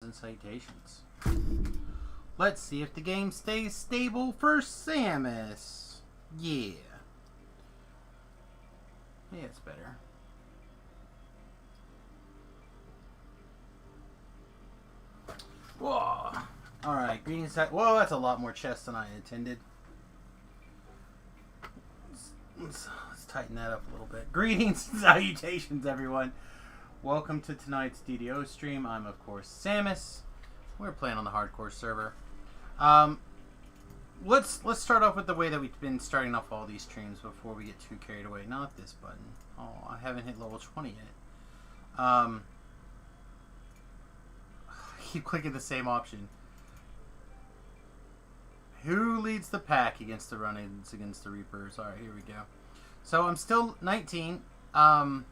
and salutations. Let's see if the game stays stable for Samus. Yeah. Yeah, it's better. Whoa. Alright, greetings. Whoa, that's a lot more chest than I intended. Let's tighten that up a little bit. Greetings and salutations, everyone. Welcome to tonight's DDO stream. I'm, of course, Samus. We're playing on the hardcore server. Let's start off with the way that we've been starting off all these streams before we get too carried away. Not this button. Oh, I haven't hit level 20 yet. I keep clicking the same option. Who leads the pack against the run-ins against the Reapers? Alright, here we go. So I'm still 19. And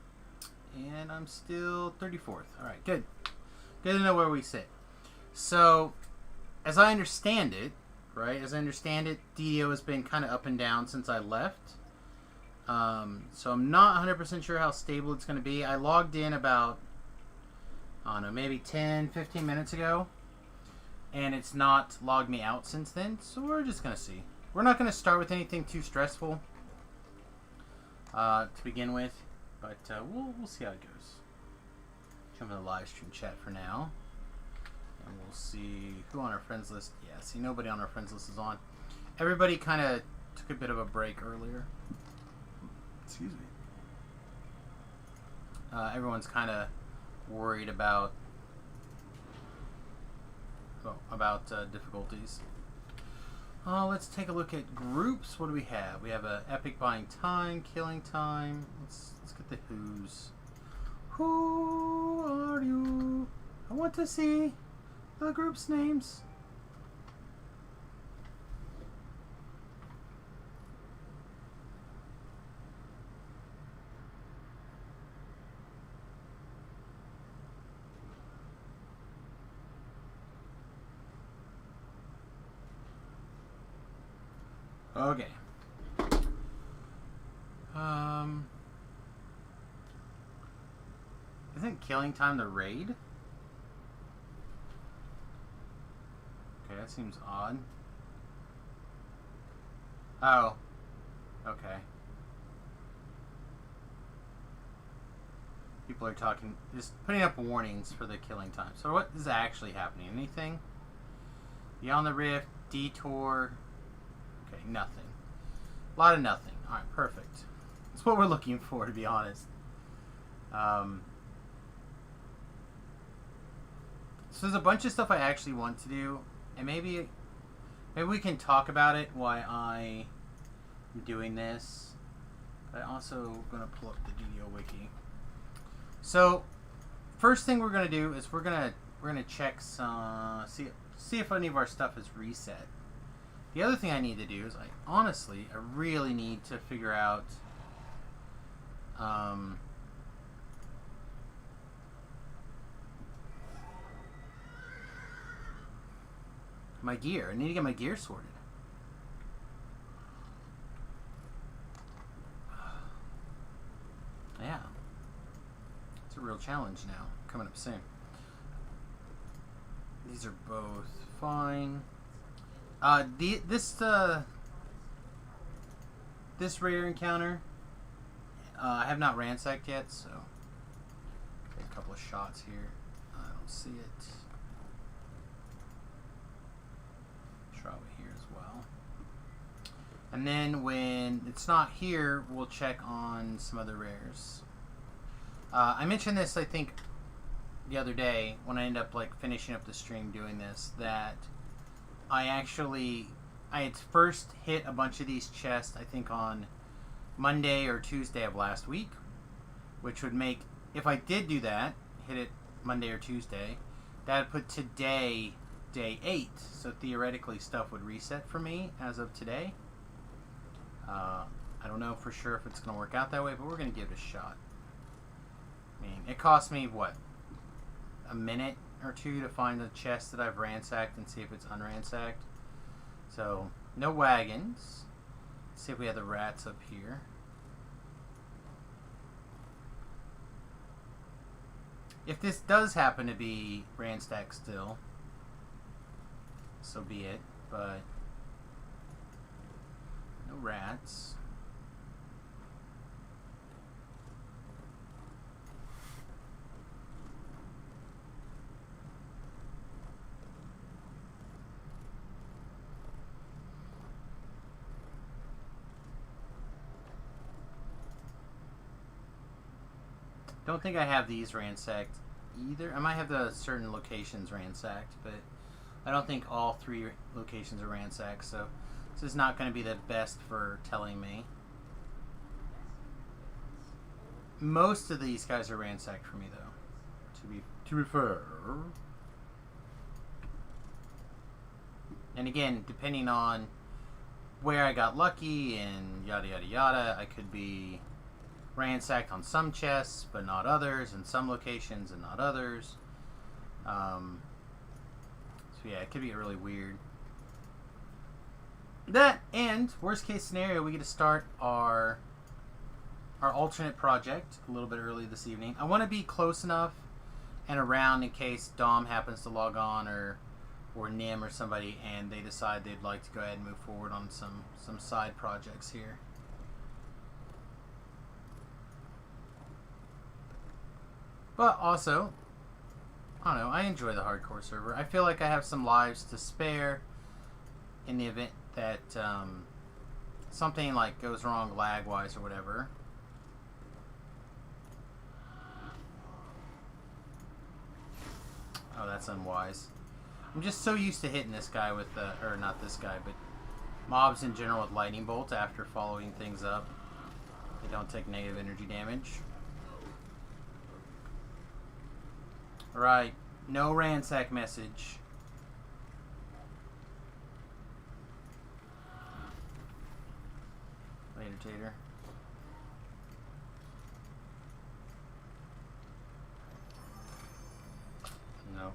I'm still 34th. Alright, good. Good to know where we sit. So, as I understand it, right, DDO has been kind of up and down since I left. So I'm not 100% sure how stable it's going to be. I logged in about, I don't know, maybe 10, 15 minutes ago. And it's not logged me out since then. So we're just going to see. We're not going to start with anything too stressful to begin with. But we'll see how it goes. Jump in the live stream chat for now. And we'll see who on our friends list. Yeah, see, nobody on our friends list is on. Everybody kind of took a bit of a break earlier. Excuse me. Everyone's kind of worried about difficulties. Let's take a look at groups. What do we have? We have a epic buying time, killing time. Let's get the who's. Who are you? I want to see the group's names. Okay. Isn't killing time the raid? Okay, that seems odd. Oh. Okay. People are talking, just putting up warnings for the killing time. So what is actually happening? Anything? Beyond the Rift, Detour. Okay, nothing. A lot of nothing. Alright, perfect. That's what we're looking for, to be honest. So there's a bunch of stuff I actually want to do, and maybe we can talk about it while I am doing this. But I'm also going to pull up the DDO wiki. So first thing we're going to do is we're going to check some, see if any of our stuff is reset. The other thing I need to do is I really need to figure out my gear. I need to get my gear sorted. Yeah. It's a real challenge now. Coming up soon. These are both fine. This rare encounter, I have not ransacked yet, so take a couple of shots here. I don't see it. Try over here as well. And then when it's not here, we'll check on some other rares. I mentioned this, I think, the other day when I ended up finishing up the stream doing this, that I had first hit a bunch of these chests, I think on Monday or Tuesday of last week, which would make, if I did do that, hit it Monday or Tuesday, that would put today, day 8, so theoretically stuff would reset for me as of today. I don't know for sure if it's going to work out that way, but we're going to give it a shot. I mean, it cost me, what, a minute or two to find the chest that I've ransacked and see if it's unransacked. So, no wagons. Let's see if we have the rats up here. If this does happen to be ransacked still, so be it, but no rats. Don't think I have these ransacked either. I might have the certain locations ransacked, but I don't think all 3 locations are ransacked, so this is not going to be the best for telling me. Most of these guys are ransacked for me, though, to be fair. And again, depending on where I got lucky and yada yada yada, I could be ransacked on some chests, but not others, and some locations and not others. So yeah, it could be really weird. That, and worst case scenario, we get to start our alternate project a little bit early this evening. I want to be close enough and around in case Dom happens to log on, or Nim or somebody, and they decide they'd like to go ahead and move forward on some side projects here. But also, I don't know, I enjoy the hardcore server. I feel like I have some lives to spare in the event that something like goes wrong lag-wise or whatever. Oh, that's unwise. I'm just so used to hitting this guy with, or not this guy, but mobs in general with lightning bolt after following things up. They don't take negative energy damage. Alright, no ransack message. Later, Tater. No.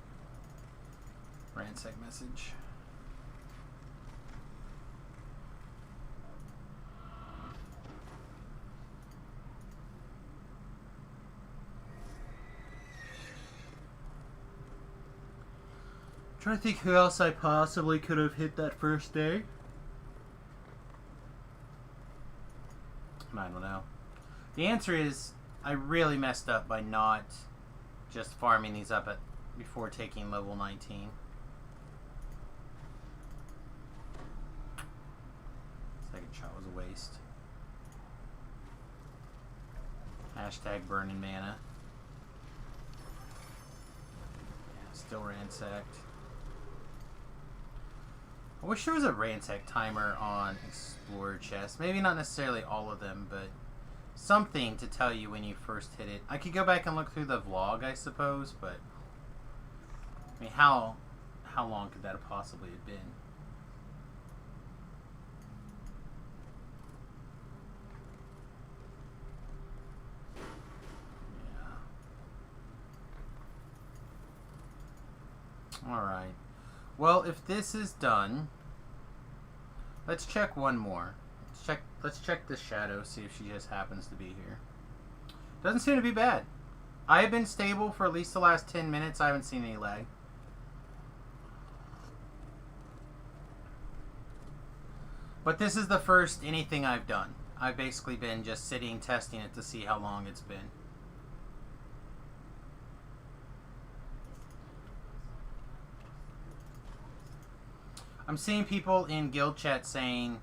Ransack message. Trying to think who else I possibly could have hit that first day. I don't know. The answer is I really messed up by not just farming these up before taking level 19. Second shot was a waste. Hashtag burning mana. Yeah, still ransacked. I wish there was a ransack timer on Explorer chests. Maybe not necessarily all of them, but something to tell you when you first hit it. I could go back and look through the vlog, I suppose, but I mean, how long could that have possibly have been? Yeah. All right. Well, if this is done, let's check one more. Let's check this shadow, see if she just happens to be here. Doesn't seem to be bad. I have been stable for at least the last 10 minutes. I haven't seen any lag. But this is the first anything I've done. I've basically been just sitting, testing it to see how long it's been. I'm seeing people in guild chat saying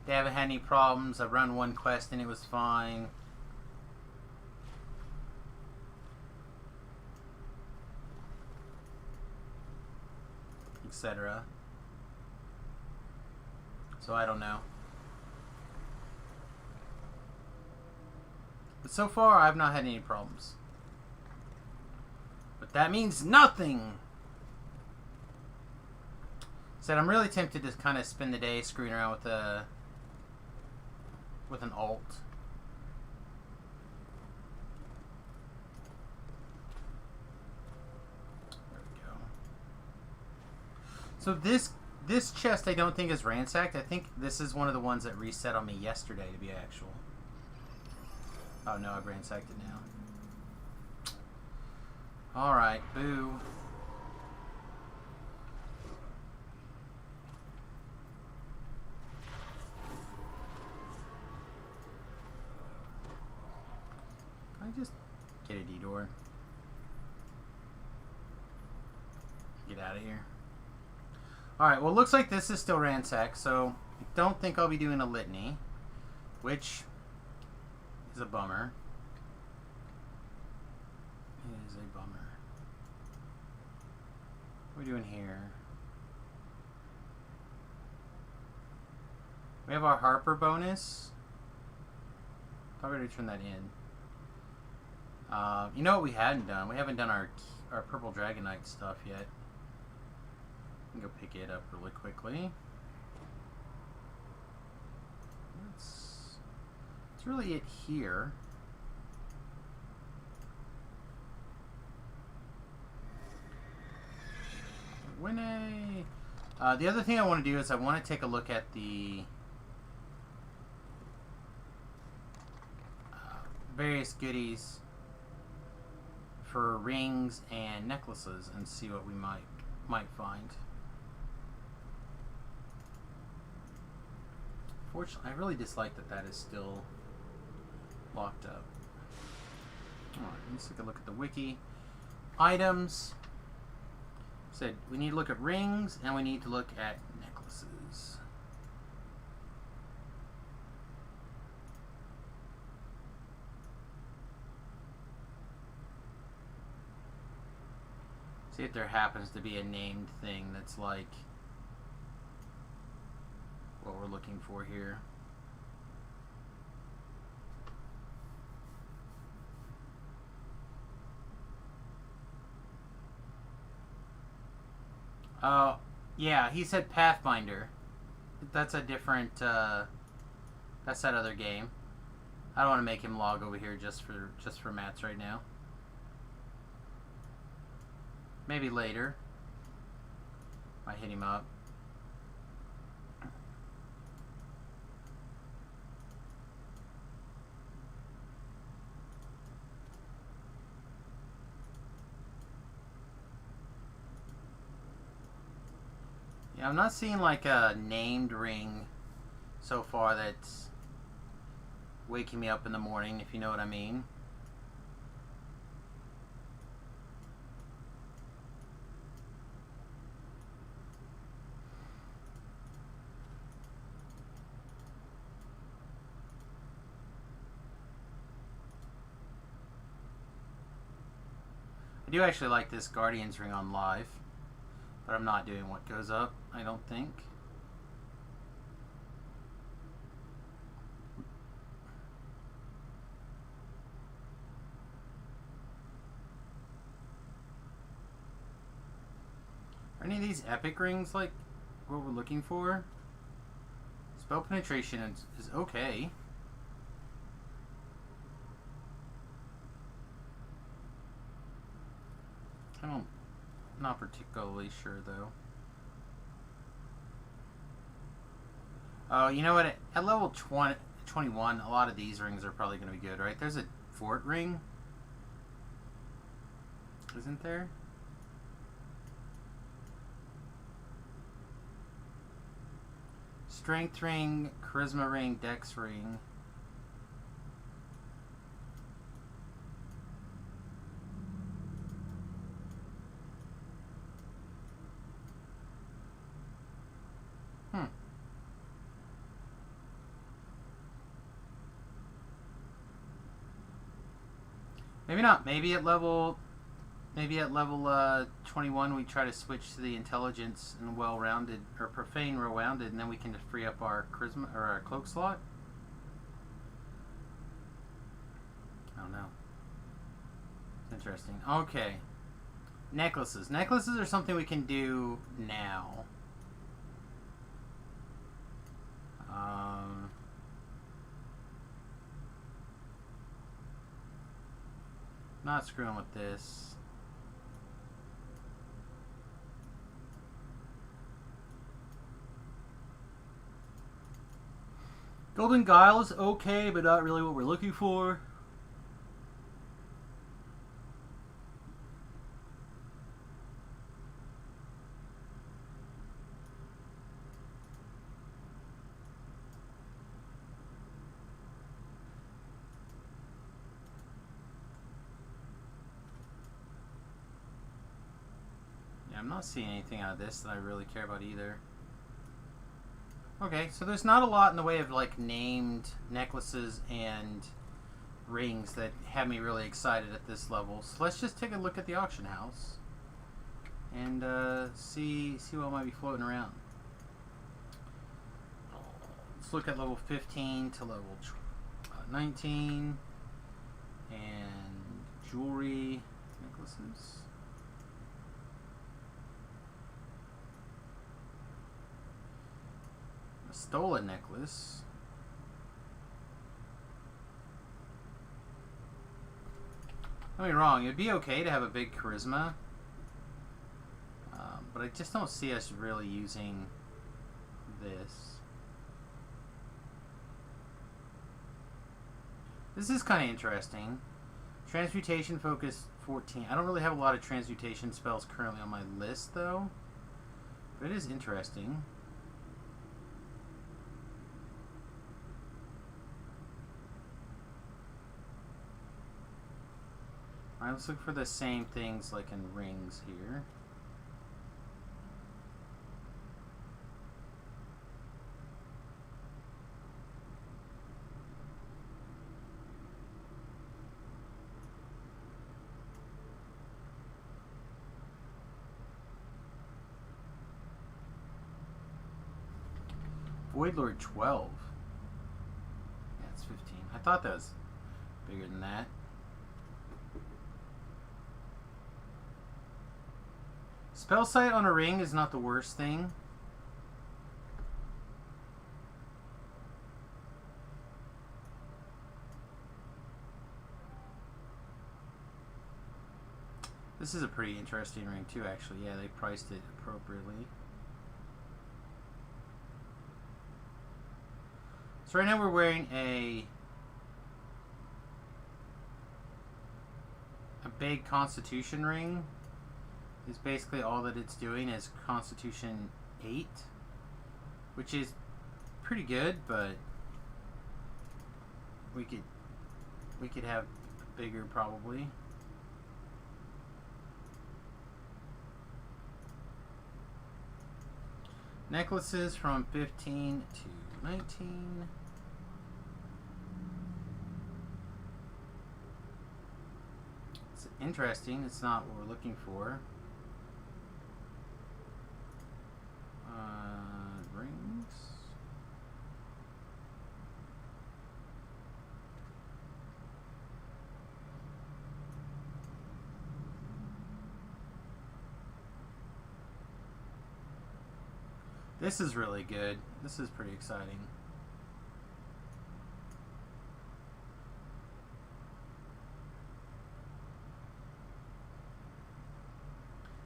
they haven't had any problems. I've run one quest and it was fine. Etc. So I don't know. But so far I've not had any problems. But that means nothing! Said I'm really tempted to kind of spend the day screwing around with an alt. There we go. So this chest I don't think is ransacked. I think this is one of the ones that reset on me yesterday to be actual. Oh no, I've ransacked it now. Alright, boo. Can I just get a D-door? Get out of here. Alright, well, it looks like this is still ransacked, so I don't think I'll be doing a litany, which is a bummer. It is a bummer. What are we doing here? We have our Harper bonus. Thought we already turned that in. You know what we hadn't done? We haven't done our Purple Dragonite stuff yet. I can go pick it up really quickly. That's really it here. Winnie. The other thing I want to do is I want to take a look at the various goodies for rings and necklaces and see what we might find. Fortunately, I really dislike that is still locked up. Alright, let's take a look at the wiki. Items. Said we need to look at rings and we need to look at necklaces. See if there happens to be a named thing that's like what we're looking for here. Oh, yeah, he said Pathfinder. That's a different, that's that other game. I don't want to make him log over here just for mats right now. Maybe later. Might hit him up. Yeah, I'm not seeing like a named ring so far that's waking me up in the morning, if you know what I mean. I do actually like this Guardian's ring on live, but I'm not doing what goes up, I don't think. Are any of these epic rings like what we're looking for? Spell penetration is okay. I'm not particularly sure though. Oh, you know what? At level 21, a lot of these rings are probably going to be good, right? There's a fort ring. Isn't there? Strength ring, charisma ring, dex ring. Maybe not. Maybe at level 21 we try to switch to the intelligence and well-rounded, or profane well-rounded, and then we can just free up our charisma or our cloak slot. I don't know. It's interesting. Okay. Necklaces. Necklaces are something we can do now. Not screwing with this. Golden Guile is okay, but not really what we're looking for. Yeah, I'm not seeing anything out of this that I really care about either. Okay, so there's not a lot in the way of like named necklaces and rings that have me really excited at this level. So let's just take a look at the auction house and see what might be floating around. Let's look at level 15 to level 19 and jewelry necklaces. A stolen necklace. Don't get me wrong, it'd be okay to have a big charisma, but I just don't see us really using this. This is kind of interesting. Transmutation focus 14. I don't really have a lot of transmutation spells currently on my list, though. But it is interesting. Alright, let's look for the same things like in rings here. Void Lord 12. Yeah, it's 15. I thought that was bigger than that. Spell sight on a ring is not the worst thing. This is a pretty interesting ring too, actually. Yeah, they priced it appropriately. So right now we're wearing a big Constitution ring. Is basically all that it's doing is Constitution 8, which is pretty good, but we could have bigger probably. Necklaces from 15 to 19. It's interesting. It's not what we're looking for. Rings. This is really good. This is pretty exciting.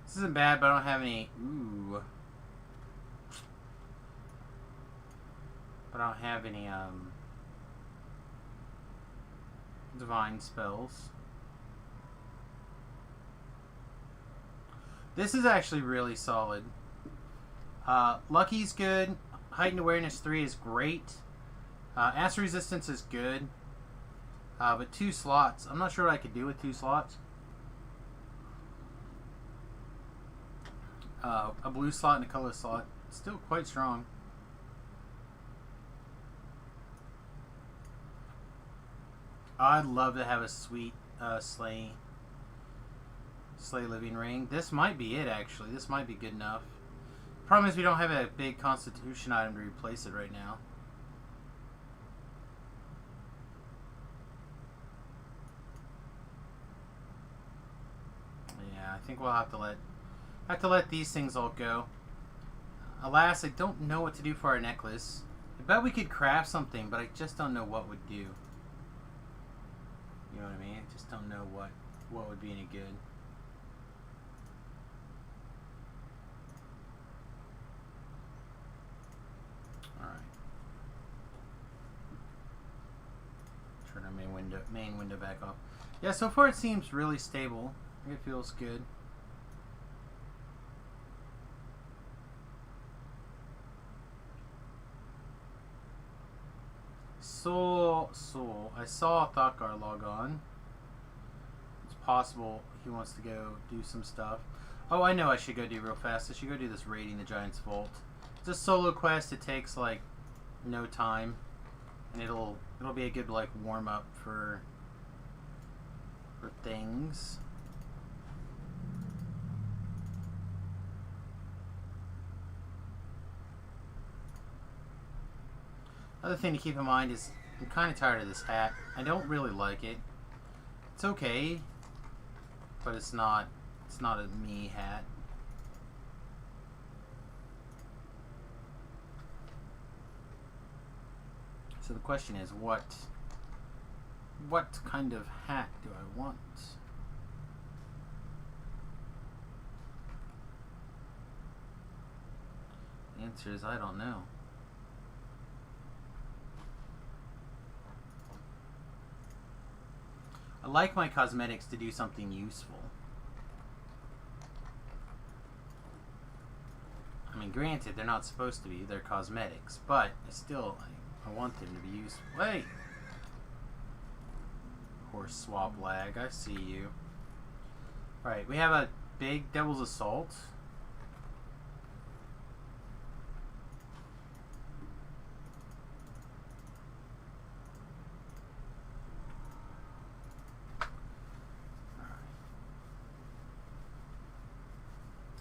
This isn't bad, but I don't have any. Ooh. But I don't have any divine spells. This is actually really solid. Lucky's good. Heightened Awareness 3 is great. Acid Resistance is good. But 2 slots. I'm not sure what I could do with 2 slots. A blue slot and a color slot. Still quite strong. I'd love to have a sweet Slay Living Ring. This might be it, actually. This might be good enough. Problem is we don't have a big Constitution item to replace it right now. Yeah, I think we'll have to let these things all go. Alas, I don't know what to do for our necklace. I bet we could craft something, but I just don't know what would do. You know what I mean? I just don't know what would be any good. Alright. Turn our main window back off. Yeah, so far it seems really stable. It feels good. Soul. I saw Thakar log on. It's possible he wants to go do some stuff. Oh, I know I should go do real fast. I should go do this Raiding the Giant's Vault. It's a solo quest. It takes like no time, and it'll be a good like warm up for things. Other thing to keep in mind is I'm kind of tired of this hat. I don't really like it. It's okay, but it's not a me hat. So the question is, what kind of hat do I want? The answer is I don't know. I like my cosmetics to do something useful. I mean, granted, they're not supposed to be. They're cosmetics. But I want them to be useful. Wait! Horse swap lag. I see you. Alright, we have a big Devil's Assault.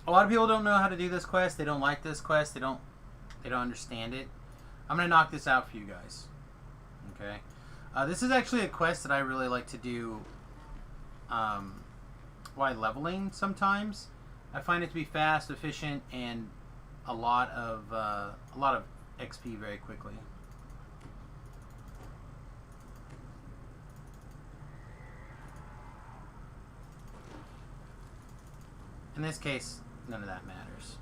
A lot of people don't know how to do this quest. They don't like this quest. They don't understand it. I'm gonna knock this out for you guys. Okay. This is actually a quest that I really like to do. While leveling sometimes, I find it to be fast, efficient, and a lot of XP very quickly. In this case, none of that matters.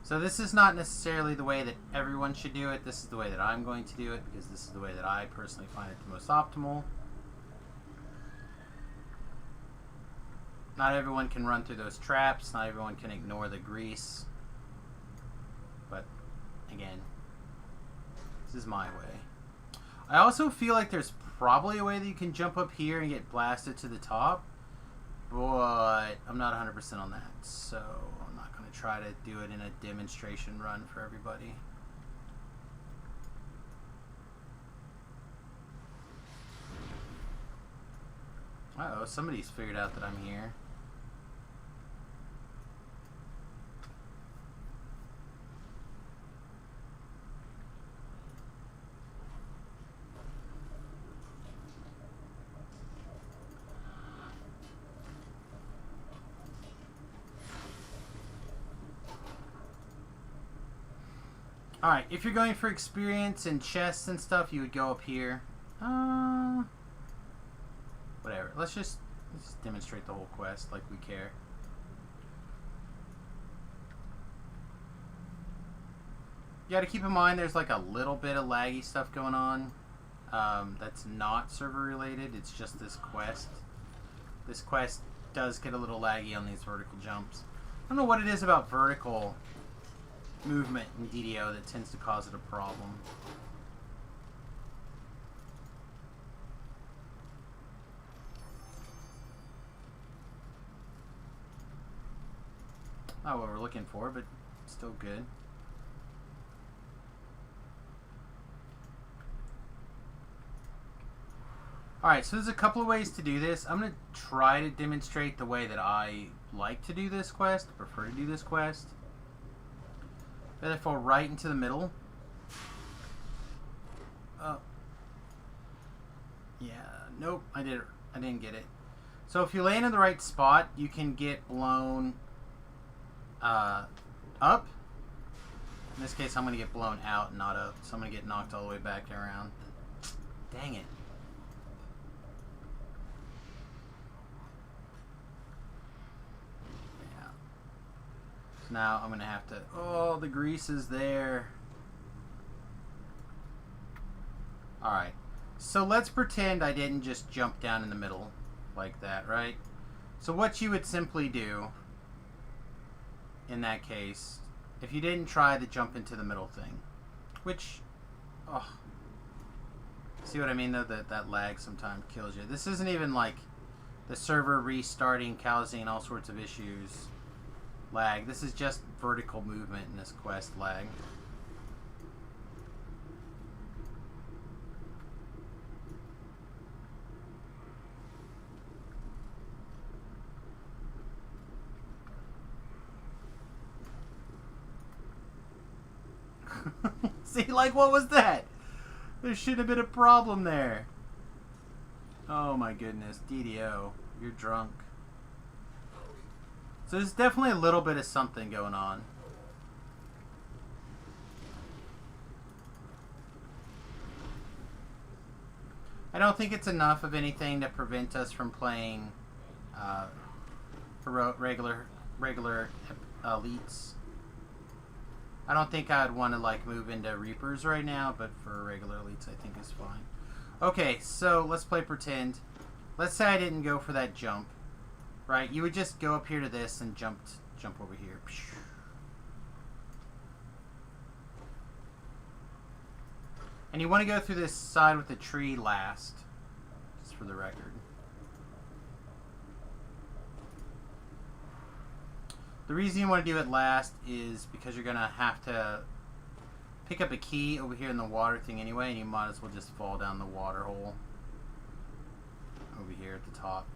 So this is not necessarily the way that everyone should do it. This is the way that I'm going to do it because this is the way that I personally find it the most optimal. Not everyone can run through those traps. Not everyone can ignore the grease. But again, this is my way. I also feel like there's probably a way that you can jump up here and get blasted to the top, but I'm not 100% on that, so I'm not going to try to do it in a demonstration run for everybody. Uh-oh, somebody's figured out that I'm here. Alright, if you're going for experience and chests and stuff, you would go up here. Whatever. Let's just demonstrate the whole quest like we care. You gotta keep in mind there's like a little bit of laggy stuff going on. That's not server related, it's just this quest. This quest does get a little laggy on these vertical jumps. I don't know what it is about vertical movement in DDO that tends to cause it a problem. Not what we're looking for, but still good. Alright, so there's a couple of ways to do this. I'm going to try to demonstrate the way that I like to do this quest, prefer to do this quest. Better fall right into the middle. Oh. Yeah, nope, I didn't get it. So if you land in the right spot, you can get blown up. In this case, I'm going to get blown out, not up. So I'm going to get knocked all the way back and around. Dang it. Yeah. So now I'm going to have to... Oh, the grease is there. Alright. So let's pretend I didn't just jump down in the middle like that, right? So what you would simply do in that case, if you didn't try the jump into the middle thing, which, oh, See what I mean though? That lag sometimes kills you. This isn't even like the server restarting, causing all sorts of issues. Lag. This is just vertical movement in this quest lag. See, like, what was that? There should have been a problem there. Oh my goodness, DDO, you're drunk. So there's definitely a little bit of something going on. I don't think it's enough of anything to prevent us from playing regular elites. I don't think I'd want to like move into Reapers right now, but for regular elites I think is fine. Okay, so let's play pretend. Let's say I didn't go for that jump. Right? You would just go up here to this and jump over here. And you want to go through this side with the tree last. Just for the record. The reason you want to do it last is because you're going to have to pick up a key over here in the water thing anyway, and you might as well just fall down the water hole over here at the top.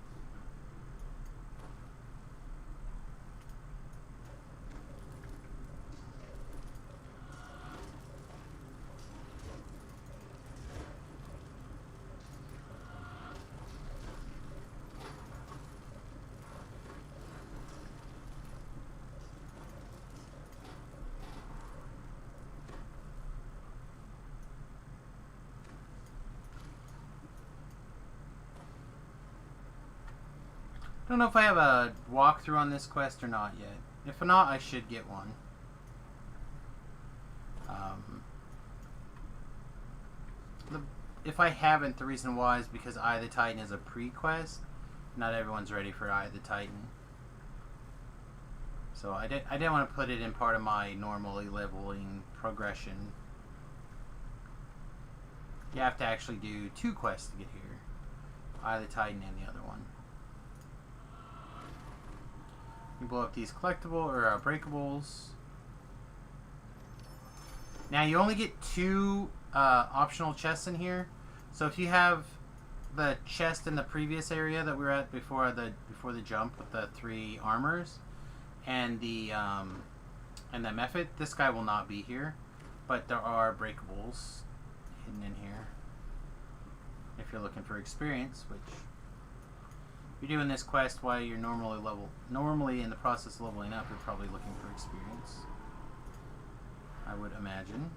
I don't know if I have a walkthrough on this quest or not yet. If not, I should get one. If I haven't, the reason why is because Eye of the Titan is a pre-quest. Not everyone's ready for Eye of the Titan. So I didn't want to put it in part of my normally leveling progression. You have to actually do 2 quests to get here. Eye of the Titan and the other one. You blow up these collectible or breakables. Now you only get 2 optional chests in here. So if you have the chest in the previous area that we were at before the jump with the 3 armors and the method, this guy will not be here. But there are breakables hidden in here. If you're looking for experience, which you're doing this quest while you're normally in the process of leveling up, you're probably looking for experience, I would imagine.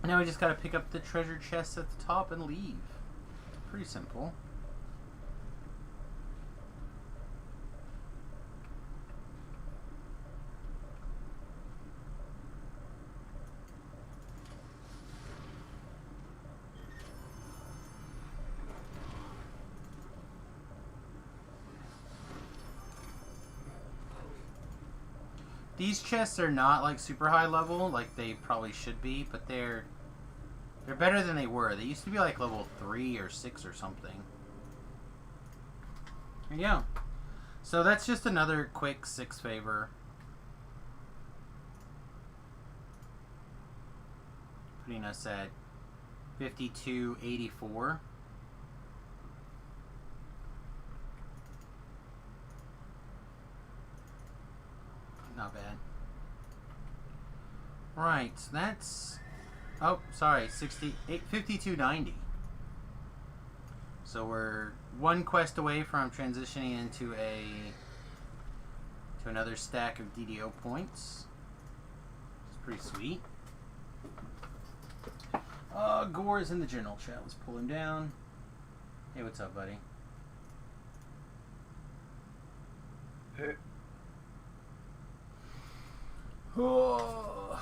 Now we just gotta pick up the treasure chest at the top and leave. Pretty simple. These chests are not like super high level like they probably should be, but they're better than they were. They used to be like level 3 or 6 or something. There you go. So that's just another quick 6 favor. Putting us at 5284. Not bad. Right, that's... Oh, sorry, 5290. So we're 1 quest away from transitioning into another stack of DDO points. It's pretty sweet. Gore is in the general chat. Let's pull him down. Hey, what's up, buddy? Hey. Oh.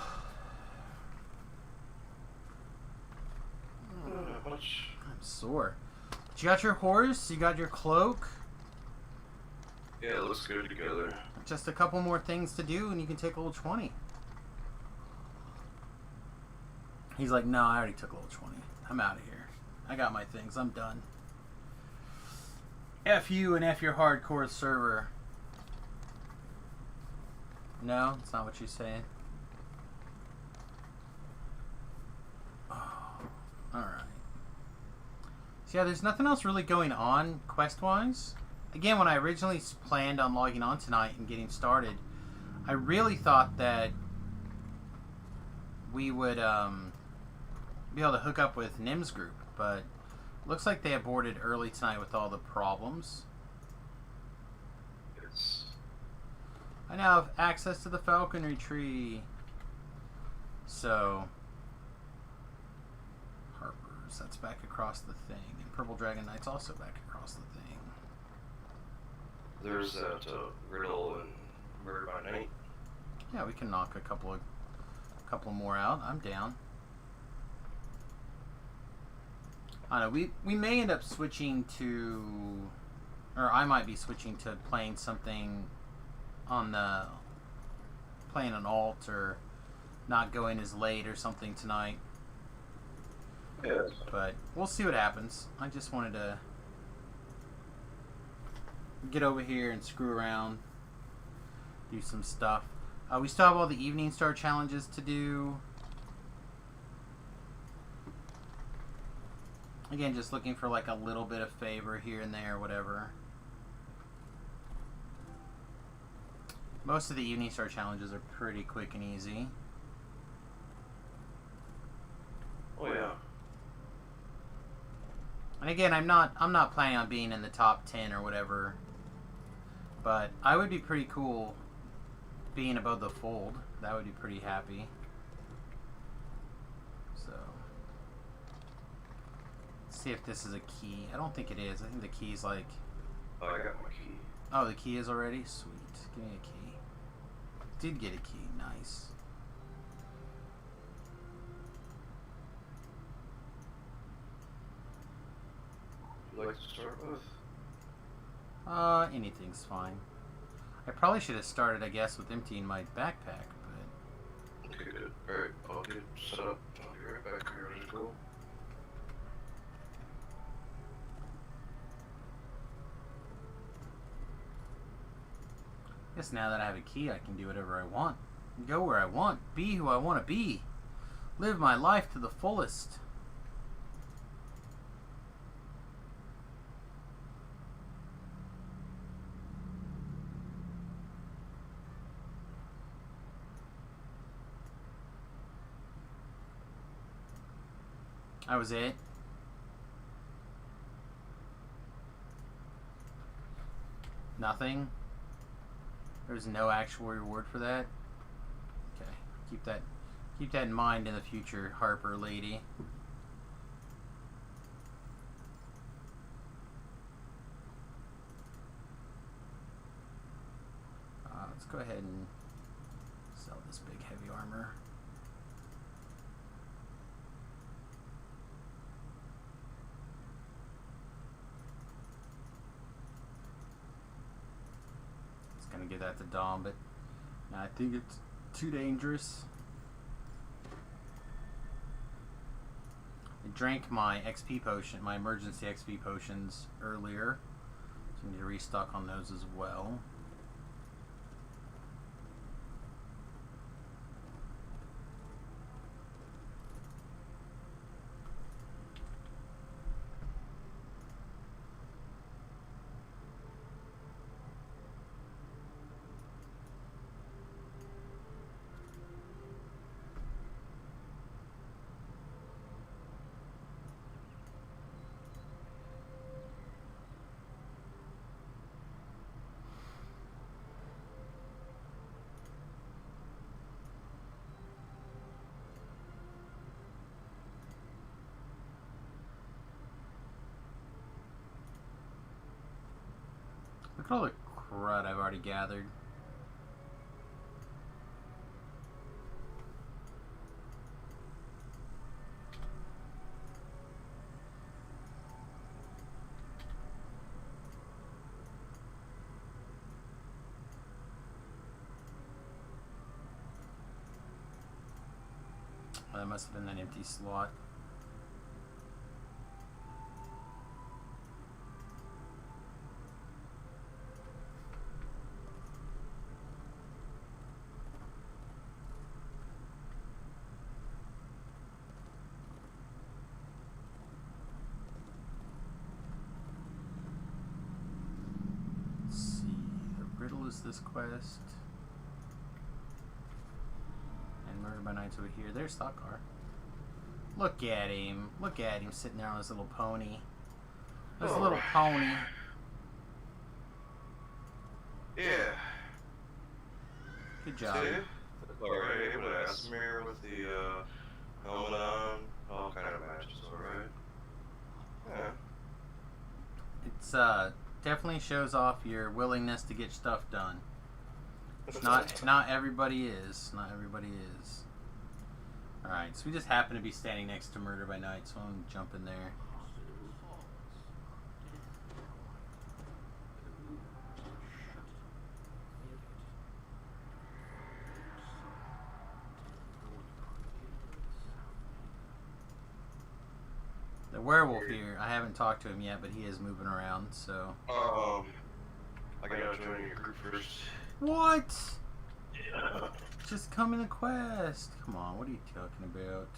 Much. I'm sore. You got your horse? You got your cloak? Yeah, it looks good together. Just a couple more things to do and you can take level 20. He's like, no, I already took level 20. I'm out of here. I got my things. I'm done. F you and F your hardcore server. No, it's not what you're saying. Oh, alright. So yeah, there's nothing else really going on quest-wise. Again, when I originally planned on logging on tonight and getting started, I really thought that we would be able to hook up with Nim's group, but looks like they aborted early tonight with all the problems. It's... I now have access to the falconry tree. So, Harper's, that's back across the thing. And Purple Dragon Knight's also back across the thing. There's that Riddle and Murder by Night. Yeah, we can knock a couple more out. I'm down. I don't know, we may end up switching to, or I might be switching to playing something on the, playing an alt or not going as late or something tonight. Yes. But we'll see what happens. I just wanted to get over here and screw around, do some stuff. We still have all the Evening Star challenges to do. Again, just looking for like a little bit of favor here and there, whatever. Most of the Evening Star challenges are pretty quick and easy. Oh yeah. And again, I'm not planning on being in the top 10 or whatever, but I would be pretty cool being above the fold. That would be pretty happy. So, let's see if this is a key. I don't think it is. I think the key's like... Oh, I got my key. Oh, the key is already? Sweet. Give me a key. Did get a key. Nice. Would you like to start with? Anything's fine. I probably should have started, I guess, with emptying my backpack, but... Okay, good. Alright, I'll get set up. I'll be right back. Are you ready to go? I guess now that I have a key, I can do whatever I want. Go where I want. Be who I want to be. Live my life to the fullest. That was it. Nothing. There's no actual reward for that. Okay, keep that in mind in the future, Harper lady. Let's go ahead and sell this big heavy armor. Gonna give that to Dom, but I think it's too dangerous. I drank my XP potion, my emergency XP potions earlier, so I need to restock on those as well. Look at all the crud I've already gathered. That must have been that empty slot. Let's see, the riddle is this quest. Murder by Night's over here. There's Thakar. Look at him. Look at him sitting there on his little pony. His little pony. Yeah. Good job. Alright, able to Asmir with the helmet on. All kind of matches, alright. Yeah. It's definitely shows off your willingness to get stuff done. Not everybody is. Not everybody is. Alright, so we just happen to be standing next to Murder by Night, so I'm going to jump in there. The werewolf here, I haven't talked to him yet, but he is moving around, so... I gotta join your group first. What? Yeah. Just come in the quest. Come on, what are you talking about?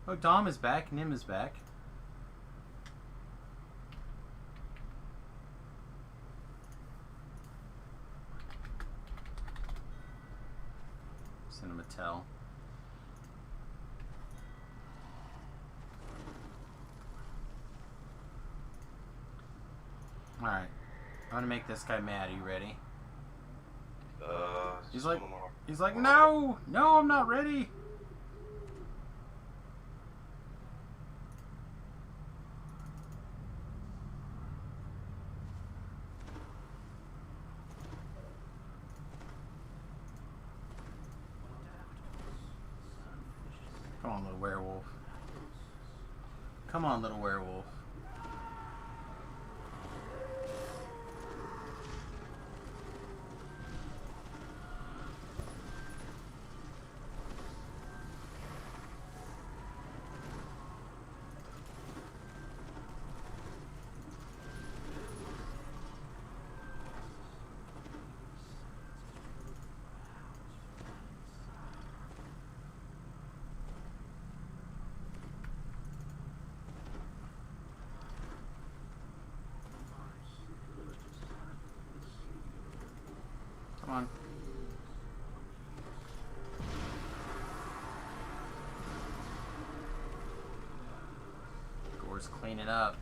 Oh, Dom is back. Nim is back. Send him a tell. Alright. I'm gonna make this guy mad. Are you ready? He's like, no, I'm not ready. Come on, little werewolf. Come on, little werewolf. Come on. Gore's cleaning up.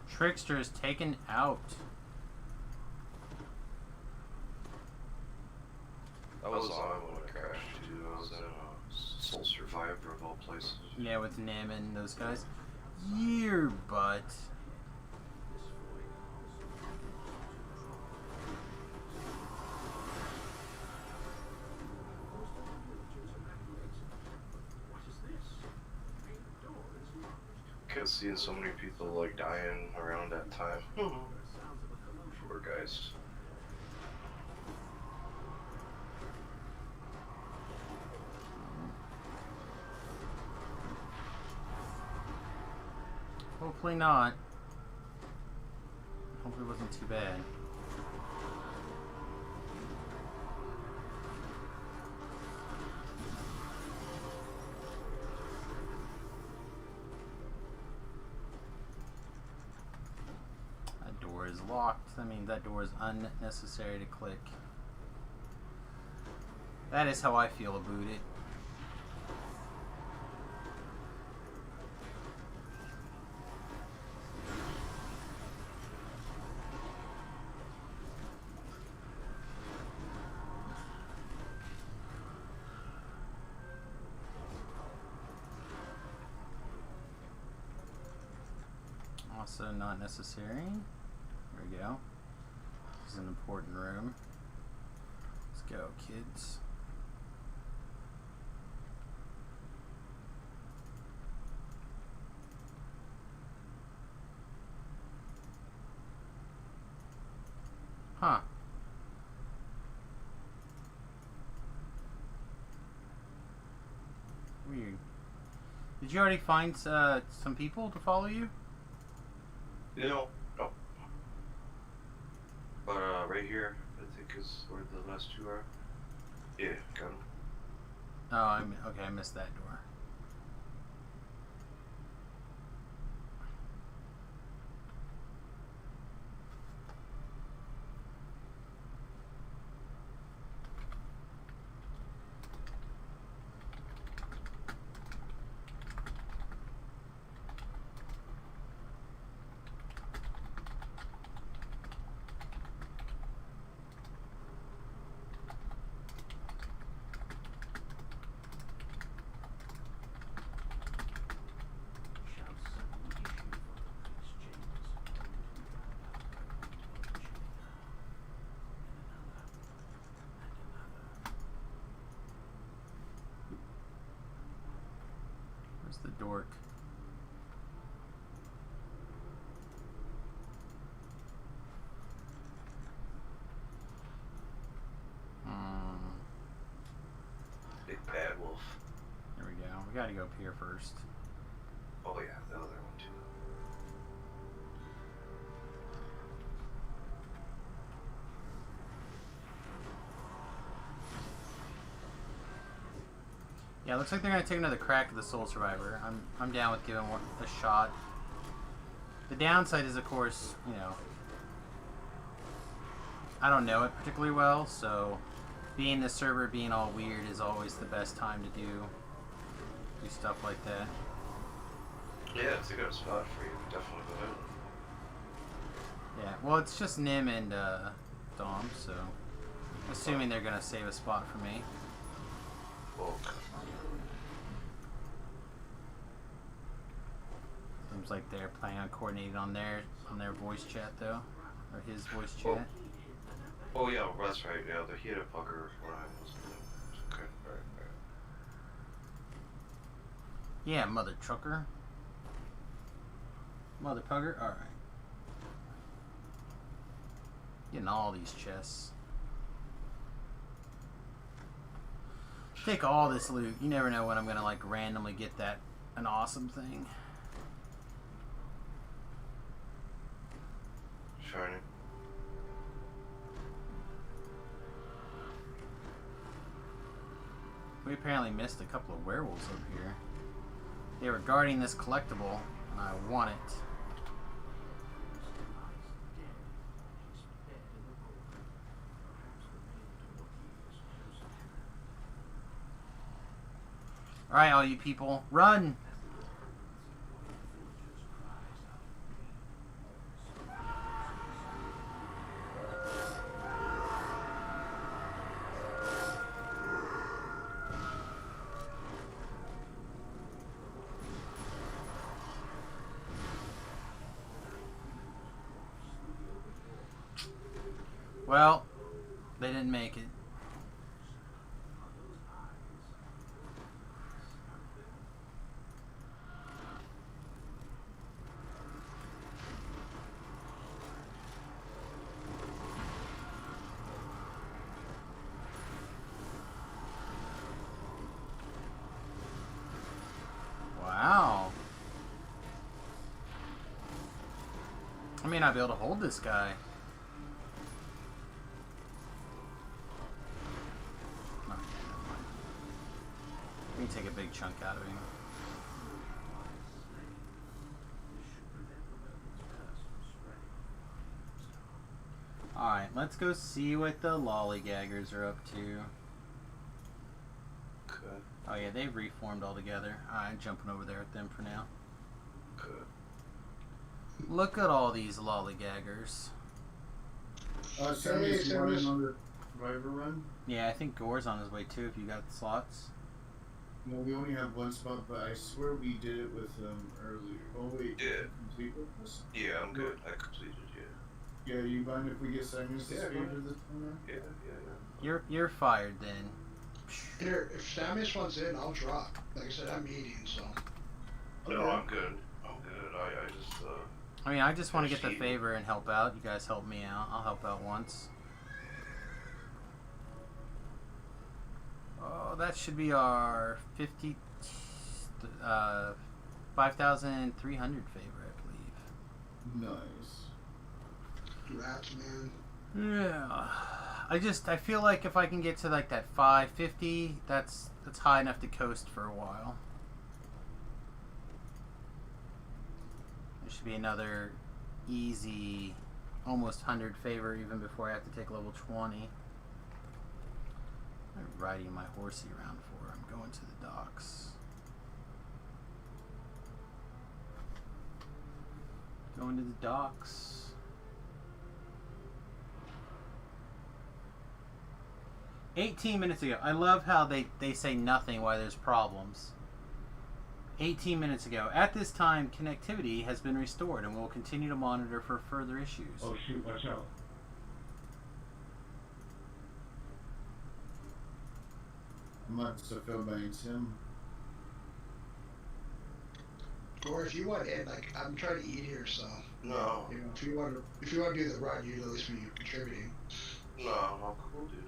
Trickster is taken out. That was on when I crashed too. I was in Soul Survivor of all places. Yeah, with Nim and those guys. Year butt. Kept seeing so many people like dying around that time. Poor guys. Hopefully not. Hopefully it wasn't too bad. That door is locked. That means that door is unnecessary to click. That is how I feel about it. Also not necessary. There we go. This is an important room. Let's go, kids. Huh. Weird. Did you already find some people to follow you? No. But right here, I think is where the last two are. Yeah, got them. Oh, okay. I missed that door. Where's the dork? Big bad wolf. There we go. We gotta go up here first. Oh yeah, the other one too. Yeah, looks like they're gonna take another crack at the Soul Survivor. I'm down with giving one a shot. The downside is, of course, you know, I don't know it particularly well, so being the server being all weird is always the best time to do stuff like that. Yeah, it's a good spot for you. Definitely go ahead. Yeah, well, it's just Nim and Dom, so assuming they're gonna save a spot for me. Well, Seems like they're planning on coordinating on their voice chat though, or his voice chat. oh yeah, that's right. Yeah, he had a bugger when I was okay. Right. Yeah, mother trucker. Mother pugger? Alright. Getting all these chests. Take all this loot. You never know when I'm gonna like randomly get an awesome thing. Shiny. We apparently missed a couple of werewolves over here. They were guarding this collectible, and I want it. Alright, all you people, run! Well, they didn't make it. Wow. I may not be able to hold this guy. Let me take a big chunk out of him. Alright, let's go see what the lollygaggers are up to. Good. Oh yeah, they've reformed all together. I'm jumping over there with them for now. Good. Look at all these lollygaggers. Send me on the driver run. Yeah, I think Gore's on his way too if you got the slots. No, we only have one spot, but I swear we did it with them earlier. Oh wait, did Yeah. you complete with us? Yeah, I'm good. I completed. Yeah. Yeah, you mind if we get Simon's Yeah, go favor ahead. this time? Yeah. You're fired then. Here, if Samus wants in, I'll drop. Like I said, I'm eating, so. No, Okay. I'm good. I'm good. I just I mean, I just want to get the Proceed. favor and help out. You guys help me out. I'll help out once. Oh, that should be our 5,300 favor, I believe. Nice. Rats, man. Yeah. I feel like if I can get to like that 550, that's high enough to coast for a while. There should be another easy almost 100 favor even before I have to take level 20. I'm riding my horsey around for. I'm going to the docks. Going to the docks. 18 minutes ago. I love how they say nothing while there's problems. 18 minutes ago. At this time, connectivity has been restored and we'll continue to monitor for further issues. Oh shoot, watch out. Must have filled by Tim. Or if you want in, like I'm trying to eat here, so no, you know, if you want to do the run, you at least be contributing. no, I'm cool, dude.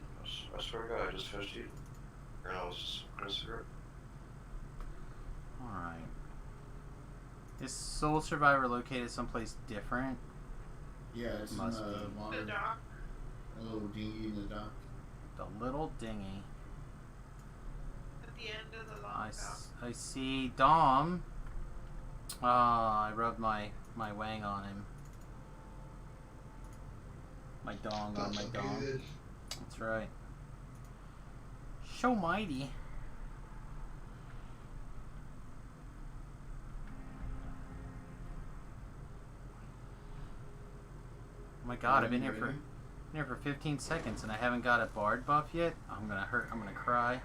I swear to God, I just finished eating, and I was just gonna cigarette. Alright. Is Soul Survivor located someplace different? Yeah, it's Must in the be. water. The dock. A little dinghy in the dock. The little dinghy. At the end of the long dock. I see Dom. I rubbed my wang on him. My dong on That's my so dong. good. That's right. Show mighty. Oh my god, I've been here for 15 seconds and I haven't got a bard buff yet. I'm gonna cry.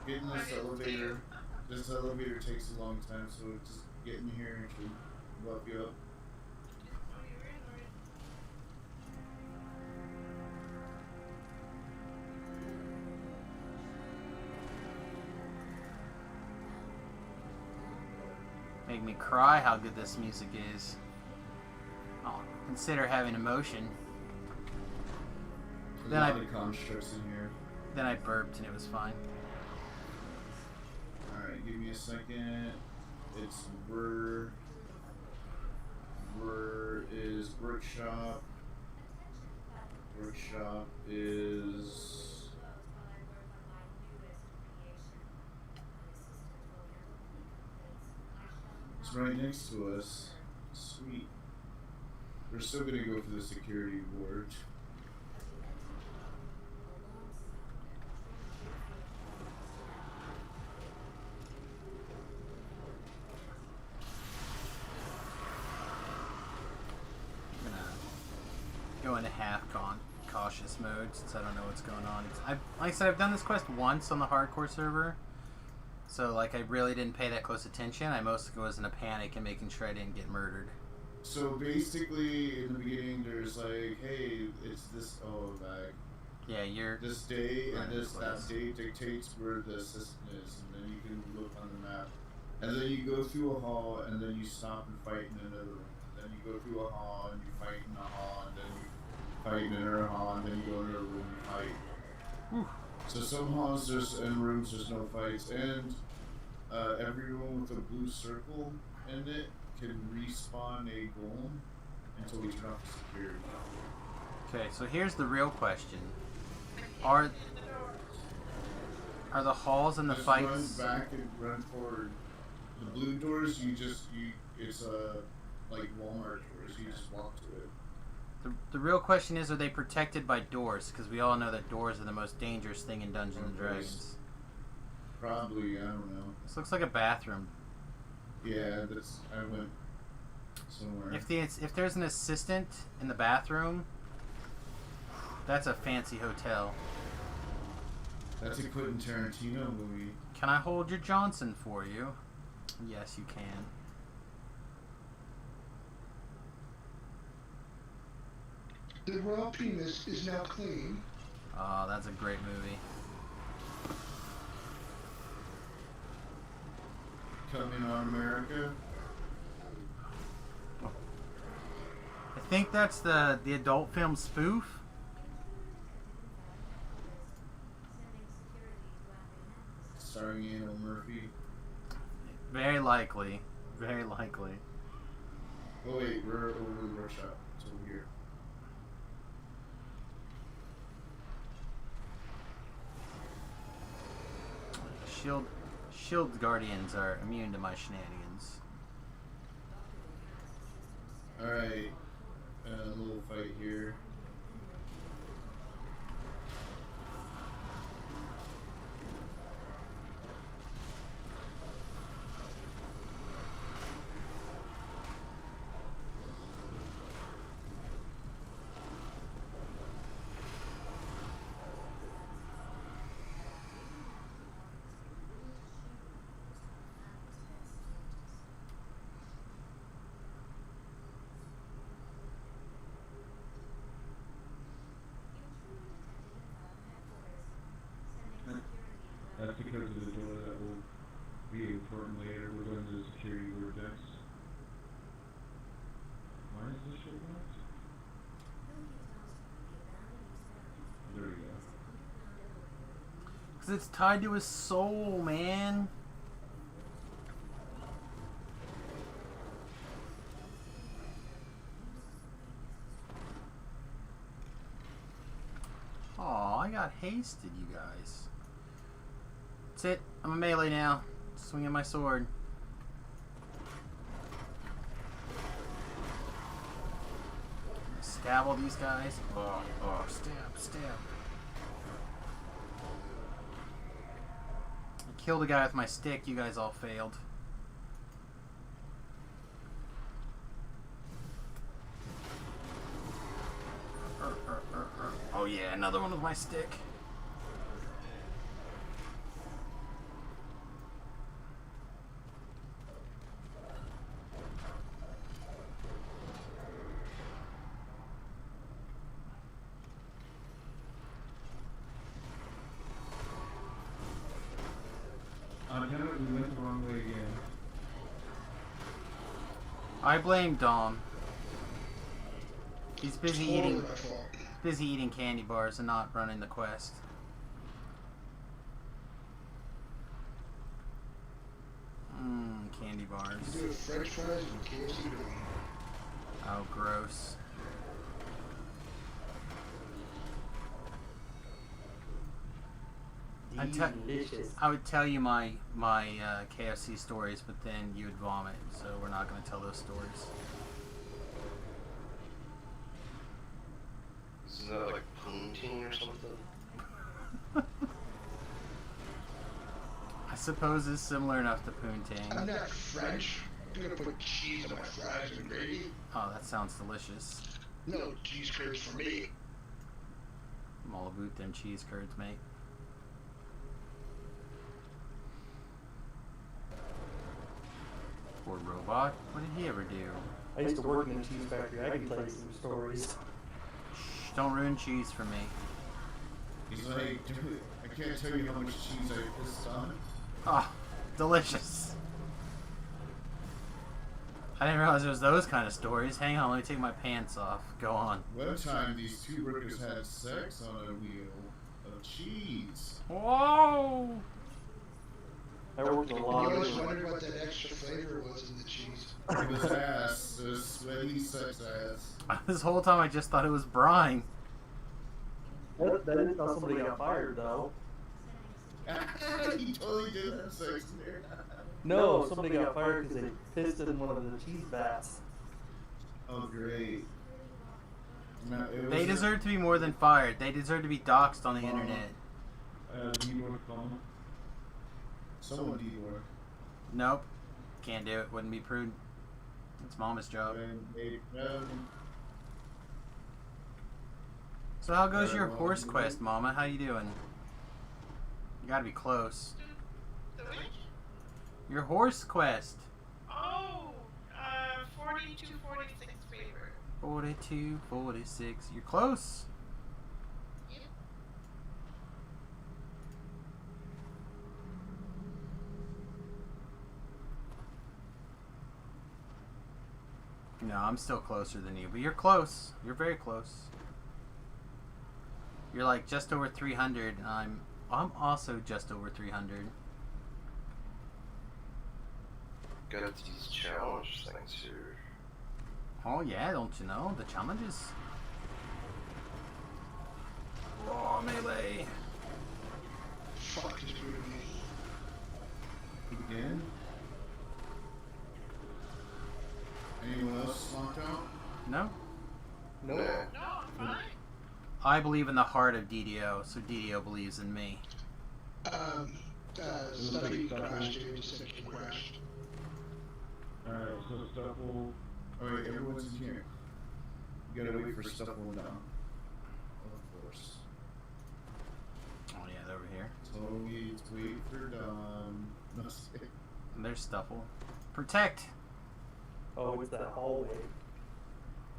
Getting this elevator. This elevator takes a long time, so just getting here should buff you up. Oh, you're in already. Make me cry how good this music is. Oh, consider having emotion. There's Then a I- lot of constructs in here. Then I burped and it was fine. Alright, give me a second. It's Burr is workshop. Workshop is it's right next to us. Sweet. We're still gonna go for the security board. I'm gonna go into half cautious mode since I don't know what's going on. Like I said, I've done this quest once on the hardcore server, so like I really didn't pay that close attention. I mostly was in a panic and making sure I didn't get murdered. So basically, in the beginning, there's like, hey, it's this. Oh, like Yeah, you're. this day Right, and this that place. day dictates where the assistant is, and then you can look on the map. And then you go through a hall, and then you stop and fight in another room. And then you go through a hall, and you fight in a hall, and then you fight in another hall, and then you go in another room and fight. Whew. So some halls there's and rooms there's no fights, and every room with a blue circle in it can respawn a golem until we turn off the security. Okay, so here's the real question: Are the halls and the Just fights? run back and run forward. The blue doors, it's like Walmart doors. You just walk to it. The real question is: Are they protected by doors? Because we all know that doors are the most dangerous thing in Dungeons and Of course. Dragons. Probably, I don't know. This looks like a bathroom. Yeah, I went somewhere. If there's an assistant in the bathroom, that's a fancy hotel. That's a Quentin Tarantino movie. Can I hold your Johnson for you? Yes, you can. The raw penis is now clean. Oh, that's a great movie. Coming on America. I think that's the adult film spoof. Starring Anna Murphy. Very likely. Very likely. Oh wait, we're over the workshop. It's over here. Shield Guardians are immune to my shenanigans. Alright. A little fight here. That's because of the door that will be important later within the security vortex. Why is this shit locked? There we go. Because it's tied to his soul, man. Aw, I got hasted, you guys. That's it. I'm a melee now. Swinging my sword. Stab all these guys. Oh, stab, stab. I killed a guy with my stick. You guys all failed. Oh yeah, another one with my stick. Damn it, we went the wrong way again. I blame Dom. He's busy Totally eating my fault. busy eating candy bars and not running the quest. Candy bars. You do French fries and KFC to me. Oh, gross. Delicious. I would tell you my KFC stories, but then you would vomit, so we're not going to tell those stories. Isn't that like poutine or something? I suppose it's similar enough to I'm poontang. not French. I'm gonna put cheese on my fries and gravy. Oh, that sounds delicious. No cheese curds for me. I'm all about them cheese curds, mate. Poor robot. What did he ever do? I used to work in a cheese factory. I can tell you some stories. Shh, don't ruin cheese for me. He's like, dude, I can't tell you how much cheese I pissed on. Oh, delicious. I didn't realize it was those kind of stories. Hang on, let me take my pants off. Go on. One time, these two workers had sex on a wheel of cheese. Whoa! I worked in a You lot always of wondered what that extra flavor was in the cheese. It was ass. It was sweaty sex ass. This whole time I just thought it was brine. That is how somebody got fired, though. He totally did have sex in there. No, somebody got fired because they pissed in one of the cheese vats. Oh, great. No, it They was deserve to be more than fired. They deserve to be doxxed on the internet. Do you want to call him? someone D-War. Nope. Can't do it. Wouldn't be prudent. It's Mama's job. So how goes your horse quest, Mama? How you doing? You gotta be close. The which? Your horse quest. Oh, 42, 46 favor. 42, 46. You're close. Yep. No, I'm still closer than you, but you're close. You're very close. You're like just over 300, and I'm also just over 300. Got these challenge things here. Oh yeah, don't you know the challenges? Oh, melee! Fuck is doing me. Again? Anyone else locked out? No, No. Nah. No, I'm fine. I believe in the heart of DDO, so DDO believes in me. Stuffy crashed, you just said he crashed. Alright, so stuff will. Alright, everyone's in here. You gotta wait for stuff to go down. Of course. Oh yeah, they're over here. So we wait for Dom. No, And there's Stuffle. Protect! Oh, it's that hallway.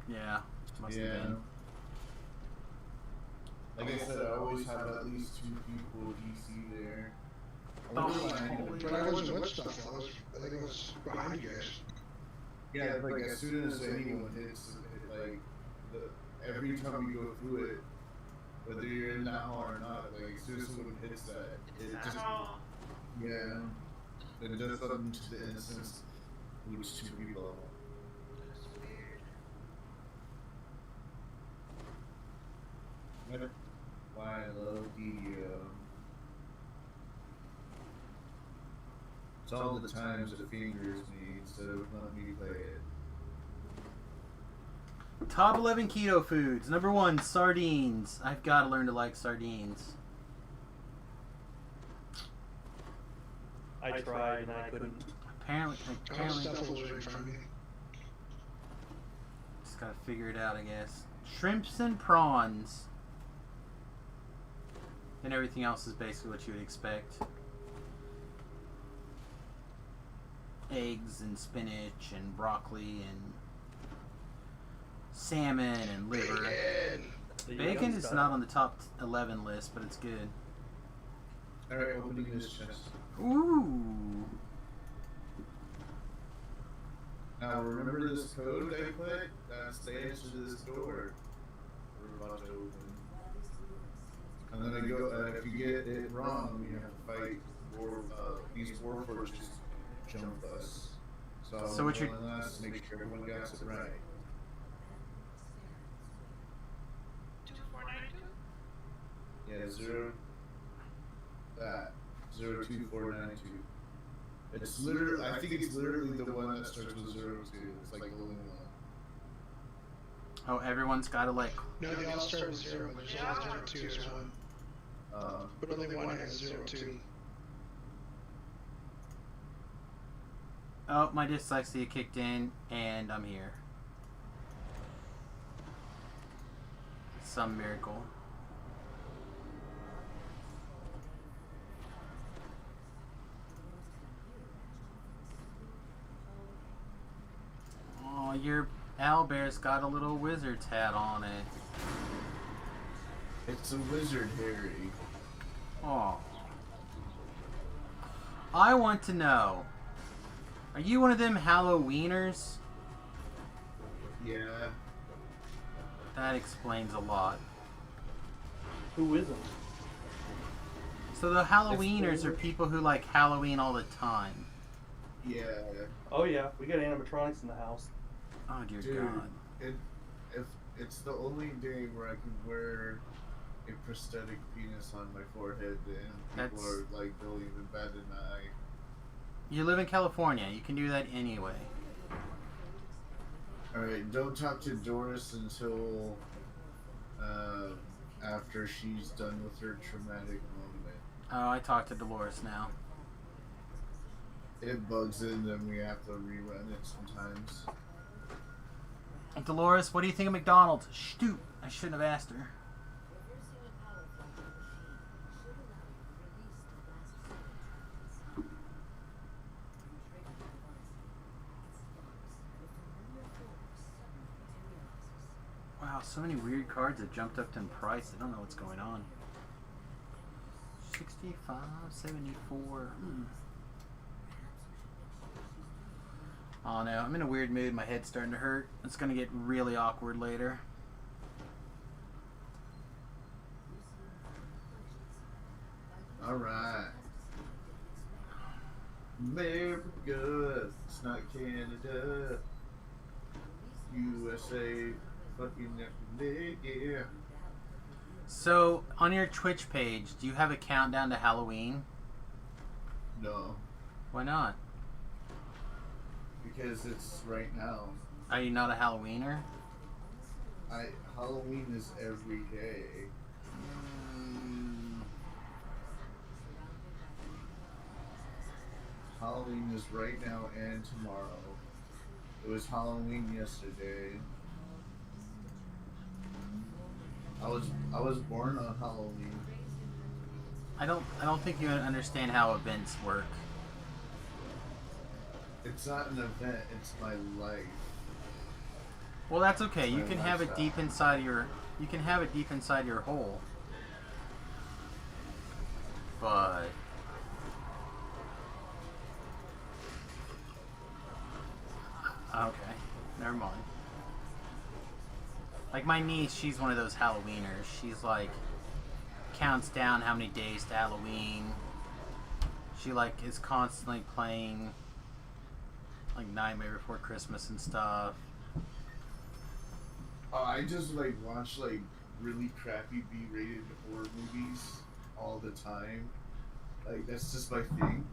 Yeah, must have yeah. been. Like I said, I always have at least 2 people DC there. I Oh, wouldn't mind holy it. But I wasn't with stuff. I think it was behind you guys. Yeah, like as soon as anyone hits, every time you go through it, whether you're in that hall or not, like as soon as someone hits that, it It's just, not all. yeah, it does something to the innocence, which 2 people. That's weird. Why I love DDO. It's all the times it fingers me instead of letting me play it. Top 11 keto foods. Number 1, sardines. I've got to learn to like sardines. I tried and I couldn't. Apparently, Stuff was right in front of me. just gotta figure it out, I guess. Shrimps and prawns. And everything else is basically what you would expect. Eggs and spinach and broccoli and salmon and liver. Bacon! The Bacon young is stuff. not on the top 11 list, but it's good. Alright, opening this chest. Ooh. Now remember this code I put? That's the answer to this door. We're about to open. And then I go, if you get it wrong, you have to fight these warforges jump us. So what you're- last, make sure everyone gets it right. 2492? Yeah, 02492. It's literally, I think it's literally the one that starts with 02. It's like the only one. Oh, everyone's got to like. No, they all start with 0. There's only 02 is 1. But only one has 02. Oh, my dyslexia kicked in, and I'm here. Some miracle. Oh, your owlbear's got a little wizard's hat on it. It's a wizard, Harry. Oh. I want to know. Are you one of them Halloweeners? Yeah. That explains a lot. Who isn't? So the Halloweeners are people who like Halloween all the time. Yeah. Oh yeah, we got animatronics in the house. Oh dear Dude, God. if it's the only day where I can wear a prosthetic penis on my forehead, and people That's- are like, they'll even bat an eye. You live in California. You can do that anyway. Alright, don't talk to Doris until after she's done with her traumatic moment. Oh, I talked to Dolores now. It bugs it, and then we have to rerun it sometimes. Dolores, what do you think of McDonald's? Shoot, I shouldn't have asked her. so many weird cards that jumped up in price. I don't know what's going on. 65, 74. Oh no, I'm in a weird mood. My head's starting to hurt. It's gonna get really awkward later. Alright. America, it's not Canada. USA, fucking yeah. So, on your Twitch page, do you have a countdown to Halloween? No, Why not? because it's right now. Are you not a Halloweener? Halloween is every day. Halloween is right now and tomorrow. It was Halloween yesterday. I was born on Halloween. I don't think you understand how events work. It's not an event, it's my life. Well, that's okay. You My can have it lifestyle. deep inside your hole. But okay, never mind. Like my niece, she's one of those Halloweeners. She's like counts down how many days to Halloween. She like is constantly playing like Nightmare Before Christmas and stuff. I just like watch like really crappy B-rated horror movies all the time. Like that's just my thing.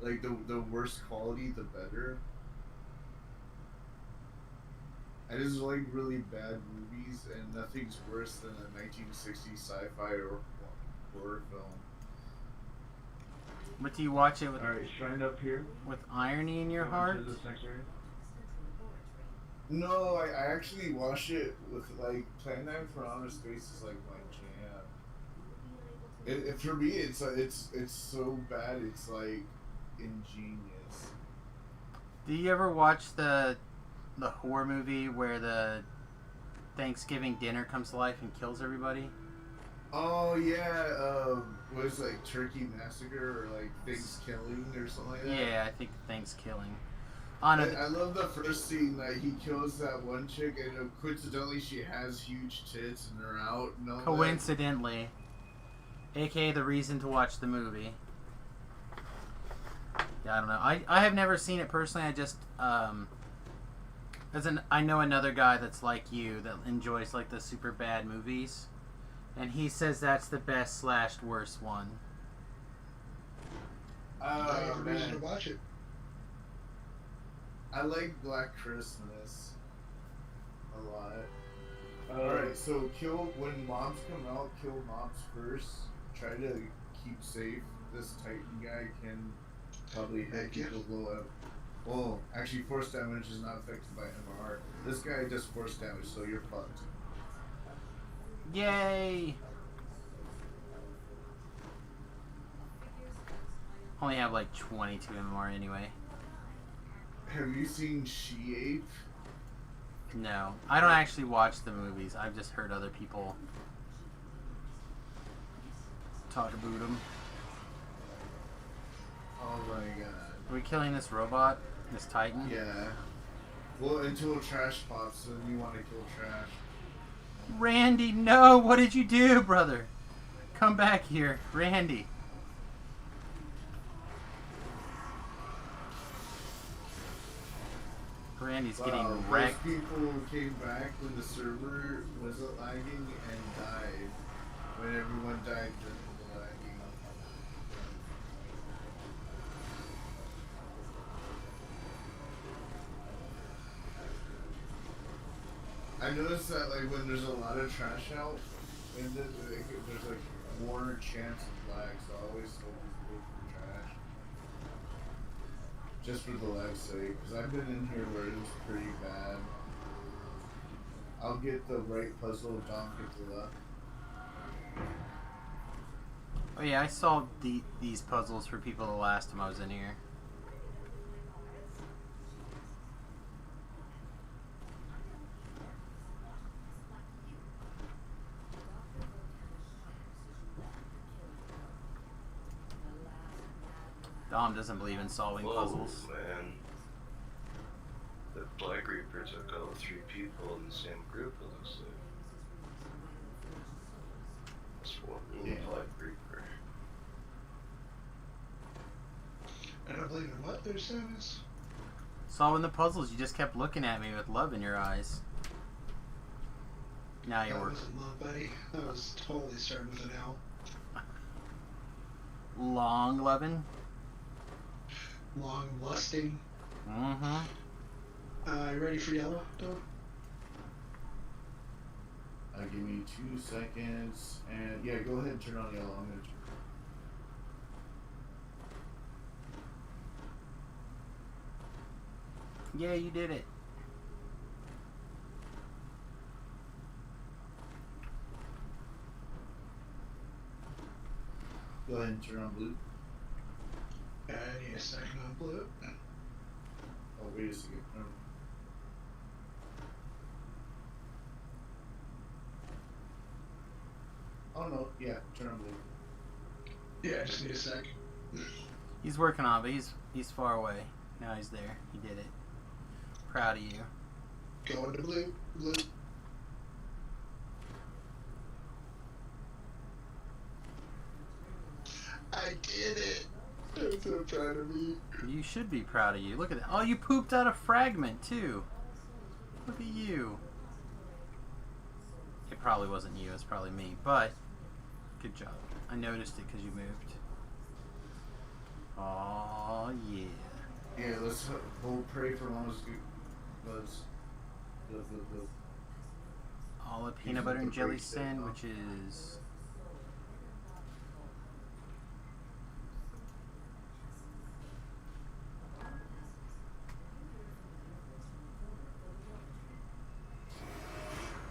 Like the worse quality, the better. I just like really bad movies, and nothing's worse than a 1960s sci-fi or horror film. But do you watch it with Alright, shrine up here. irony in your Go heart? into the sanctuary. No, I actually watch it with like Plan 9 for Honor Space is like my jam. It for me, it's so bad. It's like ingenious. Do you ever watch the horror movie where the Thanksgiving dinner comes to life and kills everybody? Oh yeah, what is it, like Turkey Massacre or like Thanksgiving or something like that? Yeah, I think Thanksgiving. I love the first scene that he kills that one chick, and coincidentally she has huge tits and they're out. And all Coincidentally, aka the reason to watch the movie. Yeah, I don't know. I have never seen it personally. I just I know another guy that's like you that enjoys like the super bad movies, and he says that's the best / worst one. I have a reason to Man, watch it. I like Black Christmas a lot. Alright, so when mobs come out, kill mobs first. Try to keep safe. This Titan guy can probably hit Heck yeah. people blow up. Well, actually force damage is not affected by MR. This guy does force damage, so you're fucked. Yay! Only have like 22 MMR anyway. Have you seen She-Ape? No, I don't actually watch the movies. I've just heard other people talk about them. Oh my god. Are we killing this robot? This Titan? Yeah. Well, until trash pops, then you want to kill trash. Randy, no! What did you do, brother? Come back here, Randy. Randy's getting Wow, wrecked. most people came back when the server wasn't lagging and died. When everyone died during the lagging. I noticed that like when there's a lot of trash out, and there's like more chance of lag, so I always tell people for trash. Just for the lag's sake, because I've been in here where it was pretty bad. I'll get the right puzzle, Dom get the left. Oh yeah, I solved these puzzles for people the last time I was in here. Dom doesn't believe in solving Whoa, puzzles. man. The Black Reaper took out 3 people in the same group, it looks like. That's one Black Reaper. I don't believe in what they're saying is. Solving the puzzles, you just kept looking at me with love in your eyes. Now you're That working. wasn't love, buddy. That was totally starting with an L. Long loving. Long lusting. Mm-hmm. You ready for yellow, Dom? Give me 2 seconds, and yeah, go ahead and turn on yellow. I'm gonna. Yeah, you did it. Go ahead and turn on blue. I need a second on blue. Oh, wait a second. No. Oh no, yeah, turn on blue. Yeah, I just need a sec. He's working on it, but he's far away. Now he's there. He did it. Proud of you. Going to blue. Blue. I did it. I'm so proud of me. You should be proud of you. Look at that. Oh, you pooped out a fragment too. Look at you. It probably wasn't you. It's probably me. But good job. I noticed it because you moved. Oh yeah. Yeah, let's we'll pray for Mama's was the All a peanut butter and jelly sandwiches.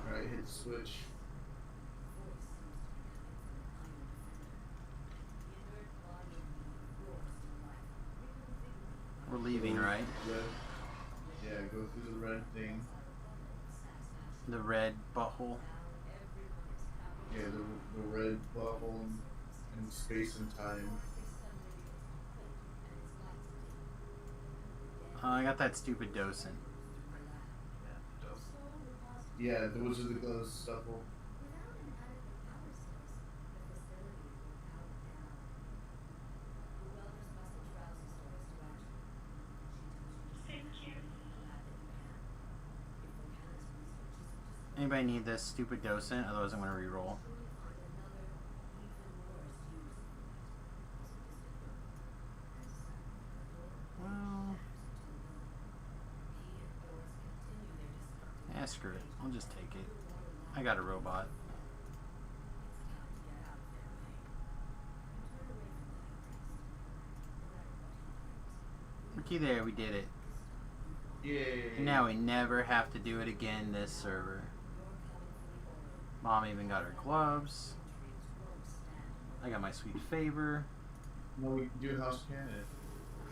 Alright, hit the switch. We're leaving, right? Red. Yeah, go through the red thing. The red butthole. Yeah, the red bubble in space and time. Oh, I got that stupid docent. Yeah, the Wizard of the Gloves stuffle. Thank you. Anybody need this stupid docent? Otherwise I'm going to reroll. Well... yeah, screw it. I'll just take it. I got a robot. Looky there, we did it. Yay! And now we never have to do it again this server. Mom even got her gloves. I got my sweet favor. No, we can do House Cannon.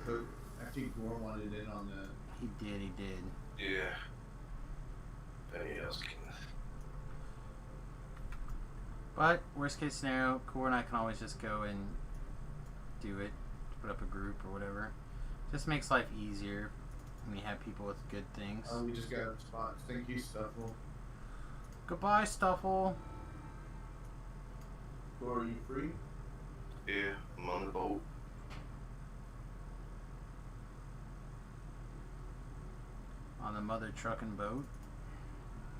But I think Gore wanted in on that. He did, he did. Yeah. Penny else can. But, worst case scenario, Core and I can always just go and do it. Put up a group or whatever. Just makes life easier when you have people with good things. Oh, we just got spots. Thank you, Stuffle. Goodbye, Stuffle. Gore, are you free? Yeah, I'm on the boat. On the mother trucking boat.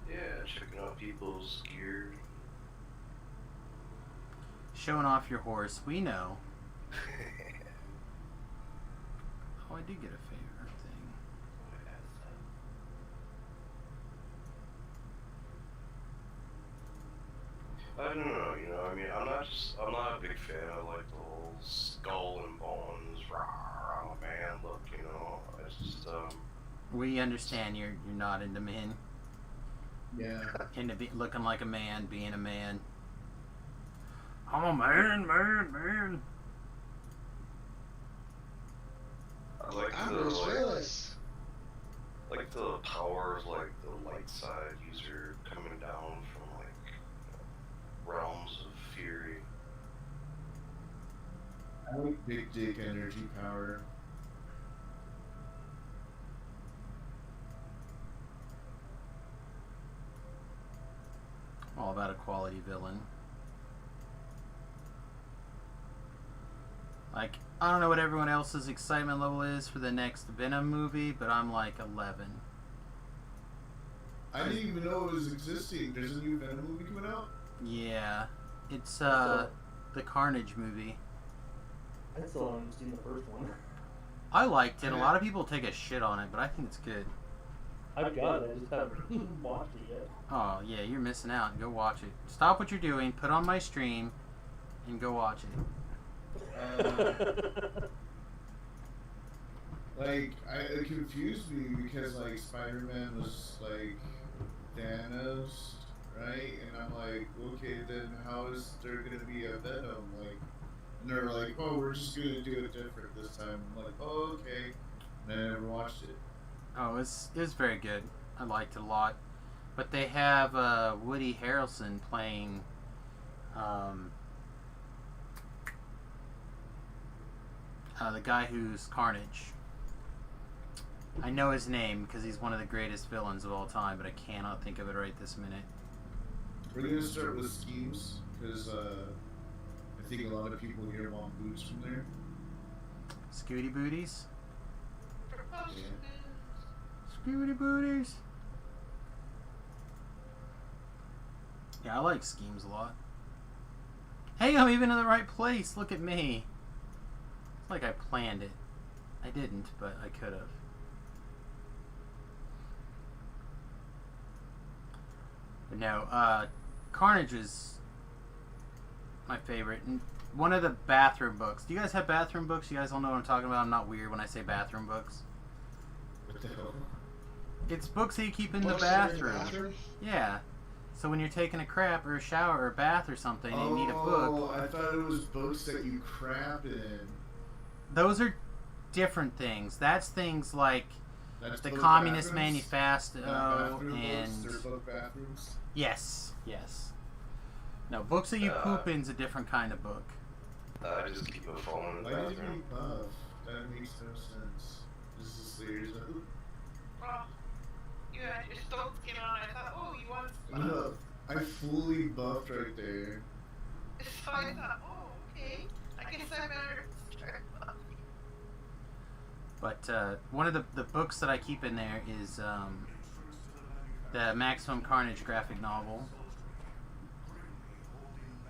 Yeah, checking out people's gear. Showing off your horse, we know. Oh, I did get a favor thing. I don't know, you know, I mean, I'm not a big fan of like the whole skull and bones, rah, I'm a man look, you know. It's just, We understand you're not into men. Yeah. Into looking like a man, being a man. I'm a man. I like I'm the, Bruce like, Willis. like the powers, like the light side user coming down from like realms of fury. I like big dick energy power. All about a quality villain. Like, I don't know what everyone else's excitement level is for the next Venom movie, but I'm like 11. I didn't even know it was existing. There's a new Venom movie coming out? Yeah. It's the Carnage movie. I still haven't seen the first one. I liked it. A lot of people take a shit on it, but I think it's good. I've got it, I just haven't watched it yet. Oh, yeah, you're missing out. Go watch it. Stop what you're doing, put on my stream, and go watch it. Like, it confused me because, like, Spider-Man was, like, Thanos, right? And I'm like, okay, then how is there gonna be a Venom? Like, and they're like, oh, we're just gonna do it different this time. I'm like, oh, okay. And I never watched it. Oh, it's very good. I liked it a lot. But they have Woody Harrelson playing the guy who's Carnage. I know his name because he's one of the greatest villains of all time, but I cannot think of it right this minute. We're gonna start with schemes because I think a lot of people here want boots from there. Scooty Booties? Proposed Yeah. Scooty Booties? Yeah, I like schemes a lot. Hey, I'm even in the right place. Look at me. It's like I planned it. I didn't, but I could have. But no, Carnage is my favorite. And one of the bathroom books. Do you guys have bathroom books? You guys all know what I'm talking about? I'm not weird when I say bathroom books. What the hell? It's books that you keep in the Books that are in the bathroom. Yeah. So when you're taking a crap or a shower or a bath or something and you need a book. Oh, I thought it was books that you crap in. Those are different things. That's things like That's the book Communist bathrooms? Manifesto Not bathroom and books, they're book bathrooms. yes. No, books that you poop in's a different kind of book. I just keep a phone in the Why did you bathroom. buff? That makes no sense. This is serious. Well, you had your stone skin on. I thought, oh, you want to Look, I fully buffed right there. So I thought, oh, okay. I guess I better start. But one of the books that I keep in there is the Maximum Carnage graphic novel.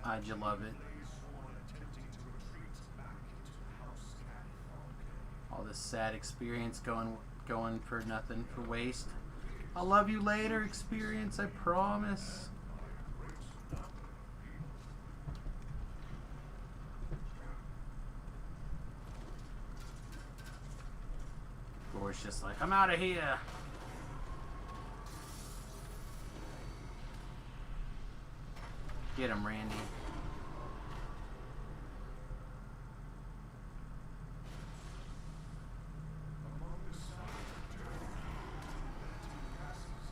I just love it. All this sad experience going for nothing, for waste. I'll love you later experience, I promise. Gore's just like, I'm out of here. Get him, Randy.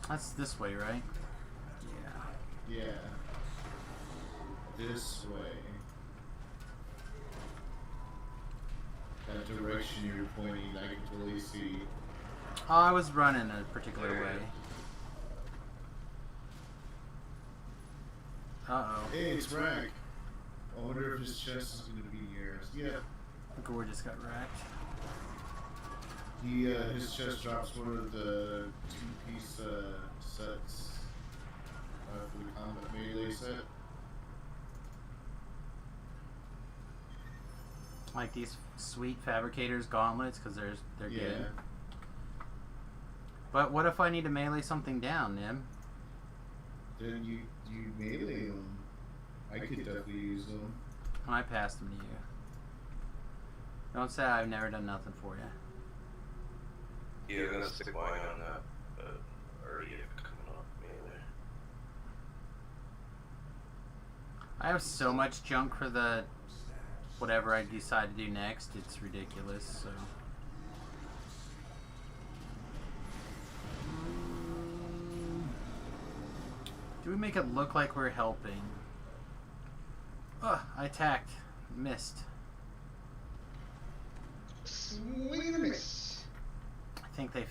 That's this way, right? Yeah. Yeah. This way. That direction you're pointing, I can totally see. Oh, I was running a particular way. Uh-oh. Hey, it's Rack. I wonder if his chest is going to be near us. Yeah. Gore just got wrecked. His chest drops one of the two-piece sets for the combat melee set. Like these sweet fabricators gauntlets, because they're Yeah. good. But what if I need to melee something down, Nim? Then you melee them. I could definitely use them. I passed them to you. Don't say I've never done nothing for you. Yeah, I'm gonna stick mine on that, but already coming up melee. I have so much junk for the whatever I decide to do next. It's ridiculous. So. Do we make it look like we're helping? Ugh, I attacked. Missed.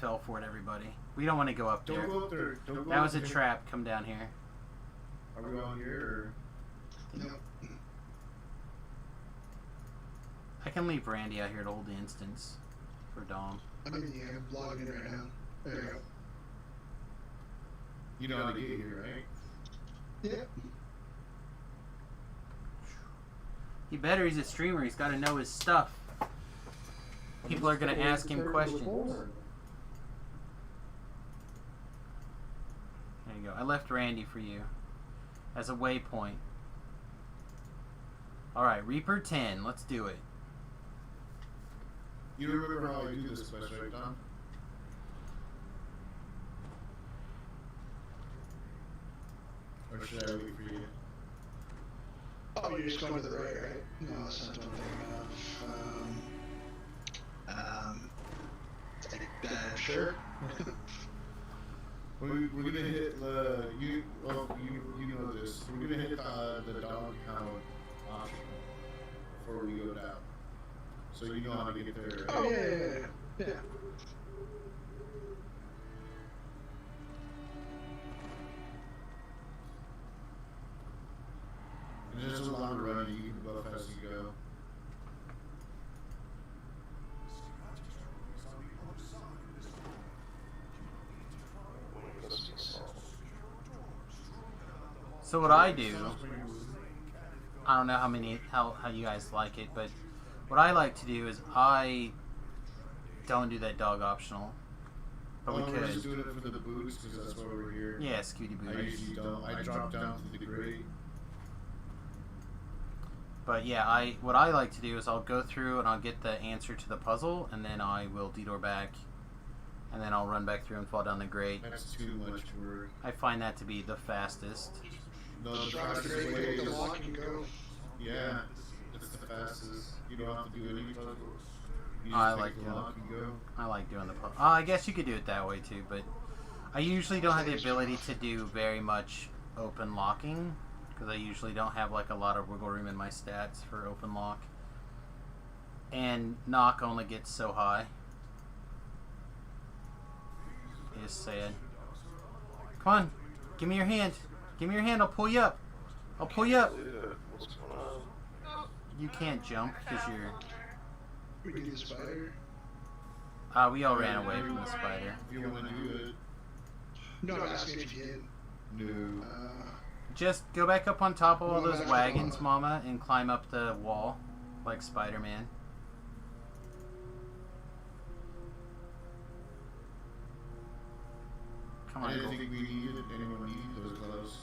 fell for it, everybody. We don't want to go up there. Don't go up there. Don't go That up was a there. trap. Come down here. Are we on here No. I can leave Randy out here to hold the instance for Dom. I mean, yeah, I'm logging in right now. There you go. or? You know how to get here, right? Yeah. He better. He's a streamer. He's got to know his stuff. People are going to ask him questions. There you go. I left Randy for you as a waypoint. Alright, Reaper 10. Let's do it. You remember how I do this quest, right, Don? Or should I wait for you? Oh, you're just going to the right, right? No, that's not what I'm thinking of. Sure. We're gonna hit the you know this. We're gonna hit the dog hound option before we go down. So you know how to get there. Oh, yeah. And there's a long run, you can go fast as you go. So what I do, I don't know how you guys like it, but what I like to do is I don't do that dog optional. But we We're just could. doing it for the boots because that's why we're here. Yeah, Scooty I Booty. usually don't. I drop down to the grade. But yeah, what I like to do is I'll go through and I'll get the answer to the puzzle, and then I will detour back, and then I'll run back through and fall down the grate. That's too much work. I find that to be the fastest. No, the Drop fastest straight, way hit the is lock and go. yeah. It's the fastest. You don't have to do any puzzles. You I just like take the doing lock and go. I like doing the puzzle. I guess you could do it that way too, but I usually don't have the ability to do very much open locking because I usually don't have like a lot of wiggle room in my stats for open lock. And knock only gets so high. Just sad. Come on, give me your hand. Give me your hand. I'll pull you up. I'll pull you up. What's going on? You can't jump because you're. We do the spider. We all ran away from the spider. If you want to do it. No, I'm asking if you did. No. Just go back up on top of all those wagons, Mama, and climb up the wall like Spider-Man. Come I on, didn't Gold. think we needed anyone needed those gloves.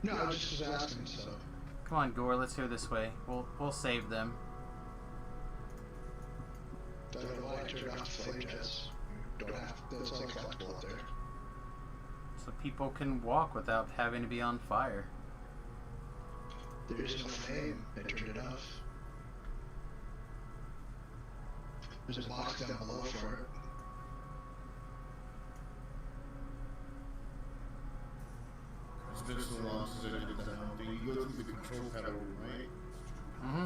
No, I just was asking, so. Come on, Gore. Let's go this way. We'll save them. I don't know why I turned off the flame jets. Don't have. That's all collectible up there. So people can walk without having to be on fire. There is no flame. I turned it off. There's a box down below for it. It's been so long since I did that thing. You go through the control panel, right? Mm-hmm.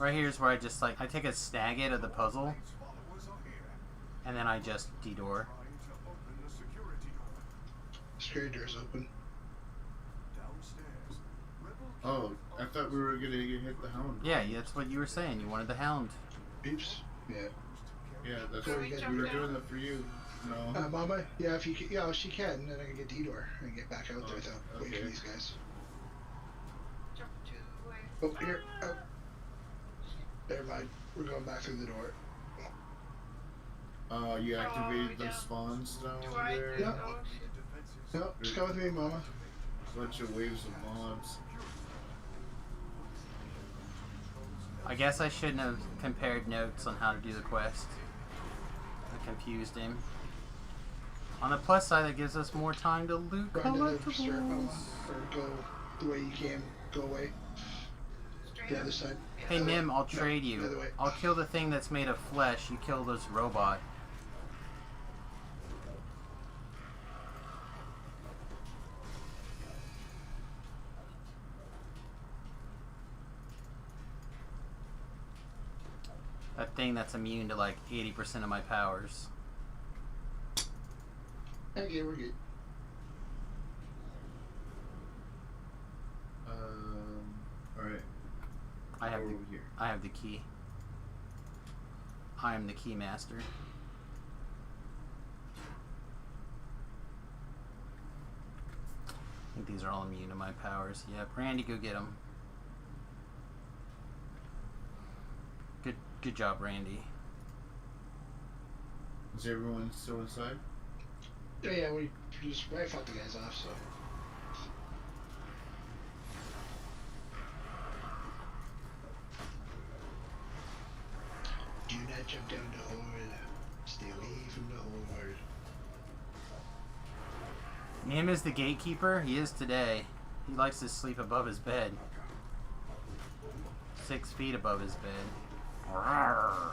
Right here's where I just I take a snag of the puzzle, and then I just de-door. Scary door's open. Oh, I thought we were gonna hit the hound. Yeah, that's what you were saying. You wanted the hound. Oops. Yeah. Yeah, that's Sorry, we guys, were doing that for you. No. Mama? Yeah, if you can, yeah, she can, and then I can get D-door and get back out there without waiting for Okay. these guys. Jump to way. Oh, here. Oh. Never mind. We're going back through the door. You activated the yeah. spawns down Do I? there. Yeah. Oh, shit. No, just come with me, Mama. Bunch of waves of mobs. I guess I shouldn't have compared notes on how to do the quest. I confused him. On the plus side, that gives us more time to loot Run to the start, Mama. collectibles. Or go the way you can. Go away. Straight The up. other side. Hey Nim, I'll trade the other you. way. I'll kill the thing that's made of flesh. You kill this robot. That thing that's immune to like 80% of my powers. Okay, we're good. Alright. I have Over the here. I have the key. I am the key master. I think these are all immune to my powers. Yep, Randy, go get them. Good job, Randy. Is everyone still inside? Yeah, we just I fought the guys off, so. Do not jump down the hole. Stay away from the hole. Nim is the gatekeeper. He is today. He likes to sleep above his bed. 6 feet above his bed. Rawr.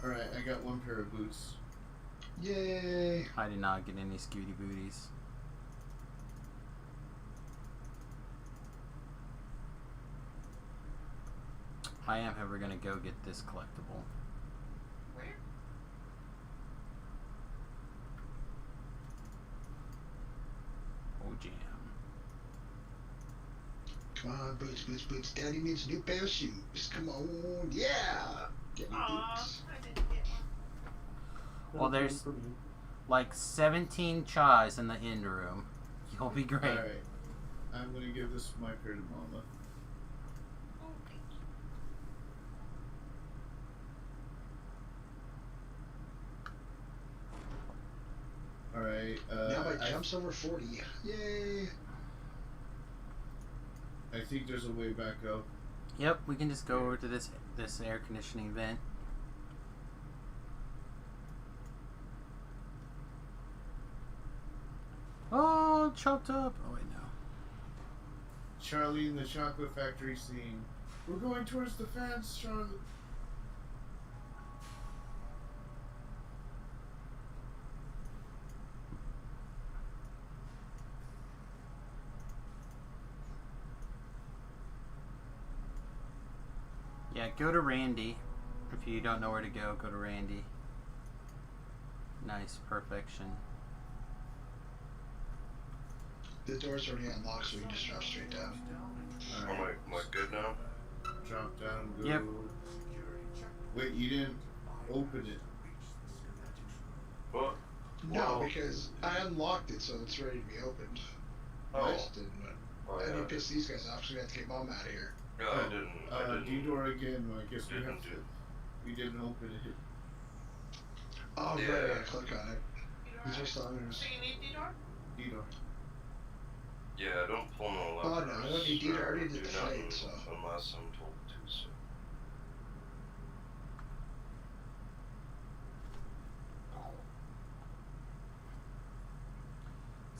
Alright, I got one pair of boots. Yay! I did not get any scooty booties. I am, however, gonna go get this collectible. Where? Oh, jam. Come on, boots, boots, boots. Daddy needs a new pair of shoes. Come on, yeah! Get me Aw, boots. I didn't get one. Well, there's like 17 chais in the end room. You'll be great. Alright. I'm gonna give this my pair to Mama. Oh, thank you. Alright, Now my jump's over 40. Yay! I think there's a way back up. Yep, we can just go over to this air conditioning vent. Oh, chopped up. Oh wait, no. Charlie in the chocolate factory scene. We're going towards the fence, Charlie. Yeah, go to Randy. If you don't know where to go to Randy. Nice, perfection. The door's already unlocked, so we can just drop straight down. Alright, Am I good now? drop down, go. Yep. Wait, you didn't open it. What? No, Well, because I unlocked it, so it's ready to be opened. Oh. I just didn't. Oh, I yeah. didn't piss these guys off, so we have to get Mom out of here. Yeah, I didn't. D-door again, I guess we Didn't have to. do. We didn't open it. Oh, Yeah. right, I gotta click on it. You These don't are still others. So you need the door? D-door. Yeah, don't pull no Oh, levers. no, I don't need you to or already do did the nothing fight, so. Unless I'm told to, so.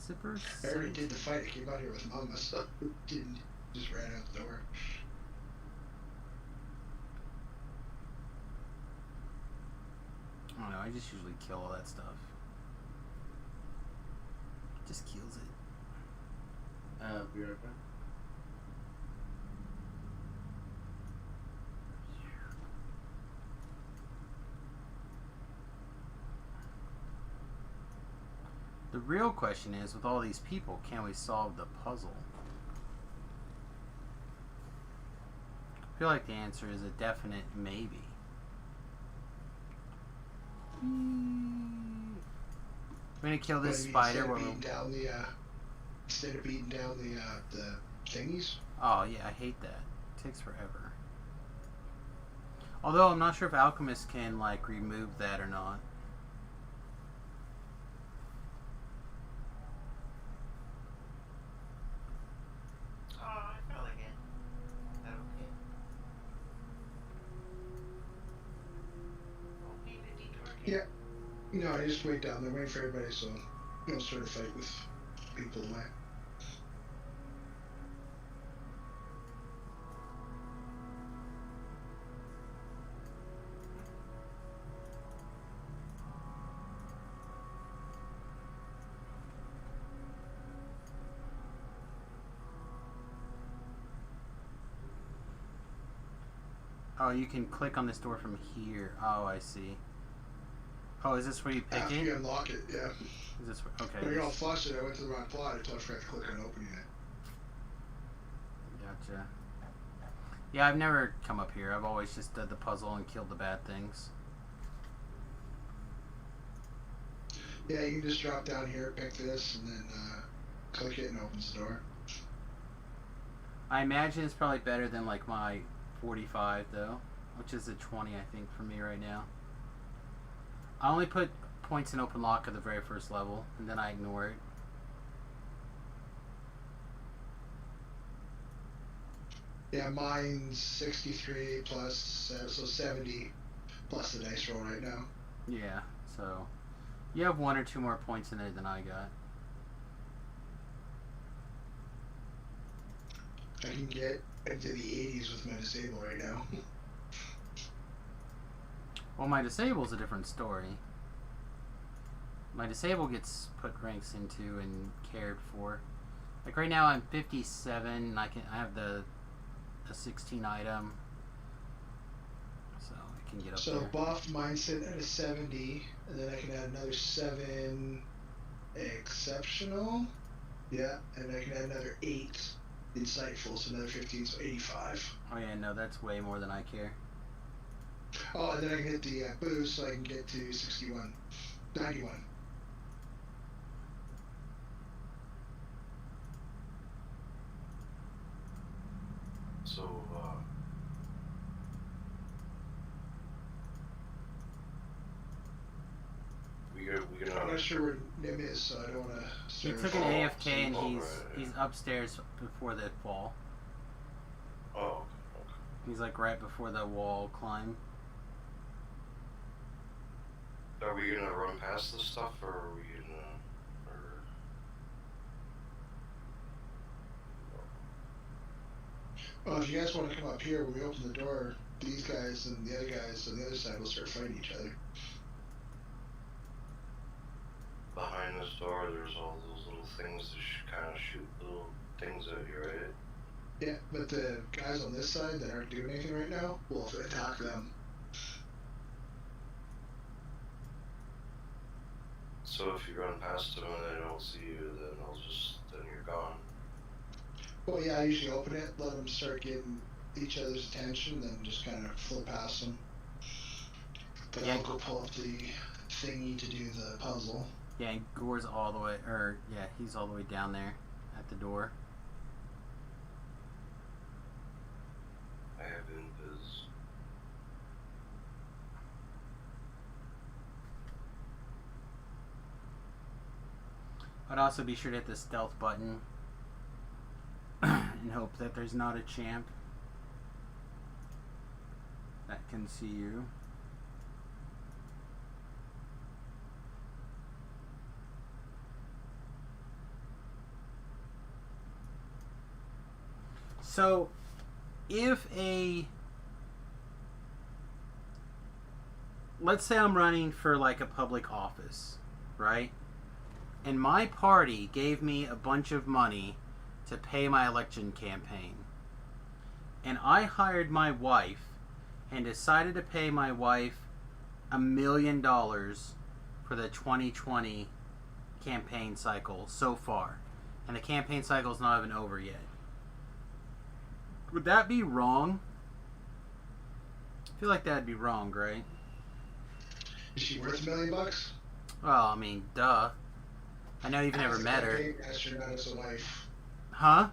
Zipper. I already did the fight. I came out here with Mama, so didn't just ran out the door. I don't know, I just usually kill all that stuff. Just kills it. Be right back. The real question is, with all these people, can we solve the puzzle? I feel like the answer is a definite maybe. I'm gonna kill this spider. Instead of Where beating down the, instead of beating down the thingies. Oh yeah, I hate that. It takes forever. Although I'm not sure if alchemists can like remove that or not. Oh, I felt like it. Is that okay? Won't need a detour again. Yeah. No, I just wait down there, wait for everybody, so we'll start a fight with people away. Oh, you can click on this door from here. Oh, I see. Oh, is this where you pick After it? you unlock it, yeah. Is this where, okay? When you're all flushed, I went to the wrong plot. I totally forgot to click on opening it. Gotcha. Yeah, I've never come up here. I've always just did the puzzle and killed the bad things. Yeah, you can just drop down here, pick this, and then click it and it opens the door. I imagine it's probably better than like my 45 though, which is a 20 I think for me right now. I only put points in open lock at the very first level, and then I ignore it. Yeah, mine's 63 plus, so 70 plus the dice roll right now. Yeah, so you have 1 or 2 more points in there than I got. I can get into the 80s with my disable right now. Well, my disable's a different story. My disable gets put ranks into and cared for. Like right now I'm 57 and I have the 16 item. So I can get up So there. buff, mine's sitting at a 70, and then I can add another 7 exceptional. Yeah, and I can add another 8 insightful, so another 15, so 85. Oh yeah, no, that's way more than I care. Oh, and then I can hit the boost, so I can get to 61, 91. So, we I'm gonna. not sure where Nim is, so I don't want to. He took an AFK and he's upstairs before the fall. Oh, okay. He's like right before the wall climb. Are we gonna run past this stuff, or are we gonna, Well, if you guys want to come up here, when we open the door, these guys and the other guys on the other side will start fighting each other. behind this door, there's all those little things that kind of shoot little things at you, right? Yeah, but the guys on this side that aren't doing anything right now will attack them. So if you run past them and they don't see you, then you're gone. Well, yeah, I usually open it, let them start getting each other's attention, then just kind of flip past them. But Yeah. I'll go pull up the thingy to do the puzzle. Yeah, and Gore's all the way, he's all the way down there at the door. I have invis. I'd also be sure to hit the stealth button and hope that there's not a champ that can see you. So, let's say I'm running for like a public office, right? And my party gave me a bunch of money to pay my election campaign. And I hired my wife and decided to pay my wife $1 million for the 2020 campaign cycle so far. And the campaign cycle is not even over yet. Would that be wrong? I feel like that'd be wrong, right? Is she worth $1 million? Well, I mean, duh. I know you've never As a met her. campaign manager, not as a wife. Huh?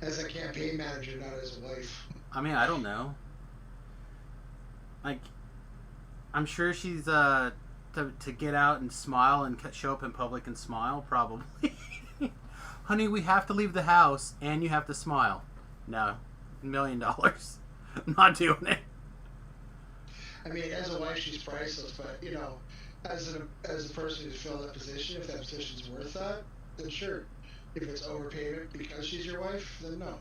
As a campaign manager, not as a wife. I mean, I don't know. Like, I'm sure she's to get out and smile and show up in public and smile, probably. Honey, we have to leave the house and you have to smile. No, $1 million. I'm not doing it. I mean, as a wife, she's priceless, but, you know, as a person who's filled that position, if that position's worth that, then sure. If it's overpayment because she's your wife, then no.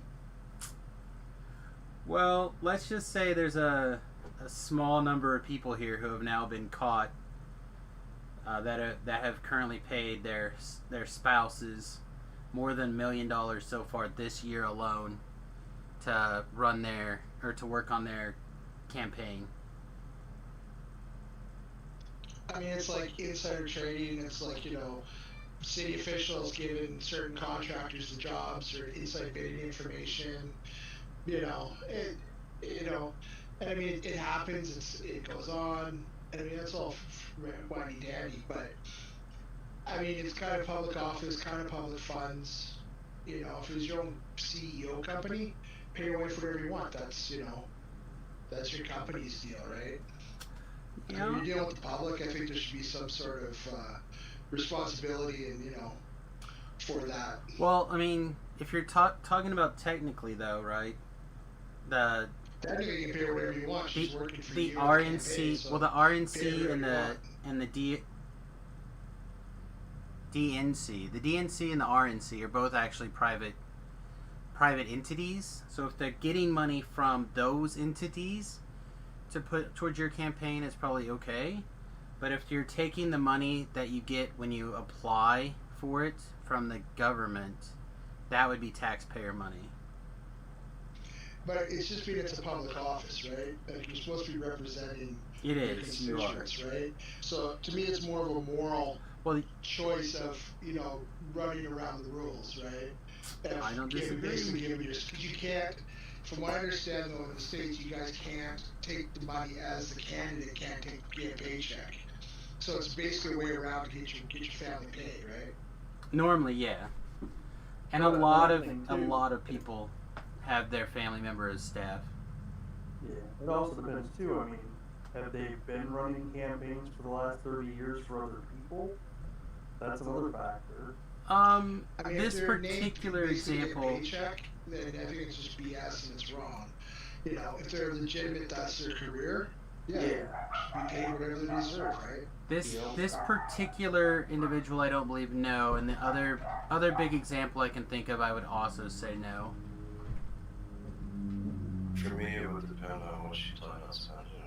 Well, let's just say there's a small number of people here who have now been caught that have currently paid their spouses more than $1 million so far this year alone to run their or to work on their campaign. I mean, it's like insider trading. It's like, city officials giving certain contractors the jobs or inside bidding information. It, and I mean, it happens. It goes on. I mean, that's all whiny dandy, but I mean, it's kind of public office, kind of public funds. If it was your own CEO company, pay your wife whatever you want. That's your company's deal, right? Yeah. When you're dealing with the public, I think there should be some sort of responsibility and, for that. Well, I mean, if you're talking about technically, though, right? Technically, you can pay her whatever you want. She's working for the you. RNC, So well, the pay her RNC whatever and you want. the DNC, the DNC and the RNC are both actually private entities. So if they're getting money from those entities to put towards your campaign, it's probably okay. But if you're taking the money that you get when you apply for it from the government, that would be taxpayer money. But it's just being it's a public office, right? Like you're supposed to be representing It your is. You are. constituents, right? So to me, it's more of a moral Well, choice of running around the rules, right? And I don't disagree. Basically, because you can't. From what I understand, though, in the States, you guys can't take the money as the candidate can't get a paycheck. So it's basically a way around to get your family paid, right? normally, yeah. And a Well, lot another of thing, a too. lot of people have their family member as staff. Yeah, it also depends too. I mean, have they been running campaigns for the last 30 years for other people? That's another factor. I mean, This if they're named particular basically get a example. paycheck, then I think it's just BS and it's wrong. If they're legitimate, that's their career. Yeah, be paid whatever they deserve, right? This particular individual, I don't believe no, and the other big example I can think of, I would also say no. For me, it would depend on what she planned on spending it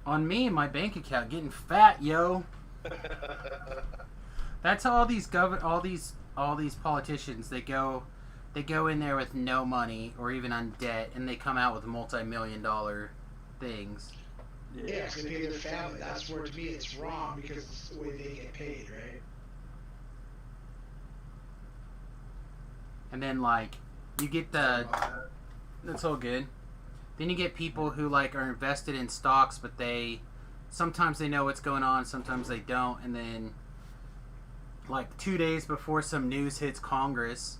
On me and my bank account getting fat, yo. on. That's how all these politicians they go in there with no money or even on debt, and they come out with multi-million-dollar things. Yeah, 'cause they pay their family. That's where, to me, it's wrong because it's the way they get paid, right? And then you get that's all good. Then you get people who are invested in stocks, but sometimes they know what's going on, sometimes they don't, and then 2 days before some news hits Congress,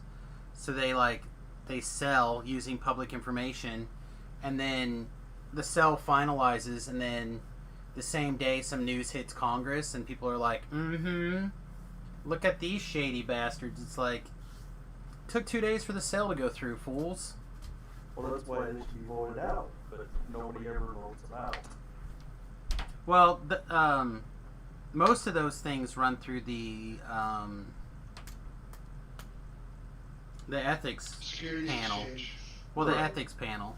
so they sell using public information, and then the sell finalizes, and then the same day some news hits Congress, and people are like, look at these shady bastards. It's took 2 days for the sale to go through, fools. Well, that's why they should be voted out, but nobody ever votes them out. Well, most of those things run through the ethics Securities panel. exchange. Well, the Right. ethics panel.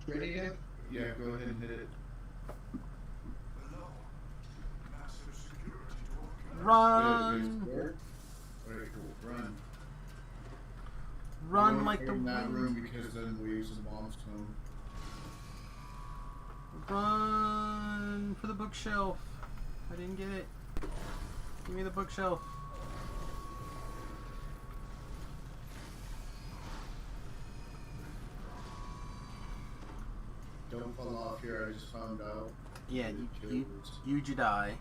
Ready again? Yeah, go ahead and hit it. Run, Alright, cool. Run. run Don't like the in that wind. room because then waves and bombs come. Run for the bookshelf. I didn't get it. Give me the bookshelf. Don't fall off here. I just found out. Yeah, Your you kills. Jedi.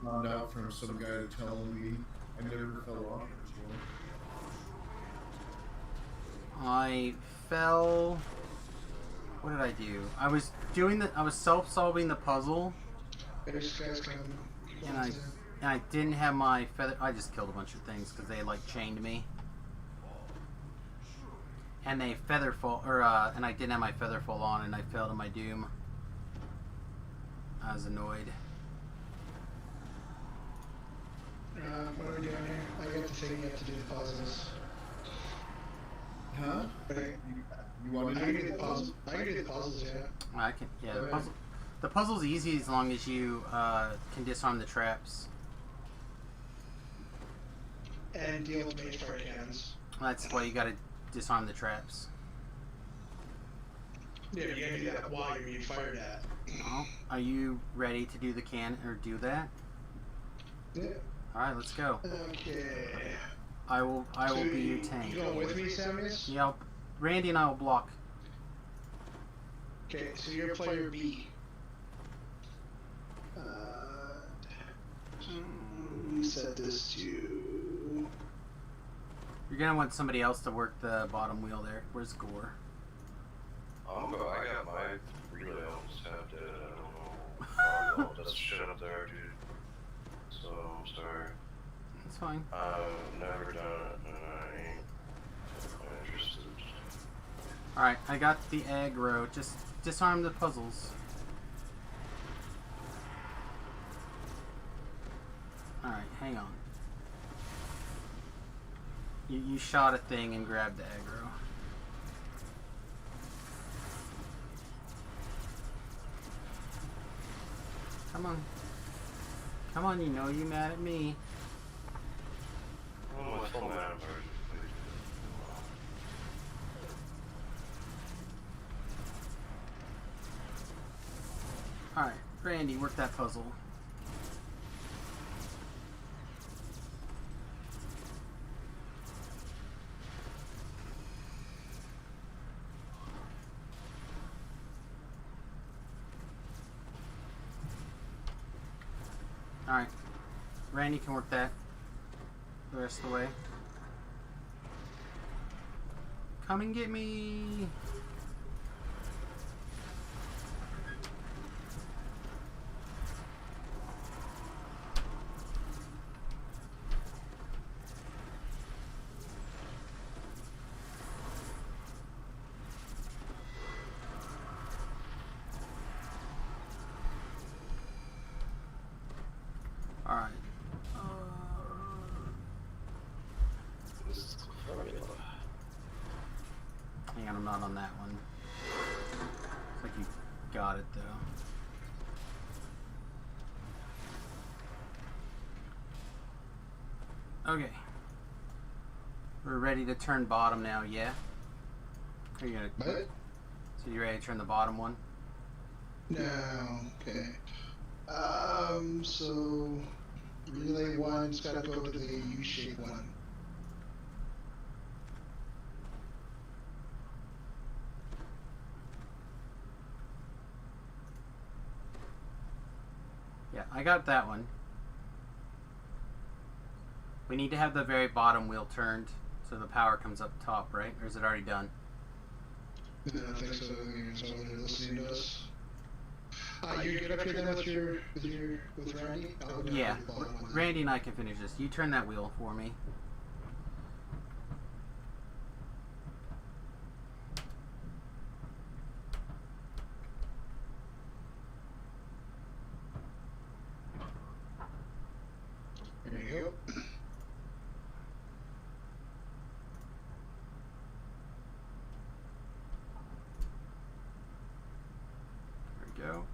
Found out from some guy telling me I never fell off before. I fell. What did I do? I was self-solving the puzzle, There's guys coming. and I didn't have my feather. I just killed a bunch of things because they chained me. And they and I didn't have my feather fall on, and I fell to my doom. I was annoyed. What are we doing here? I got the thing you have to do the puzzles. Huh? Right. You want I to can do do the it? puzzles. I can do the puzzles, yeah. I can. Yeah, the Okay. puzzle. The puzzle's easy as long as you can disarm the traps. And deal with mage fire cannons. That's why you gotta disarm the traps. Yeah, you gotta do that while you're being fired at. Oh, are you ready to do the can or do that? Yeah. All right, let's go. Okay. I will So be your you tank. going with me, Samus? Yeah, Randy and I will block. Okay, so you're player B. Set this to. You're gonna want somebody else to work the bottom wheel there. Where's Gore? I got my relay almost half dead. I don't know. That's shit up there, dude. So I'm sorry. It's fine. I've never done it, and I ain't interested. All right, I got the aggro. Just disarm the puzzles. All right, hang on. You shot a thing and grabbed the aggro. Come on. Come on, you know you mad at me. Oh, my full mana version. Alright, Randy, work that puzzle. Alright. Randy can work that the rest of the way. Come and get me! Alright. This is the formula. Hang on, I'm not on that one. Looks like you got it though. Okay. We're ready to turn bottom now, yeah? Are you gonna... What? So you ready to turn the bottom one? No. Okay. So relay one's got to go to the U-shaped one. Yeah, I got that one. We need to have the very bottom wheel turned so the power comes up top, right? Or is it already done? I don't think so. It's all they're listening to us. You get up here then with Randy? I'll go Yeah, to the bottom one. Randy and I can finish this. You turn that wheel for me. There you go. There we go.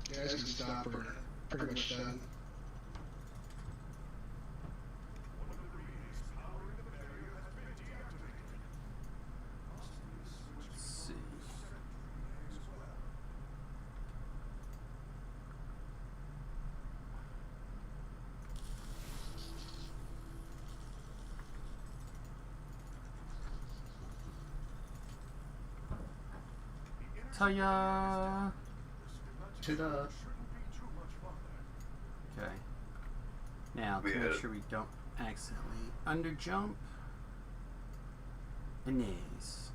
You guys can stop. We're pretty much done. Let's see. Ta-ya! Ta-da. Okay. Now, to We make had- sure we don't accidentally underjump. Inez.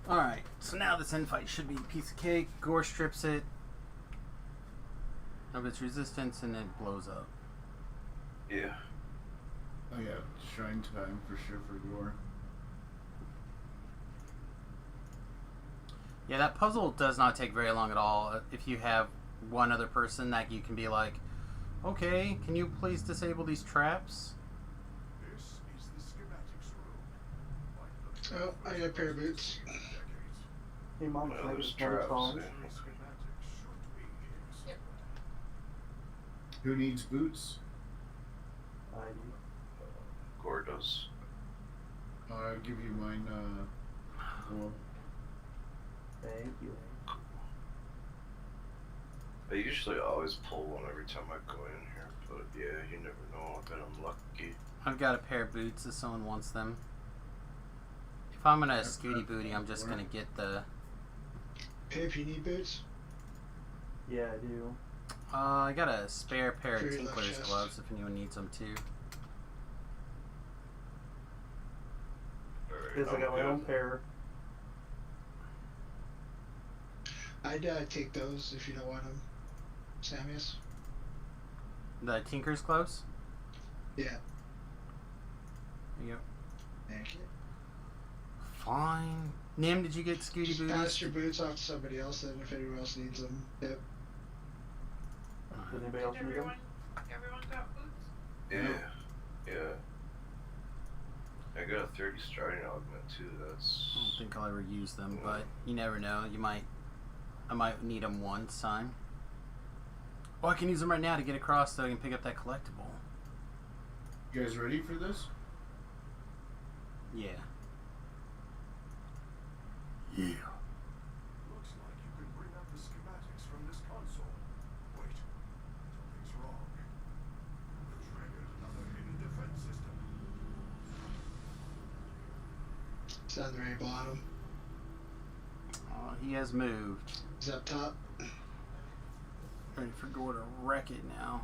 Alright, so now this infight should be a piece of cake. Gore strips it of its resistance and it blows up. Yeah. Oh yeah, shrine time for sure for Gore. Yeah, that puzzle does not take very long at all. If you have one other person that you can be like, okay, can you please disable these traps? Oh, I got a pair of boots. Hey, Mom, Well, can I there's just play a traps. song? Who needs boots? I do. Gore does. I'll give you mine, well, Thank you. I usually always pull one every time I go in here, but yeah, you never know. I've been unlucky. I've got a pair of boots if someone wants them. If I'm gonna Scooty Booty, I'm just gonna get the. Hey, if you need boots, Yeah, I do. I got a spare pair of For your left Tinkler's chest. gloves if anyone needs them too. Alright, Because I got my good. own pair. I'd take those if you don't want them, Samus. The Tinker's gloves? Yeah. There you go. Thank you. Fine. Nim, did you get Scooty Just Booties? pass your boots off to somebody else then if anyone else needs them. Yep. Does anybody else need them? Everyone got boots? Yeah. I got a 30 striding augment too. I don't That's. think I'll ever use them, but you never know. I might need them one time. Oh, I can use them right now to get across so I can pick up that collectible. you guys ready for this? Yeah. Yeah. Looks like you can bring up the schematics from this console. Wait, something's wrong. Triggered another hidden defense system. It's on the very bottom. Oh, he has moved. It's up top. Ready for Gore to wreck it now.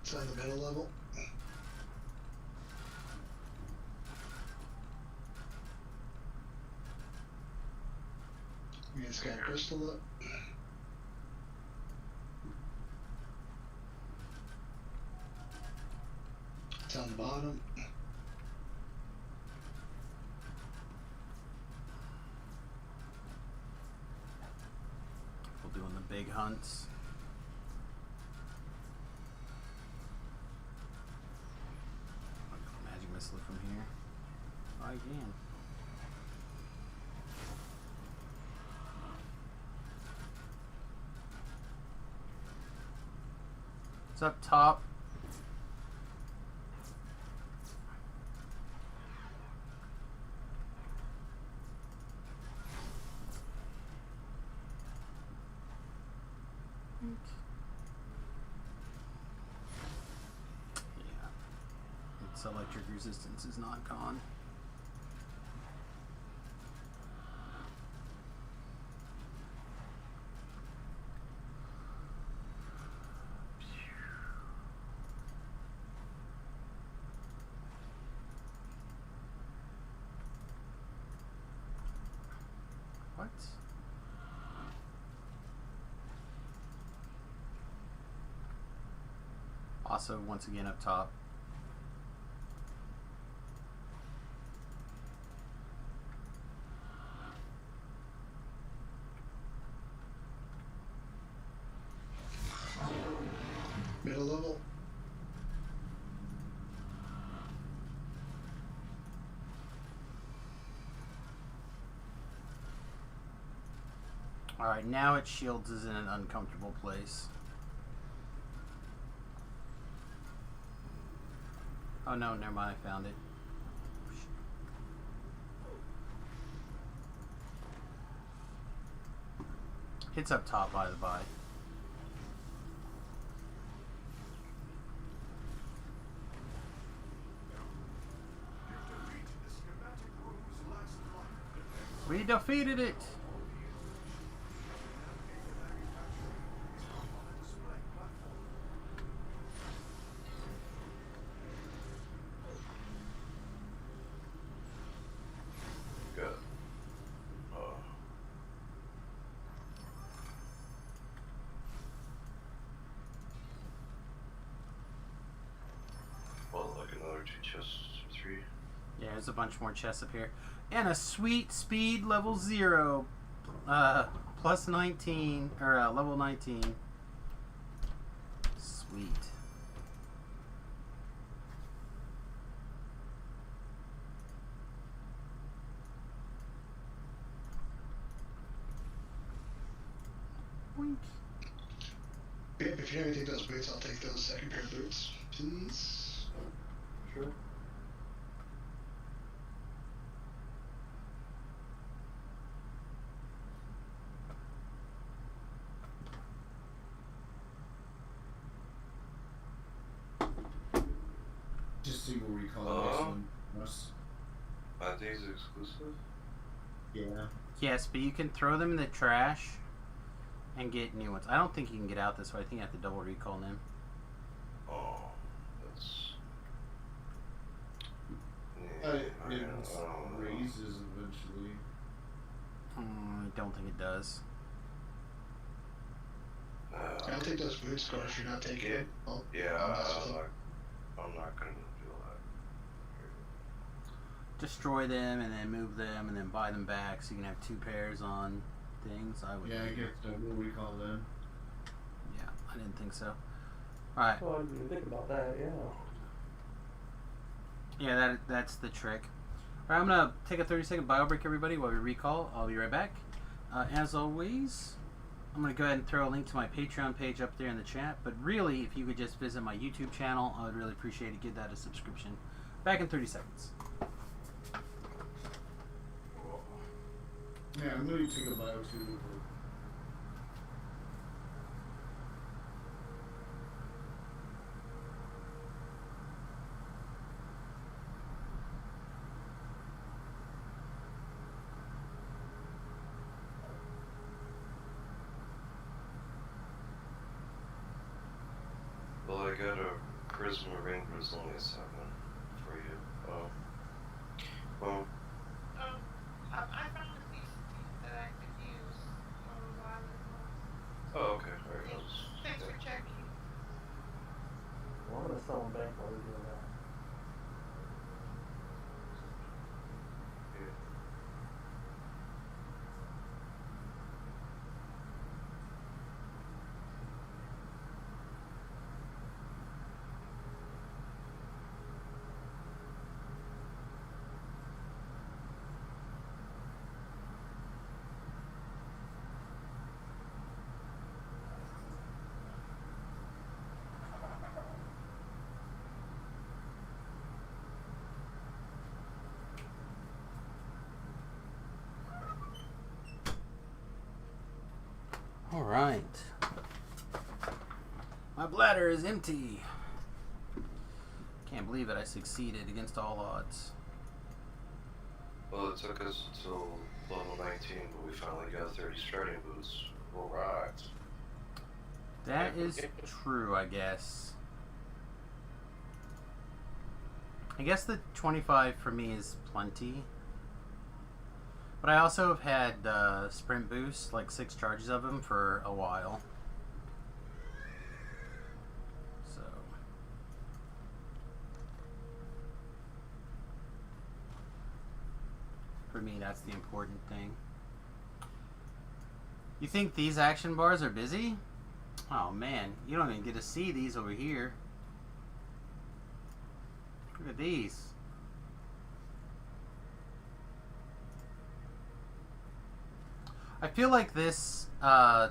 It's on the middle level. We just got a crystal up. It's on the bottom. We're doing the big hunts. Magic missile from here. Try again. It's up top. Yeah. Its electric resistance is not gone. What? Also, once again, up top. Middle level. Alright, now its shields is in an uncomfortable place. Oh no, never mind, I found it. It's up top, by the by. Defeat the schematic room's last line. We defeated it! Good. Well, like another 2 chests or 3. Yeah, there's a bunch more chests up here. And a sweet speed level 0. Plus 19, or level 19. Sweet. Boink. Yep, if you have anything those boots, I'll take those second pair of boots, please. Sure. Just single recall the next one. Russ. Are these exclusive? Yeah. Yes, but you can throw them in the trash and get new ones. I don't think you can get out this way. I think you have to double recall them. Oh, that's. It I don't know. raises eventually. I don't think it does. I'll take those boots, Gar, if you're not taking it. Yeah, I'll mess with them. I'm not gonna do that. Destroy them and then move them and then buy them back so you can have 2 pairs on things. I would. Yeah, I get double recall then. Yeah, I didn't think so. All right. Well, I didn't even think about that, yeah. Yeah, that's the trick. All right, I'm gonna take a 30-second bio break, everybody, while we recall. I'll be right back. As always, I'm gonna go ahead and throw a link to my Patreon page up there in the chat. But really, if you could just visit my YouTube channel, I would really appreciate it. Give that a subscription. Back in 30 seconds. Yeah, I'm gonna take a bio too. Well, I got a Charisma ring, but it's only a 7 for you. Oh. Well, I found a piece that I could use a while ago. oh, okay. Alright, I'll just. Thanks for checking. Well, I'm gonna sell them back while we're doing that. Yeah. All right. My bladder is empty. Can't believe it. I succeeded against all odds. Well, it took us until level 19, but we finally got 30 starting boots. Alright. That is true, I guess. I guess the 25 for me is plenty. But I also have had sprint boost, like 6 charges of them for a while. So. For me, that's the important thing. You think these action bars are busy? Oh man, you don't even get to see these over here. Look at these. I feel like this, at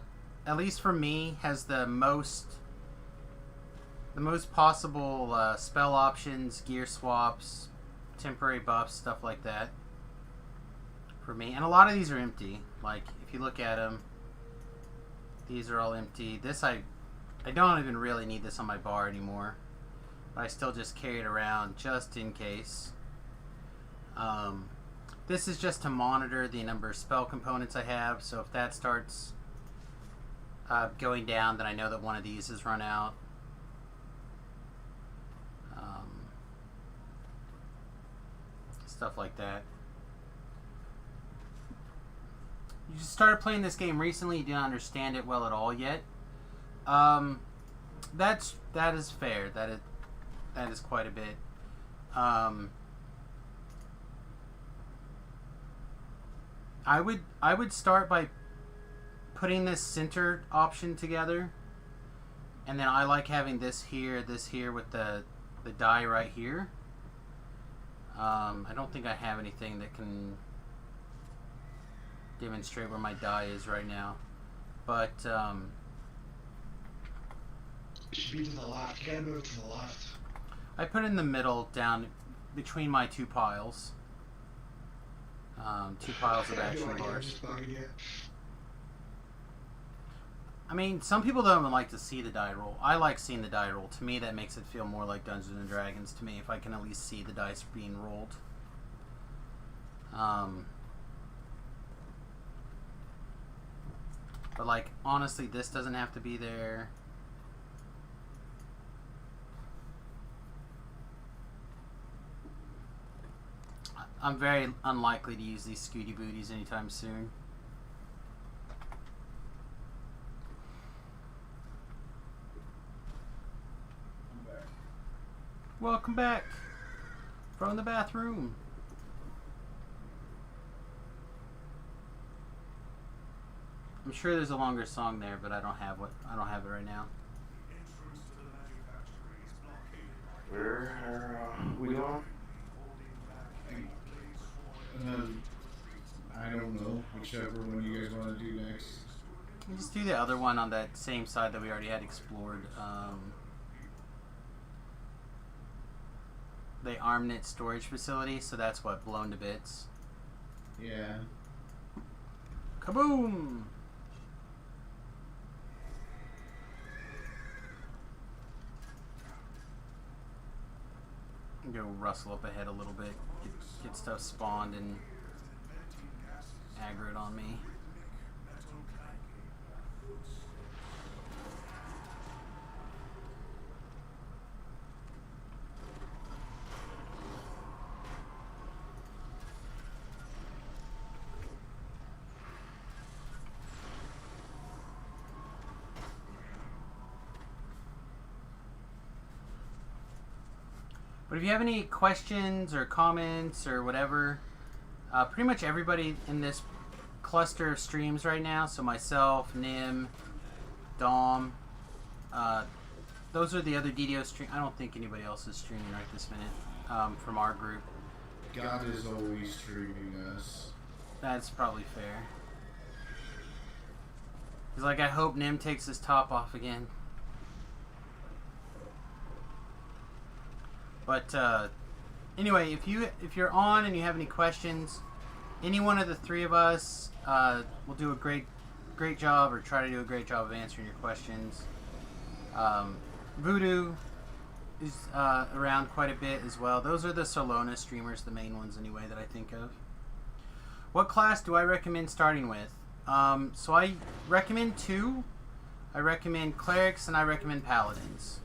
least for me, has the most possible spell options, gear swaps, temporary buffs, stuff like that. For me, and a lot of these are empty. Like if you look at them, these are all empty. This I don't even really need this on my bar anymore, but I still just carry it around just in case. This is just to monitor the number of spell components I have, so if that starts going down, then I know that one of these has run out. Stuff like that. You just started playing this game recently, you didn't understand it well at all yet. That is fair. That is quite a bit. I would start by putting this center option together And then I like having this here with the die right here. I don't think I have anything that can demonstrate where my die is right now. But, It should be to the left. You gotta move to the left. I put it in the middle down between my two piles. Two piles of action I'm bars. just bugging you. I mean, some people don't even like to see the die roll. I like seeing the die roll. To me, that makes it feel more like Dungeons and Dragons to me if I can at least see the dice being rolled. But like, honestly, this doesn't have to be there. I'm very unlikely to use these Scooty Booties anytime soon. I'm back. Welcome back from the bathroom. I'm sure there's a longer song there, but I don't have it right now. The entrance to the magic factory is blockaded by Where are we going? holding back any blades sworn I don't know. Whichever one you guys want to do next. We'll just do the other one on that same side that we already had explored. The Armnet storage facility, so that's what, blown to bits. Yeah. Kaboom! Go rustle up ahead a little bit, get stuff spawned and aggro it on me. metal clanging. But if you have any questions or comments or whatever, pretty much everybody in this cluster of streams right now, so myself, Nim, Dom, those are the other DDO stream. I don't think anybody else is streaming right this minute from our group. God is always streaming us. That's probably fair. He's like, I hope Nim takes his top off again. But anyway, if you're on and you have any questions, any one of the three of us will do a great job, or try to do a great job of answering your questions. Voodoo is around quite a bit as well. Those are the Solona streamers, the main ones anyway that I think of. What class do I recommend starting with? So I recommend two. I recommend clerics and I recommend paladins.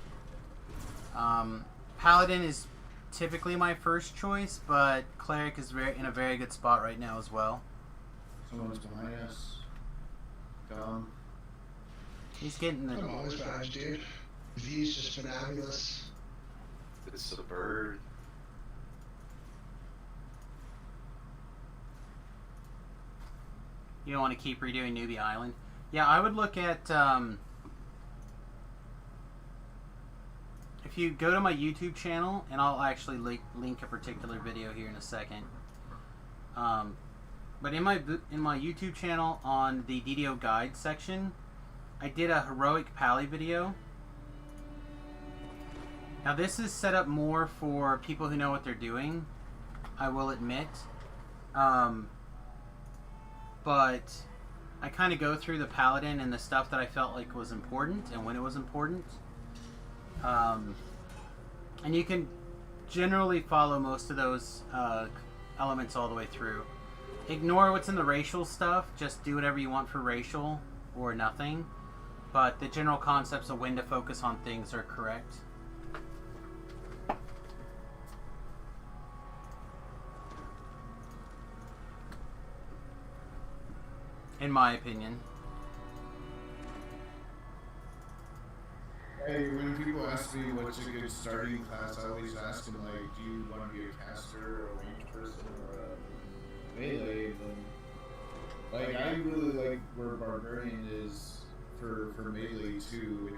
Paladin is typically my first choice, but cleric is in a very good spot right now as well. Someone's behind us. Dom. He's getting the. I'm always behind you, dude. V's just fabulous. It's a bird. You don't want to keep redoing Newbie Island. Yeah, I would look at. If you go to my YouTube channel, and I'll actually link a particular video here in a second. But in my YouTube channel, on the DDO guide section, I did a heroic pally video. Now this is set up more for people who know what they're doing, I will admit. But I kind of go through the paladin and the stuff that I felt like was important and when it was important. And you can generally follow most of those elements all the way through. Ignore what's in the racial stuff. Just do whatever you want for racial or nothing. But the general concepts of when to focus on things are correct. In my opinion. Hey, when people ask me what's a good starting class, I always ask them, like, do you want to be a caster, a range person, or a melee? And, like, I really like where Barbarian is for melee, too.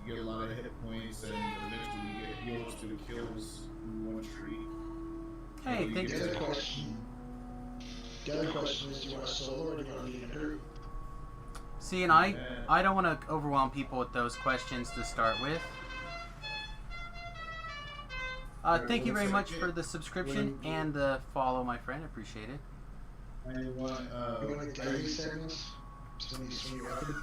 you get a lot of hit points, and eventually you get heals to kills in one tree. Hey, You thank get The you. other question. The other question is, do you want a solo or do you want to lead a group? See, and I don't want to overwhelm people with those questions to start with. Thank you very much for the subscription and the follow, my friend. I appreciate it. I want, You want to daily segments? Swing your weapon?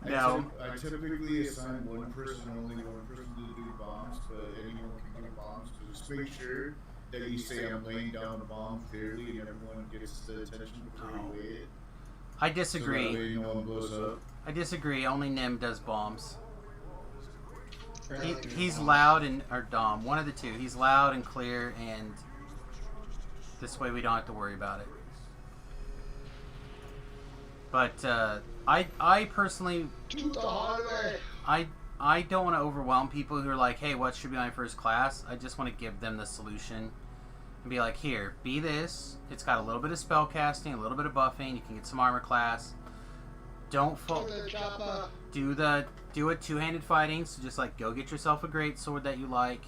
No. I typically assign one person, only one person to do bombs, but anyone can do bombs. But just make sure that you say I'm laying down the bomb clearly, and everyone gets the attention before you lay it. I So that disagree. way no one blows up. I disagree. Only Nim does bombs. Or I like to do He's bombs. loud and or Dom, one of the two. He's loud and clear, and this way we don't have to worry about it. But I personally, To the highway! I don't want to overwhelm people who are like, hey, what should be my first class? I just want to give them the solution and be like, here, be this. It's got a little bit of spell casting, a little bit of buffing. You can get some armor class. Don't Go to the chopper! do a two-handed fighting. So just like go get yourself a great sword that you like.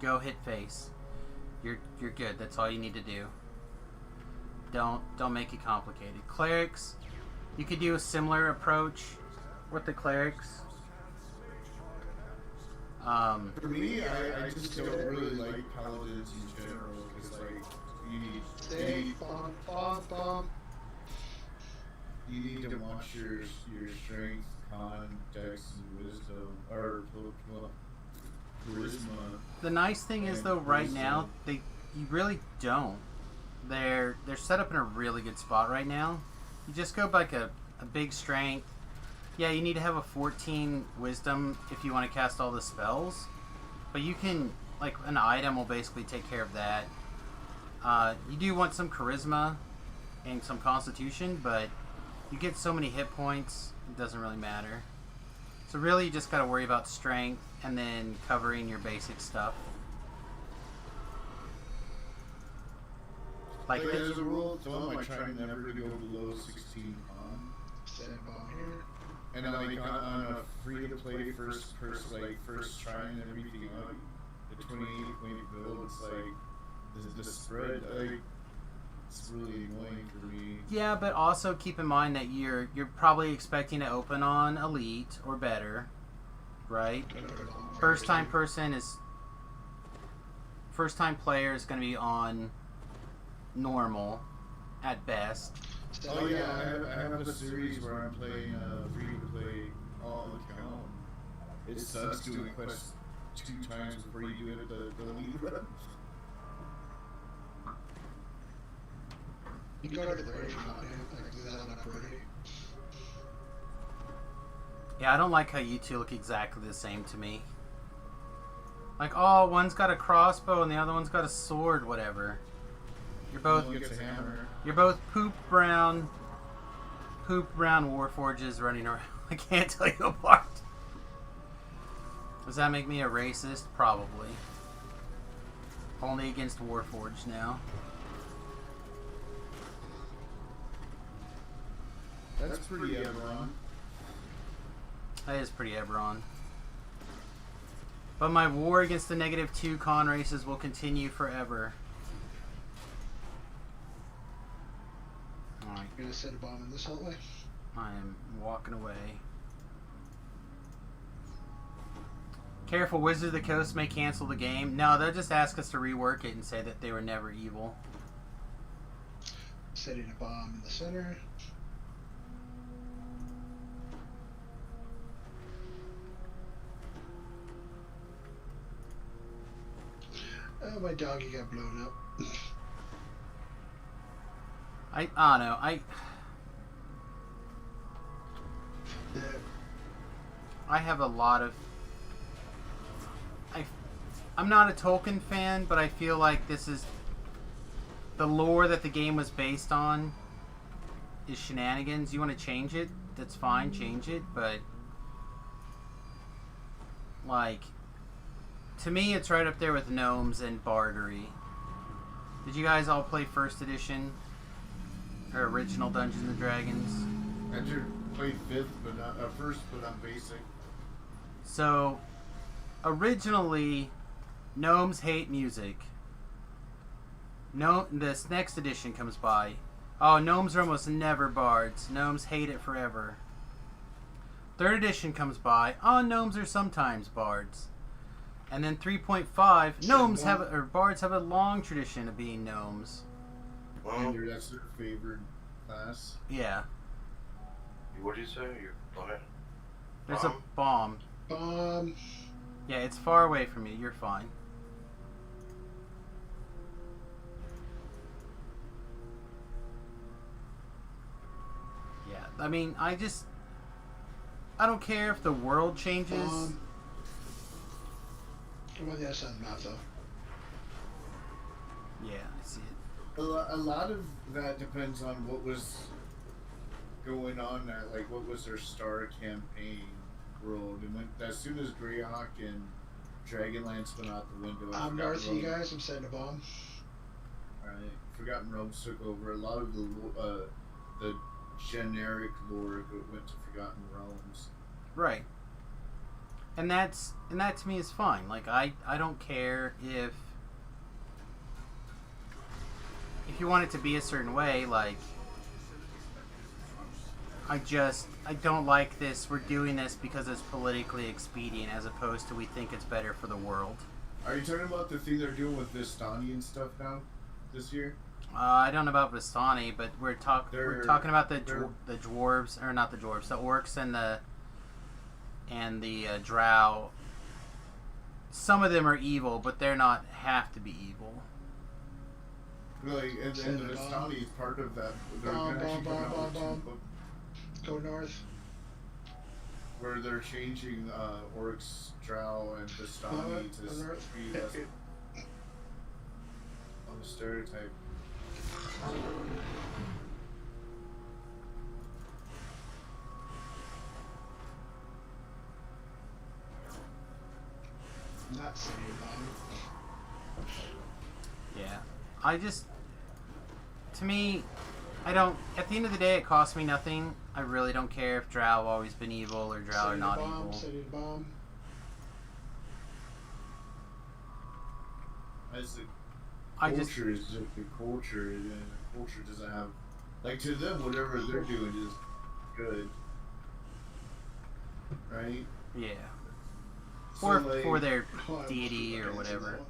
Go hit face. You're good. That's all you need to do. Don't make it complicated. Clerics, you could do a similar approach with the clerics. For me, I just don't really like paladins in general, because like Stay, bomb, bomb, bomb. you need to watch your strength, con, dex, and wisdom, or well, charisma. The nice thing is though, right now you really don't. They're set up in a really good spot right now. You just go by like a big strength. Yeah, you need to have a 14 wisdom if you want to cast all the spells. But you can, like, an item will basically take care of that. You do want some charisma and some constitution, but you get so many hit points, it doesn't really matter. So really you just got to worry about strength and then covering your basic stuff. Like as a rule of thumb, I try never to go below 16 con. Set a bomb here. And then like on a free to play first trying everything out, the 28 point build, it's like the spread, like it's really annoying for me. yeah, but also keep in mind that you're probably expecting to open on elite or better, right? First time player is going to be on normal at best. Oh yeah, I have a series where I'm playing free to play all account. It sucks doing quests 2 times before you do it the lead run. You can go to the break if you want, man. I can do that on a parade. Yeah, I don't like how you two look exactly the same to me. Like, oh, one's got a crossbow and the other one's got a sword, whatever. You're both One gets a hammer. You're both poop brown warforges running around. I can't tell you apart. Does that make me a racist? Probably. Only against warforged now. That's pretty Ebron. That is pretty Ebron. But my war against the -2 con races will continue forever. Alright, You're gonna set a bomb in this hallway? I am walking away. Careful, Wizard of the Coast may cancel the game. No, they'll just ask us to rework it and say that they were never evil. Setting a bomb in the center. Oh, my doggy got blown up. I don't know. I have a lot of... I'm not a Tolkien fan, but I feel like this is... The lore that the game was based on is shenanigans. You want to change it? That's fine, change it, but... Like... To me, it's right up there with gnomes and bardery. Did you guys all play first edition? Or original Dungeons and Dragons? I just played 5th, but not first, but not basic. So, originally, gnomes hate music. No, this next edition comes by. Oh, gnomes are almost never bards. Gnomes hate it forever. Third edition comes by. Oh, gnomes are sometimes bards. And then 3.5, gnomes have, or bards have a long tradition of being gnomes. Well, That's their favorite class. Yeah. what do you say? You're fine. There's a bomb. Yeah, it's far away from you. You're fine. Yeah, I mean, I don't care if the world changes. I'm on the other side of the map, though. Yeah, I see it. A lot of that depends on what was going on there, like what was their star campaign world, and when, as soon as Greyhawk and Dragonlance went out the window, I'm north of you guys. I'm setting a bomb. Alright, Forgotten Realms took over. A lot of the generic lore went to Forgotten Realms. Right. And that to me is fine. Like I don't care if you want it to be a certain way, like I don't like this. We're doing this because it's politically expedient as opposed to we think it's better for the world. Are you talking about the thing they're doing with Vistani and stuff now this year? I don't know about Vistani, but we're talking about the dwarves, or not the dwarves, the orcs and the drow. Some of them are evil, but they're not have to be evil. Like, and the Vistani is part of that. They're Bomb. Go north. Where they're changing orcs, drow, and Vistani to be less on the stereotype. Not saying bomb. Yeah. To me, I don't, at the end of the day, it costs me nothing. I really don't care if drow have always been evil or drow are not evil. Setting a bomb. As the I culture is just the culture, and the culture doesn't have, like, to them, whatever they're doing is good, right? Yeah. So, Or like, for their deity or whatever.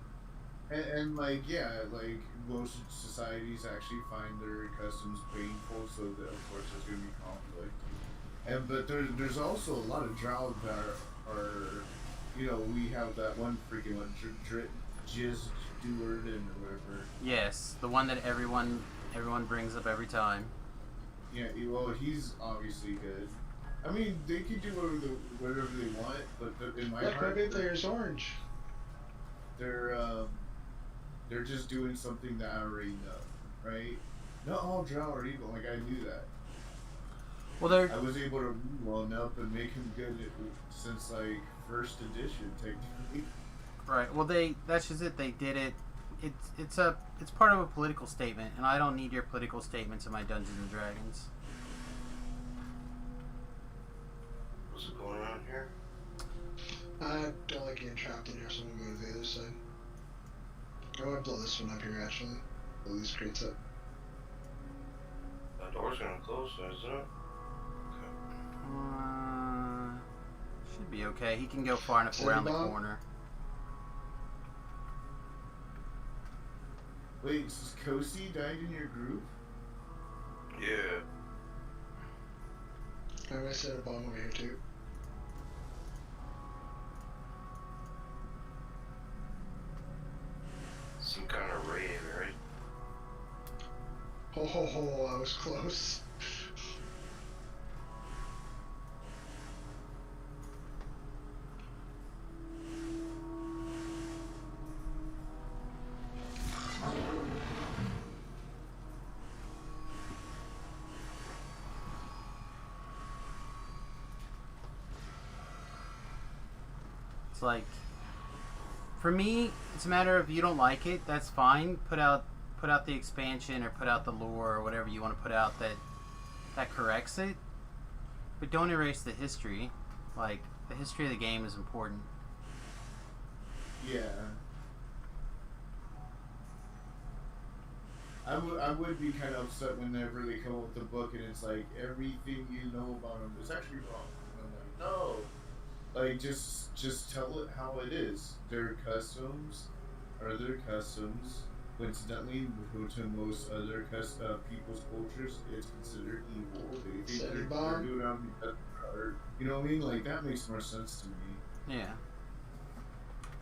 and like, yeah, like, most societies actually find their customs painful, so that of course there's going to be conflict. But there's also a lot of drow that are, you know, we have that one freaking one, Jizz Steward and whatever. Yes, the one that everyone brings up every time. Yeah, well, he's obviously good. I mean, they can do whatever they want, but in my heart, there's orange. They're just doing something that I already know, right? Not all drow are evil. Like, I knew that. Well, I was able to run up and make him good since like first edition, technically. right. Well, that's just it. They did it. It's part of a political statement, and I don't need your political statements in my Dungeons and Dragons. What's going on here? I don't like getting trapped in here, so I'm gonna go to the other side. I want to blow this one up here, actually. Blow these crates up. That door's gonna close, isn't it? Should be okay. He can go far enough around the corner. Wait, Kosi died in your group? Yeah. I'm gonna set a bomb over here, too. Some kind of raid, right? Ho ho ho, I was close. It's like, for me, it's a matter of you don't like it, that's fine. Put out the expansion or put out the lore or whatever you want to put out that corrects it. But don't erase the history. Like, The history of the game is important. Yeah. I would be kind of upset whenever they come up with the book and it's like everything you know about them is actually wrong. And I'm like, no, like just tell it how it is. Their customs are their customs. Coincidentally, to most other people's cultures, it's considered evil. They think Send they're bomb. doing it because you know what I mean? Like that makes more sense to me. Yeah.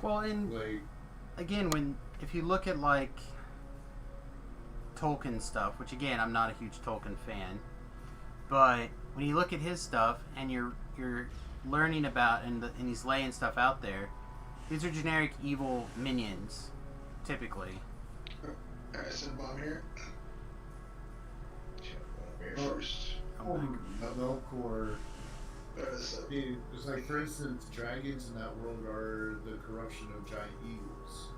Well, and Like, again, if you look at like Tolkien stuff, which again I'm not a huge Tolkien fan, but when you look at his stuff and you're learning about and he's laying stuff out there, these are generic evil minions, typically. Alright, send a bomb here. Here Oh. first. Oh my no core. So, It's like, for instance, dragons in that world are the corruption of giant eagles.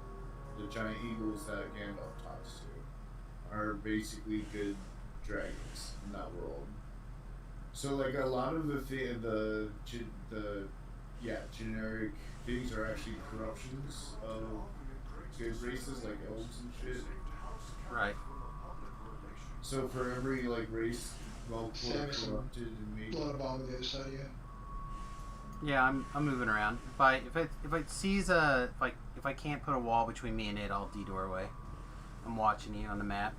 The giant eagles that Gandalf talks to are basically good dragons in that world. So, like, a lot of the generic things are actually corruptions of good races, like elves and shit. Right. So, for every, like, race Samson. corrupted and made. blow a bomb on the other side of you. Yeah, I'm moving around. If I can't put a wall between me and it, I'll detour away. I'm watching you on the map.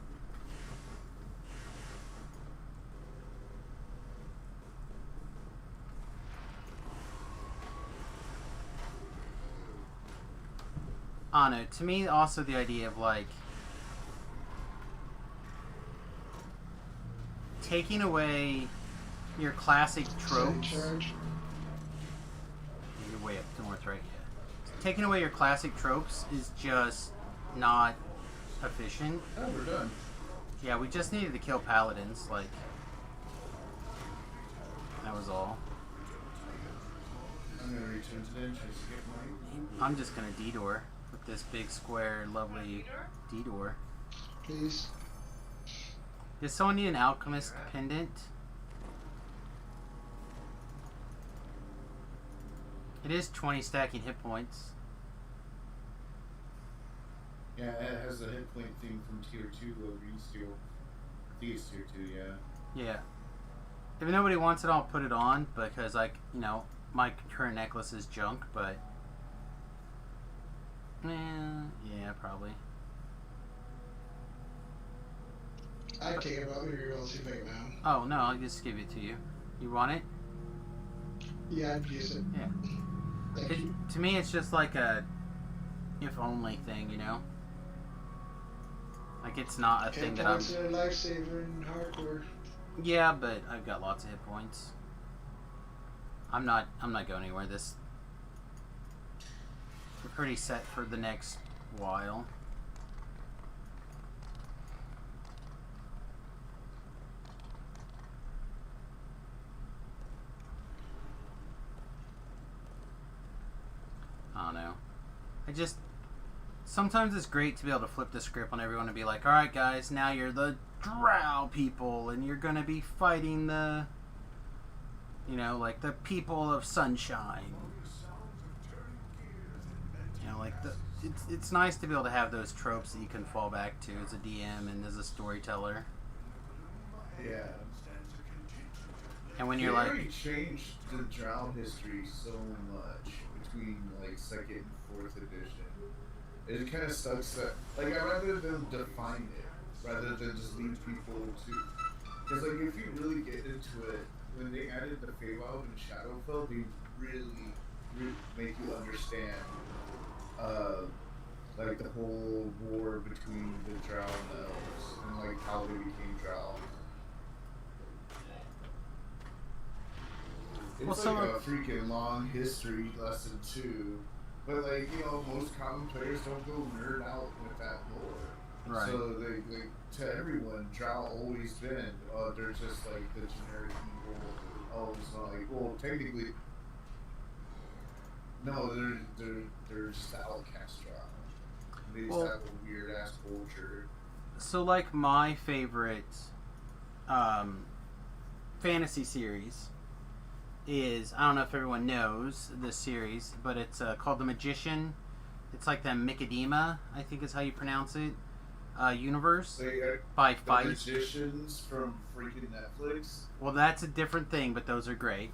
I don't know. To me, also the idea of like taking away your classic tropes. Charge. You're way up north, right? Yeah. Taking away your classic tropes is just not efficient. Oh, we're done. Yeah, we just needed to kill paladins. Like that was all. I'm gonna return to the entrance to get my. I'm just gonna detour with this big square, lovely detour. Please. Does someone need an alchemist pendant? It is 20 stacking hit points. Yeah, it has the hit point thing from tier 2 of Green Steel. I think it's tier 2, yeah. Yeah. If nobody wants it, I'll put it on because, like, you know, my current necklace is junk, but. Yeah, probably. I'd take it out. Maybe we'll see if I can now. Oh, no, I'll just give it to you. You want it? Yeah, I'd use it. Yeah. Thank you. To me, it's just like a if only thing, you know? Like, it's not a thing that I'm. Points are a lifesaver in hardcore. Yeah, but I've got lots of hit points. I'm not going anywhere. We're pretty set for the next while. I don't know. Sometimes it's great to be able to flip the script on everyone and be like, alright guys, now you're the drow people and you're gonna be fighting the, you know, like the people of sunshine. You know, like it's nice to be able to have those tropes that you can fall back to as a DM and as a storyteller. Yeah. And when They you're like, already changed the drow history so much between like 2nd and 4th edition. It kind of sucks that, like, I'd rather them define it rather than just leave people to. Because, like, if you really get into it, when they added the Feywild and Shadowfell, they really make you understand, like, the whole war between the drow and the elves and, like, how they became drow. It's Well, like some a of- freaking long history lesson too, but like, you know, most common players don't go nerd out with that lore. Right. So they to everyone, drow always been. They're just like the generic evil elves. Not like, well, technically, no, they're just the outcast drow. They just Well- have a weird ass culture. so like my favorite fantasy series is, I don't know if everyone knows this series, but it's called The Magician. It's like the Mikadema, I think is how you pronounce it, universe by The Feist. Magicians from freaking Netflix. Well, that's a different thing, but those are great.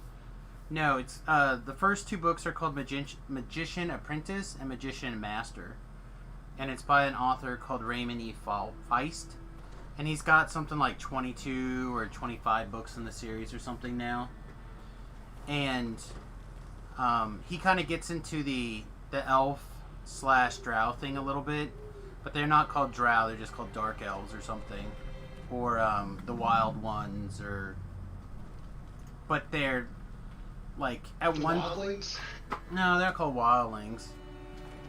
No, it's the first two books are called Magician Apprentice and Magician Master, and it's by an author called Raymond E. Feist, and he's got something like 22 or 25 books in the series or something now, and he kind of gets into the elf / drow thing a little bit, but they're not called drow; they're just called dark elves or something, or the wild ones, or but they're like at one. Wildlings? No, they're called wildlings.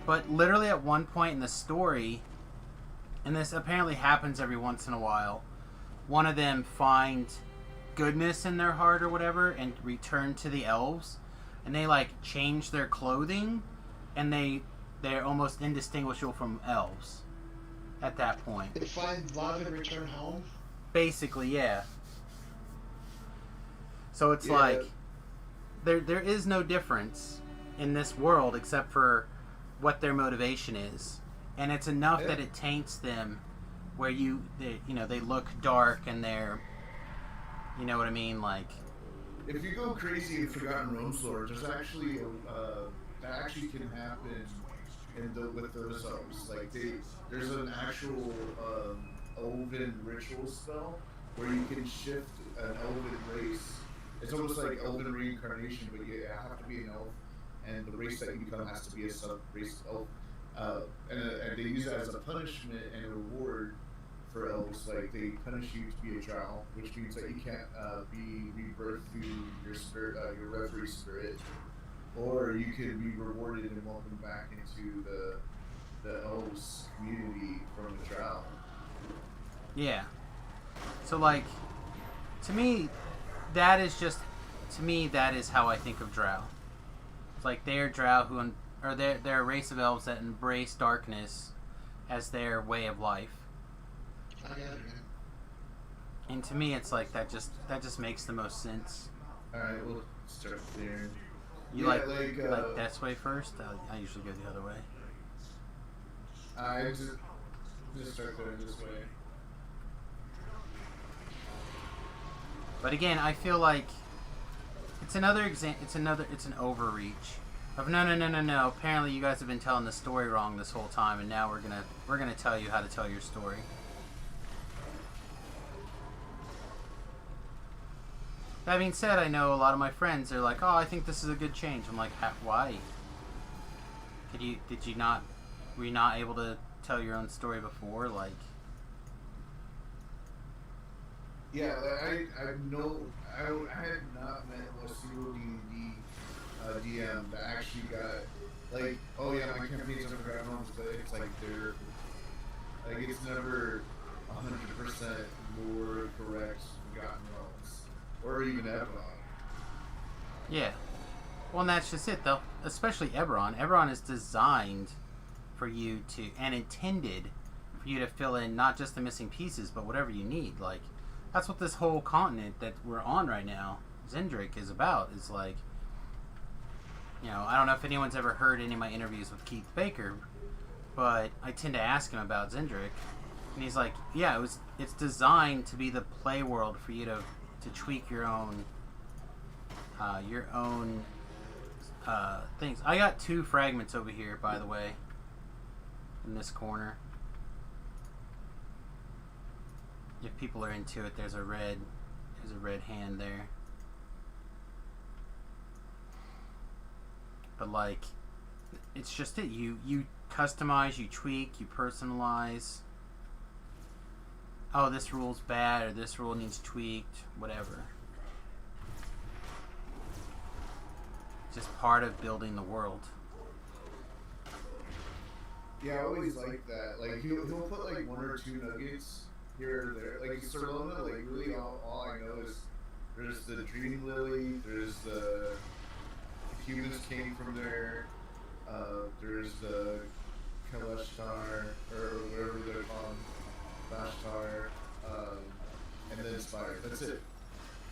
But literally at one point in the story, and this apparently happens every once in a while, one of them find goodness in their heart or whatever and return to the elves, and they like change their clothing, and they're almost indistinguishable from elves at that point. They find love and return home? Basically, yeah. So it's Yeah. like there is no difference in this world except for what their motivation is, and it's enough Yeah. that it taints them, where they look dark and they're, you know what I mean, like. If you go crazy in Forgotten Realms lore, there's actually that actually can happen with those elves. Like there's an actual elven ritual spell where you can shift an elven race. It's almost like elven reincarnation, but you have to be an elf, and the race that you become has to be a sub-race elf. And they use that as a punishment and a reward for elves. Like they punish you to be a drow, which means that you can't be rebirthed through your spirit, your reverie spirit, or you can be rewarded and welcomed back into the elves community from the drow. Yeah. So like, to me, that is how I think of drow. It's like they're drow they're a race of elves that embrace darkness as their way of life. I get it, man. And to me, it's like that just makes the most sense. All right, we'll start there. You Yeah, like like, this way first? I usually go the other way. I just start going this way. But again, I feel like it's an overreach of no. Apparently, you guys have been telling the story wrong this whole time, and now we're gonna tell you how to tell your story. That being said, I know a lot of my friends are like, "Oh, I think this is a good change." I'm like, "Why? Were you not able to tell your own story before?" Like, Yeah, I had not met a single D&D DM that actually got like, oh yeah, my campaigns are Forgotten Realms, but it's like it's never 100% more correct Forgotten Realms or even Eberron. yeah. Well, and that's just it, though. Especially Eberron. Eberron is designed for you to, and intended for you to fill in not just the missing pieces, but whatever you need. Like, that's what this whole continent that we're on right now, Zendrick, is about. Is like, I don't know if anyone's ever heard any of my interviews with Keith Baker, but I tend to ask him about Zendrick, and he's like, yeah, it's designed to be the play world for you to tweak your own things. I got 2 fragments over here, by the way, in this corner. If people are into it, there's a red hand there. But like, it's just it. You customize, you tweak, you personalize. Oh, this rule's bad, or this rule needs tweaked, whatever. Just part of building the world. Yeah, I always like that. Like he'll put like 1 or 2 nuggets here or there. Like Serlona, like really all I know is there's the Dream Lily, there's the humans came from there, there's the Kalashtar, or whatever they're called, Bashtar, and then Spire. That's it.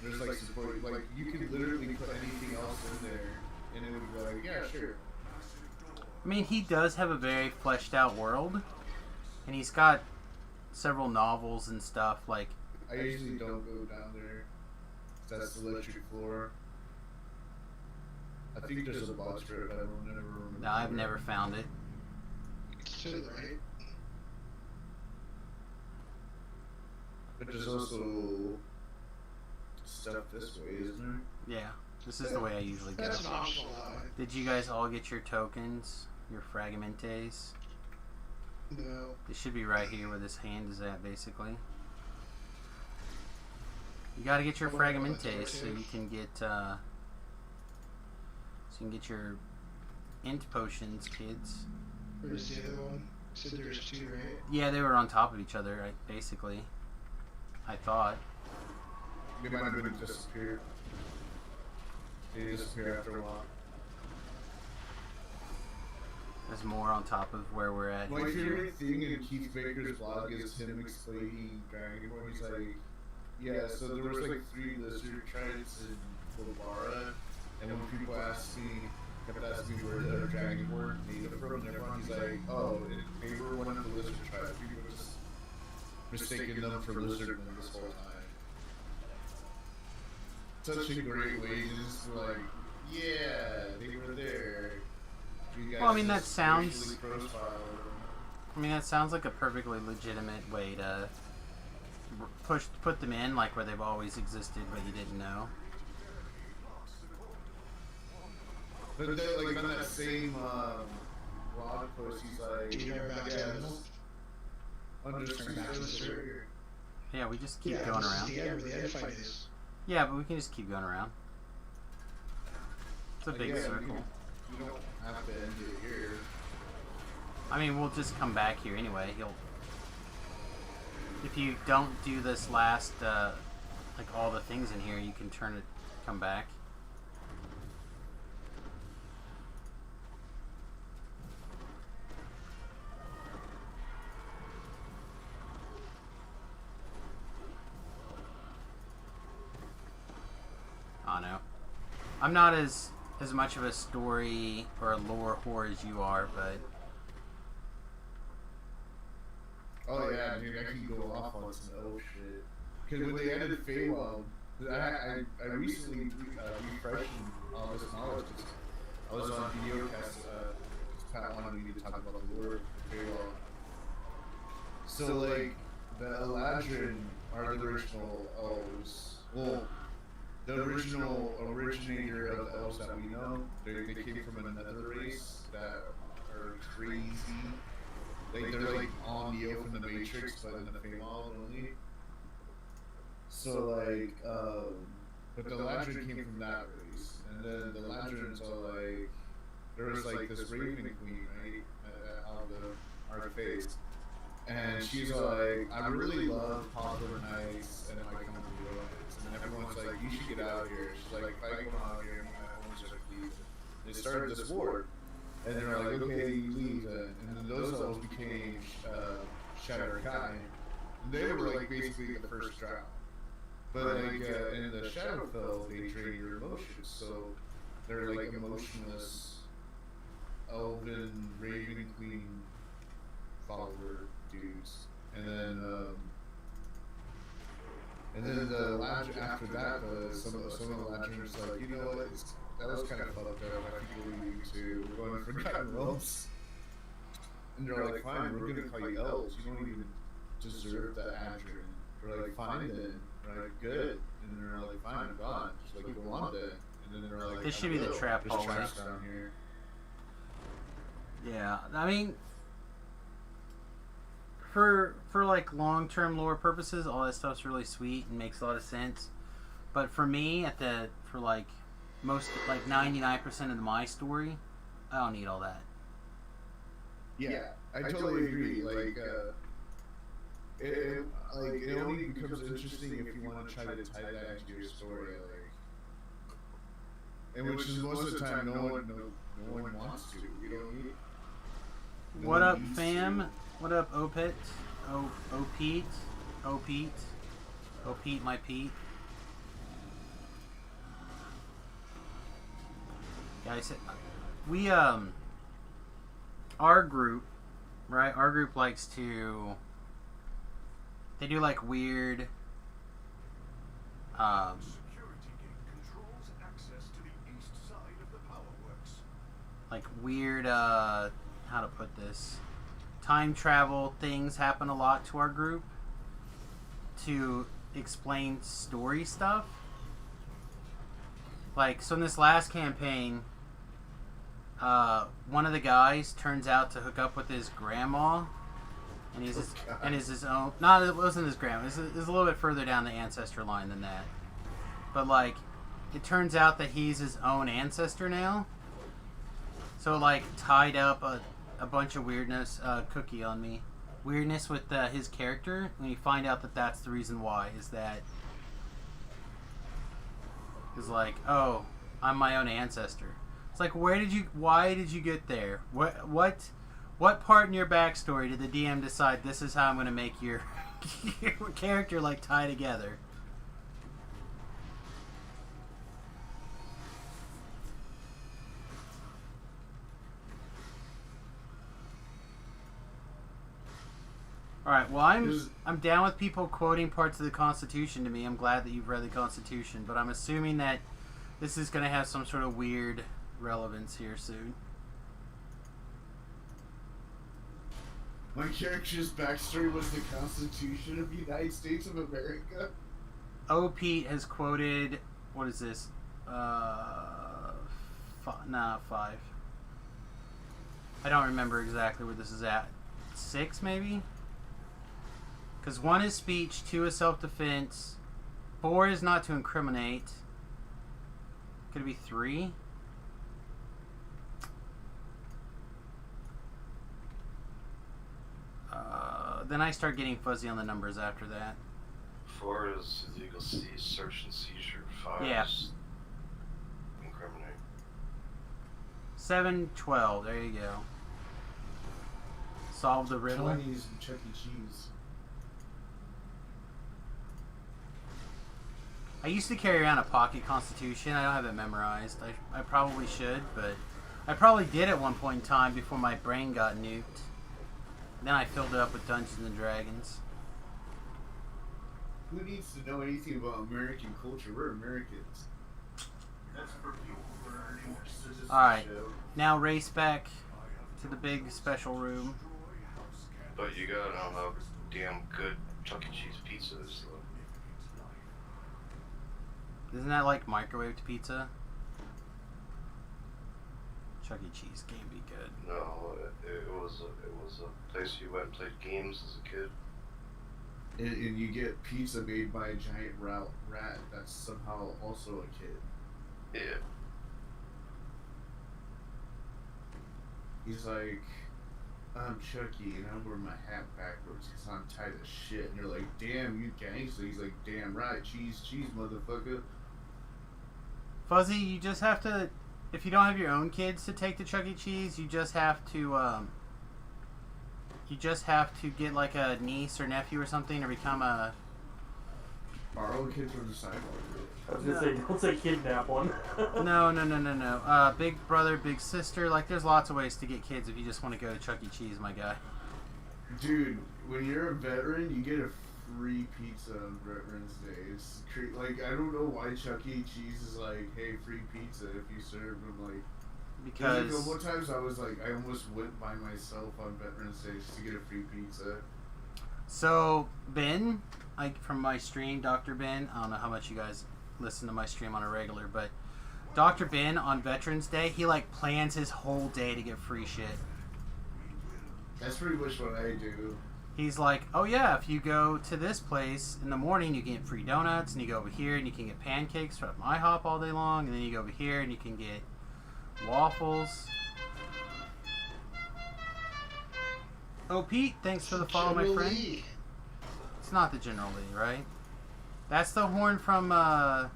There's like support, like you could literally put anything else in there, and it would be like, yeah, sure. I mean, he does have a very fleshed out world, and he's got several novels and stuff. Like, I usually don't go down there. That's the electric floor. I think there's a box for it, but I don't never remember. no, I've never found it. It's to the right. But there's also stuff this way, isn't there? Yeah, this is the way I usually go. That's an optional that way. Did you guys all get your tokens? Your fragmentes? No. They should be right here where this hand is at, basically. You gotta get your Oh, well, that's fragmentes right, so too. you can get your int potions, kids. Where's the other one? You said there's two, right? Yeah, they were on top of each other, right, basically. I thought. They might have been disappeared. They disappear after a while. There's more on top of where we're at. My here. favorite thing in Keith Baker's blog is him explaining Dragon Ball. He's like, yeah, so there was like 3 lizard tribes in Bolvara, and when people kept asking me where the Dragon Ball made it from, and everyone's like, oh, they were one of the lizard tribes. People were just mistaking them for lizard men this whole time. Such a great way to just be like, yeah, they were there. You guys Well, I mean, that just sounds- racially profiled them. I mean, that sounds like a perfectly legitimate way to put them in, like where they've always existed, but you didn't know. But then, like, on that same blog post, he's like, Do you remember back to yeah, Animal? understand Back to the this story. here. Yeah, we just keep Yeah, going this around. is the end where the end fight is. Yeah, but we can just keep going around. It's a Like, big yeah, circle. You don't have to end it here. I mean, we'll just come back here anyway. If you don't do this last, like all the things in here, you can come back. I know. I'm not as much of a story or a lore whore as you are, but Oh yeah, dude, I can go off on some old shit. Because when they ended Feywild, I recently refreshed all this knowledge. 'Cause I was on videocast. Pat wanted me to talk about the lore of Feywild. So like, the Eladrin are the original elves. Well, the original originator of the elves that we know. They came from another race that are crazy. They're like on Neo from the Matrix, but in the Feywild only. So like, but the Ladrin came from that race, and then the Ladrins are like, there was like this Raven Queen, right, on the artifact, and she's like, I really love Popular Knights and my company units, and everyone's like, you should get out of here. She's like, if I go out here, my owners are leave. They started this war. And they're like, okay, you leave. And then those elves became Shadow Kai. And they were like basically the first drought. But like in the Shadowfell, they drain your emotions. So they're like emotionless Elven Raven Queen follower dudes. And then the after that, some of the Ladrins like, you know what? That was kind of fucked up. I think we're leaving too. We're going for Forgotten Realms. And they're like, fine, we're gonna call you elves. You don't even deserve that Adrian. They're like, fine then. They're like, good. And they're like, fine, I'm gone. Just like, go on then. And then they're like, This should be the trap There's hallway. traps down here. yeah, I mean, for like long-term lore purposes, all that stuff's really sweet and makes a lot of sense. But for me, for like most, like 99% of my story, I don't need all that. Yeah, I totally agree. Like, it only becomes interesting if you want to try to tie that into your story, like, and which is most of the time no one wants to. You don't need. No What one up, needs fam? to. What up, Opet? Opete? Opete, my Pete. Yeah, I said we our group, right? Our group likes to. They do like weird. Security gate controls access to the east side of the power works. Like weird. How to put this? Time travel things happen a lot to our group to explain story stuff. Like, so in this last campaign, one of the guys turns out to hook up with his grandma, and he's his own. Not, it wasn't his grandma. It was a little bit further down the ancestor line than that. But like, it turns out that he's his own ancestor now. So like, tied up a bunch of weirdness, cookie on me, weirdness with his character. When you find out that that's the reason why, is like, oh, I'm my own ancestor. It's like, why did you get there? What part in your backstory did the DM decide this is how I'm going to make your character like tie together? All right. Well, I'm down with people quoting parts of the Constitution to me. I'm glad that you've read the Constitution, but I'm assuming that this is going to have some sort of weird relevance here soon. My character's backstory was the Constitution of the United States of America. O. Pete has quoted. What is this? 5. I don't remember exactly where this is at. 6 maybe. Because 1 is speech, 2 is self-defense, 4 is not to incriminate. Could it be 3? Then I start getting fuzzy on the numbers after that. 4 is illegal search and seizure. 5 Yeah. is incriminate. 7, 12. There you go. Solve the riddle. 20s and Chuck E. Cheese. I used to carry around a pocket Constitution. I don't have it memorized. I probably should, but I probably did at one point in time before my brain got nuked. Then I filled it up with Dungeons and Dragons. Who needs to know anything about American culture? We're Americans. That's for people who are earning their citizenship. Alright, now race back to the big special room. But you gotta know how damn good Chuck E. Cheese pizza is, though. Isn't that like microwaved pizza? Chuck E. Cheese can't be good. No, it was a place you went and played games as a kid. And you get pizza made by a giant rat that's somehow also a kid. Yeah. He's like, I'm Chucky and I'm wearing my hat backwards because I'm tight as shit. And you're like, damn, you gangster. He's like, damn right, cheese, motherfucker. Fuzzy, you just have to, if you don't have your own kids to take to Chuck E. Cheese, you just have to get like a niece or nephew or something, or become a... Our own kids from the sidewalk. I was gonna say, don't say kidnap one. No. Big brother, big sister. Like, there's lots of ways to get kids if you just want to go to Chuck E. Cheese, my guy. Dude, when you're a veteran, you get a free pizza on Veterans Day. It's like, I don't know why Chuck E. Cheese is like, hey, free pizza if you serve them. Like, Because... a couple times I was like, I almost went by myself on Veterans Day just to get a free pizza. So, Ben, from my stream, Dr. Ben, I don't know how much you guys listen to my stream on a regular, but Dr. Ben on Veterans Day, he like plans his whole day to get free shit. That's pretty much what I do. He's like, oh yeah, if you go to this place in the morning, you can get free donuts, and you go over here and you can get pancakes from IHOP all day long, and then you go over here and you can get waffles. Oh, Pete, thanks for the follow, my friend. Lee. It's not the General Lee, right? That's the horn from Ant-Man.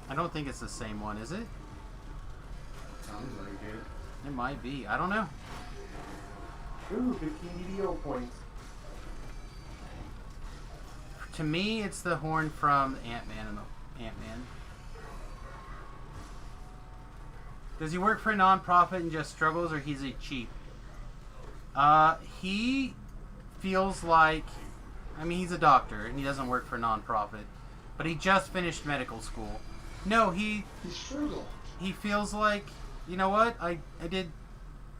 I don't think it's the same one, is it? Sounds like it. It might be. I don't know. Ooh, 15 DDO points. To me, it's the horn from Ant-Man and the Ant-Man. Does he work for a non-profit and just struggles, or he's a cheap? He feels like, I mean, he's a doctor and he doesn't work for a non-profit, but he just finished medical school. No, He's frugal. he feels like, you know what? I did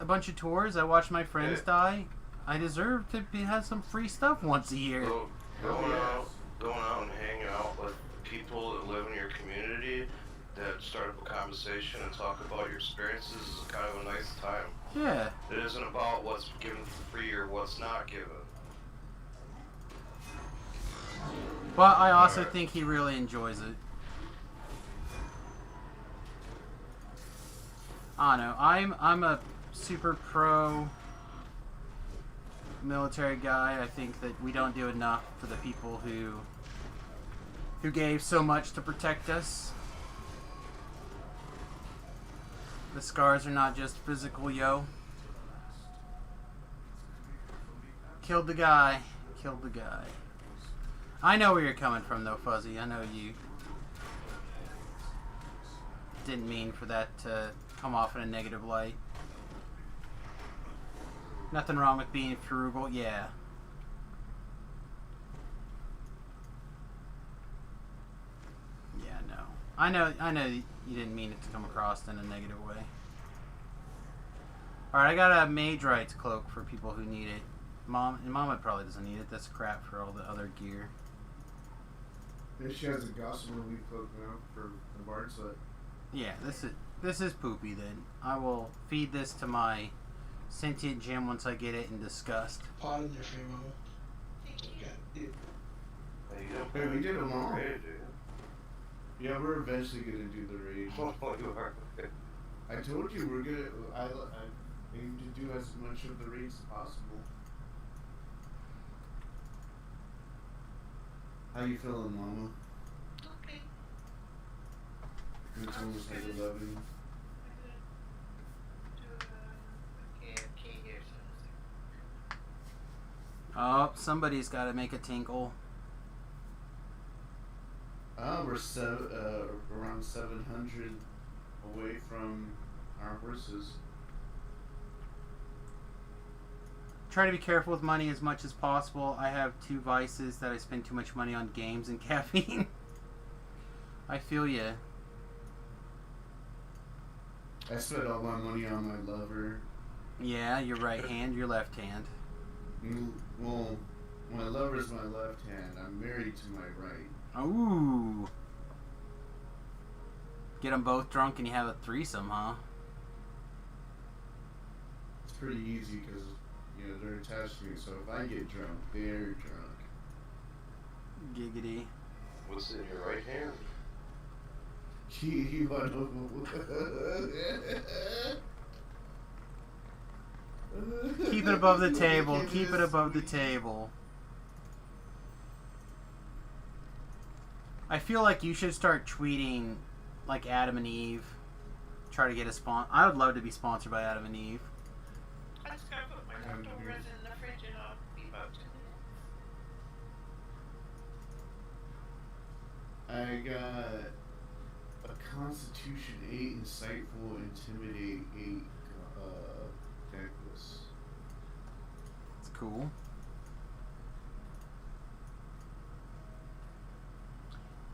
a bunch of tours. I watched my friends die. I deserve to have some free stuff once a year. Going out and hanging out with people that live in your community that start up a conversation and talk about your experiences is kind of a nice time. Yeah. It isn't about what's given for free or what's not given. But I also think he really enjoys it. I don't know. I'm a super pro military guy. I think that we don't do enough for the people who gave so much to protect us. The scars are not just physical, yo. Killed the guy. Killed the guy. I know where you're coming from, though, Fuzzy. I know you didn't mean for that to come off in a negative light. Nothing wrong with being frugal, yeah. Yeah, no. I know you didn't mean it to come across in a negative way. Alright, I got a mage rights cloak for people who need it. Mama probably doesn't need it. That's crap for all the other gear. And she has a gossamer leaf cloak now for the bard set. Yeah, this is poopy then. I will feed this to my sentient gem once I get it in disgust. Pot in your frame, Mama. Hey, we did them all. Raid, dude. Yeah, we're eventually gonna do the raid. Oh, you are. I told you we're gonna. I aim to do as much of the raids as possible. How you feeling, Mama? Okay. It's almost like 11. Do okay here something. Oh, somebody's got to make a tinkle. We're around 700 away from our horses. Try to be careful with money as much as possible. I have 2 vices that I spend too much money on games and caffeine. I feel ya. I spent all my money on my lover. Yeah, your right hand, your left hand. Well, my lover's my left hand. I'm married to my right. Ooh. Get them both drunk and you have a threesome, huh? It's pretty easy because, you know, they're attached to me. So if I get drunk, they're drunk. Giggity. What's in your right hand? You want Keep it above the table. Keep it above the table. I feel like you should start tweeting like Adam and Eve. Try to get a I would love to be sponsored by Adam and Eve. I just gotta put my leftovers in the fridge and I'll be about 2 minutes. I got a Constitution 8, Insightful, Intimidate 8 necklace. It's cool.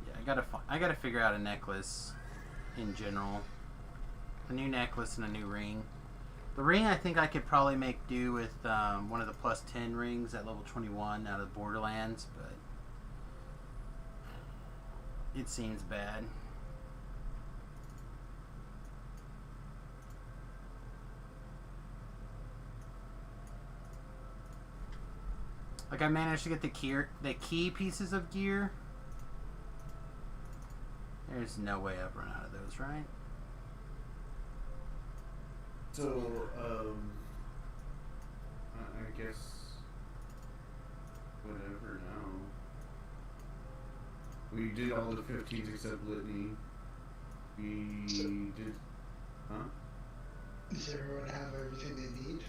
Yeah, I gotta figure out a necklace in general. A new necklace and a new ring. The ring I think I could probably make do with one of the plus 10 rings at level 21 out of Borderlands, but it seems bad. Like I managed to get the key pieces of gear. There's no way I've run out of those, right? So, I guess whatever now. We did all the 15s except Litany. We did, huh? Does everyone have everything they need?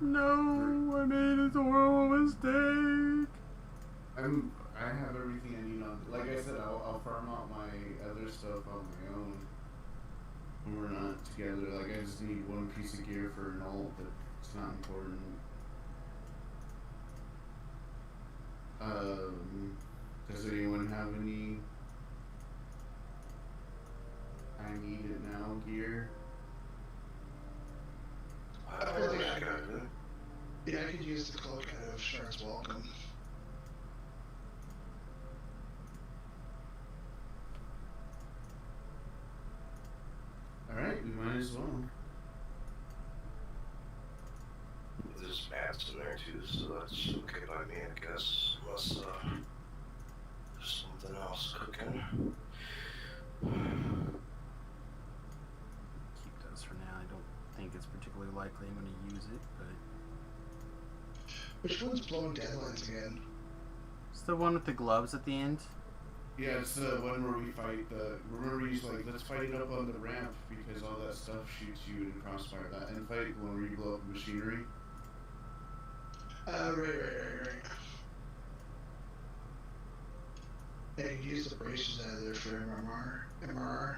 No, I made a horrible mistake. I have everything I need on. Like I said, I'll farm out my other stuff on my own. When we're not together, like I just need one piece of gear for an ult, but it's not important. Does anyone have any I need it now gear? I don't think I got it. Yeah, I could use the cloak out of Shard's Welcome. Alright, we might as well. There's mats in there too, so that's okay by me, I guess. Unless there's something else cooking. Keep those for now. I don't think it's particularly likely I'm going to use it, but Which one's blowing deadlines again? it's the one with the gloves at the end. Yeah, it's the one where we fight the. Remember, he's like, let's fight it up on the ramp because all that stuff shoots you in crossfire. That end fight, the one where you blow up machinery. Right. They can use the braces out of there for MRR.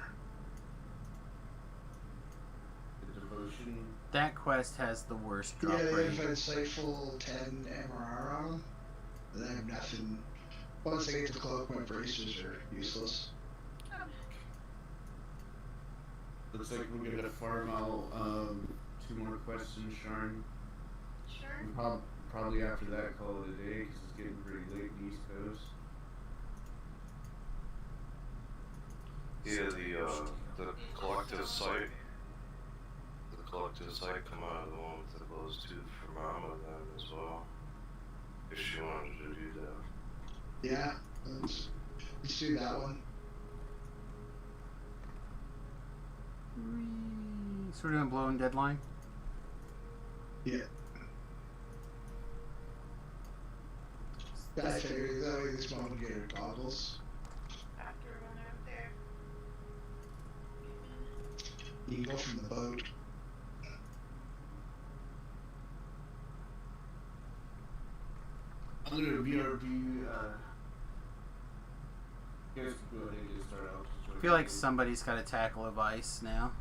The devotion. That quest has the worst drop Yeah, they rate. have insightful 10 MRR on them. And they have nothing. Once they get to cloak, my braces are useless. Looks like we're gonna farm out 2 more quests in Sharn. Sure. Probably after that, call it a day because it's getting pretty late in the East Coast. Yeah, the collective site. The collective site come out of the one with the closed tooth for Mama then as well. If she wanted to do that. Yeah, let's do that one. So we're doing blowing deadline. Yeah. I figured that way this one would get her goggles. After run out there. You can go from the boat. Under BRB, you guys can go ahead and get started out. I feel like somebody's got to tackle a vice now.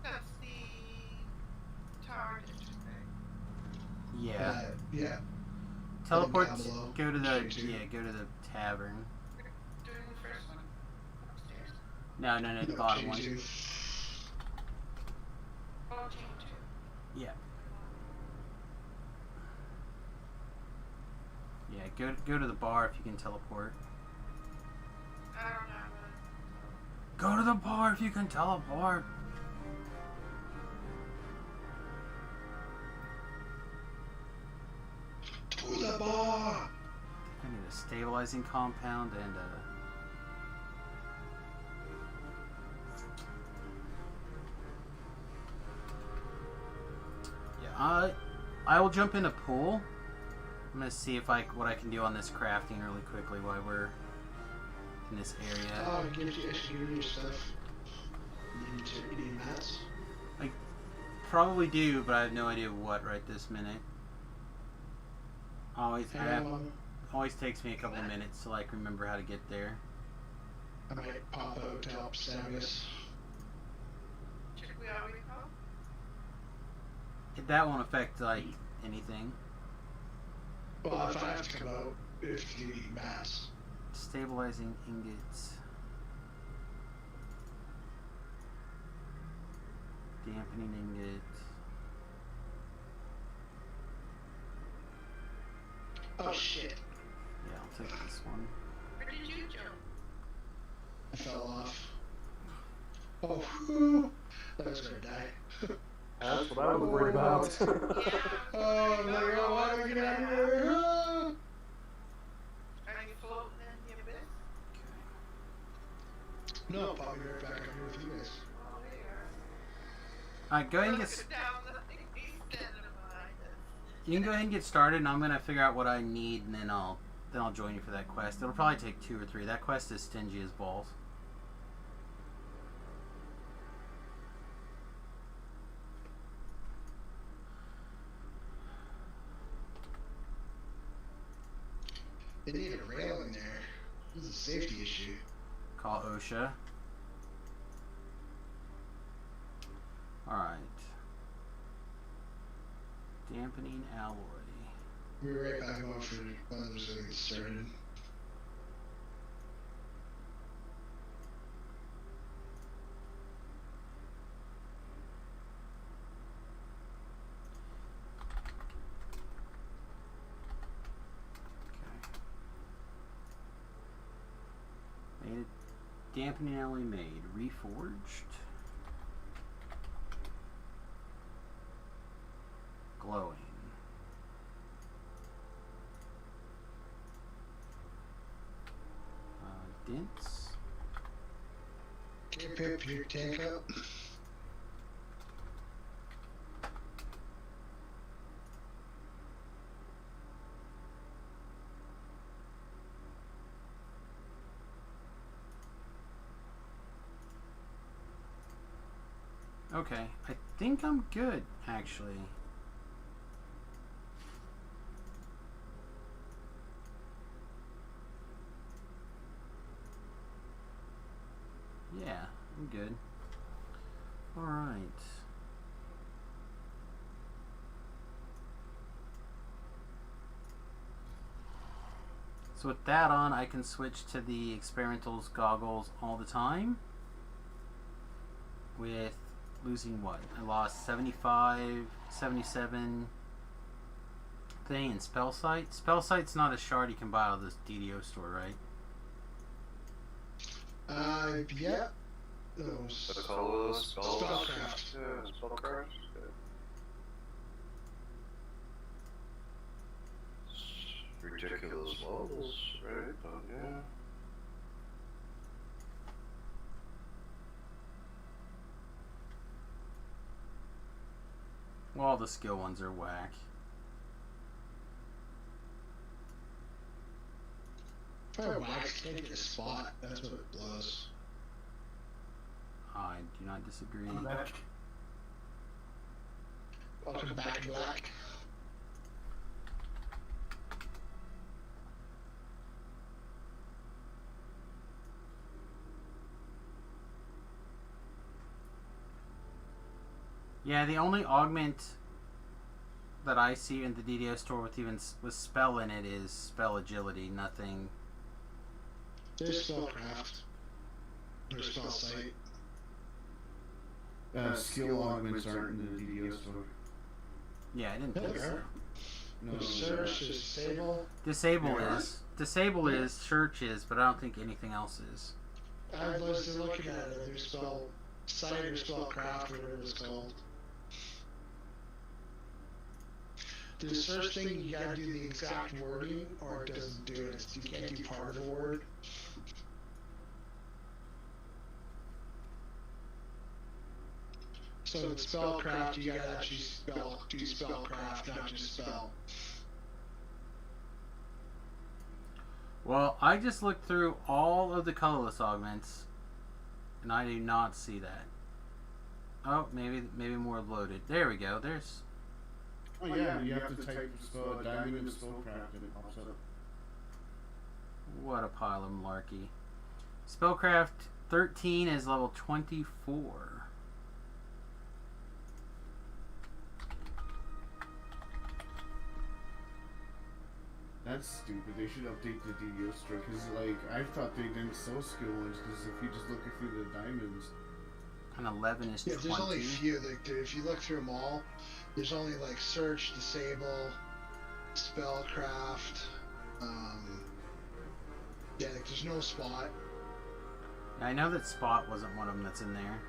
That's the tower district, right? Yeah. Yeah. Teleport. Down below. Go to the Q2. go to the tavern. Doing the first one upstairs. No, the bottom one. Q2. Oh, team 2. Yeah. Yeah, go to the bar if you can teleport. I don't know. Go to the bar if you can teleport. To the bar! I need a stabilizing compound and a... Yeah, I will jump in a pool. I'm gonna see if what I can do on this crafting really quickly while we're in this area. Oh, it gives you extra your stuff. You need mats? I probably do, but I have no idea what right this minute. Always takes me a couple of minutes to like remember how to get there. I might pop out to help Samus. Should we all recall? That won't affect like anything. Well, if I have to come out, if you need mats. Stabilizing ingots. Dampening ingot. Oh shit. Yeah, I'll take this one. Where did you jump? I fell off. Oh, whew. I was gonna die. That's what I was worried about. Yeah. Oh, I'm like, oh, why do I get out of here? Ah. Are you floating in the abyss? No, I'll probably be right back up here with you guys. Oh, there you are. Alright, go ahead and Look get. down the thing he's standing behind us. You can go ahead and get started, and I'm gonna figure out what I need, and then I'll join you for that quest. It'll probably take 2 or 3. That quest is stingy as balls. They need a railing there. This is a safety issue. Call OSHA. Alright. Dampening alloy. We'll be right back on for one of those things started. Okay. Made a dampening alloy made. Reforged. Glowing. Dents. Okay, Pip, your tank up. Okay, I think I'm good, actually. Yeah, I'm good. Alright. So with that on, I can switch to the experimentals goggles all the time. With losing what? I lost 75, 77 thing in Spell Sight. Spell Sight's not a shard you can buy out of this DDO store, right? Yeah. The Those. colors, spells. Spellcraft. Yeah, spellcraft. Yeah. Ridiculous levels, right? But yeah. Well, all the skill ones are whack. Probably wax can't get a spot. That's what it blows. I do not disagree. Welcome back, Black. Yeah, the only augment that I see in the DDO store with even with spell in it is spell agility. Nothing. There's spellcraft. There's spell sight. Skill augments aren't in the DDO store. Yeah, I didn't Yeah, think there so. are. No, There's search, there's disable. Disable There is. Disable is. Search is, but I don't think anything else is. I was looking at it. There's spell sight or spellcraft, whatever it's called. The search thing, you gotta do the exact wording, or it doesn't do it. You can't do part of the word. So with spellcraft, you gotta actually do spellcraft, not just spell. Well, I just looked through all of the colorless augments, and I do not see that. Oh, maybe more loaded. There we go. There's. Oh yeah, you have to type spell diamond and spellcraft and it pops up. What a pile of malarkey. Spellcraft 13 is level 24. That's stupid. They should update the DDO store because, like, I thought they didn't sell skill ones because if you just look through the diamonds. And 11 is Yeah, 20. there's only a few. Like, if you look through them all, there's only like search, disable, spellcraft. Yeah, like there's no spot. I know that Spot wasn't one of them that's in there.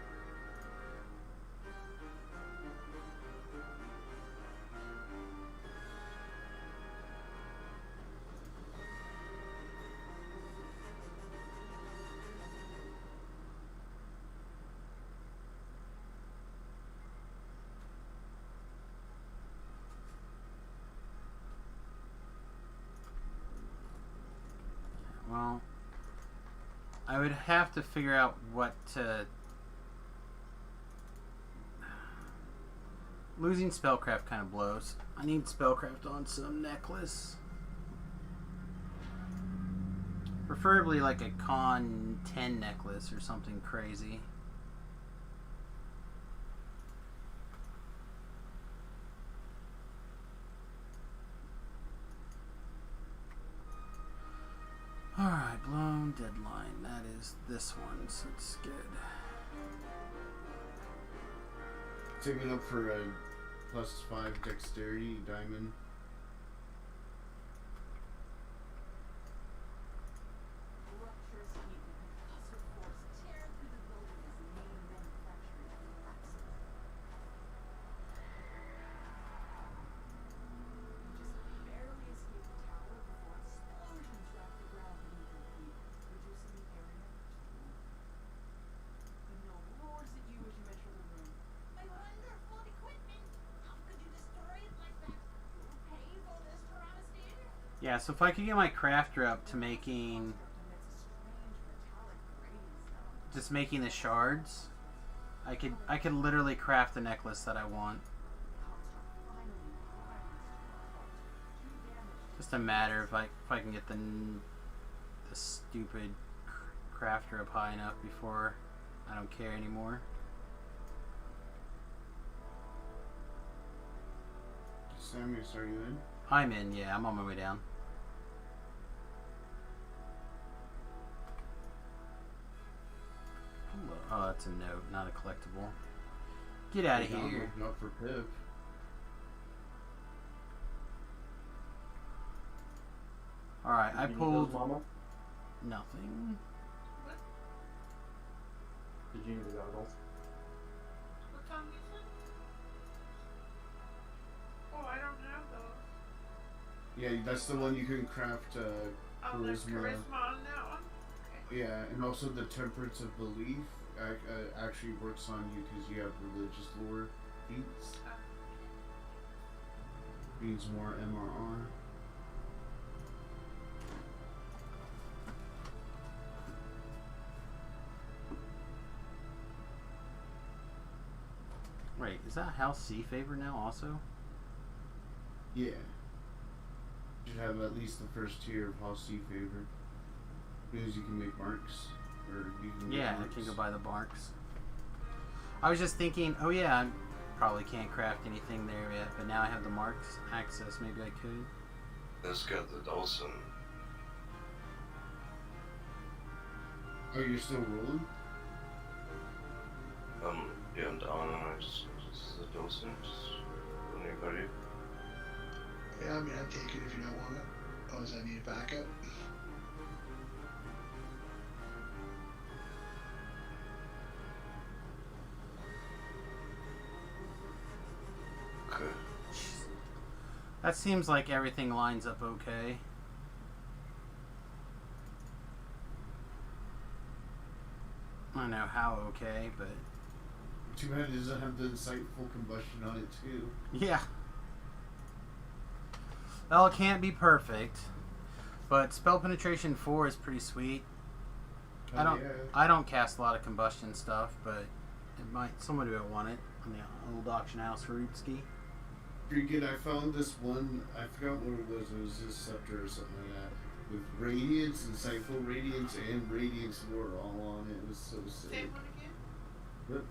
Well, I would have to figure out what to... Losing Spellcraft kind of blows. I need Spellcraft on some necklace. Preferably like a Con 10 necklace or something crazy. Alright, blown deadline. That is this one, so it's good. Taking up for a +5 dexterity diamond. Yeah, so if I could get my crafter up to making... just making the shards, I could literally craft the necklace that I want. Just a matter of if I can get the stupid crafter up high enough before I don't care anymore. Samus, are you in? I'm in, yeah, I'm on my way down. Oh, that's a note, not a collectible. Get out of here. Not for Pip. Alright, I You need pulled those, Mama? nothing. What? Did you need the goggles? What time is it? Oh, I don't have those. Yeah, that's the one you can craft Oh, there's charisma. charisma on that one? Okay. Yeah, and also the temperance of belief actually works on you because you have religious lore feats. Means more MRR. Wait, is that House C favor now also? Yeah. You should have at least the first tier of House C favor. Because you can make marks. Or you can Yeah, make I can go marks. buy the marks. I was just thinking, oh yeah, I probably can't craft anything there yet, but now I have the marks access, maybe I could. It's got the Dawson. Oh, you're still rolling? Yeah, I'm down. I just the Dawson. Just anybody. Yeah, I mean, I'd take it if you don't want it. Oh, does that need a backup? Okay. That seems like everything lines up okay. I don't know how okay, but Too bad it doesn't have the insightful combustion on it too. yeah. Well, it can't be perfect, but spell penetration 4 is pretty sweet. Oh, yeah. I don't cast a lot of combustion stuff, but it might somebody might want it on the old auction house for Rootski. Freaking, I found this one, I forgot what it was this scepter or something like that. With Radiance, Insightful Radiance, and Radiance Lore all on it. It was so sick. Same one again? Yep.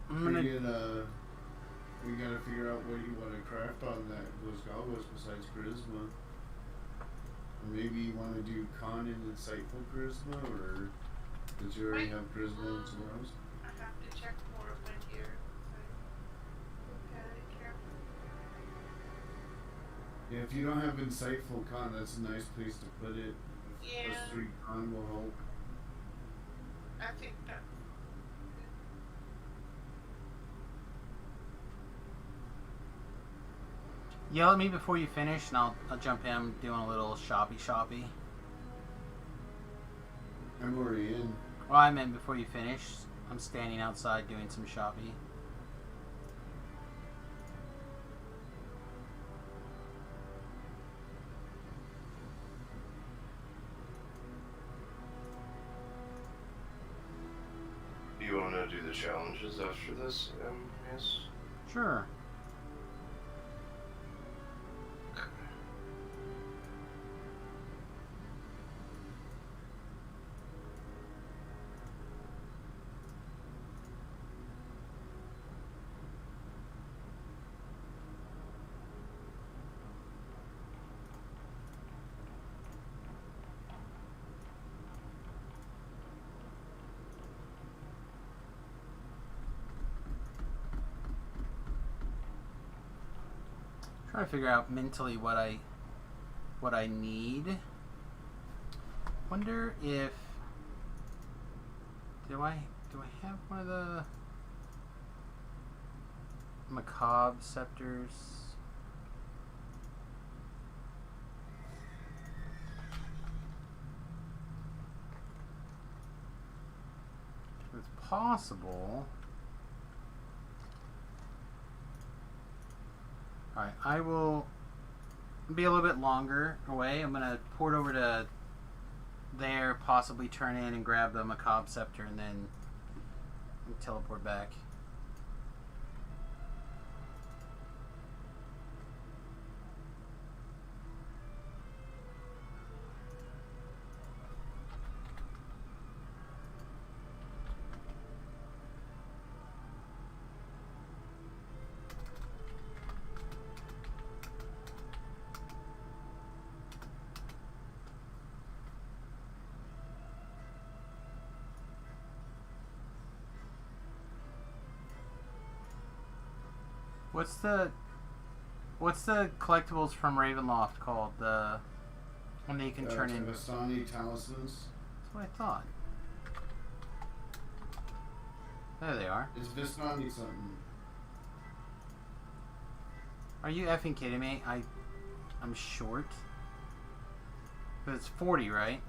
I'm gonna. Freaking, we gotta figure out what you want to craft on those goggles besides Charisma. Or maybe you want to do Con and Insightful Charisma, or did you already have Charisma and somewhere else? I have to check more of my gear. Yeah, if you don't have Insightful Con, that's a nice place to put it. Yeah. +3 Con will help. I think that. Yell at me before you finish, and I'll jump in. I'm doing a little shoppy. I'm already in. Well, I meant before you finish. I'm standing outside doing some shoppy. the challenges after this, yes? Sure. Trying to figure out mentally what I need. Wonder if do I have one of the macabre scepters? It's possible. Alright, I will be a little bit longer away. I'm going to port over to there, possibly turn in and grab the macabre scepter, and then teleport back. What's the collectibles from Ravenloft called? The one that you can turn in. Vistani talismans. That's what I thought. There they are. It's Vistani something. Are you effing kidding me? I'm short. But it's 40, right?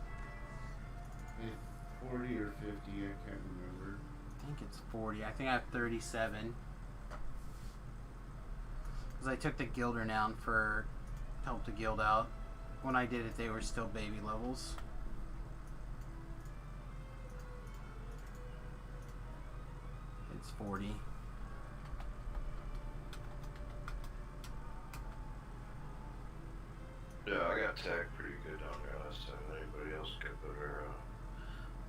It's 40 or 50, I can't remember. I think it's 40. I think I have 37. Because I took the guild renown for help the guild out. When I did it, they were still baby levels. It's 40. Yeah, I got tagged pretty good down there last time. Anybody else get better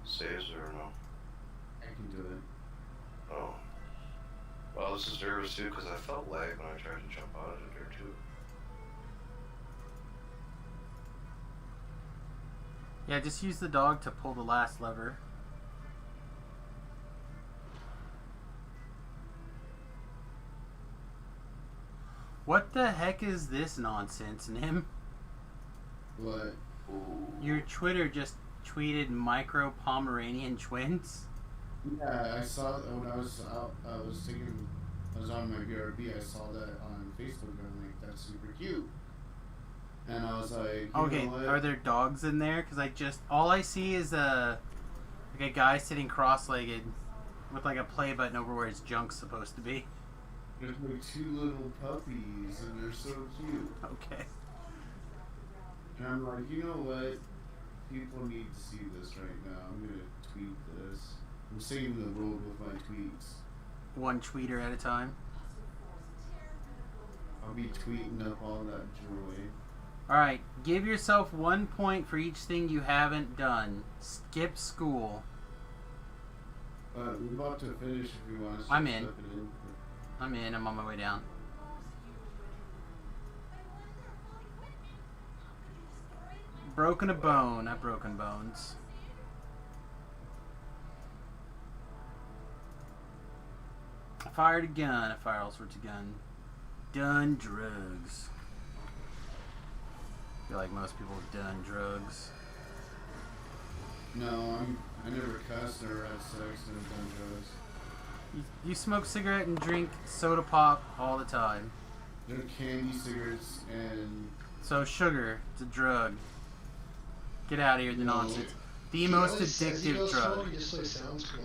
saves or no? I can do it. Oh. Well, this is nervous too because I felt lag when I tried to jump out of it there too. Yeah, just use the dog to pull the last lever. What the heck is this nonsense, Nim? What? Your Twitter just tweeted micro Pomeranian twins? Yeah, I saw that when I was out. I was on my BRB. I saw that on Facebook, and I'm like, that's super cute. And I was like, Okay, know what? are there dogs in there? Because all I see is like a guy sitting cross-legged with like a play button over where his junk's supposed to be. There's like 2 little puppies, and they're so cute. Okay. And I'm like, you know what? People need to see this right now. I'm gonna tweet this. I'm saving the world with my tweets. One tweeter at a time. I'll be tweeting up all that joy. Alright, give yourself 1 point for each thing you haven't done. Skip school. We're about to finish if you want to I'm start in. stepping in. I'm in, I'm on my way down. Broken a bone, not broken bones. I fired a gun, I fired all sorts of gun. Done drugs. I feel like most people have done drugs. No, I never cussed or had sex and done drugs. You smoke cigarette and drink soda pop all the time. Drink candy, cigarettes, and So sugar, it's a drug. Get out of here, the nonsense. The most addictive drug. Just so it sounds cool.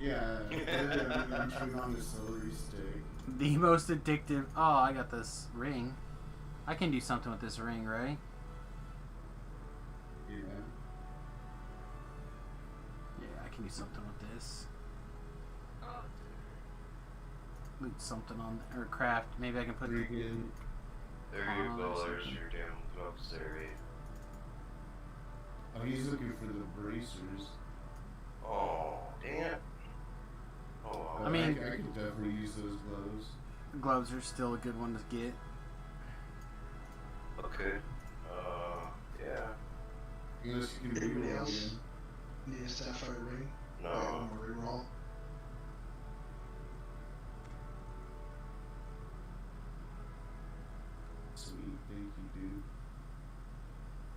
yeah, I'm chewing on the celery stick. The most addictive. Oh, I got this ring. I can do something with this ring, right? Yeah. Yeah, I can do something with this. loot something on or craft. Maybe I can put. Freaking. There you Oh, go, there's there's something. your damn gloves there. Oh, he's looking for the bracers. Oh, dang it. Oh, Oh, well. I mean- I could definitely use those gloves. Gloves are still a good one to get. Okay. Yeah. Unless you can Anybody reroll else? again. Need a sapphire ring? No. Yeah, one more reroll. Sweet, thank you,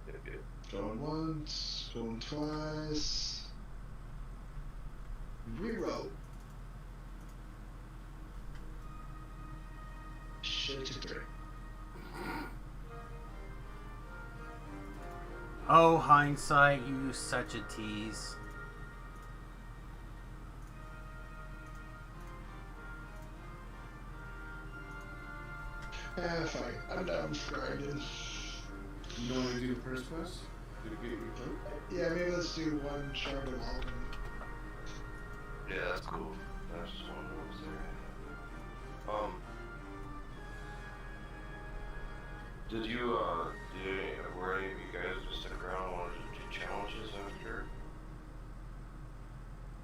dude. Yep. Going once, going twice. Reroll. Shit to 3. Oh, hindsight, you such a tease. Ah, fine. I'm done with grinding. You don't want to do the first quest? Did it get your cloak? Yeah, maybe let's do one shard of welcome. Yeah, that's cool. That's just one of those there. Did you, were any of you guys just stick around and wanted to do challenges after?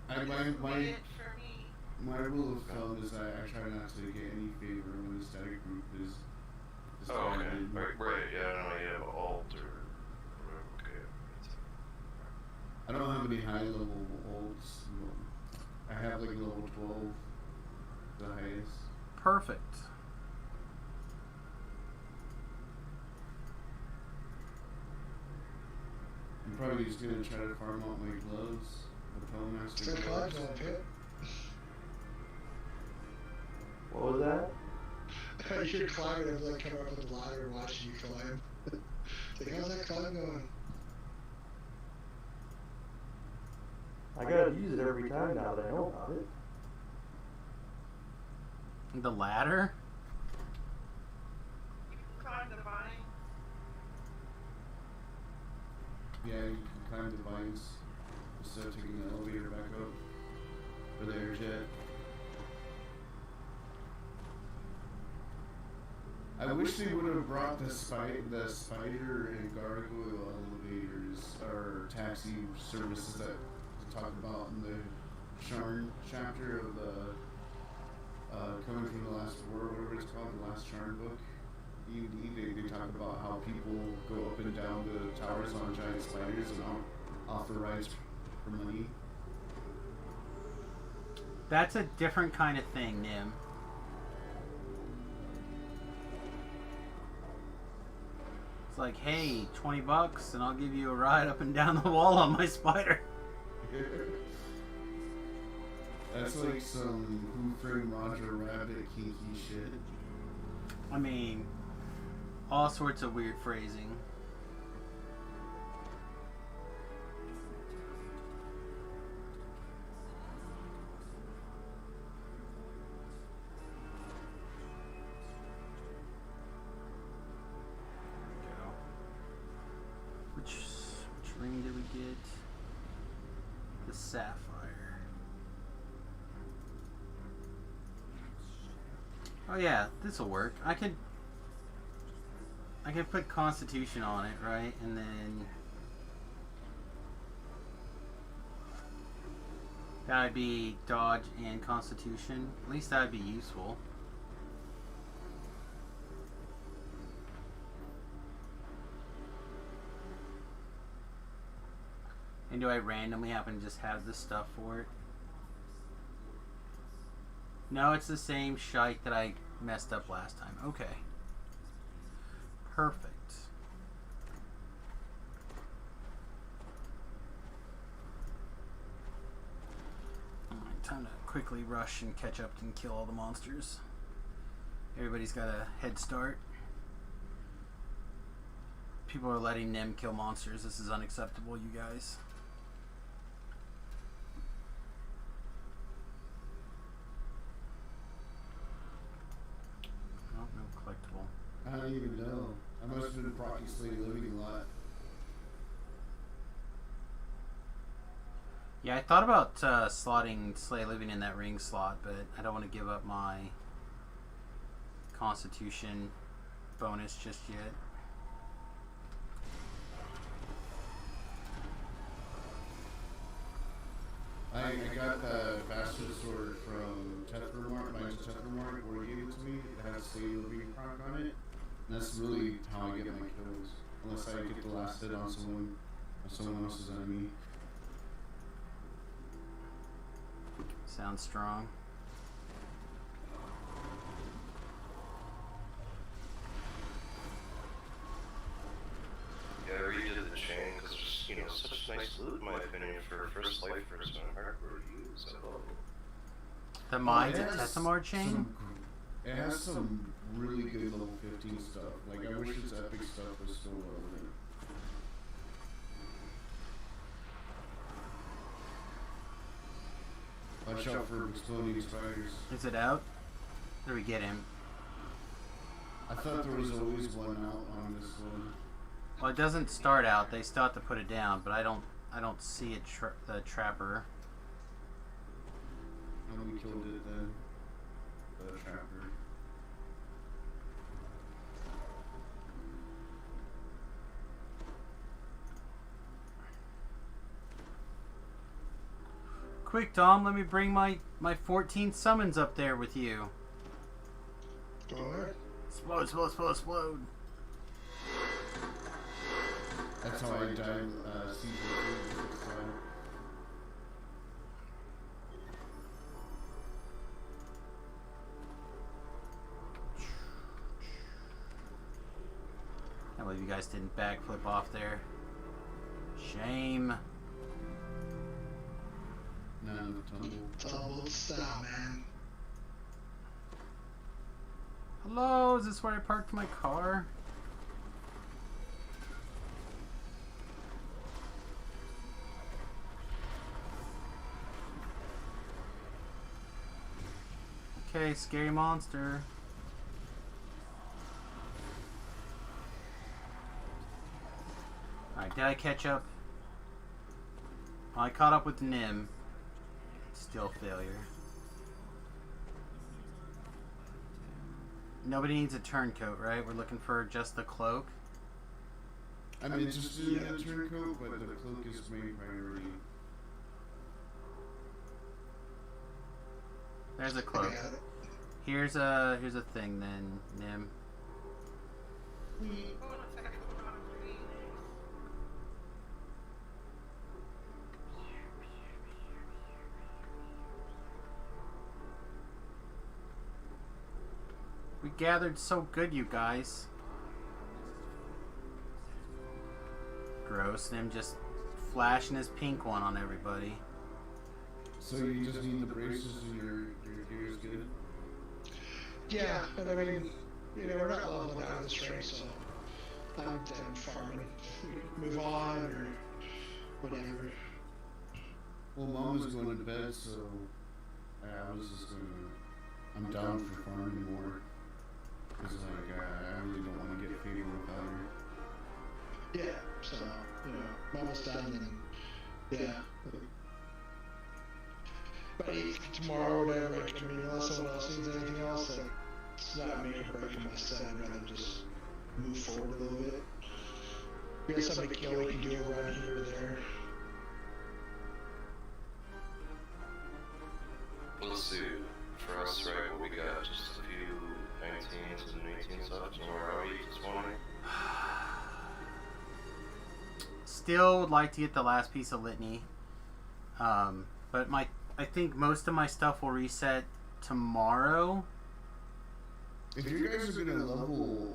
My Wait for me. my rule of thumb is I try not to get any favor when the static group is Oh, okay. started. Right, yeah, I know you have alt or whatever, okay. I don't have any high level ults. I have like level 12, the highest. Perfect. I'm probably just gonna try to farm out my gloves, the Pellmaster Still gloves. climbs on pit. What was that? You're climbing, I'm like coming up with the ladder and watching you climb. It's like, how's that climb going? I gotta use it every time now that I know about it. The ladder? You can climb the vine. Yeah, you can climb the vines instead of taking the elevator back up. Or the air jet. I wish they would have brought the spider and gargoyle elevators or taxi services that they talk about in the Sharn chapter of the Coming from the Last War, whatever it's called, the last Sharn book. They talk about how people go up and down the towers on giant spiders and offer rides for money. That's a different kind of thing, Nim. It's like, hey, $20 and I'll give you a ride up and down the wall on my spider. That's like some Who Framed Roger Rabbit kinky shit. I mean, all sorts of weird phrasing. Which ring did we get? The sapphire. Oh yeah, this'll work. I could put Constitution on it, right? And then that would be dodge and Constitution. At least that would be useful. And do I randomly happen to just have this stuff for it? No, it's the same shite that I messed up last time. Okay. Perfect. Alright, time to quickly rush and catch up and kill all the monsters. Everybody's got a head start. People are letting Nim kill monsters. This is unacceptable, you guys. Oh, no collectible. I don't even know. I must have been practically living a lot. Yeah, I thought about slotting Slay Living in that ring slot, but I don't want to give up my Constitution bonus just yet. I got the bastard sword from Tethermark, my Tethermark, where he gave it to me. It has Slay Living proc on it. And that's really how I get my kills. Unless I get the last hit on someone else's enemy. Sounds strong. Yeah, I redid the chain because there's, you know, such nice loot in my opinion for first life person hardcore to use. I love it. The Mines It at has Tessamar chain? It has some really good level 15 stuff. Like, I wish its epic stuff was still relevant. Watch out for exploding spiders. Is it out? Where do we get him? I thought there was always one out on this one. Well, it doesn't start out. They still have to put it down, but I don't see the trapper. And we killed it then. The trapper. Quick, Dom, let me bring my 14 summons up there with you. Go ahead. Explode, explode, explode, explode. That's how I died season 2 this time. I can't believe you guys didn't backflip off there. Shame. None of tumble. Tumble style, man. Hello, is this where I parked my car? Okay, scary monster. Alright, did I catch up? I caught up with Nim. Still failure. Nobody needs a turncoat, right? We're looking for just the cloak. I mean, it's just doing a turncoat, but the cloak is main priority. There's a cloak. Here's a thing then, Nim. Hold on a second. Hold on, please. We gathered so good, you guys. Gross. Nim just flashing his pink one on everybody. So you just need the braces and your gear is good? Yeah, and I mean, you know, we're not leveling out of this train, so I'm done farming. Move on or whatever. Well, Mom was going to bed, so I was just gonna. I'm down for farming more. Because, like, I really don't want to get favor without her. Yeah, so, you know, almost done, and yeah. But tomorrow or whatever, I mean, unless someone else needs anything else, like, it's not me breaking my set, I'd rather just move forward a little bit. We got somebody kill, we can do a run here or there. Let's see. For us, right, what we got, just a few 19s and 18s left, and where are we this morning? Still would like to get the last piece of litany. But I think most of my stuff will reset tomorrow. If you guys are gonna level,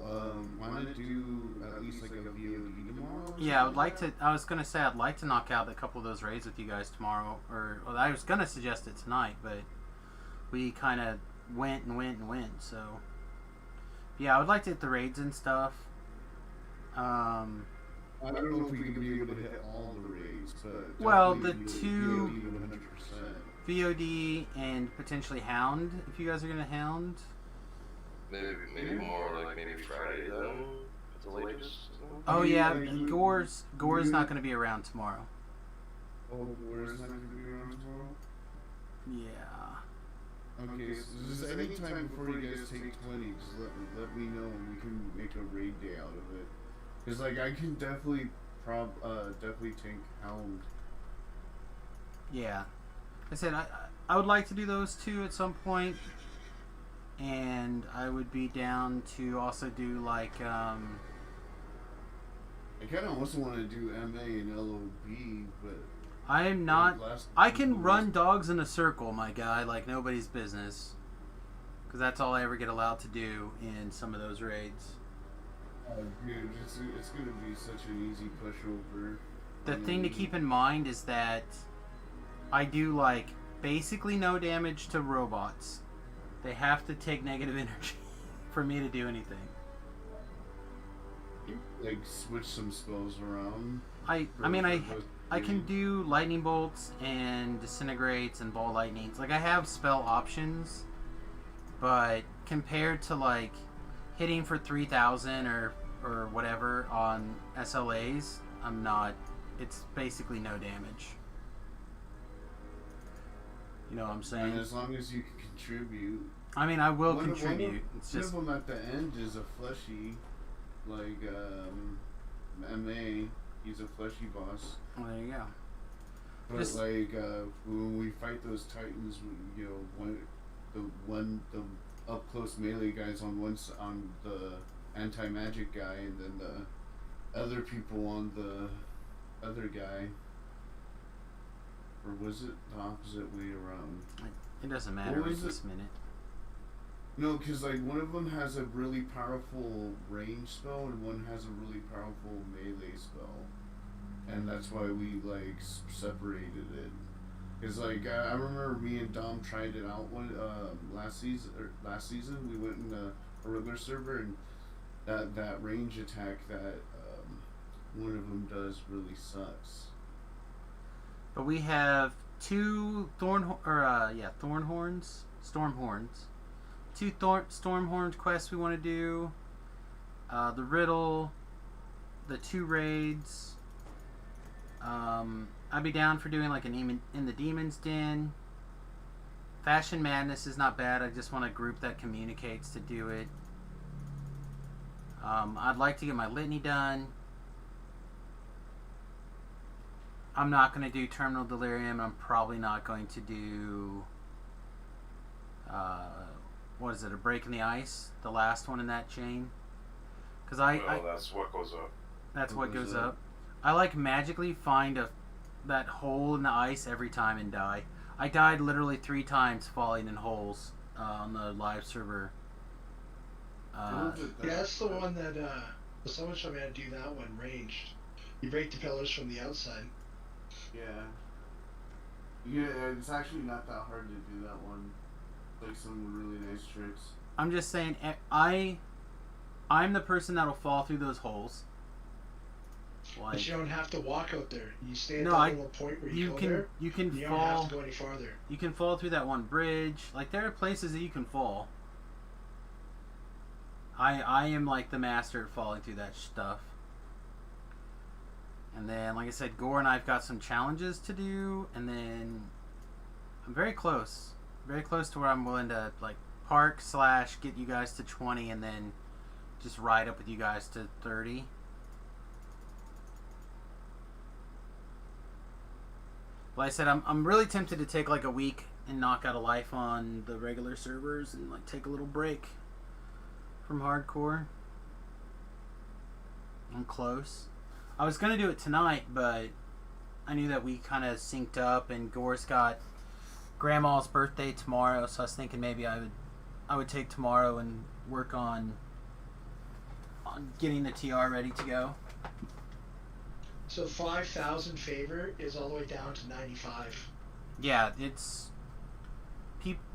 why not do at least like a VOD tomorrow? Yeah, I would like to. I was gonna say I'd like to knock out a couple of those raids with you guys tomorrow, or well, I was gonna suggest it tonight, but we kind of went and went and went. So yeah, I would like to hit the raids and stuff. I don't know if we could be able to hit all the raids, but Well, the definitely two- VOD 100%. VOD and potentially Hound if you guys are gonna Hound. Maybe more like maybe Friday then, at the latest. Oh mean, yeah, like, Gore's not gonna be around tomorrow. Oh, where's not gonna be around tomorrow? Yeah. Okay, so just anytime before you guys take 20, just let me know and we can make a raid day out of it. Cause like I can definitely definitely tank Hound. Yeah. I said I would like to do those two at some point, and I would be down to also do like I kind of also want to do MA and LOB, but I am not. I can run dogs in a circle, my guy, like nobody's business, because that's all I ever get allowed to do in some of those raids. Dude, it's gonna be such an easy pushover. The thing to keep in mind is that I do like basically no damage to robots. They have to take negative energy for me to do anything. Like switch some spells around. I can do lightning bolts and disintegrates and ball lightnings. Like I have spell options, but compared to like hitting for 3,000 or whatever on SLAs, I'm not. It's basically no damage. You know what I'm saying? And as long as you can contribute. I mean, I will contribute. It's just one of them at the end is a fleshy, like MA. He's a fleshy boss. Well, there you go. But Just, like when we fight those titans, you know, the up close melee guys on on the anti magic guy, and then the other people on the other guy. Or was it the opposite way around? it doesn't matter What at was this minute. No, because like one of them has a really powerful range spell and one has a really powerful melee spell, and that's why we like separated it. Because like I remember me and Dom tried it out last season we went in a regular server, and that range attack that one of them does really sucks. But we have two Stormhorns. Two Stormhorns quests we want to do. The Riddle, the 2 raids. I'd be down for doing like an in the Demon's Den. Fashion Madness is not bad. I just want a group that communicates to do it. I'd like to get my litany done. I'm not going to do Terminal Delirium. I'm probably not going to do... what is it? A Break in the Ice? The last one in that chain? Because that's what goes up. That's what goes up. I like magically find that hole in the ice every time and die. I died literally 3 times falling in holes on the live server. Yeah, that's the one that someone showed me how to do that one ranged. You break the pillars from the outside. Yeah, it's actually not that hard to do that one. Like some really nice tricks. I'm just saying, I'm the person that'll fall through those holes. Like, but you don't have to walk out there. You stay at No, that little point where you go there. You can You fall. don't have to go any farther. You can fall through that one bridge. Like there are places that you can fall. I am like the master at falling through that stuff. And then, like I said, Gore and I've got some challenges to do, and then I'm very close to where I'm willing to like park / get you guys to 20, and then just ride up with you guys to 30. Like I said, I'm really tempted to take like a week and knock out a life on the regular servers and like take a little break from hardcore. I'm close. I was gonna do it tonight, but I knew that we kind of synced up, and Gore's got Grandma's birthday tomorrow, so I was thinking maybe I would take tomorrow and work on getting the TR ready to go. So 5,000 favor is all the way down to 95. Yeah, it's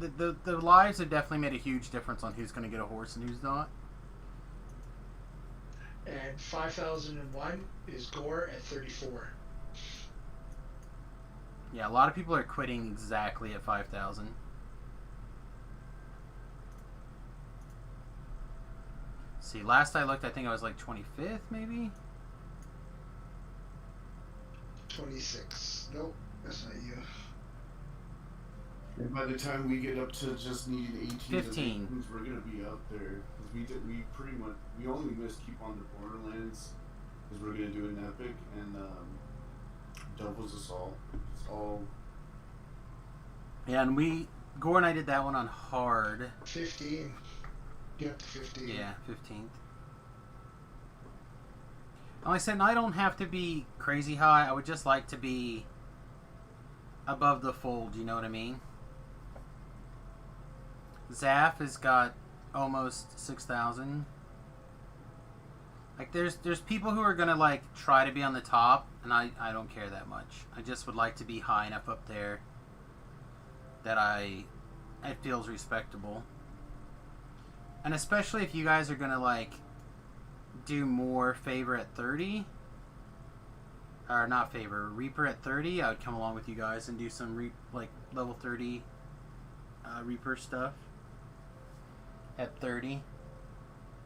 the lives have definitely made a huge difference on who's going to get a horse and who's not. And 5,001 is Gore at 34. Yeah, a lot of people are quitting exactly at 5,000. See, last I looked, I think I was like 25th, maybe? 26. Nope, that's not you. And by the time we get up to just needing 18 15. evictions, we're gonna be up there. Cause we pretty much we only missed Keep on the Borderlands, cause we're gonna do an epic and Devil's Assault. It's all Yeah, and Gore and I did that one on hard. 15. Get up to 15. Yeah, 15th. Like I said, I don't have to be crazy high. I would just like to be above the fold, you know what I mean? Zaf has got almost 6,000. Like, there's people who are gonna, like, try to be on the top, and I don't care that much. I just would like to be high enough up there that it feels respectable. And especially if you guys are gonna, like, do more favor at 30, or not favor, Reaper at 30, I would come along with you guys and do some level 30 Reaper stuff at 30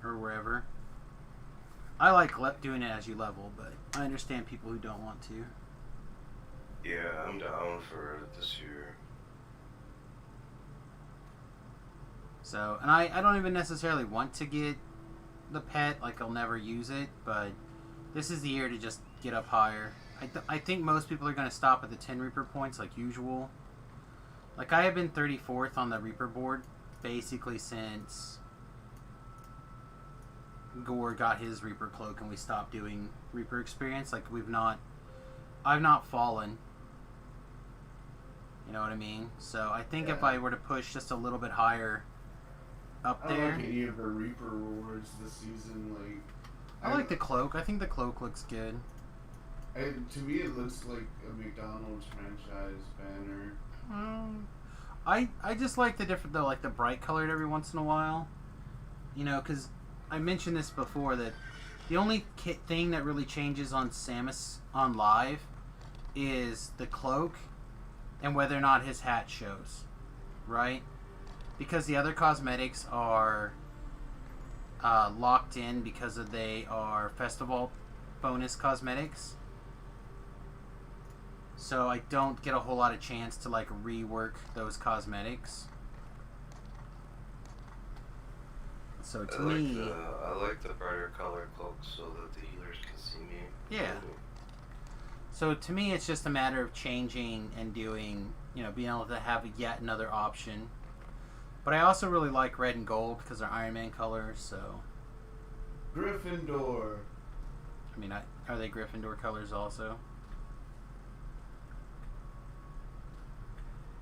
or wherever. I like doing it as you level, but I understand people who don't want to. Yeah, I'm down for it this year. So, and I don't even necessarily want to get the pet, like I'll never use it, but this is the year to just get up higher. I think most people are going to stop at the 10 Reaper points like usual. Like, I have been 34th on the Reaper board basically since Gore got his Reaper cloak and we stopped doing Reaper experience. Like, I've not fallen. You know what I mean? So I think if I were to push just a little bit higher up I don't there. like any of the Reaper rewards this season. Like, I like the cloak. I think the cloak looks good. To me, it looks like a McDonald's franchise banner. I just like the bright colored every once in a while. You know, because I mentioned this before that the only thing that really changes on Samus on live is the cloak and whether or not his hat shows, right? Because the other cosmetics are locked in because they are festival bonus cosmetics. So I don't get a whole lot of chance to like rework those cosmetics. So to me, I like the brighter color cloak so that the healers can see me. Yeah. So to me, it's just a matter of changing and doing, being able to have yet another option. But I also really like red and gold because they're Iron Man colors. So Gryffindor. I mean, are they Gryffindor colors also?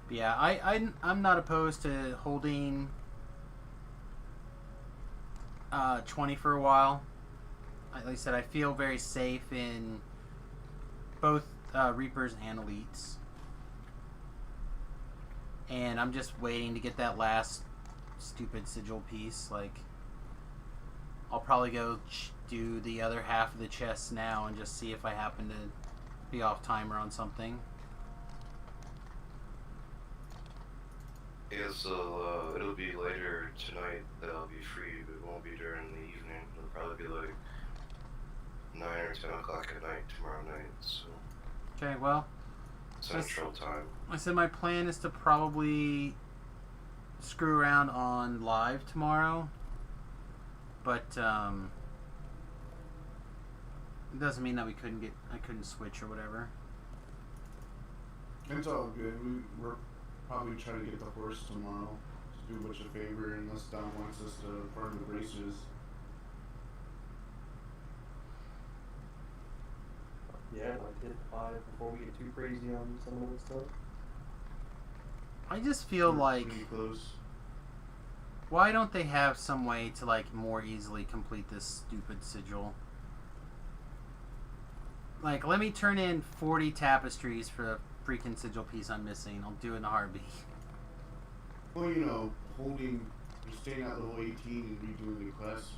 But yeah, I'm not opposed to holding 20 for a while. Like I said, I feel very safe in both Reapers and Elites. And I'm just waiting to get that last stupid sigil piece. Like, I'll probably go do the other half of the chest now and just see if I happen to be off timer on something. Yeah, so it'll be later tonight that I'll be free, but it won't be during the evening. It'll probably be like 9 or 10 o'clock at night tomorrow night, so Okay, well, Central Time. I said my plan is to probably screw around on live tomorrow, but it doesn't mean that I couldn't switch or whatever. It's all good. We're probably trying to get the horse tomorrow to do Butch a favor unless Don wants us to burn the braces. Yeah, like hit 5 before we get too crazy on some of this stuff. I just feel We're like, pretty close. why don't they have some way to like more easily complete this stupid sigil? Like, let me turn in 40 tapestries for the freaking sigil piece I'm missing. I'll do it in a heartbeat. Well, you're staying at level 18 and redoing the quest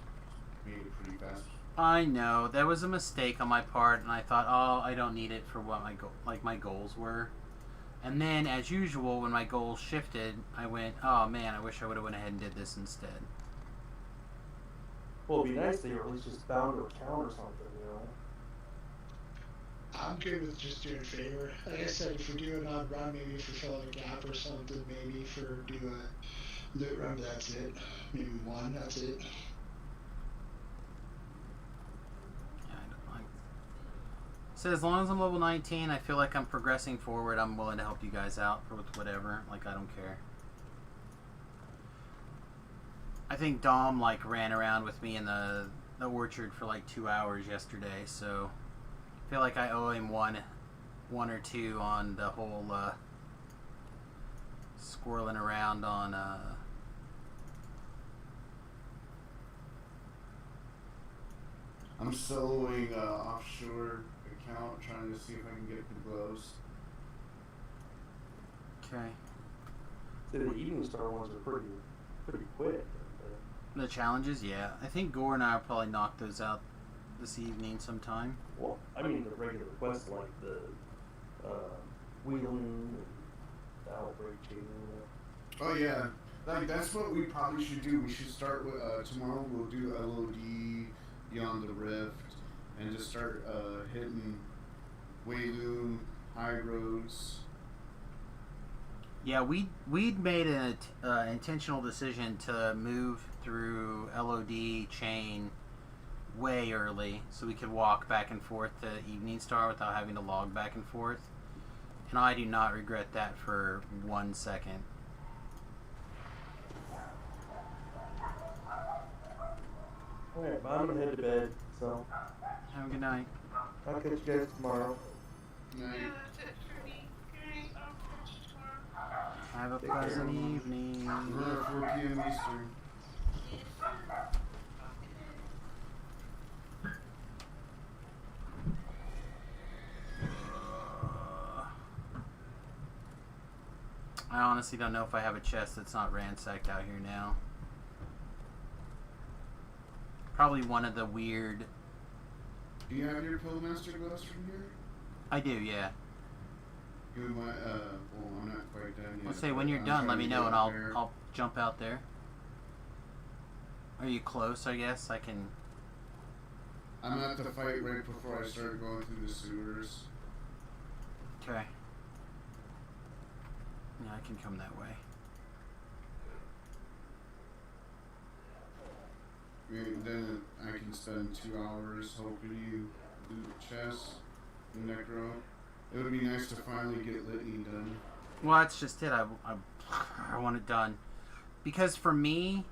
made it pretty fast. I know that was a mistake on my part, and I thought, oh, I don't need it for what my goals were. And then, as usual, when my goals shifted, I went, oh man, I wish I would have went ahead and did this instead. Well, it'd be nice that you're at least just bound to a count or something, I'm good with just doing a favor. Like I said, if we do an odd run, maybe if we fill out a gap or something, maybe for do a loot run, but that's it. Maybe one, that's it. Yeah, so as long as I'm level 19, I feel like I'm progressing forward. I'm willing to help you guys out with whatever. Like, I don't care. I think Dom, like, ran around with me in the orchard for like 2 hours yesterday, so I feel like I owe him one or two on the whole squirreling around on I'm soloing an offshore account, trying to see if I can get the gloves. Okay. See, the Evening Star ones are pretty quick. The challenges, yeah. I think Gore and I will probably knock those out this evening sometime. Well, I mean the regular quests like the Wheeling and Outbreak Chain. Oh yeah, like that's what we probably should do. We should start with tomorrow. We'll do LOD Beyond the Rift, and just start hitting Wayloon, High Roads. Yeah, we'd made an intentional decision to move through LOD chain way early so we could walk back and forth to Evening Star without having to log back and forth. And I do not regret that for 1 second. Alright, but I'm gonna head to bed, so Have a good night. I'll catch you guys tomorrow. Yeah, that's it for me. Good night. I'll catch you tomorrow. Have a Take care. pleasant evening. We're at 4 p.m. Eastern. Yes, sir. I honestly don't know if I have a chest that's not ransacked out here now. Probably one of the weird... Do you have your Pillmaster gloves from here? I do, yeah. You might, well, I'm not quite done yet. Let's say when but you're I'm done, trying let to me get know and out there. I'll jump out there. Are you close, I guess? I can... I'm at the fight right before I started going through the sewers. Okay. Yeah, I can come that way. Then I can spend 2 hours helping you do the chest, the necro. It would be nice to finally get Litany done. Well, that's just it. I want it done. Because for me,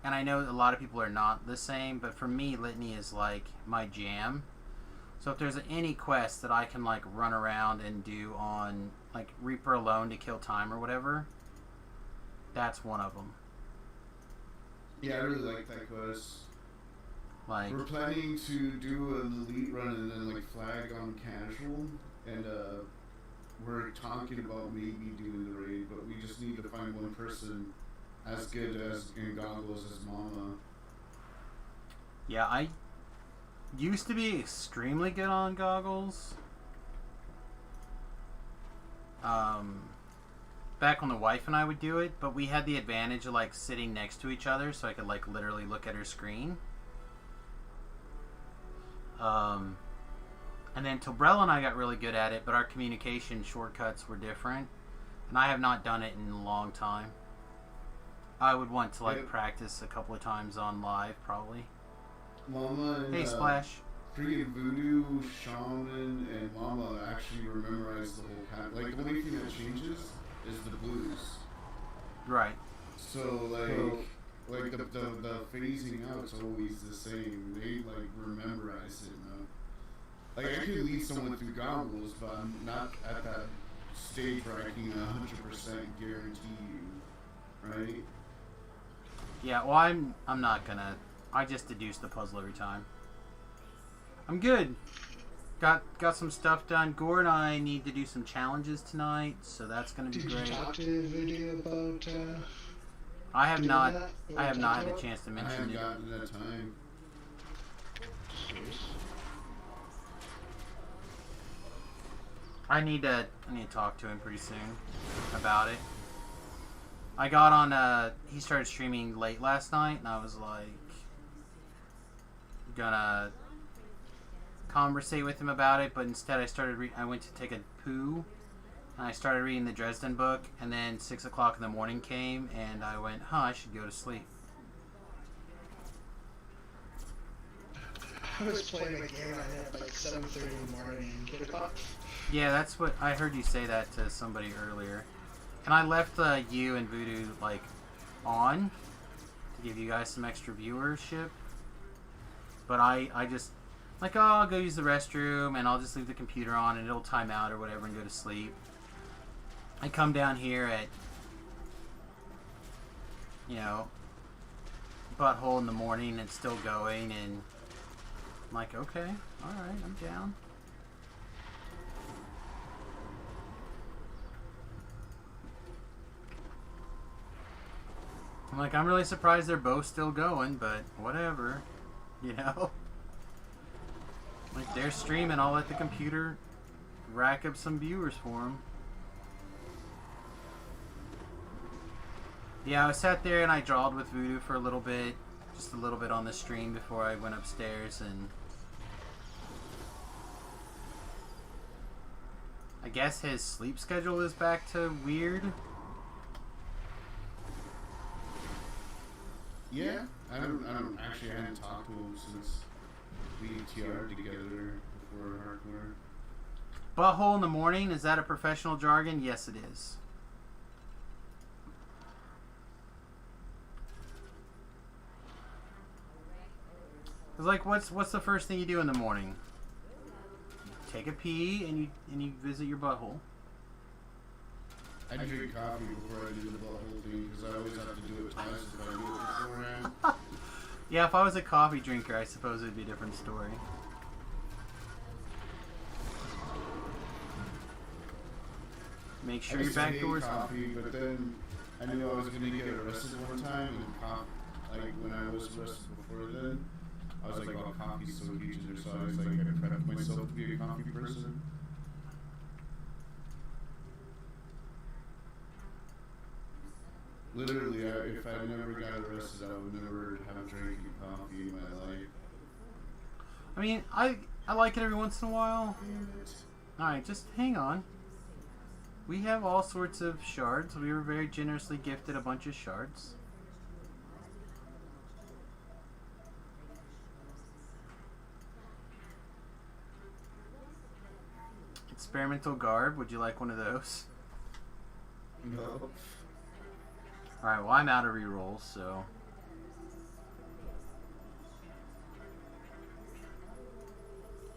and I know a lot of people are not the same, but for me, Litany is like my jam. So if there's any quest that I can like run around and do on like Reaper alone to kill time or whatever, that's one of them. Yeah, I really like that quest. Like, We're planning to do an elite run and then like flag on casual, and we're talking about maybe doing the raid, but we just need to find one person as good as in goggles as Mama. yeah, I used to be extremely good on goggles. Back when the wife and I would do it, but we had the advantage of like sitting next to each other, so I could like literally look at her screen. And then Tobrella and I got really good at it, but our communication shortcuts were different, and I have not done it in a long time. I would want to like Yeah. practice a couple of times on live, probably. Mama and Hey, Splash. freaking Voodoo, Shaman, and Mama actually memorize the whole pattern. Like the only thing that changes is the blues. Right. So like the phasing out's always the same. They like memorize it now. Like I could lead someone through goggles, but I'm not at that stage where I can 100% guarantee you, right? Yeah, well, I'm not gonna. I just deduce the puzzle every time. I'm good. Got some stuff done. Gore and I need to do some challenges tonight, so that's gonna be Did you great. talk to Voodoo about I have doing not. that? I have not had Talk a chance to I mention haven't it. gotten that time. I need to talk to him pretty soon about it. I got on. He started streaming late last night, and I was like, gonna conversate with him about it, but instead I went to take a poo, and I started reading the Dresden book, and then 6 o'clock in the morning came, and I went, I should go to sleep. I was playing a game I had like 7:30 in the morning and get up. Yeah, that's what I heard you say that to somebody earlier. And I left you and Voodoo like on to give you guys some extra viewership. But I just like, I'll go use the restroom and I'll just leave the computer on and it'll time out or whatever and go to sleep. I come down here at, butthole in the morning and it's still going, and I'm like, okay, alright, I'm down. I'm like, I'm really surprised they're both still going, but whatever, Like, they're streaming, I'll let the computer rack up some viewers for them. Yeah, I sat there and I drawled with Voodoo for a little bit, just a little bit on the stream before I went upstairs, and I guess his sleep schedule is back to weird. Yeah, I hadn't talked to him since we TR'd together before hardcore. Butthole in the morning, is that a professional jargon? Yes, it is. It's like, what's the first thing you do in the morning? Take a pee and you visit your butthole. I drink coffee before I do the butthole thing because I always have to do it twice if I do it beforehand. Yeah, if I was a coffee drinker, I suppose it would be a different story. Make sure your back door's coffee, but then I knew I was going to get arrested one time, and like when I was arrested before then, I was like, oh, coffee's so huge in there, so I was like, I prepped myself to be a coffee person. Literally, if I never got arrested, I would never have drinking coffee in my life. I mean, I like it every once in a while. Alright, just hang on. We have all sorts of shards. We were very generously gifted a bunch of shards. Experimental garb, would you like one of those? No. Alright, well I'm out of rerolls, so...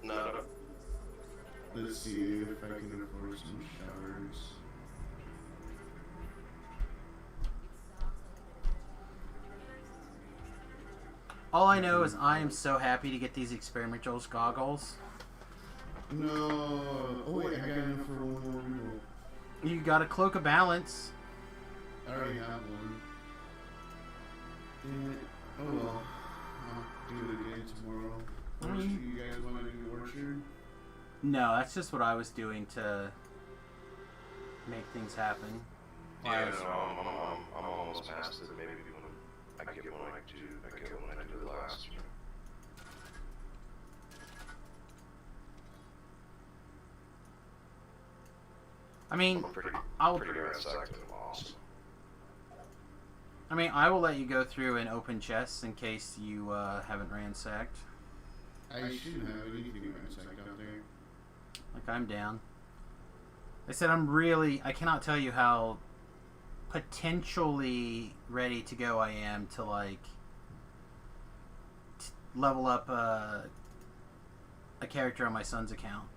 No. Let's see if I can afford some showers. All I know is I am so happy to get these experimental goggles. No. Oh wait, I got enough for one more reroll. You got a cloak of balance. I already have one. Damn it. Oh well. I'll do it again tomorrow. Orchard, you guys want to do Orchard? No, that's just what I was doing to make things happen. Yeah, no, I'm almost past it. Maybe when I get one I do the last one. I mean, I'm pretty ransacked in them also. I mean, I will let you go through and open chests in case you haven't ransacked. I shouldn't have anything ransacked out there. Like, I'm down. I said I cannot tell you how potentially ready to go I am to, like, level up a character on my son's account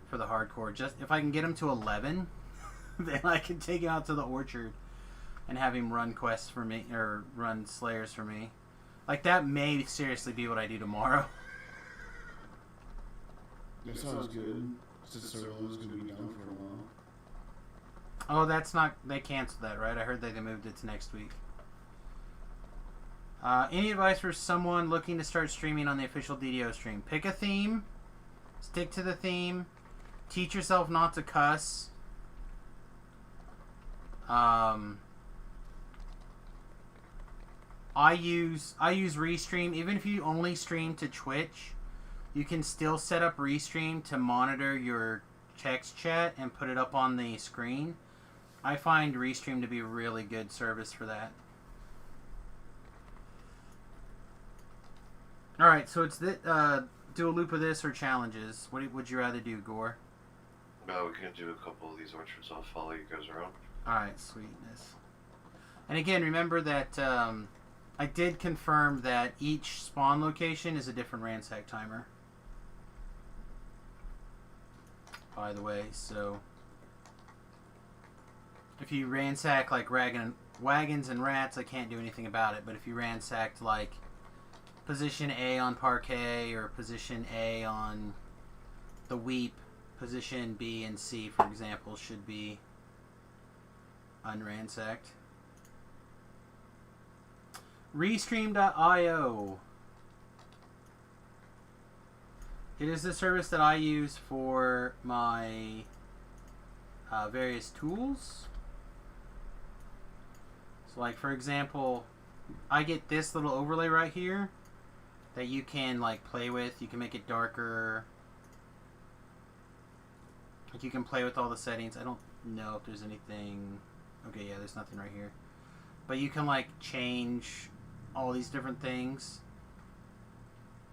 for the hardcore. Just if I can get him to 11, then I can take him out to the Orchard and have him run quests for me, or run Slayers for me. Like, that may seriously be what I do tomorrow. That sounds good. Since Cyril is going to be down for a while. Oh, that's not... They canceled that, right? I heard they moved it to next week. Any advice for someone looking to start streaming on the official DDO stream? Pick a theme. Stick to the theme. Teach yourself not to cuss. I use Restream. Even if you only stream to Twitch, you can still set up Restream to monitor your text chat and put it up on the screen. I find Restream to be a really good service for that. Alright, so it's do a loop of this or challenges. What would you rather do, Gore? No, we can do a couple of these orchards. I'll follow you guys around. Alright, sweetness. And again, remember that I did confirm that each spawn location is a different ransack timer. By the way, so if you ransack like wagons and rats, I can't do anything about it. But if you ransacked like position A on parquet or position A on the weep, position B and C, for example, should be unransacked. Restream.io. It is the service that I use for my various tools. So like for example, I get this little overlay right here that you can like play with. You can make it darker. Like you can play with all the settings. I don't know if there's anything. Okay, yeah, there's nothing right here. But you can like change all these different things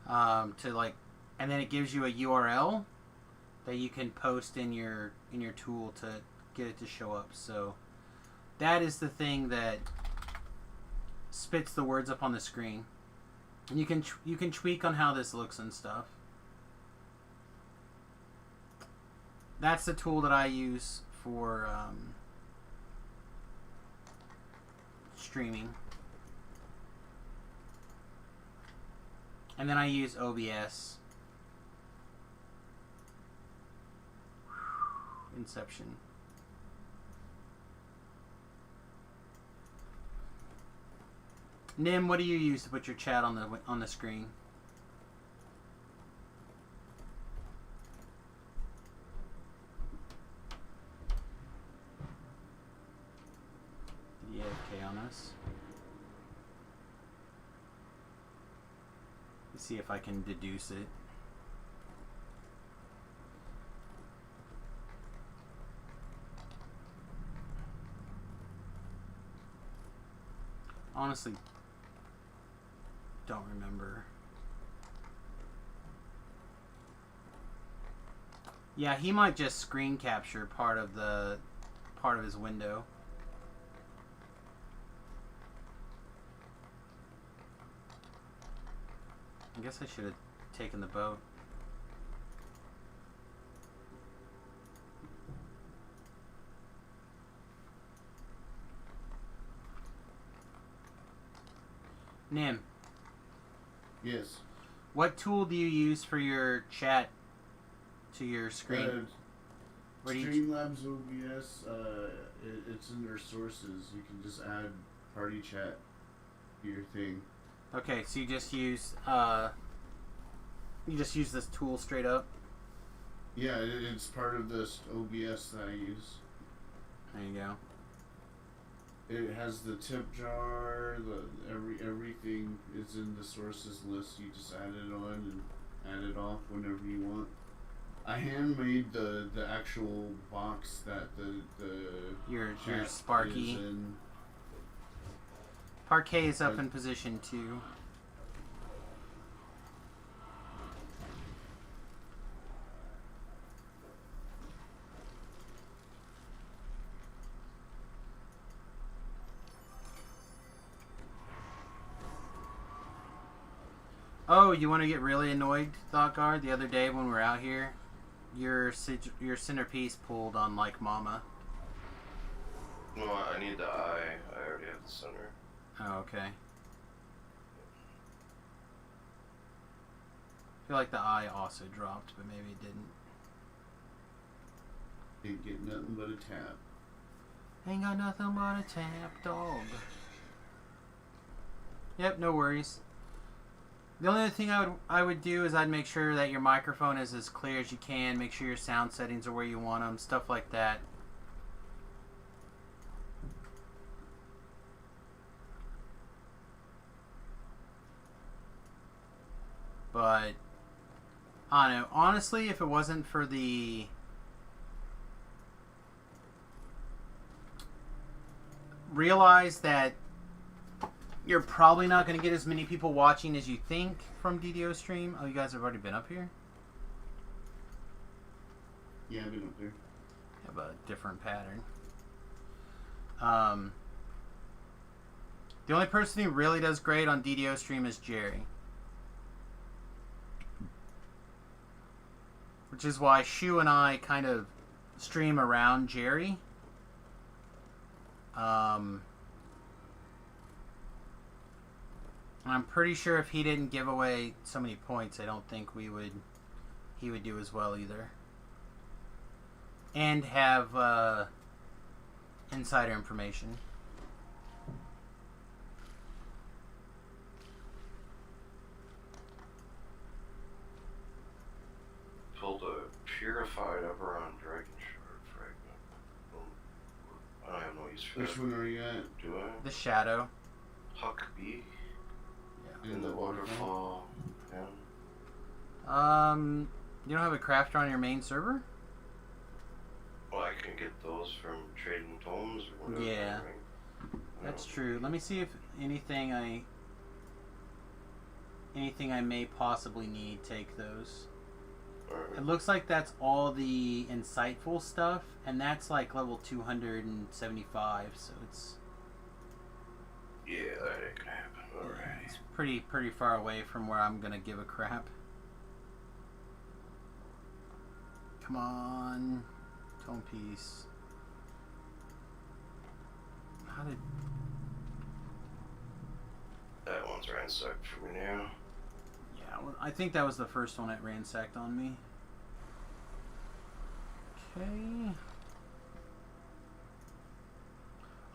to like, and then it gives you a URL that you can post in your tool to get it to show up. So that is the thing that spits the words up on the screen. And you can tweak on how this looks and stuff. That's the tool that I use for streaming. And then I use OBS. Inception. Nim, what do you use to put your chat on the screen? Did he AFK on us? Let's see if I can deduce it. Honestly, don't remember. Yeah, he might just screen capture part of his window. I guess I should have taken the boat. Nim. Yes. What tool do you use for your chat to your screen? Streamlabs OBS, it's in their sources. You can just add party chat to your thing. Okay, so you just use this tool straight up? Yeah, it's part of this OBS that I use. There you go. It has the tip jar, everything is in the sources list. You just add it on and add it off whenever you want. I handmade the actual box that your chat Sparky. is in. Parquet is up in position 2. Oh, you want to get really annoyed, Thought Guard? The other day when we were out here, your centerpiece pulled on like Mama. No, I need the eye. I already have the center. Oh, okay. I feel like the eye also dropped, but maybe it didn't. Ain't get nothing but a tap. Ain't got nothing but a tap dog. Yep, no worries. The only other thing I would do is I'd make sure that your microphone is as clear as you can. Make sure your sound settings are where you want them. Stuff like that. But I don't know. Honestly, if it wasn't for the realize that you're probably not going to get as many people watching as you think from DDO stream. Oh, you guys have already been up here? Yeah, I've been up there. Have a different pattern. The only person who really does great on DDO stream is Jerry. Which is why Shu and I kind of stream around Jerry. I'm pretty sure if he didn't give away so many points, I don't think he would do as well either. And have insider information. Pulled a purified Eberron Dragon Shard fragment. I don't have no use for Which that. one are you at? Do I? The Shadow. Huck B Yeah. in the waterfall. Yeah. You don't have a crafter on your main server? Well, I can get those from trading tomes or whatever. Yeah. right? That's true. Let me see if anything I may possibly need, take those. Alright. It looks like that's all the insightful stuff, and that's like level 275, so it's Yeah, that ain't gonna happen. Alright. it's pretty far away from where I'm gonna give a crap. Come on, tome piece. How did? That one's ransacked for me now. Yeah, well, I think that was the first one that ransacked on me. Okay.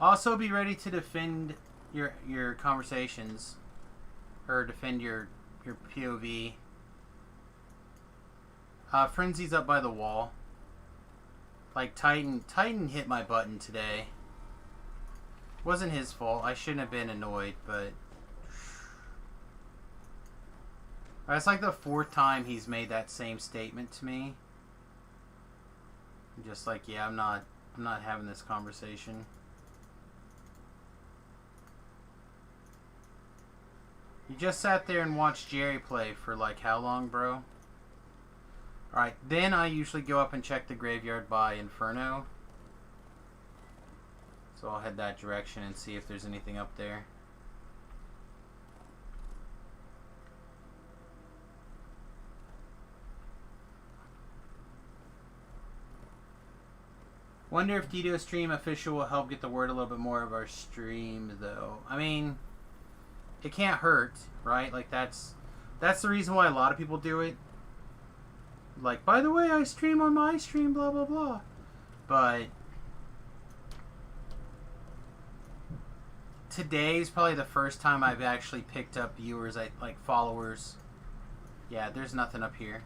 Also, be ready to defend your conversations, or defend your POV. Frenzy's up by the wall. Like Titan hit my button today. Wasn't his fault. I shouldn't have been annoyed, but that's like the 4th time he's made that same statement to me. I'm just like, yeah, I'm not having this conversation. You just sat there and watched Jerry play for like how long, bro? Alright, then I usually go up and check the graveyard by Inferno. So I'll head that direction and see if there's anything up there. Wonder if DDO Stream Official will help get the word a little bit more of our stream, though. I mean, it can't hurt, right? Like, that's the reason why a lot of people do it. Like, by the way, I stream on my stream, blah, blah, blah. But today is probably the first time I've actually picked up viewers, like followers. Yeah, there's nothing up here.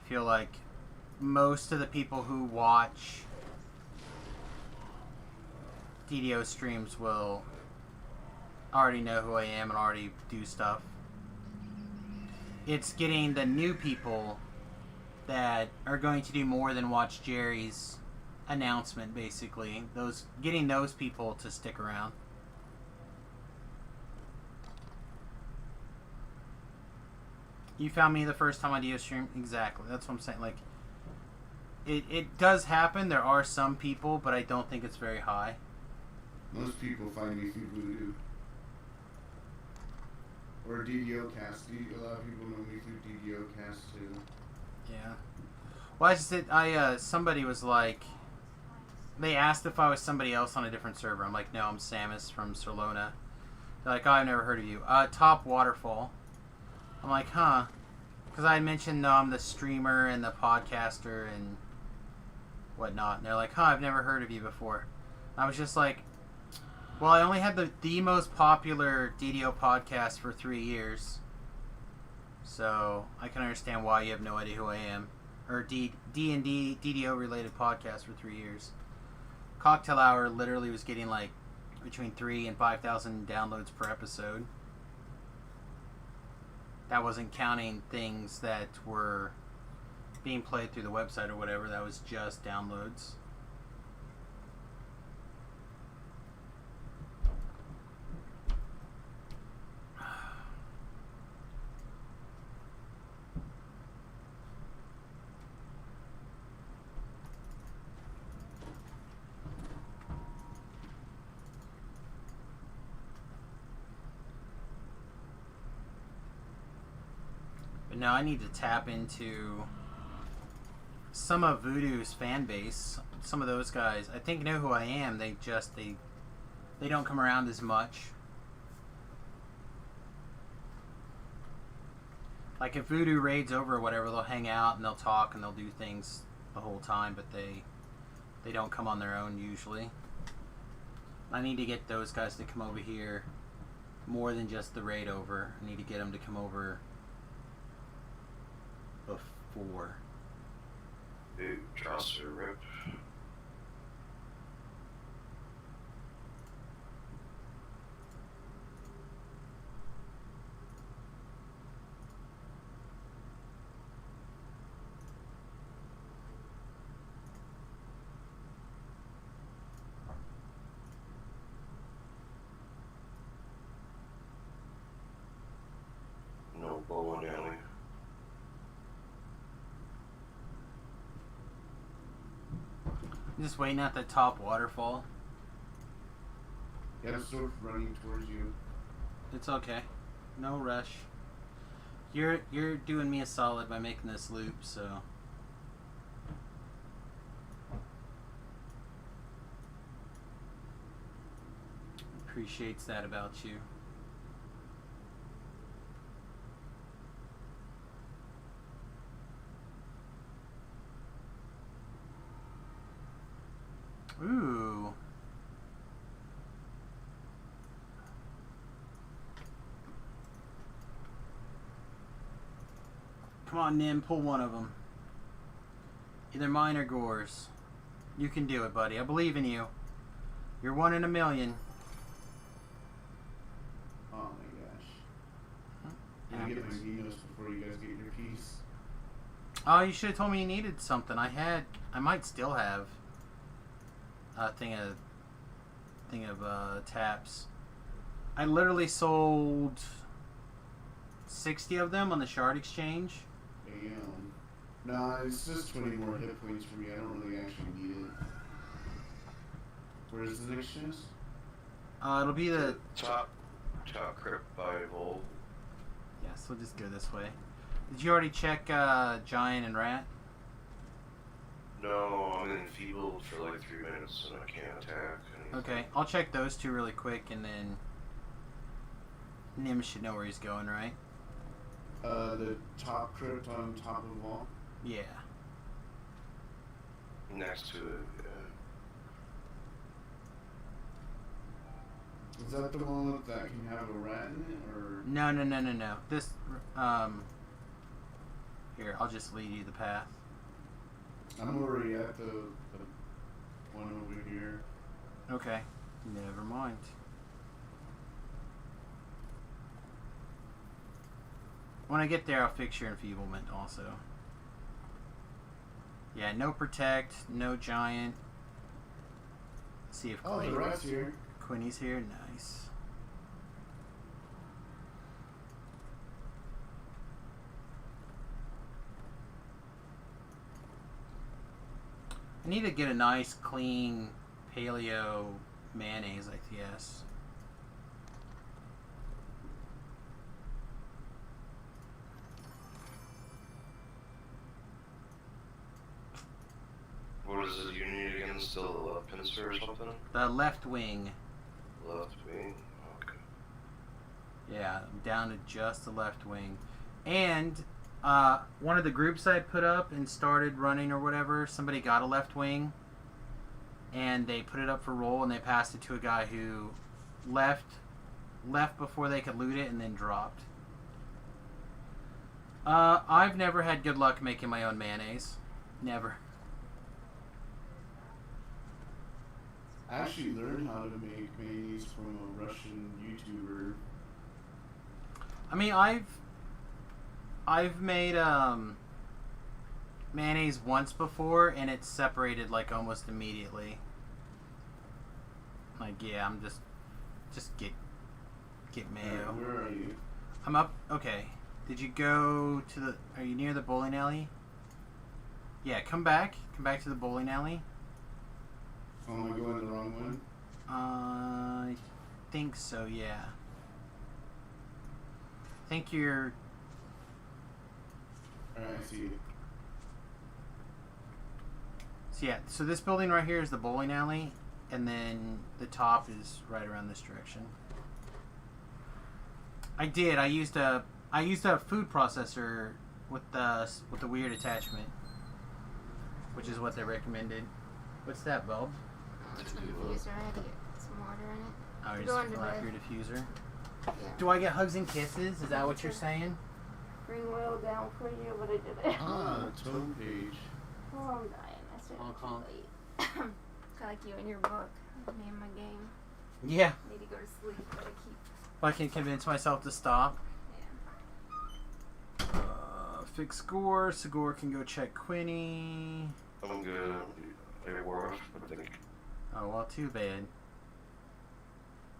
I feel like most of the people who watch DDO streams will already know who I am and already do stuff. It's getting the new people that are going to do more than watch Jerry's announcement, basically. Getting those people to stick around. You found me the first time on DDO stream? Exactly. That's what I'm saying. Like, it does happen. There are some people, but I don't think it's very high. Most people find me through Voodoo. Or DDO cast. A lot of people know me through DDO cast too. Yeah. Well, somebody was like, they asked if I was somebody else on a different server. I'm like, no, I'm Samus from Solona. They're like, oh, I've never heard of you. Top Waterfall. I'm like, huh. Because I mentioned, no, I'm the streamer and the podcaster and whatnot. And they're like, huh, I've never heard of you before. And I was just like, well, I only had the most popular DDO podcast for 3 years. So I can understand why you have no idea who I am. or D&D DDO related podcast for 3 years. Cocktail Hour literally was getting like between 3,000 and 5,000 downloads per episode. That wasn't counting things that were being played through the website or whatever. That was just downloads. But now I need to tap into some of Voodoo's fan base. Some of those guys, I think, know who I am. They don't come around as much. Like if Voodoo raids over or whatever, they'll hang out and they'll talk and they'll do things the whole time, but they don't come on their own usually. I need to get those guys to come over here more than just the raid over. I need to get them to come over before. Dude, Joss or Rip. No bowling alley. I'm just waiting at the top waterfall. Yeah, I'm sort of running towards you. It's okay. No rush. You're doing me a solid by making this loop, so appreciates that about you. Ooh. Come on, Nim, pull one of them. Either mine or Gore's. You can do it, buddy. I believe in you. You're 1 in a million. Oh my gosh. Can I get my Vinos before you guys get your piece? Oh, you should have told me you needed something. I might still have a thing of taps. I literally sold 60 of them on the Shard Exchange. Damn. Nah, it's just 20 more hit points for me. I don't really actually need it. Where's the next chest? It'll be the top crypt by Vol. Yes, we'll just go this way. Did you already check Giant and Rat? No, I'm enfeebled for like 3 minutes and I can't attack anything. Okay, I'll check those two really quick and then Nim should know where he's going, right? The top crypt on top of the wall? Yeah. Next to it, yeah. Is that the one that can have a rat in it, or? No. This, here, I'll just lead you the path. I'm already at the one over here. Okay. Never mind. When I get there, I'll fix your enfeeblement also. Yeah, no protect, no giant. Let's see if Oh, the rat's here. Quinny's here. Nice. I need to get a nice, clean paleo mayonnaise, I guess. What is it you need again? Still the left pincer or something? The left wing. Left wing? Okay. Yeah, I'm down to just the left wing. And one of the groups I put up and started running or whatever, somebody got a left wing. And they put it up for roll and they passed it to a guy who left before they could loot it and then dropped. I've never had good luck making my own mayonnaise. Never. I actually learned how to make mayonnaise from a Russian YouTuber. I mean, I've made mayonnaise once before, and it's separated like almost immediately. Like, yeah, I'm just get mayo. Where are you? I'm up. Okay. Did you go to the? Are you near the bowling alley? Yeah, come back. Come back to the bowling alley. Oh, am I going the wrong one? I think so. Yeah. I think you're. Alright, I see it. So yeah. So this building right here is the bowling alley, and then the top is right around this direction. I did. I used a food processor with the weird attachment, which is what they recommended. What's that, bulb? It's a diffuser. I had to get some water in it. Oh, you're Going just to filling up bed. your diffuser. Yeah. Do I get hugs and kisses? Is that what you're saying? Bring oil down for you, but I did it. Ah, tone page. Oh, I'm dying. I started Uh-huh. too late. Kind of like you and your book. Me and my game. Yeah. I need to go to sleep, but I keep. If I can convince myself to stop. Yeah. Fix score. Segor can go check Quinny. I'm good. I wore off, I think. Oh, well, too bad.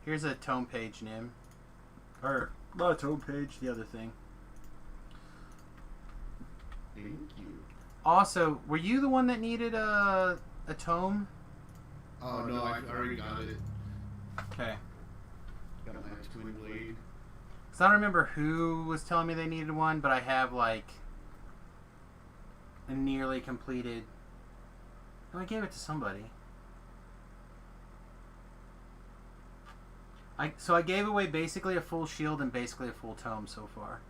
Here's a tome page, Nim. Or, not a tome page, the other thing. Thank you. Also, were you the one that needed a tome? Oh no, I already got it. Okay. Got my twin blade. Because I don't remember who was telling me they needed one, but I have, like, a nearly completed... No, I gave it to somebody. So I gave away basically a full shield and basically a full tome so far.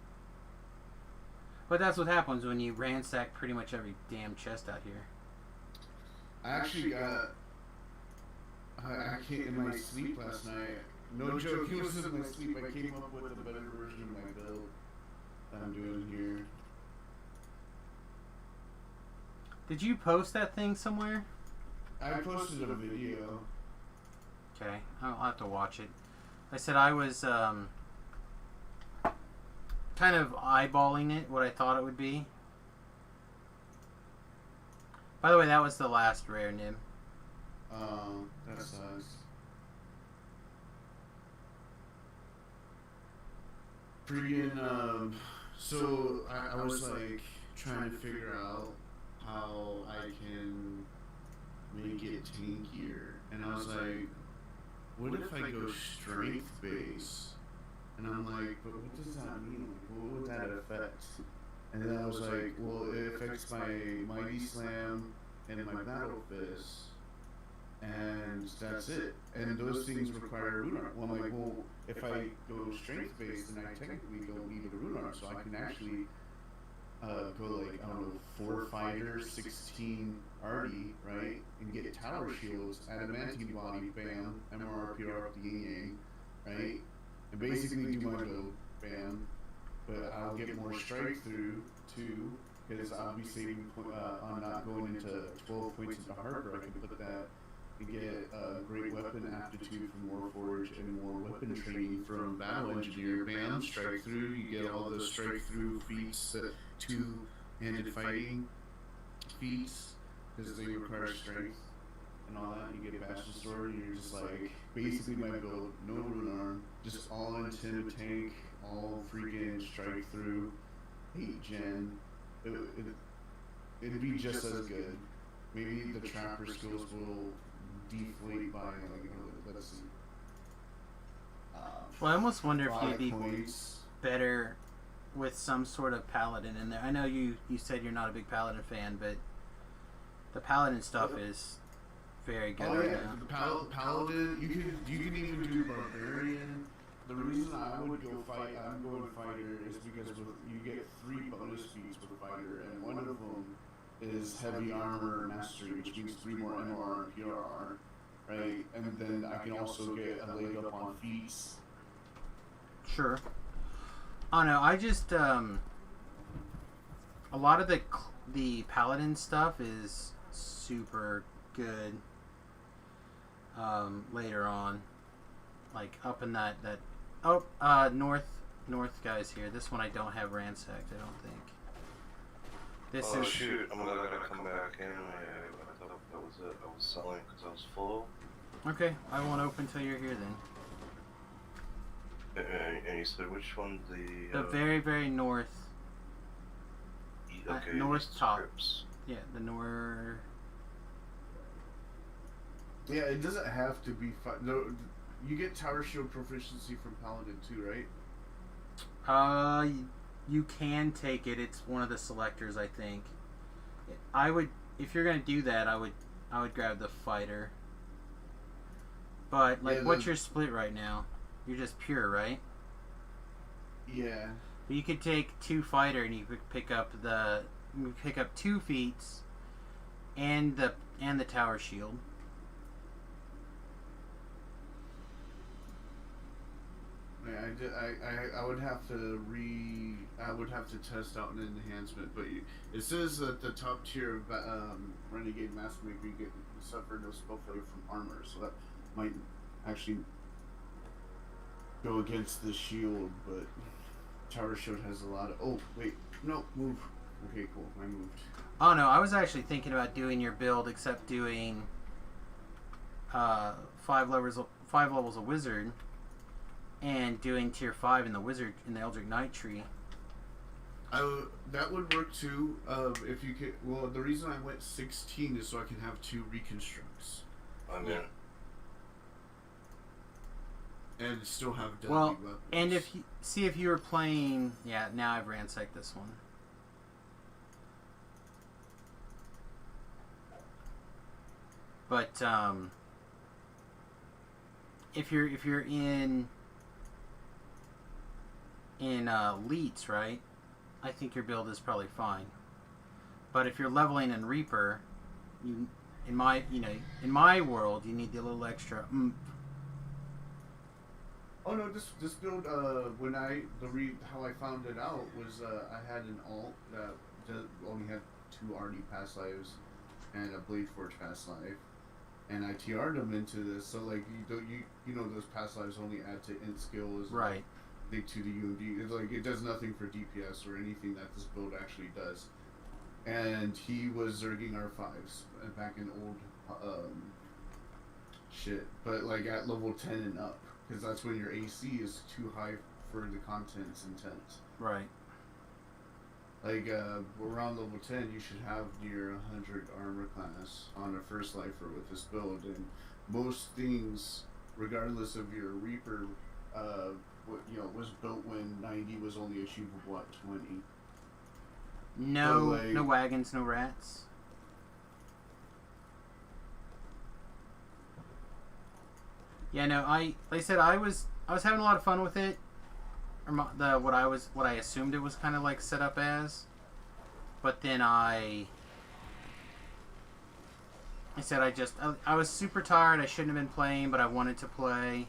But that's what happens when you ransack pretty much every damn chest out here. I actually got. I came in my sleep last night. No joke, it was in my sleep. I came up with a better version of my build that I'm doing here. Did you post that thing somewhere? I posted a video. Okay, I'll have to watch it. I said I was kind of eyeballing it, what I thought it would be. By the way, that was the last rare, Nim. That sucks. Freaking, so I was like trying to figure out how I can make it tankier, and I was like, what if I go strength base? And I'm like, but what does that mean? Like, what would that affect? And then I was like, well, it affects my Mighty Slam and my Battle Fist, and that's it. And those things require a rune arm. Well, I'm like, well, if I go strength based, then I technically don't need a rune arm, so I can actually go like, I don't know, 4 fighter, 16 arty, right? And get tower shields, adamantine body, bam, MRRPR up the yin yang, right? And basically do my build, bam. But I'll get more strike through too, because I'll be saving on not going into 12 points into harbor. I can put that and get a great weapon aptitude from Warforged and more weapon training from Battle Engineer. Bam, strike through. You get all the strike through feats, the two-handed fighting feats, because they require strength and all that. You get Bastion Sword, and you're just like, basically my build, no rune arm, just all in Tim tank, all freaking strike through, 8 gen. It'd be just as good. Maybe the trapper skills will deflate by, like, let's see. Well, I almost wonder if you'd 5 be points. better with some sort of paladin in there. I know you said you're not a big paladin fan, but the paladin stuff is very good right now. The paladin, you can even do barbarian. The reason I would go fight, I'm going fighter, is because you get 3 bonus feats with fighter, and one of them is heavy armor mastery, which means 3 more MR and PRR, right? And then I can also get a leg up on feats. Sure. Oh no, I just a lot of the paladin stuff is super good later on, like up in that north guys here. This one I don't have ransacked, I don't think. This Oh is shoot, I'm gonna come back in. I thought that was it. I was selling because I was full. okay. I won't open till you're here then. And you said which one? The very, very north. Okay, north east top. scripts. Yeah, the north. Yeah, it doesn't have to be. No, you get tower shield proficiency from paladin too, right? You can take it. It's one of the selectors, I think. I would, if you're gonna do that, I would grab the fighter. But like, Yeah, what's your split right now? You're just pure, right? Yeah. But you could take 2 fighter and you could pick up 2 feats and the tower shield. Yeah, I would have to test out an enhancement, but it says that the top tier of Renegade Maskmaker you suffer no spell failure from armor, so that might actually go against the shield, but Tower Shield has a lot of... Oh, wait. No, move. Okay, cool. I moved. Oh no, I was actually thinking about doing your build, except doing 5 levels of wizard, and doing tier 5 in the wizard in the Eldritch Knight tree. That would work too. If you could... Well, the reason I went 16 is so I can have 2 reconstructs. I'm in. And still have deadly Well, weapons. and if you were playing... Yeah, now I've ransacked this one. But, if you're in elites, right? I think your build is probably fine. But if you're leveling in Reaper, in my world, you need the little extra oomph. Oh no, this build, how I found it out was I had an alt that only had 2 already past lives and a Blade Forge past life, and I TR'd them into this. So like you know those past lives only add to int skills, Right. I think to the UMD. It's like it does nothing for DPS or anything that this build actually does. And he was zerging R5s back in old shit, but like at level 10 and up. Because that's when your AC is too high for the content's intent. Right. Like, around level 10, you should have near 100 armor class on a first lifer with this build. And most things, regardless of your Reaper, was built when 90 was only achievable at 20. No, no wagons, no rats. Yeah, no, like I said, I was having a lot of fun with it. Or what I assumed it was kind of like set up as, but then I said I was super tired. I shouldn't have been playing, but I wanted to play.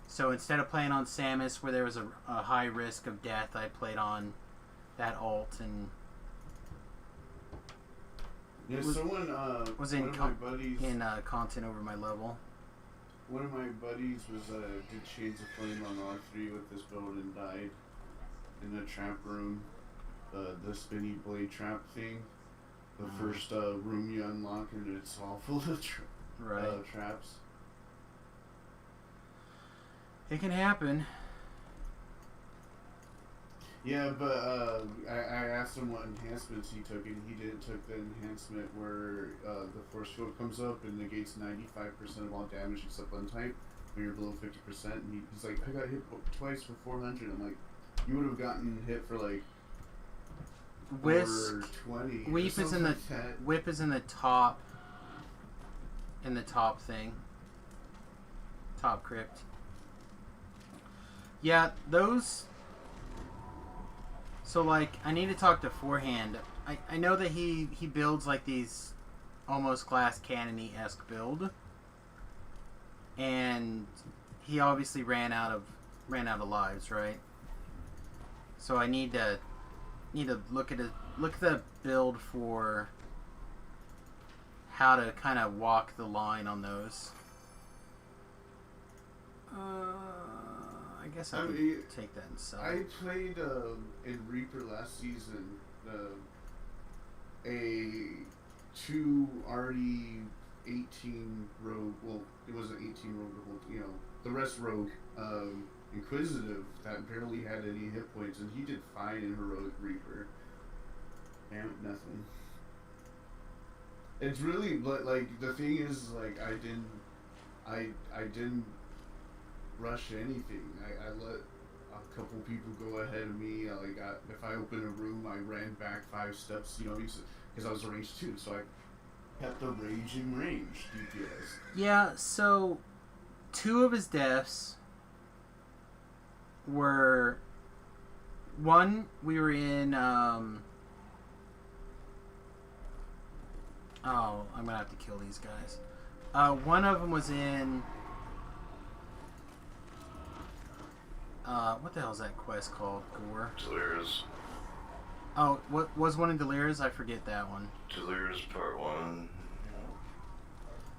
So instead of playing on Samus, where there was a high risk of death, I played on that alt and was in content over my level. One of my buddies did Shades of Flame on R3 with this build and died in the trap room. The spinny blade trap thing. The first room you unlock and it's all full of traps. It can happen. Yeah, but I asked him what enhancements he took, and he didn't took the enhancement where the force field comes up and negates 95% of all damage except one type when you're below 50%. And he's like, I got hit twice for 400. I'm like, you would have gotten hit for like 420. Whip is in the whip is in the top. In the top thing. Top crypt. Yeah, those. So, like, I need to talk to Forehand. I know that he builds, like, these almost glass cannon-y-esque build. And he obviously ran out of lives, right? So I need to need to look at the build for how to kind of walk the line on those. I guess I can take that inside. I played in Reaper last season a 2 already 18 rogue. Well, it was an 18 rogue. You know, the rest rogue. Inquisitive that barely had any hit points, and he did fine in Heroic Reaper. And nothing. It's really like the thing is like I didn't rush anything. I let a couple people go ahead of me. If I opened a room, I ran back 5 steps. You know, because I was a range 2, so I kept the rage in range DPS. Yeah. So 2 of his deaths were one. We were in. Oh, I'm gonna have to kill these guys. One of them was in. What the hell is that quest called? Gore. Delirious. Oh, what was one in Delirious? I forget that one. Delirious Part 1.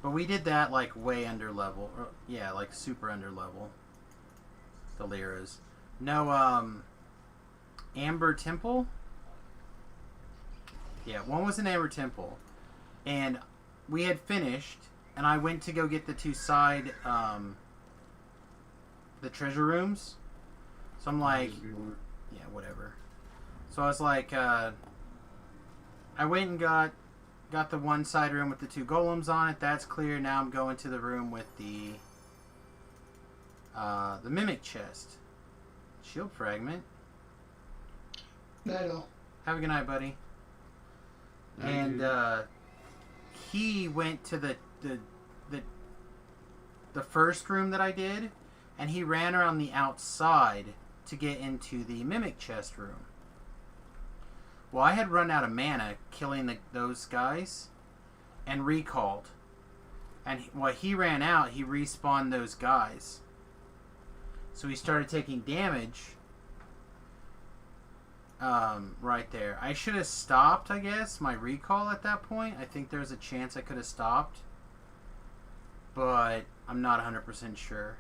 But we did that like way under level. Yeah, like super under level. Delirious. No, Amber Temple? Yeah, one was in Amber Temple. And we had finished, and I went to go get the 2 side, the treasure rooms. So I'm like, yeah, whatever. So I was like, I went and got the 1 side room with the 2 golems on it. That's clear. Now I'm going to the room with the mimic chest. Shield fragment. Night-all. Have a good night, buddy. And he went to the first room that I did, and he ran around the outside to get into the mimic chest room. Well, I had run out of mana killing those guys and recalled. And while he ran out, he respawned those guys. So he started taking damage right there. I should have stopped, I guess, my recall at that point. I think there's a chance I could have stopped. But I'm not 100% sure.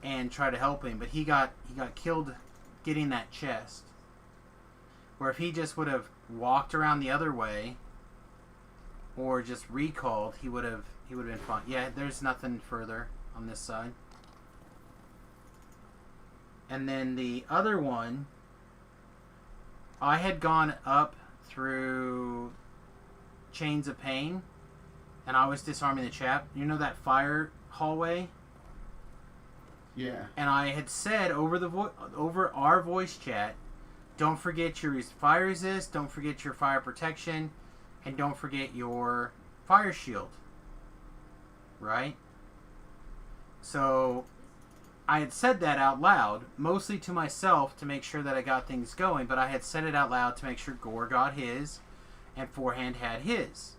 And try to help him. But he got killed getting that chest. Where if he just would have walked around the other way or just recalled, he would have been fine. Yeah, there's nothing further on this side. And then the other one, I had gone up through Chains of Pain, and I was disarming the chap. You know that fire hallway? Yeah. And I had said over our voice chat, don't forget your fire resist, don't forget your fire protection, and don't forget your fire shield. Right? So I had said that out loud, mostly to myself to make sure that I got things going, but I had said it out loud to make sure Gore got his and Forehand had his.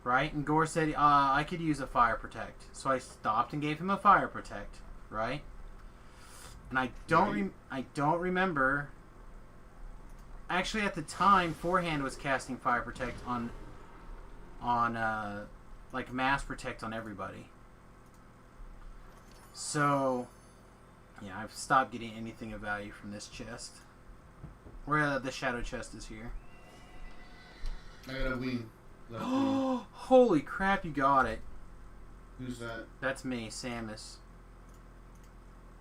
Right? And Gore said, I could use a fire protect. So I stopped and gave him a fire protect. Right? And I don't remember. Actually, at the time, Forehand was casting fire protect on like mass protect on everybody. So, yeah, I've stopped getting anything of value from this chest. Where the shadow chest is here. I got a wing. Oh, holy crap! You got it. Who's that? That's me, Samus.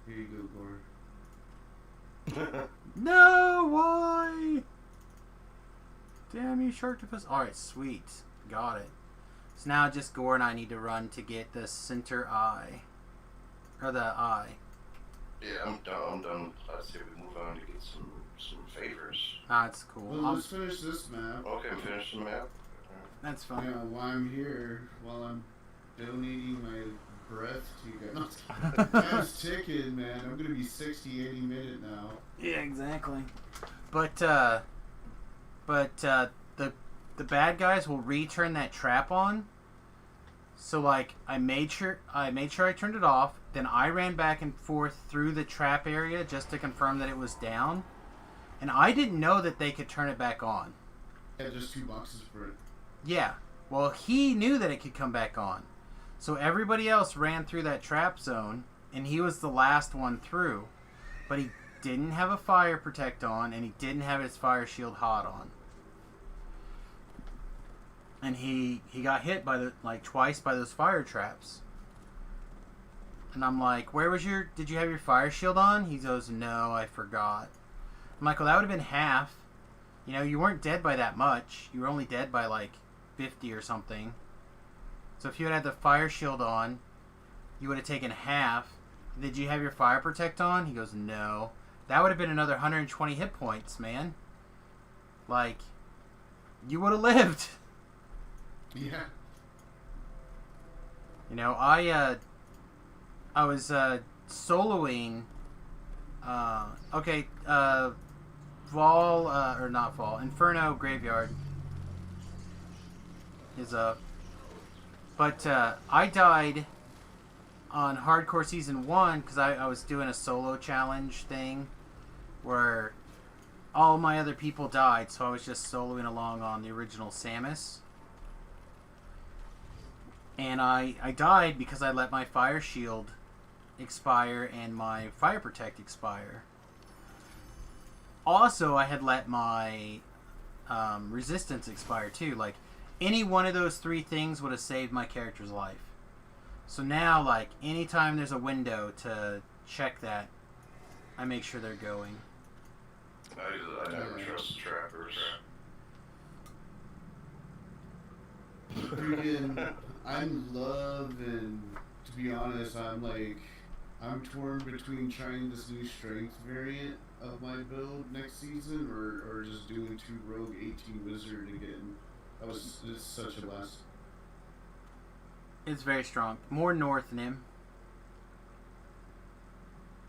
Here you go, Gore. No, why? Damn you, Sharktopus. Alright, sweet. Got it. So now just Gore and I need to run to get the center eye. Or the eye. Yeah, I'm done. I'd say we move on to get some favors. That's cool. Well, let's finish this map. Okay, finish the map. That's fine. Yeah, while I'm here, while I'm donating my breath to you guys. Time's ticking, man. I'm gonna be 60 any minute now. Yeah, exactly. But the bad guys will return that trap on. So like I made sure I turned it off. Then I ran back and forth through the trap area just to confirm that it was down. And I didn't know that they could turn it back on. Yeah, just 2 boxes for it. Yeah. Well, he knew that it could come back on. So everybody else ran through that trap zone, and he was the last one through. But he didn't have a fire protect on, and he didn't have his fire shield hot on. And he got hit by twice by those fire traps. And I'm like, did you have your fire shield on? He goes, no, I forgot. I'm like, well, that would have been half. You know, you weren't dead by that much. You were only dead by like 50 or something. So if you had the fire shield on, you would have taken half. Did you have your fire protect on? He goes, no. That would have been another 120 hit points, man. Like, you would have lived. Yeah. You know, I was soloing. Inferno Graveyard is up. But I died on Hardcore Season 1 because I was doing a solo challenge thing where all my other people died, so I was just soloing along on the original Samus. And I died because I let my fire shield expire and my fire protect expire. Also, I had let my resistance expire too. Like, any one of those 3 things would have saved my character's life. So now, like, anytime there's a window to check that, I make sure they're going. I never trust trappers. Freaking, I'm loving, to be honest, I'm torn between trying this new strength variant of my build next season or just doing 2 rogue 18 wizard again. It's such a blast. It's very strong. More north than him.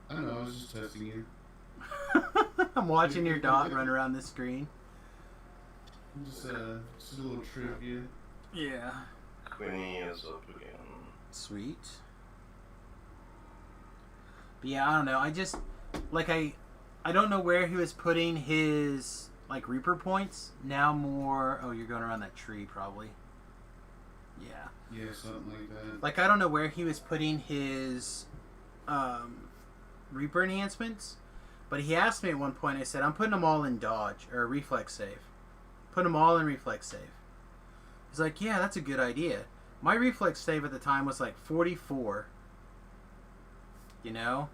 I don't know, I was just testing you. I'm watching your dot run around the screen. Just a little trivia. Yeah. Quinny is up again. Sweet. But yeah, I don't know. I just, like, I don't know where he was putting his, like, Reaper points. Now more, oh, you're going around that tree, probably. Yeah. Yeah, something like that. Like, I don't know where he was putting his, Reaper enhancements. But he asked me at one point, I said, I'm putting them all in dodge, or reflex save. Put them all in reflex save. He's like, yeah, that's a good idea. My reflex save at the time was like 44. You know?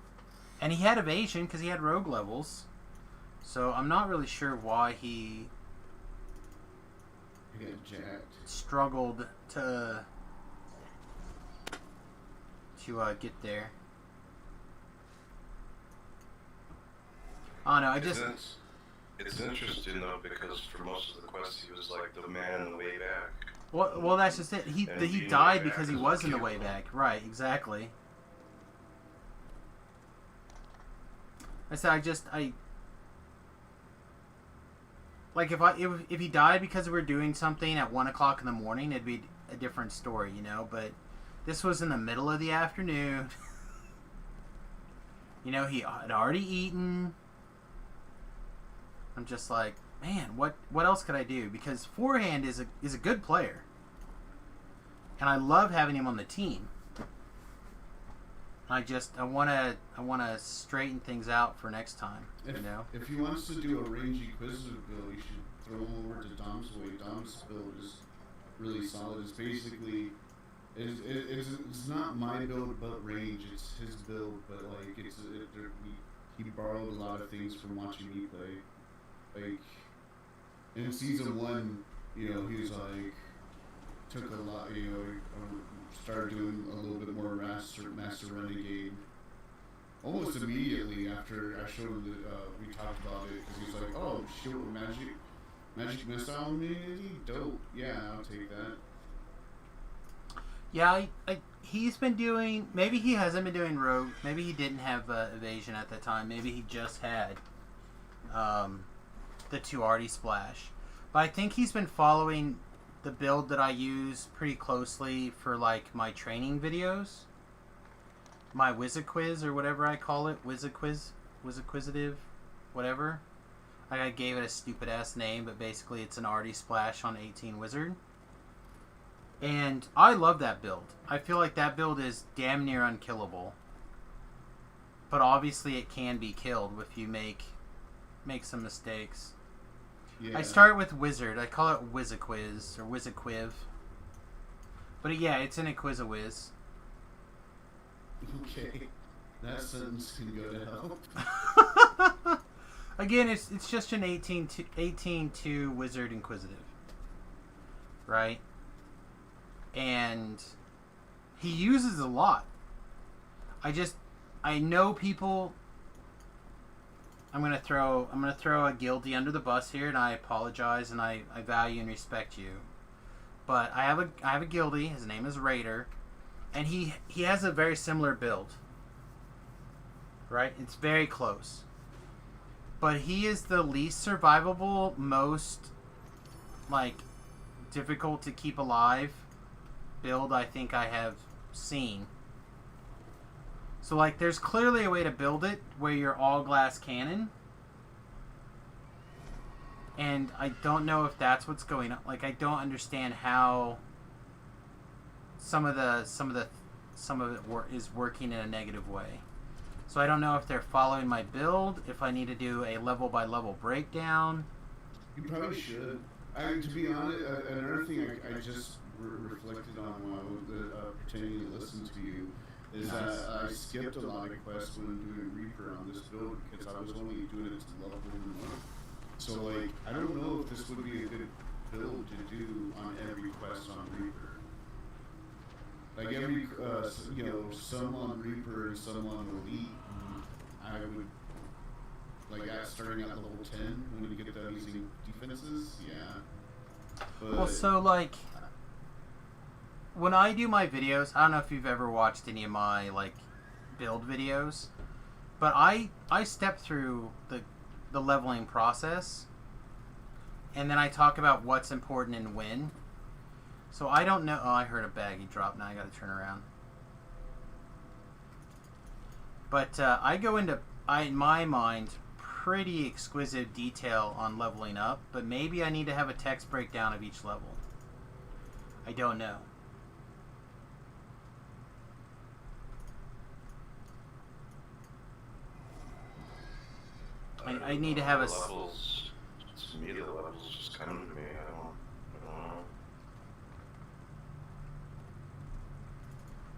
And he had evasion because he had rogue levels. So I'm not really sure why he got jacked. struggled to get there. I don't know, It's interesting though because for most of the quests he was like the man in the way back. Well, that's just it. He died because he was in the way back. Right, exactly. I said like if he died because we were doing something at 1 o'clock in the morning, it'd be a different story, you know. But this was in the middle of the afternoon. You know, he had already eaten. I'm just like, man, what else could I do? Because Forehand is a good player, and I love having him on the team. I wanna straighten things out for next time. You know, if he wants to do a range inquisitive build, you should throw him over to Dom's way. Dom's build is really solid. It's basically it's not my build but range. It's his build, but like he borrowed a lot of things from watching me play. Like, in season 1, you know, he was like, took a lot, you know, started doing a little bit more Master Renegade. Almost immediately after I showed him that we talked about it, because he's like, oh, shield magic missile immunity? Dope. Yeah, I'll take that. yeah, he's been doing. Maybe he hasn't been doing rogue. Maybe he didn't have evasion at that time. Maybe he just had the 2 arty splash. But I think he's been following the build that I use pretty closely for like my training videos. My Wizard Quiz or whatever I call it. Wizard Quiz? Wizard Quizzitive? Whatever. Like, I gave it a stupid ass name, but basically it's an arty splash on 18 Wizard. And I love that build. I feel like that build is damn near unkillable. But obviously it can be killed if you make some mistakes. Yeah. I start with Wizard. I call it Wizaquiz or Wizaquiv. But yeah, it's an Equizawiz. Okay. That sentence can go to hell. Again, it's just an 18-2 Wizard Inquisitive. Right? And he uses a lot. I know people. I'm gonna throw a guilty under the bus here, and I apologize, and I value and respect you. But I have a guilty. His name is Raider, and he has a very similar build. Right? It's very close. But he is the least survivable, most difficult to keep alive build I think I have seen. So there's clearly a way to build it where you're all glass cannon. And I don't know if that's what's going on. I don't understand how some of it is working in a negative way. So I don't know if they're following my build, if I need to do a level by level breakdown. You probably should. To be honest, another thing I just reflected on while I was pretending to listen to you is that I skipped a lot of quests when doing Reaper on this build because I was only doing it to level 1. So I don't know if this would be a good build to do on every quest on Reaper. Every, some on Reaper and some on Elite, I would, starting at level 10 when you get done using defenses, yeah. But, well, so, when I do my videos, I don't know if you've ever watched any of my, build videos, but I step through the leveling process, and then I talk about what's important and when. So I don't know. Oh, I heard a baggie drop. Now I got to turn around. But I go into, in my mind, pretty exquisite detail on leveling up. But maybe I need to have a text breakdown of each level. I don't know. I need to have a... levels. To me, the levels just come to me. I don't know.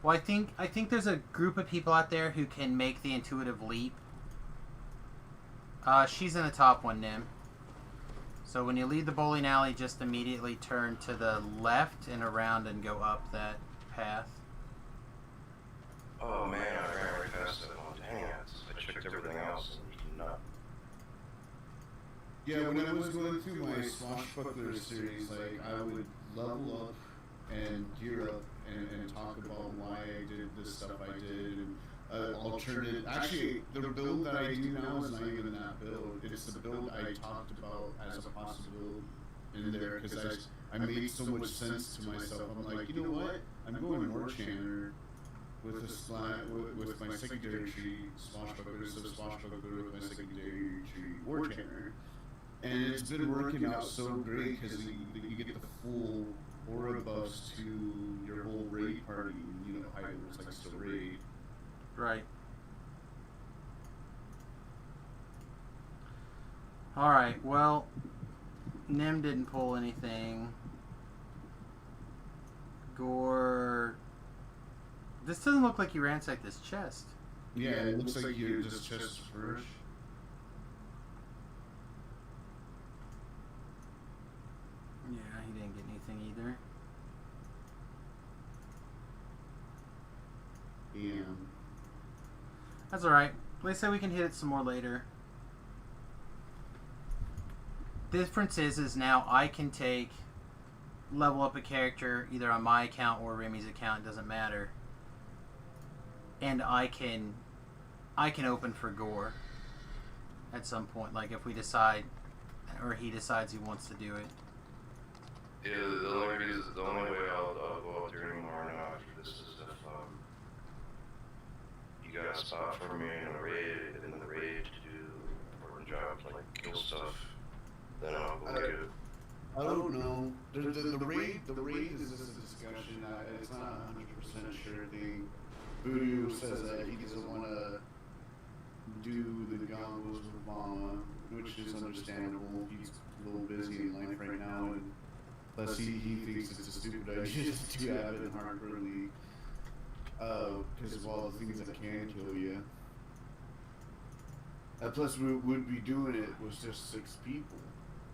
Well, I think there's a group of people out there who can make the intuitive leap. She's in the top one, Nim. So when you leave the bowling alley, just immediately turn to the left and around and go up that path. Oh man, I ran right past that one. Dang it. I checked everything else and there's nothing. Yeah, when I was going through my Swashbuckler series, I would level up and gear up and talk about why I did the stuff I did and alternate. Actually, the build that I do now is not even that build. It's the build I talked about as a possibility in there because I made so much sense to myself. I'm like, you know what? I'm going Warchanter with with my secondary tree Swashbuckler, so Swashbuckler with my secondary tree Warchanter. And it's been working out so great because you get the full aura buffs to your whole raid party. How it looks like still raid. Right. Alright, well, Nim didn't pull anything. Gore... This doesn't look like you ransacked this chest. Yeah, it looks like you're just chest first. Yeah, he didn't get anything either. Yeah. That's alright. They say we can hit it some more later. The difference is now I can level up a character either on my account or Remy's account, it doesn't matter. And I can open for Gore at some point, if we decide, or he decides he wants to do it. Yeah, the only way I'll go out there anymore now after this is if you got a spot for me in a raid, to do important jobs like kill stuff. then I'll go get it. I don't know. The raid is just a discussion. It's not a 100% sure thing. Voodoo says that he doesn't want to do the goggles with Mama, which is understandable. He's a little busy in life right now, and plus he thinks it's a stupid idea to do Abbott and Hardcore League. Because of all the things that can kill you. Plus, we would be doing it was just 6 people,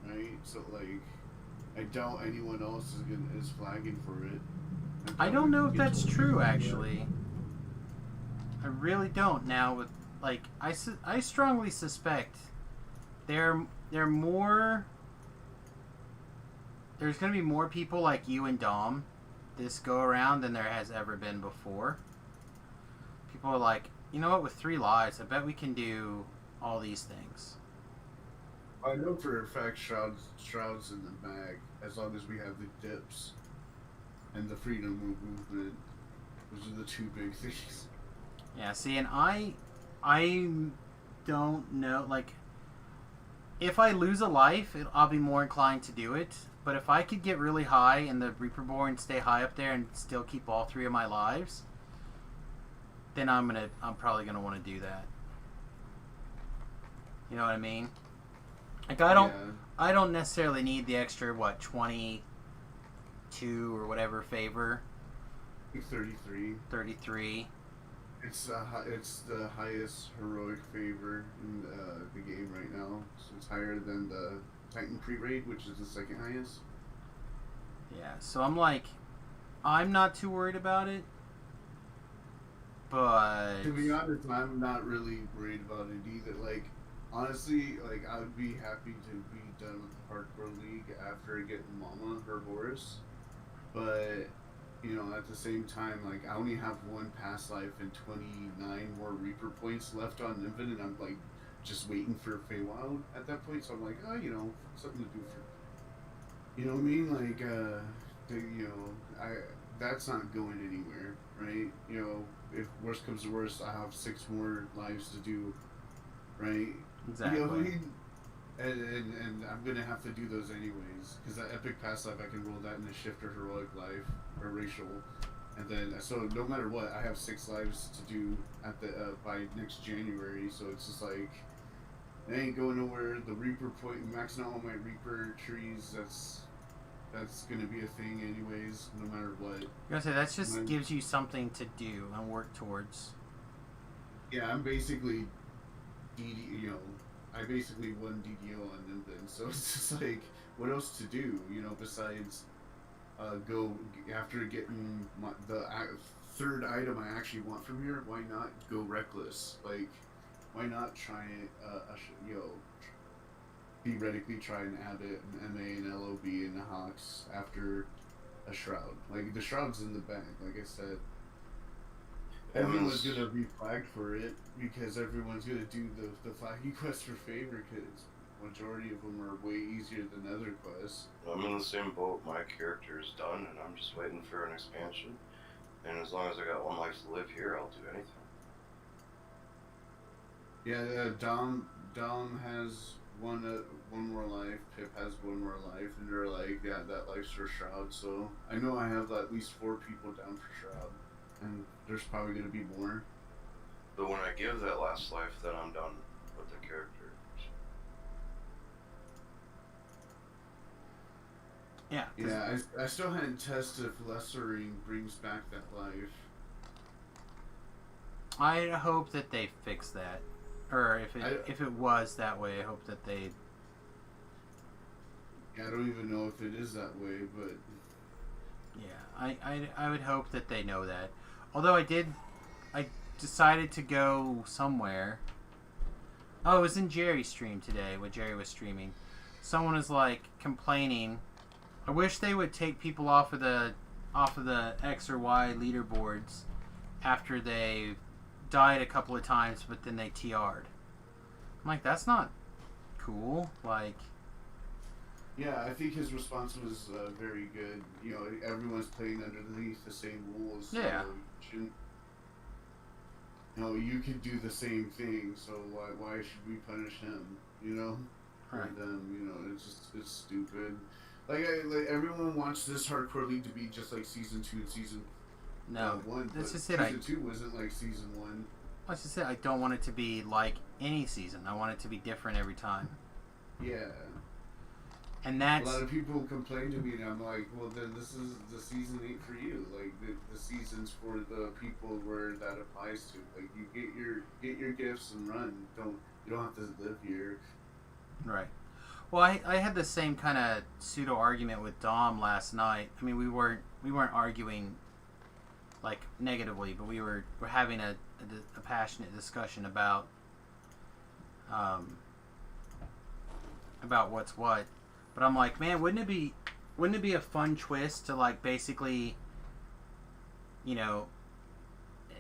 right? So like, I doubt anyone else is flagging for it. I don't know if that's true, actually. I really don't. Now, with like, I strongly suspect there are more. There's gonna be more people like you and Dom this go around than there has ever been before. People are like, you know what? With 3 lives, I bet we can do all these things. I know for a fact Shroud's in the bag, as long as we have the dips and the freedom movement. Those are the 2 big things. Yeah, see, and I don't know, like, if I lose a life, I'll be more inclined to do it. But if I could get really high and the Reaperborn stay high up there and still keep all 3 of my lives, then I'm probably gonna want to do that. You know what I mean? Like, I don't necessarily need the extra 22 or whatever favor. 33. 33. It's the highest heroic favor in the game right now. So it's higher than the Titan pre-raid, which is the 2nd highest. Yeah, so I'm not too worried about it. But to be honest, I'm not really worried about it either. Like, honestly, like, I would be happy to be done with the Hardcore League after getting Mama her Horus. But, you know, at the same time, like, I only have 1 past life and 29 more Reaper points left on Infinite. I'm, like, just waiting for Feywild at that point. So I'm like, oh, you know, something to do for... You know what I mean? Like, you know, that's not going anywhere, right? You know, if worst comes to worst, I have 6 more lives to do, right? Exactly. You know, and I'm gonna have to do those anyways, because that epic past life, I can roll that in a shifter heroic life or racial, and then so no matter what, I have 6 lives to do at the by next January. So it's just like, I ain't going nowhere. The Reaper point, maxing out all my Reaper trees. That's gonna be a thing anyways, no matter what. I'm gonna say that just gives you something to do and work towards. Yeah, I'm basically, you know, I basically won DDO on them then, so it's just like, what else to do, you know, besides go after getting the 3rd item I actually want from here. Why not go reckless? Like, why not try it? You know, theoretically try and add it an MA and LOB and the Hawks after a Shroud. Like, the Shroud's in the bag, like I said. Everyone's gonna be flagged for it because everyone's gonna do the flagging quest for favor, because majority of them are way easier than other quests. I'm in the same boat. My character is done, and I'm just waiting for an expansion. And as long as I got 1 life to live here, I'll do anything. Yeah, Dom has one more life. Pip has 1 more life, and they're like, yeah, that life's for Shroud. So I know I have at least 4 people down for Shroud, and there's probably gonna be more. But when I give that last life, then I'm done with the character. Yeah. Yeah, I still hadn't tested if Lessering brings back that life. I hope that they fix that, or if it was that way, I hope that they. Yeah, I don't even know if it is that way, but yeah, I would hope that they know that. Although I decided to go somewhere. Oh, it was in Jerry's stream today when Jerry was streaming. Someone was like complaining. I wish they would take people off of the X or Y leaderboards after they died a couple of times, but then they TR'd. I'm like, that's not cool. Like, yeah, I think his response was very good. You know, everyone's playing underneath the same rules. So yeah. You know, you can do the same thing. So why should we punish him? You know. for Right. them. You know, it's stupid. Like everyone wants this hardcore league to be just like season 2 and season No, one, that's but just it. season 2 wasn't like season 1. That's just it. I don't want it to be like any season. I want it to be different every time. Yeah. And A that's lot of people complain to me, and I'm like, well, then this is the season ain't for you. Like the season's for the people where that applies to. Like you get your gifts and run. You don't have to live here. right. Well, I had the same kind of pseudo argument with Dom last night. I mean, we weren't arguing like negatively, but we're having a passionate discussion about what's what. But I'm like, man, wouldn't it be a fun twist to like basically, you know,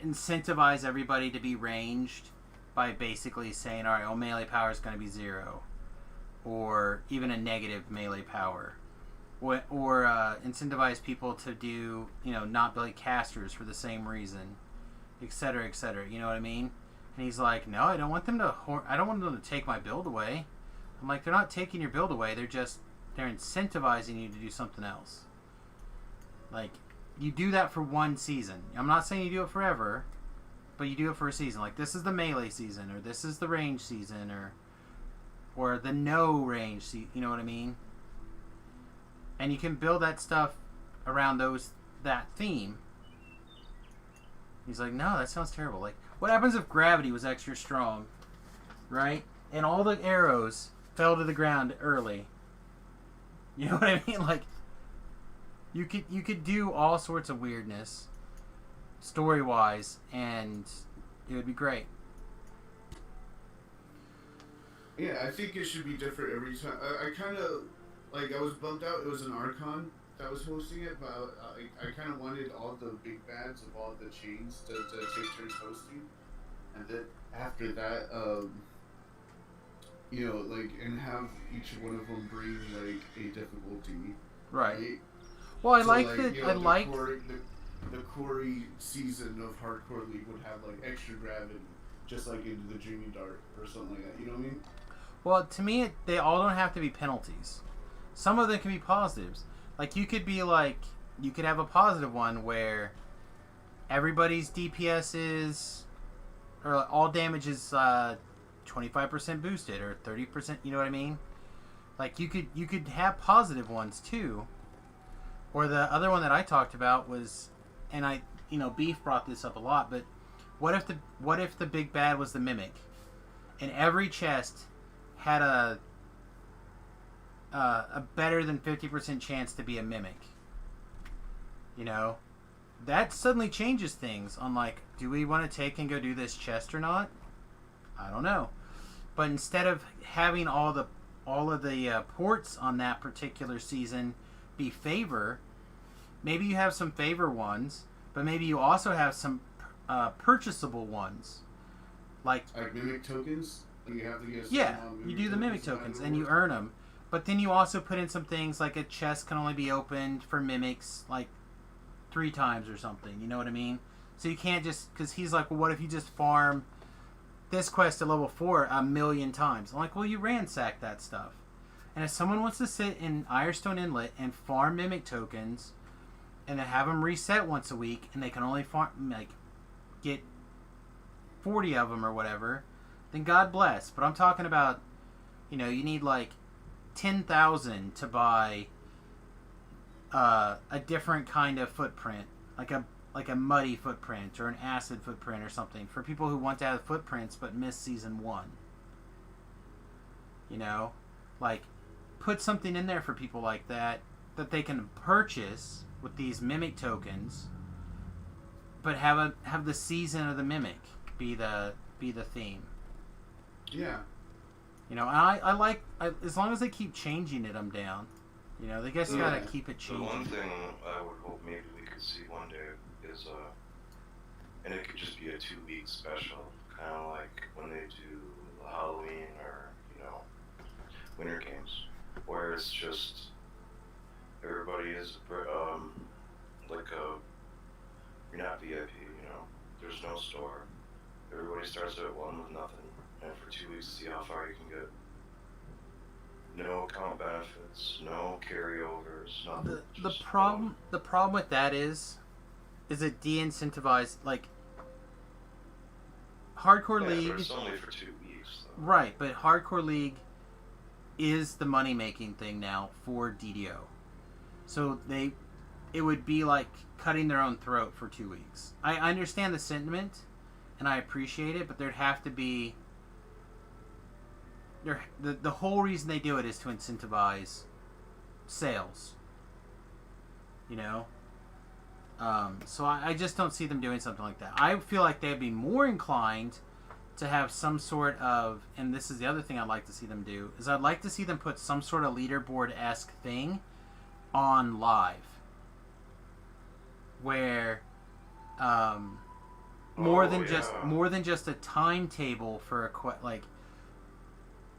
incentivize everybody to be ranged by basically saying, all right, well, melee power is going to be 0, or even a negative melee power, or incentivize people to do, you know, not be like casters for the same reason, etc., etc. You know what I mean? And he's like, no, I don't want them to take my build away. I'm like, they're not taking your build away. They're incentivizing you to do something else. Like, you do that for one season. I'm not saying you do it forever, but you do it for a season. Like, this is the melee season, or this is the range season, or the no range season. You know what I mean? And you can build that stuff around that theme. He's like, no, that sounds terrible. Like, what happens if gravity was extra strong, right? And all the arrows fell to the ground early. You know what I mean? Like, you could do all sorts of weirdness, story-wise, and it would be great. Yeah, I think it should be different every time. I kind of, like, I was bummed out. It was an Archon that was hosting it, but I kind of wanted all the big bads of all the chains to take turns hosting. And then after that, you know, like, and have each one of them bring, like, a difficulty. Right. Well, I So, like like, that. you know, I like. the Corey season of Hardcore League would have, like, extra gravity, just like into the Dreaming Dart or something like that. You know what I mean? Well, to me, they all don't have to be penalties. Some of them can be positives. Like, you could have a positive one where everybody's DPS is, or all damage is 25% boosted or 30%. You know what I mean? Like, you could have positive ones too. Or the other one that I talked about was, and Beef brought this up a lot, but what if the big bad was the Mimic, and every chest had a better than 50% chance to be a Mimic? You know, that suddenly changes things on, like, do we want to take and go do this chest or not? I don't know. But instead of having all of the ports on that particular season be favor, maybe you have some favor ones, but maybe you also have some purchasable ones, like Mimic tokens. You have to get. Yeah, you do the Mimic tokens and you earn them. But then you also put in some things like a chest can only be opened for Mimics like 3 times or something. You know what I mean? So you can't just, because he's like, well, what if you just farm this quest at level 4 a million times? I'm like, well, you ransack that stuff. And if someone wants to sit in Irestone Inlet and farm Mimic tokens, and then have them reset once a week, and they can only farm, like, get 40 of them or whatever, then God bless. But I'm talking about, you know, you need like 10,000 to buy a different kind of footprint, like a muddy footprint or an acid footprint or something, for people who want to have footprints but miss season 1. You know, like, put something in there for people like that they can purchase with these Mimic tokens, but have the season of the Mimic be the theme. Yeah. You know, and I like, as long as they keep changing it, I'm down. You know, they guess Yeah. gotta keep it The changing. one thing I would hope maybe we could see one day is, and it could just be a 2-week special, kind of like when they do Halloween or, you know, Winter Games, where it's just everybody is like you're not VIP, you know. There's no store. Everybody starts at 1 with nothing, and for 2 weeks to see how far you can get. No account benefits, no carryovers, nothing. The Just problem with that is it de-incentivized, like Hardcore yeah, League. but it's only for 2 weeks, though. Right, but Hardcore League is the money making thing now for DDO. So it would be like cutting their own throat for 2 weeks. I understand the sentiment and I appreciate it, but there'd have to be the whole reason they do it is to incentivize sales. You know? So I just don't see them doing something like that. I feel like they'd be more inclined to have some sort of, and this is the other thing I'd like to see them do, is I'd like to see them put some sort of leaderboard-esque thing on live. Where more than just a timetable for a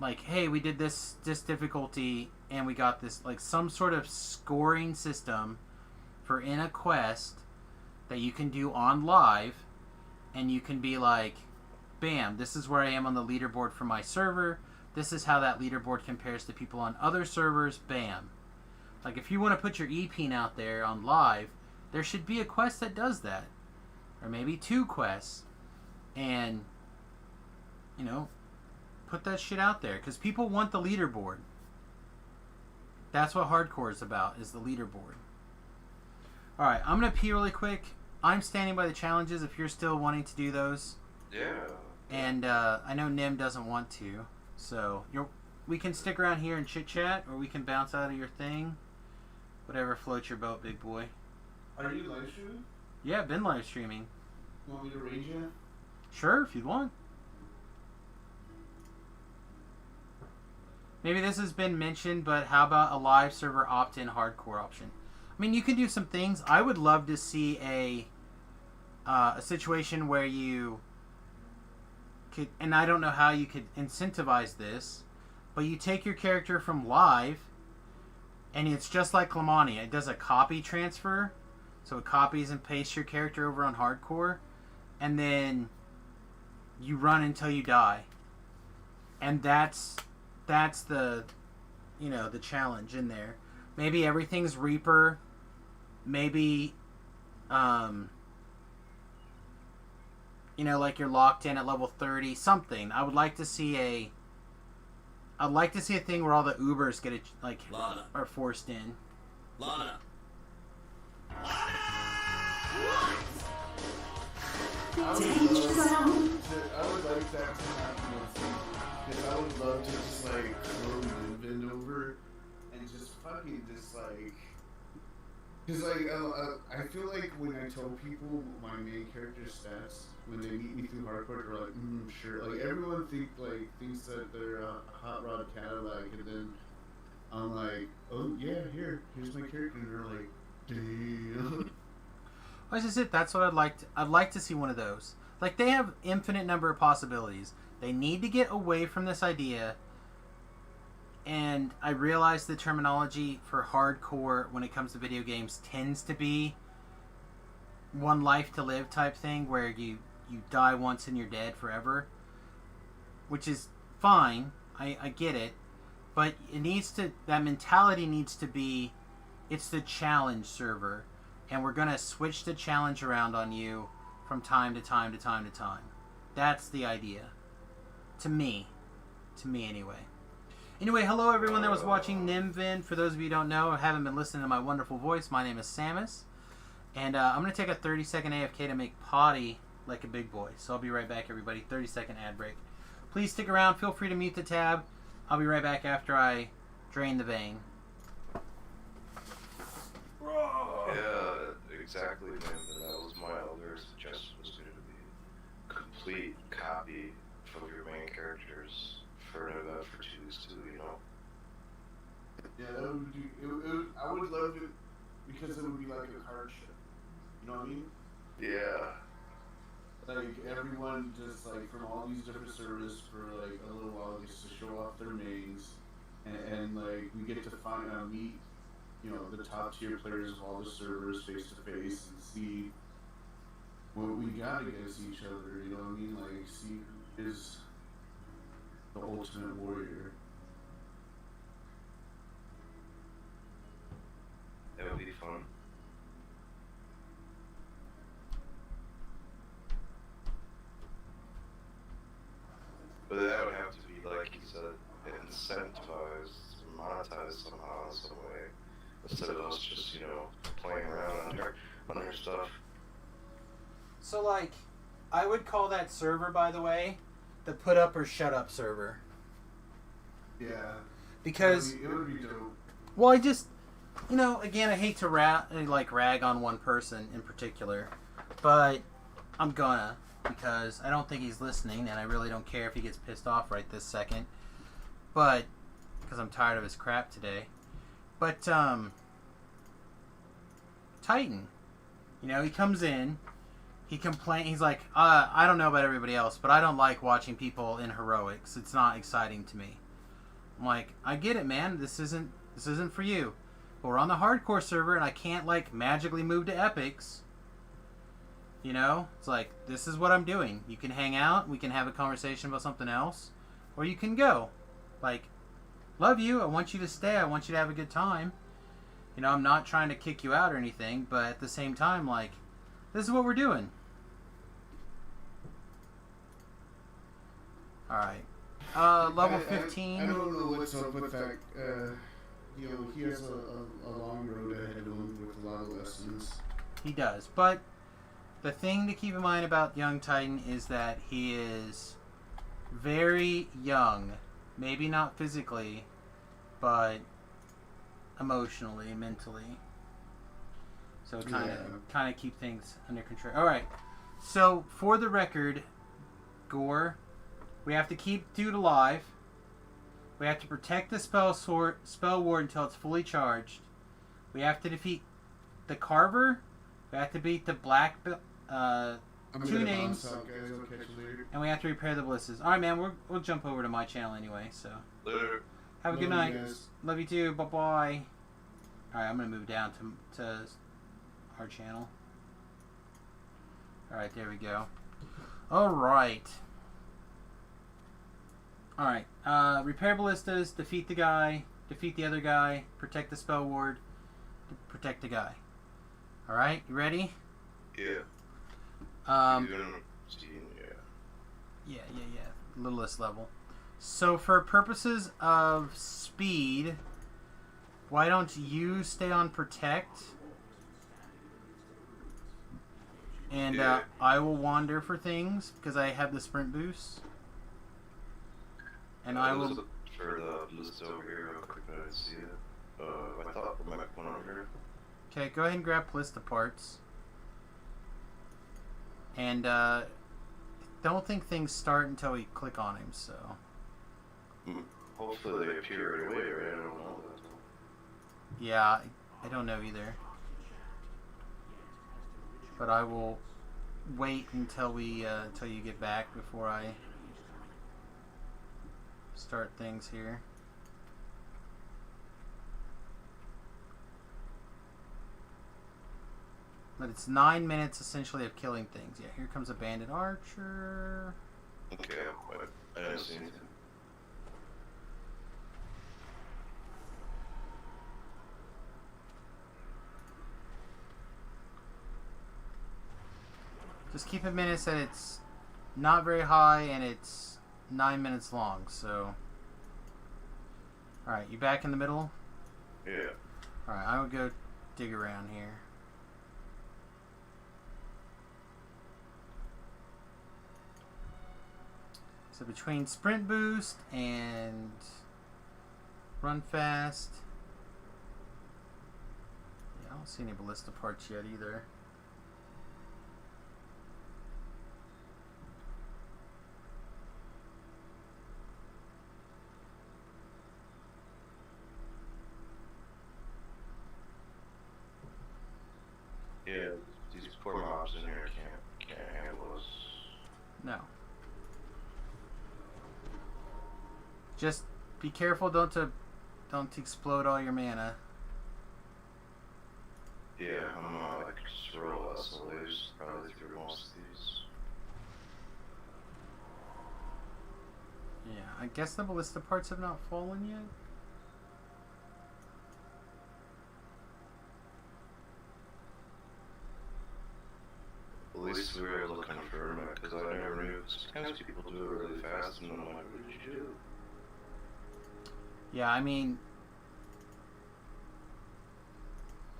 like hey, we did this difficulty and we got this, like some sort of scoring system for in a quest that you can do on live, and you can be like, bam, this is where I am on the leaderboard for my server, this is how that leaderboard compares to people on other servers, bam. Like if you want to put your EPing out there on live, there should be a quest that does that, or maybe 2 quests, and you know, put that shit out there because people want the leaderboard. That's what hardcore is about, is the leaderboard. Alright, I'm going to pee really quick. I'm standing by the challenges if you're still wanting to do those. Yeah. And I know Nim doesn't want to. So we can stick around here and chit-chat, or we can bounce out of your thing. Whatever floats your boat, big boy. Are you live streaming? Yeah, I've been live streaming. You want me to raid you? Sure, if you want. Maybe this has been mentioned, but how about a live server opt-in hardcore option? I mean, you can do some things. I would love to see a situation where you could, and I don't know how you could incentivize this, but you take your character from live, and it's just like Clemani. It does a copy transfer, so it copies and pastes your character over on hardcore, and then you run until you die, and that's the, you know, the challenge in there. Maybe everything's Reaper. Maybe, you know, like you're locked in at level 30, something. I would like to see a thing where all the Ubers get Lana. are forced in. Lana. I would like that to happen with me. Because I would love to just like throw Vin over and just fucking just like. Because like I feel like when I tell people my main character stats when they meet me through hardcore, they're like, sure. Like everyone thinks that they're a hot rod Cadillac, and then I'm like, oh yeah, here's my character, and they're like, damn. Well, that's it. That's what I'd like to see one of those. Like, they have infinite number of possibilities. They need to get away from this idea. And I realize the terminology for hardcore when it comes to video games tends to be one life to live type thing, where you die once and you're dead forever. Which is fine. I get it. But it needs to, that mentality needs to be, it's the challenge server. And we're going to switch the challenge around on you from time to time to time to time. That's the idea. To me. To me, anyway. Anyway, hello everyone that was watching Nimvin. For those of you who don't know or haven't been listening to my wonderful voice, my name is Samus. And I'm going to take a 30-second AFK to make potty like a big boy. So I'll be right back, everybody. 30-second ad break. Please stick around. Feel free to mute the tab. I'll be right back after I drain the vein. Yeah, exactly, man. That was my other suggestion, was going to be complete copy of your main characters for an event for 2 weeks too, you know? Yeah, that would be, I would love it because it would be like a card show. You know what I mean? Yeah. Like everyone just like from all these different servers for like a little while gets to show off their mains, and like we get to meet, you know, the top tier players of all the servers face to face and see what we got against each other. You know what I mean? Like see who is the ultimate warrior. fun. But that would have to be, like you said, incentivized, monetized somehow in some way, instead of us just, you know, playing around on their stuff. So, like, I would call that server, by the way, the put up or shut up server. Yeah. Because, it would be dope. well, I just, you know, again, I hate to rag on one person in particular, but I'm gonna, because I don't think he's listening, and I really don't care if he gets pissed off right this second, but, because I'm tired of his crap today. But, Titan, you know, he comes in, he's like, I don't know about everybody else, but I don't like watching people in heroics. It's not exciting to me. I'm like, I get it, man. This isn't for you. But we're on the hardcore server, and I can't, like, magically move to epics. You know? It's like, this is what I'm doing. You can hang out, we can have a conversation about something else, or you can go. Like, love you, I want you to stay, I want you to have a good time. You know, I'm not trying to kick you out or anything, but at the same time, like, this is what we're doing. Alright. Level 15. I don't know what's up with that. You know, he has a long road ahead of him with a lot of lessons. He does. But the thing to keep in mind about young Titan is that he is very young. Maybe not physically, but emotionally, mentally. So kind of keep things under control. Alright. So, for the record, Gore, we have to keep dude alive. We have to protect the spell ward until it's fully charged. We have to defeat the Carver. We have to beat the Black... two names. Out, guys. I'll catch you later. And we have to repair the blisters. Alright, man. We'll jump over to my channel anyway, so... Later. Have a good night. Love you too. Bye-bye. Alright, I'm going to move down to our channel. Alright, there we go. Alright. Alright. Repair ballistas, defeat the guy, defeat the other guy, protect the spell ward, protect the guy. Alright, you ready? Yeah. Yeah. Littlest level. So for purposes of speed, why don't you stay on protect? And I will wander for things because I have the sprint boost. And I will... For the list over here real quick, I didn't see it. I thought we might put one over here. Okay, go ahead and grab Ballista parts. And don't think things start until we click on him, so... Hopefully they appear right away, right? I don't know that. Yeah, I don't know either. But I will wait until we until you get back before I start things here. But it's 9 minutes essentially of killing things. Yeah, here comes a bandit archer. Okay, I didn't see anything. Just keep in minutes that it's not very high and it's 9 minutes long, so... Alright, you back in the middle? Yeah. Alright, I would go dig around here. So between sprint boost and run fast... Yeah, I don't see any ballista parts yet either. Yeah, these poor mobs in here can't handle us. No. Just be careful, don't explode all your mana. Yeah, I'm gonna like just roll SLAs probably through most of these. Yeah, I guess the ballista parts have not fallen yet. asked him, I'm like, what did you do? Yeah, I mean,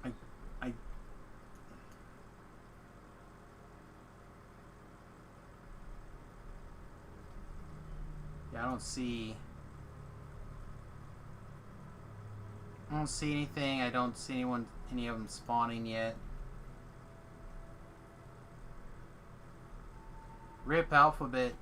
I yeah, I don't see anything. I don't see any of them spawning yet. Rip Alphabet.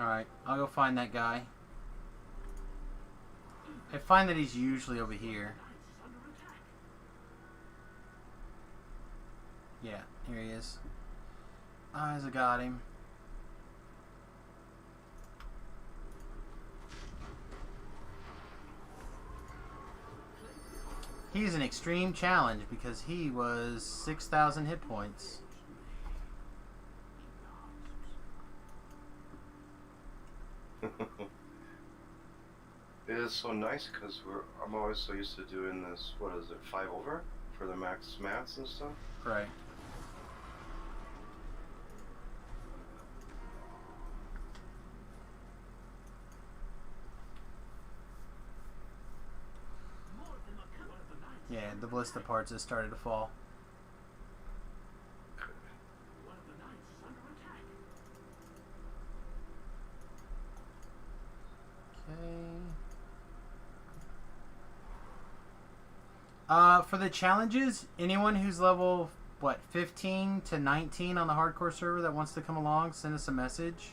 Alright, I'll go find that guy. I find that he's usually over here. Yeah, here he is. I got him. He's an extreme challenge because he was 6,000 hit points. It is so nice because I'm always so used to doing this, what is it, 5 over for the max mats and stuff? Right. Yeah, the ballista parts have started to fall. For the challenges, anyone who's level, 15 to 19 on the hardcore server that wants to come along, send us a message.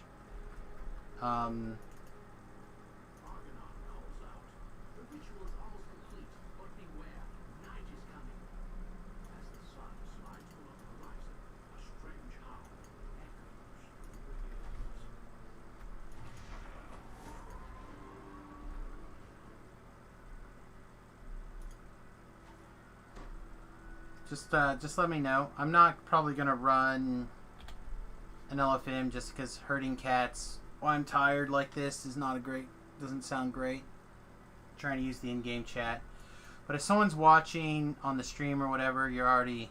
Just let me know. I'm not probably gonna run an LFM just because herding cats while I'm tired like this is not doesn't sound great. I'm trying to use the in-game chat, but if someone's watching on the stream or whatever, you're already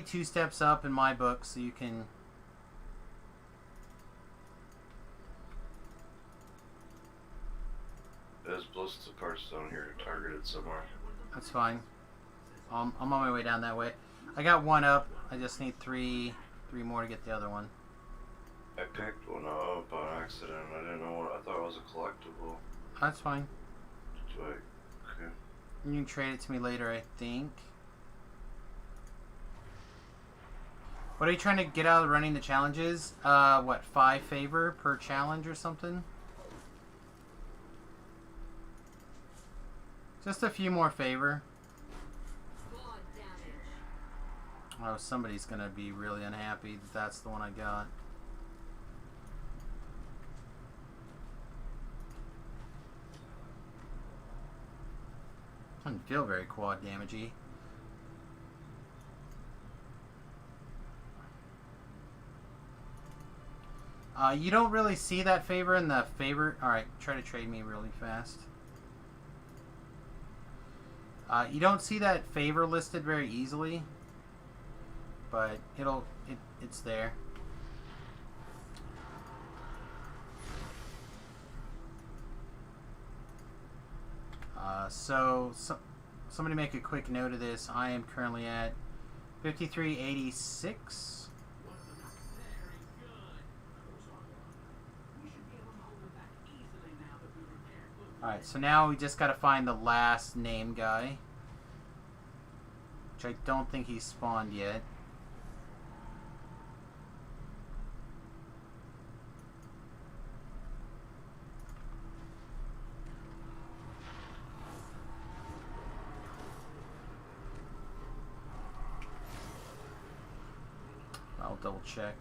2 steps up in my book, so you can. There's ballistic parts down here targeted somewhere. That's fine. I'm on my way down that way. I got 1 up. I just need 3 more to get the other one. I picked one up on accident. I didn't know what I thought it was a collectible. That's fine. Okay. You can trade it to me later, I think. What are you trying to get out of running the challenges? 5 favor per challenge or something? Just a few more favor. Oh, somebody's gonna be really unhappy that that's the one I got. Doesn't feel very quad damagey. You don't really see that favor in the favor. Alright, try to trade me really fast. You don't see that favor listed very easily, but it's there. So somebody make a quick note of this. I am currently at 5386. Alright, so now we just gotta find the last name guy, which I don't think he's spawned yet. I'll double check.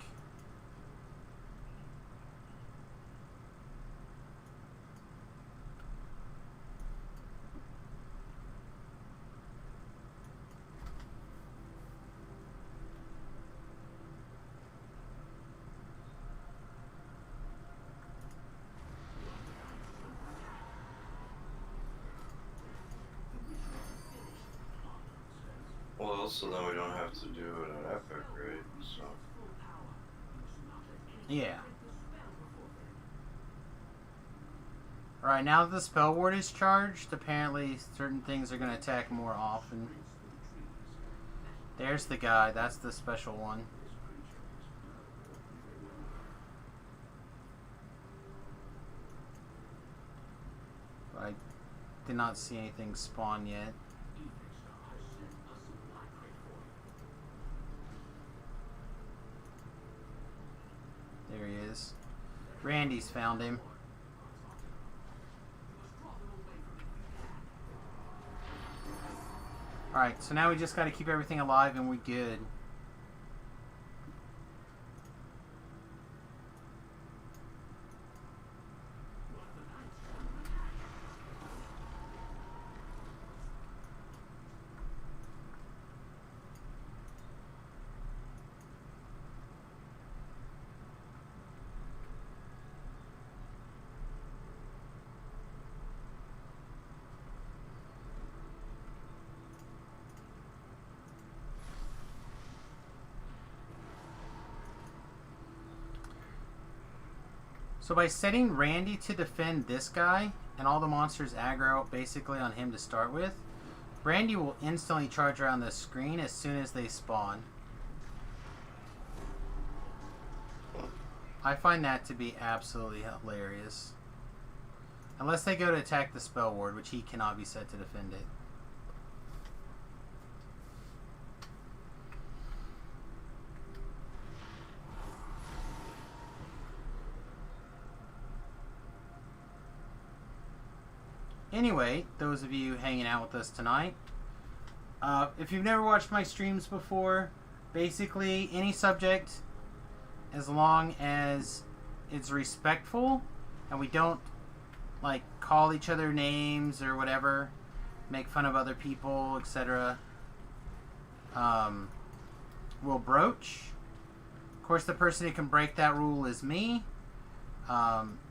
Also, then we don't have to do it at Epic, right? So. Yeah. Alright, now that the spell ward is charged, apparently certain things are going to attack more often. There's the guy. That's the special one. I did not see anything spawn yet. There he is. Randy's found him. Alright, so now we just got to keep everything alive and we're good. So by setting Randy to defend this guy, and all the monsters aggro basically on him to start with, Randy will instantly charge around the screen as soon as they spawn. I find that to be absolutely hilarious. Unless they go to attack the spell ward, which he cannot be set to defend it. Anyway, those of you hanging out with us tonight, if you've never watched my streams before, basically any subject, as long as it's respectful and we don't like call each other names or whatever, make fun of other people, etc., we'll broach. Of course, the person who can break that rule is me.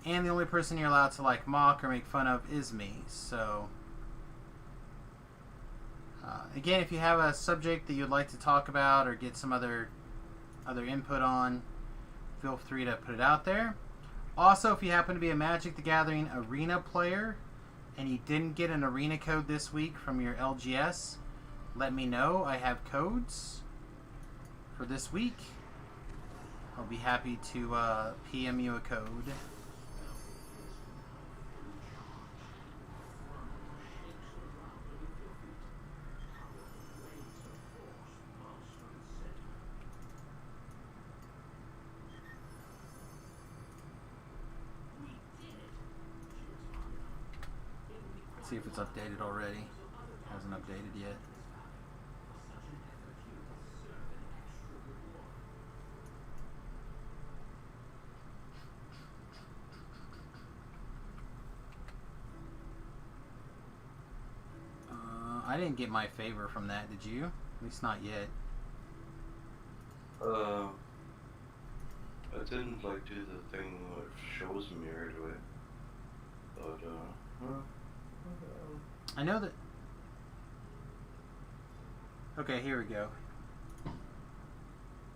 And the only person you're allowed to like mock or make fun of is me. So again, if you have a subject that you'd like to talk about or get some other input on, feel free to put it out there. Also, if you happen to be a Magic the Gathering arena player and you didn't get an arena code this week from your LGS, let me know. I have codes for this week. I'll be happy to PM you a code. See if it's updated already. Hasn't updated yet. I didn't get my favor from that, did you? At least not yet. I didn't like do the thing that shows me right away. But I know that. Okay, here we go.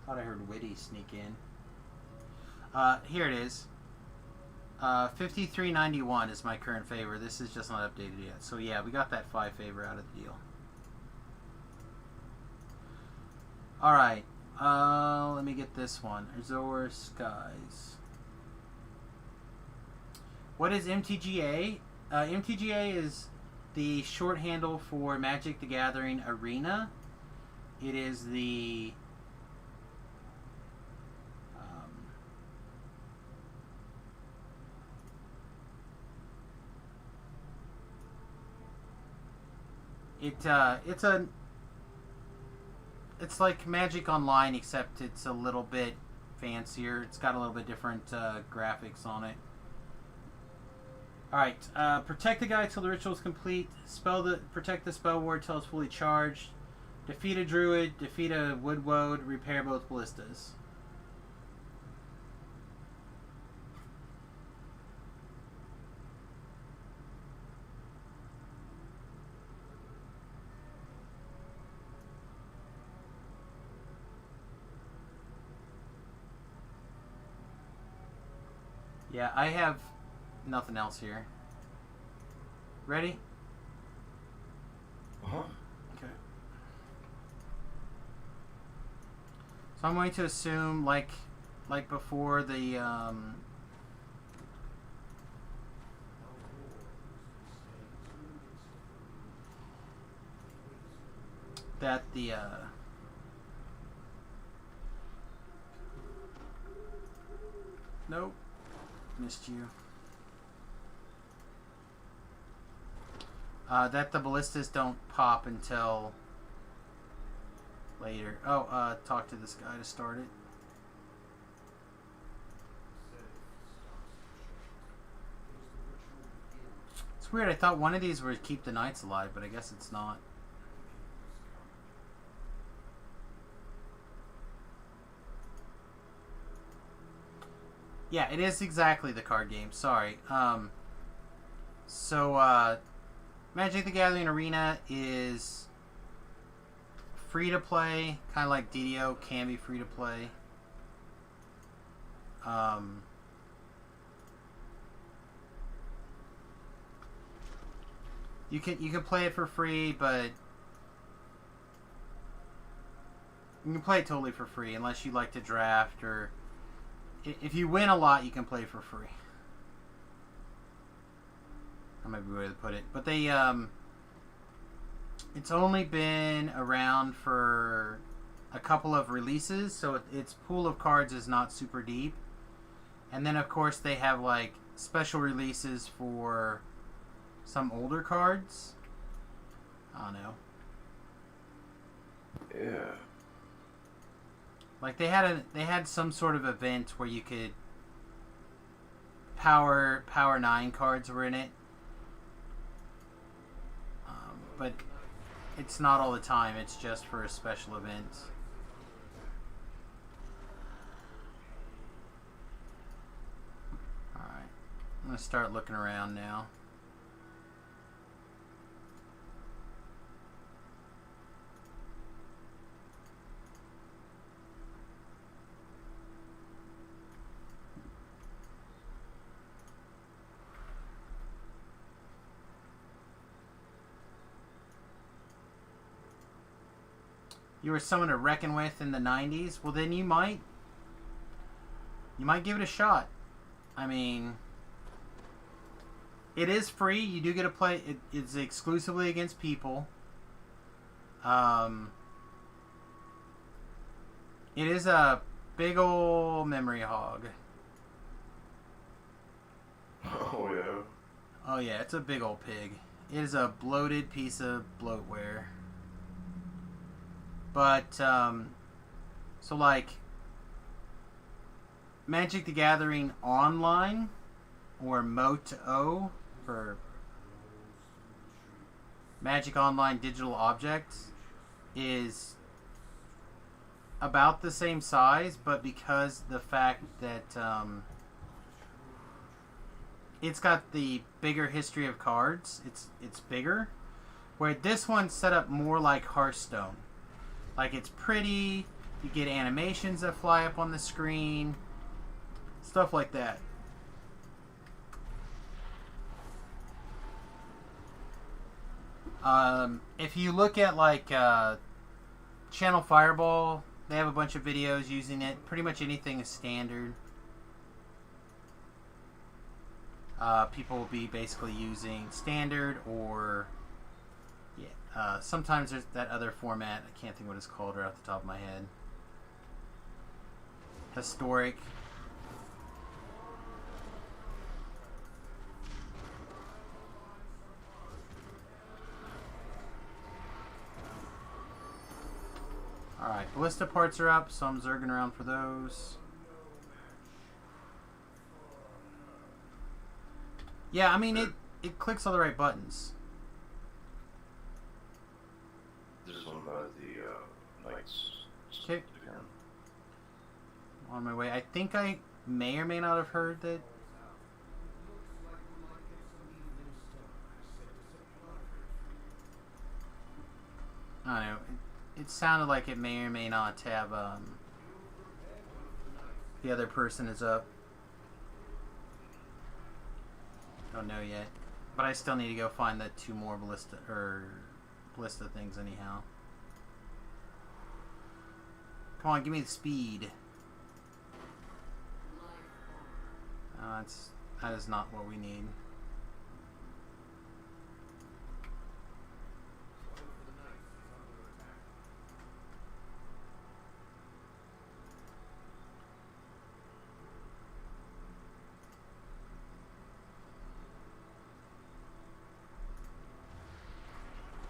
Thought I heard Witty sneak in. Here it is. 5391 is my current favor. This is just not updated yet. So yeah, we got that 5 favor out of the deal. Alright. Let me get this one. Azor Skies. What is MTGA? MTGA is the short handle for Magic the Gathering Arena. It is the it's like Magic Online, except it's a little bit fancier. It's got a little bit different graphics on it. Alright, protect the guy till the ritual is complete. Protect the spell ward till it's fully charged. Defeat a druid, defeat a woodwode, repair both ballistas. Yeah, I have nothing else here. Ready? Uh-huh. Okay. So I'm going to assume, like before the that the nope, missed you. That the ballistas don't pop until later. Oh, talk to this guy to start it. It's weird. I thought one of these would keep the knights alive, but I guess it's not. Yeah, it is exactly the card game. Sorry. So, Magic the Gathering Arena is free to play, kind of like DDO can be free to play. You can play it for free, but you can play it totally for free unless you like to draft, or if you win a lot, you can play for free. That might be the way to put it. But they it's only been around for a couple of releases, so its pool of cards is not super deep. And then of course they have like special releases for some older cards. I don't know. Yeah. Like they had some sort of event where you could power 9 cards were in it. But it's not all the time. It's just for a special event. Alright. I'm going to start looking around now. You were someone to reckon with in the 90s? Well, then you might give it a shot. I mean, it is free. You do get to play. It's exclusively against people. It is a big ol' memory hog. Oh, yeah. Oh, yeah, it's a big ol' pig. It is a bloated piece of bloatware. But, so like, Magic the Gathering Online, or MOTO, for Magic Online Digital Objects, is about the same size, but because the fact that, it's got the bigger history of cards, it's bigger, where this one's set up more like Hearthstone. Like, it's pretty, you get animations that fly up on the screen, stuff like that. If you look at, like, Channel Fireball, they have a bunch of videos using it. Pretty much anything is standard. People will be basically using standard or... sometimes there's that other format. I can't think what it's called right off the top of my head. Historic. Alright, ballista parts are up, so I'm zerging around for those. Yeah, I mean, it clicks all the right buttons. There's one by the Knights. Okay. On my way. I think I may or may not have heard that. I don't know. It sounded like it may or may not have, the other person is up. don't know yet. But I still need to go find the 2 more ballista things anyhow. Come on, give me the speed. That is not what we need.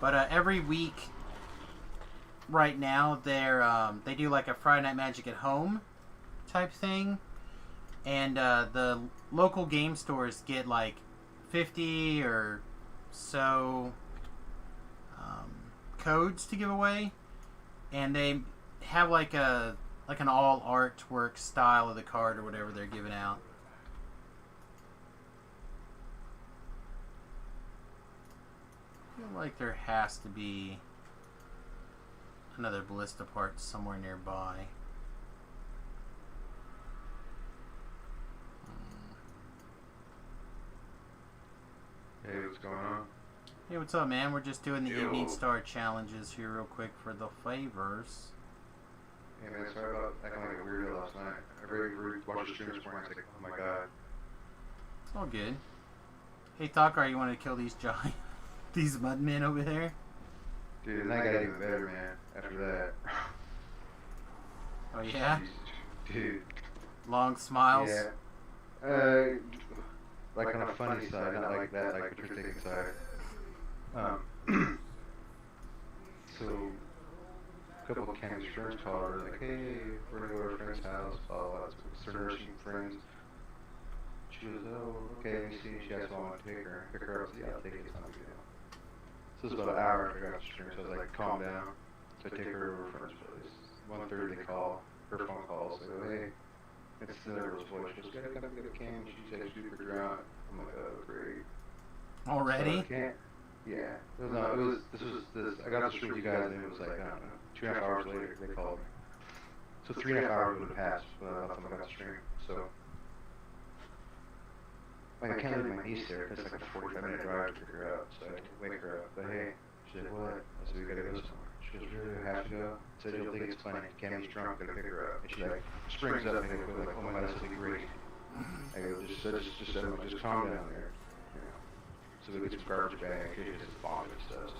But every week, right now, they do like a Friday Night Magic at home type thing, and the local game stores get like 50 or so codes to give away, and they have like an all artwork style of the card or whatever they're giving out. I feel like there has to be another ballista part somewhere nearby. Hey, what's going on? Hey, what's up, man? We're just doing the Yo. Evening Star challenges here real quick for the favors. Hey man, sorry about acting like a weirdo last night. I really watched the stream this morning. I was like, oh my god. It's all good. Hey, Thakar, you want to kill these giant, these mudmen over there? Dude, and that got even better, man, after that. Oh, yeah? Jesus. Dude. Long smiles? Yeah. Like on a funny side, not like that, like what you're thinking side. So, a couple of Cammy's friends called her, like, hey, we're gonna go to our friend's house, blah, blah, blah. So her nursing friends. She was, oh, okay, you see, she asked if I want to take her. Pick her up, so yeah, I'll take it, it's not a big deal. So it was about an hour after I got off the stream, so I was like, calm down. So I take her over to her friend's place. 1:30 they call, her phone calls, they go, hey, it's the girl's voice. She goes, gotta come get a Cam, she's like super drunk. I'm like, oh, great. Already? So yeah. I got this with you guys, and it was like, I don't know, 2.5 hours later, they called me. So 3.5 hours would have passed when I left them, I got the stream, so. Like, I can't leave my niece there, it's like a 45-minute drive to pick her up, so I wake her up, but hey, she's like, what? I said, we gotta go somewhere. She goes, really, we have to go? I said, you'll think it's funny, Cammy's drunk, gotta pick her up. And she like, springs up and I go like, oh my god, this will be great. I go, just calm down there. You know. So we get some garbage bag, she just vomit stuff.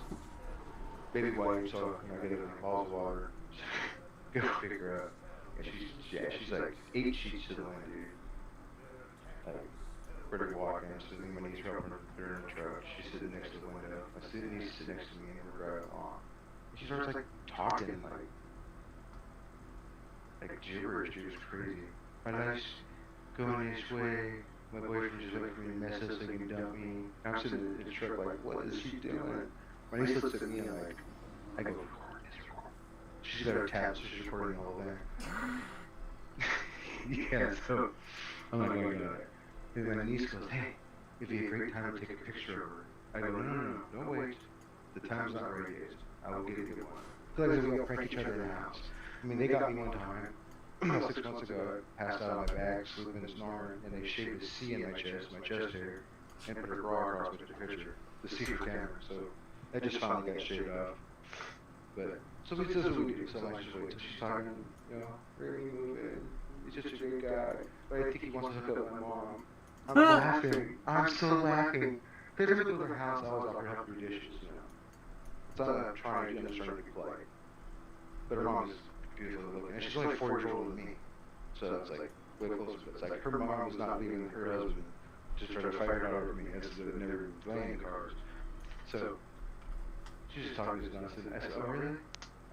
Baby wipes, so I get her balls of water. Go pick her up. And she's like 8 sheets to the wind, dude. Like, ready to walk in, so then when he's helping her put her in the truck, she's sitting next to the window. My niece sits next to me and we're driving along. And she starts like talking like gibberish, dude, it's crazy. My life's going this way. My boyfriend just waiting for me to mess up so he can dump me. I'm sitting in the truck like, what is she doing? My niece looks at me and like, I go, record this. She's got her tab, so she's recording the whole thing. Yeah, so I'm like, going to and then my niece goes, hey, it'd be a great time to take a picture of her. I go, no, don't wait. The time's not ready yet. I will give you one. Because like we all prank each other in the house. I mean, they got me one time, 6 months ago, I passed out on my back, sleeping and snoring, and they shaved the C in my chest hair, and put a bra across with the picture, the C for camera, so that just finally got shaved off. But, so we says what we do, so I just wait till she's talking, you know, really moving, he's just a great guy, but I think he wants to hook up with my mom. I'm laughing, I'm so laughing. They never go to their house, I always offer help do dishes, you know. It's not that I'm trying to understand to be polite. But her mom is beautiful looking, and she's only 4 years older than me. So it's like, way closer. It's like, her mom was not leaving her husband, just trying to fight her out over me, as if they never been playing cards. So, she's just talking to this nonsense. I said, oh really?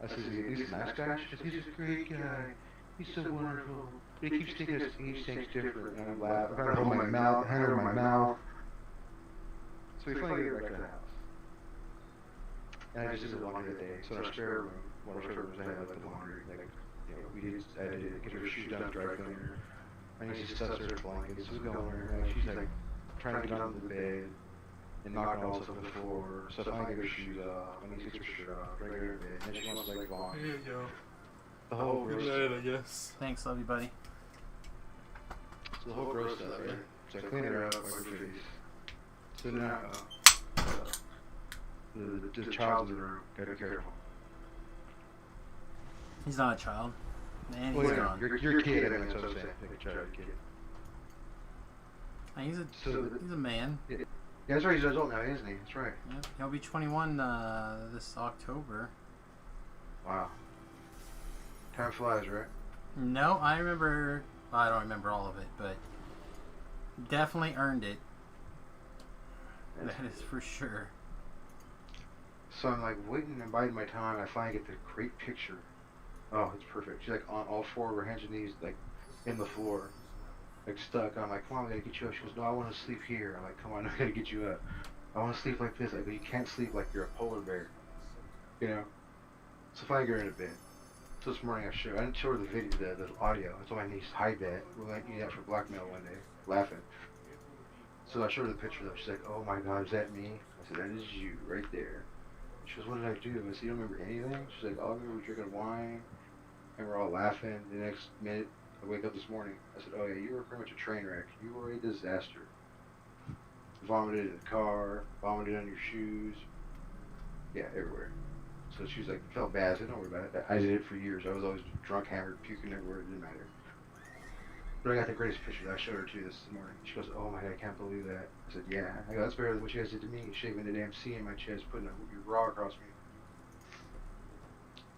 I said, he's a nice guy? She says, he's a great guy. He's so wonderful. But he keeps thinking his age tank's different. And I'm laughing. I'm trying to hold my mouth, hand over my mouth. So we finally get back to the house. And I just did the laundry that day. So in our spare room, one of our spare rooms, I had like the laundry. Like, you know, I had to get her shoes done at the dry cleaner. My niece just stuffs her blankets. So we go on her. Like, she's like trying to get onto the bed and knocking all stuff on the floor. So I finally get her shoes off. My niece gets her shirt off. Right her in bed. And then she wants to like vomit. Here you go. The whole gross Good night, I guess. Thanks, love you, buddy. So the whole gross stuff, right? So I clean her up, wipe her face. So now, the child's in the room. Gotta be careful. He's not a child. And Well, he's yeah, gone. your kid, I mean, that's what I'm saying. Like a child, kid. He's So, a man. yeah, that's right, he's adult now, isn't he? That's right. Yep. He'll be 21 this October. Wow. Time flies, right? No, I remember. I don't remember all of it, but definitely earned it. That is for sure. So I'm like waiting and biding my time. I finally get the great picture. Oh, it's perfect. She's like on all four of her hands and knees, like in the floor, like stuck. I'm like, come on, we gotta get you up. She goes, no, I want to sleep here. I'm like, come on, I gotta get you up. I want to sleep like this. Like, you can't sleep like you're a polar bear, you know. So finally get her in bed. So this morning I didn't show her the video, the audio. I told my niece, hide that. We're gonna eat that for blackmail one day, laughing. So I showed her the picture though. She's like, oh my God, is that me? I said, that is you right there. She goes, what did I do? I said, you don't remember anything? She's like, all I remember was drinking wine, and we're all laughing. The next minute, I wake up this morning. I said, oh yeah, you were pretty much a train wreck. You were a disaster. Vomited in the car, vomited on your shoes. Yeah, everywhere. So she was like, felt bad. I said, don't worry about it. I did it for years. I was always drunk, hammered, puking everywhere. It didn't matter. But I got the greatest picture that I showed her too this morning. She goes, oh my God, I can't believe that. I said, yeah. I go, that's better than what you guys did to me, shaving the damn C in my chest, putting your bra across me.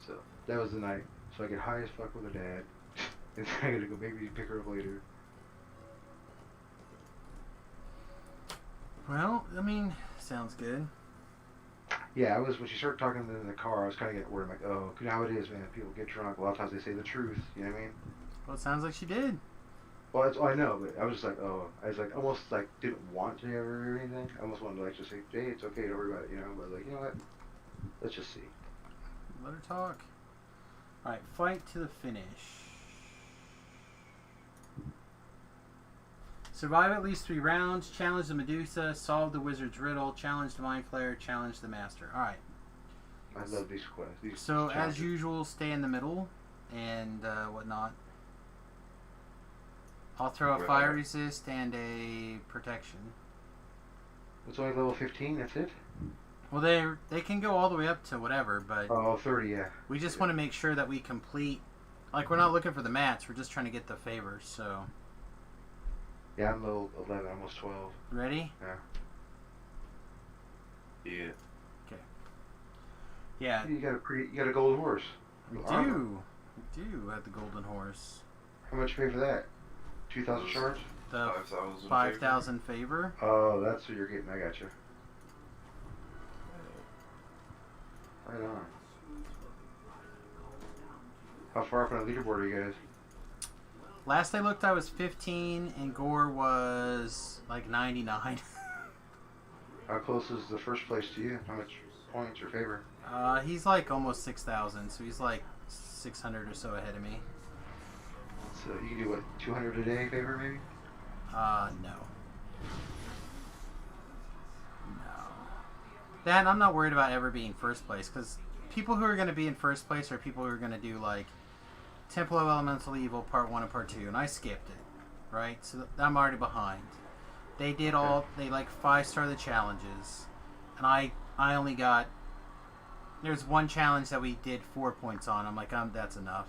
So that was the night. So I get high as fuck with her dad. And I gotta go maybe pick her up later. Well, I mean, sounds good. Yeah, I was, when she started talking to me in the car, I was kind of getting worried. I'm like, oh, you know how it is, man. People get drunk. A lot of times they say the truth. You know what I mean? Well, it sounds like she did. Well, that's, I know, but I was just like, oh, I was like, almost like didn't want to ever hear anything. I almost wanted to like just say, hey, it's okay, don't worry about it, you know. But like, you know what? Let's just see. Let her talk. Alright, fight to the finish. Survive at least 3 rounds. Challenge the Medusa. Solve the wizard's riddle. Challenge the Mind Flayer. Challenge the Master. Alright. I love these quests. So, as usual, stay in the middle and whatnot. I'll throw a fire resist and a protection. It's only level 15, that's it? Well, they can go all the way up to whatever, but Oh, 30, yeah. we just want to make sure that we complete. Like, we're not looking for the mats, we're just trying to get the favors, so. Yeah, I'm level 11, almost 12. Ready? Yeah. Okay. Yeah. You got a golden horse. We Armor. do. We do have the golden horse. How much you pay for that? 2,000 shards? The 5,000. 5,000 favor. Oh, that's what you're getting. I got you. Right on. How far up on the leaderboard are you guys? Last I looked, I was 15, and Gore was like 99. How close is the first place to you? How much points or favor? He's like almost 6,000, so he's like 600 or so ahead of me. So you can do what, 200 a day favor maybe? No. That, I'm not worried about ever being first place, because people who are going to be in first place are people who are going to do like Temple of Elemental Evil Part 1 and Part 2, and I skipped it, right? So I'm already behind. They did they like 5-star the challenges, and I only got, there's one challenge that we did 4 points on. I'm like, that's enough.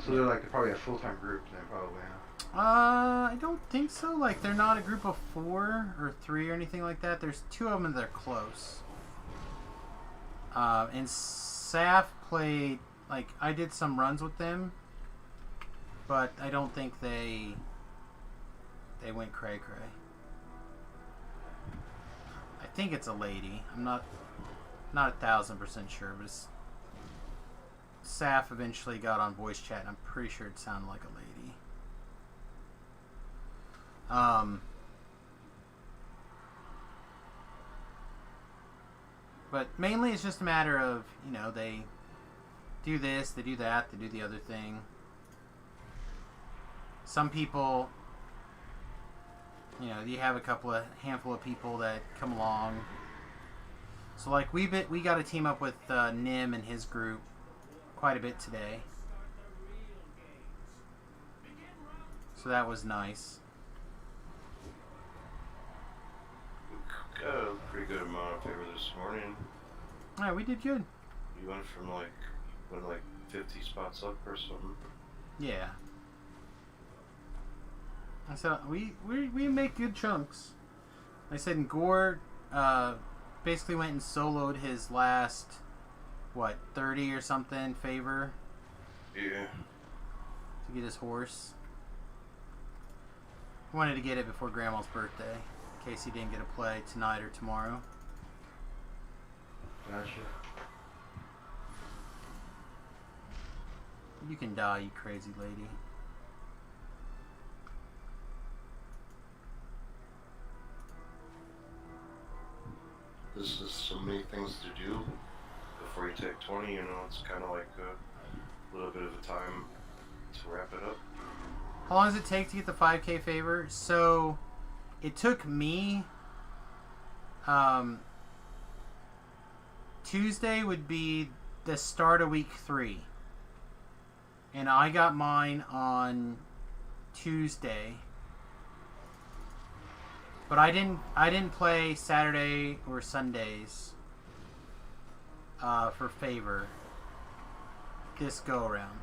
So they're like probably a full-time group then probably, huh? I don't think so. Like, they're not a group of 4 or 3 or anything like that. There's 2 of them that are close. And Saf played, like, I did some runs with them, but I don't think they went cray-cray. I think it's a lady. I'm not 1,000% sure, but Saf eventually got on voice chat, and I'm pretty sure it sounded like a lady. But mainly it's just a matter of, you know, they do this, they do that, they do the other thing. Some people, you know, you have a handful of people that come along. So like we got to team up with Nim and his group quite a bit today. So that was nice. this morning. Alright, we did good. You went from like 50 spots up or something. Yeah. I said we make good chunks. I said Gore basically went and soloed his last 30 or something favor. Yeah. To get his horse. I wanted to get it before Grandma's birthday, in case he didn't get a play tonight or tomorrow. Gotcha. You can die, you crazy lady. This is so many things to do before you take 20, you know, it's kind of like a little bit of a time to wrap it up. How long does it take to get the 5K favor? So, it took me, Tuesday would be the start of week 3. And I got mine on Tuesday. But I didn't play Saturday or Sundays for favor this go around.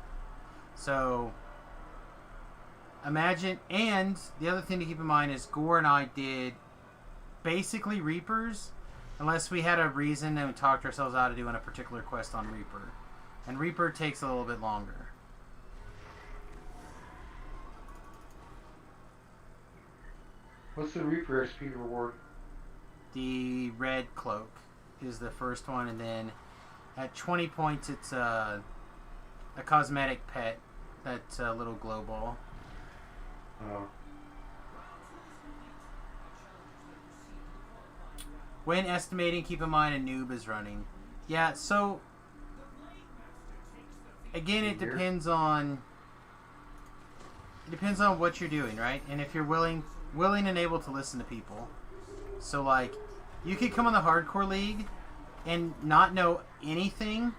So imagine, and the other thing to keep in mind is Gore and I did basically Reapers, unless we had a reason and we talked ourselves out of doing a particular quest on Reaper. And Reaper takes a little bit longer. What's the Reaper XP reward? The red cloak is the first one, and then at 20 points it's a cosmetic pet, that little glow ball. Oh. When estimating, keep in mind a noob is running. Yeah, so again, it depends on what you're doing, right? And if you're willing and able to listen to people. So like, you could come on the hardcore league and not know anything.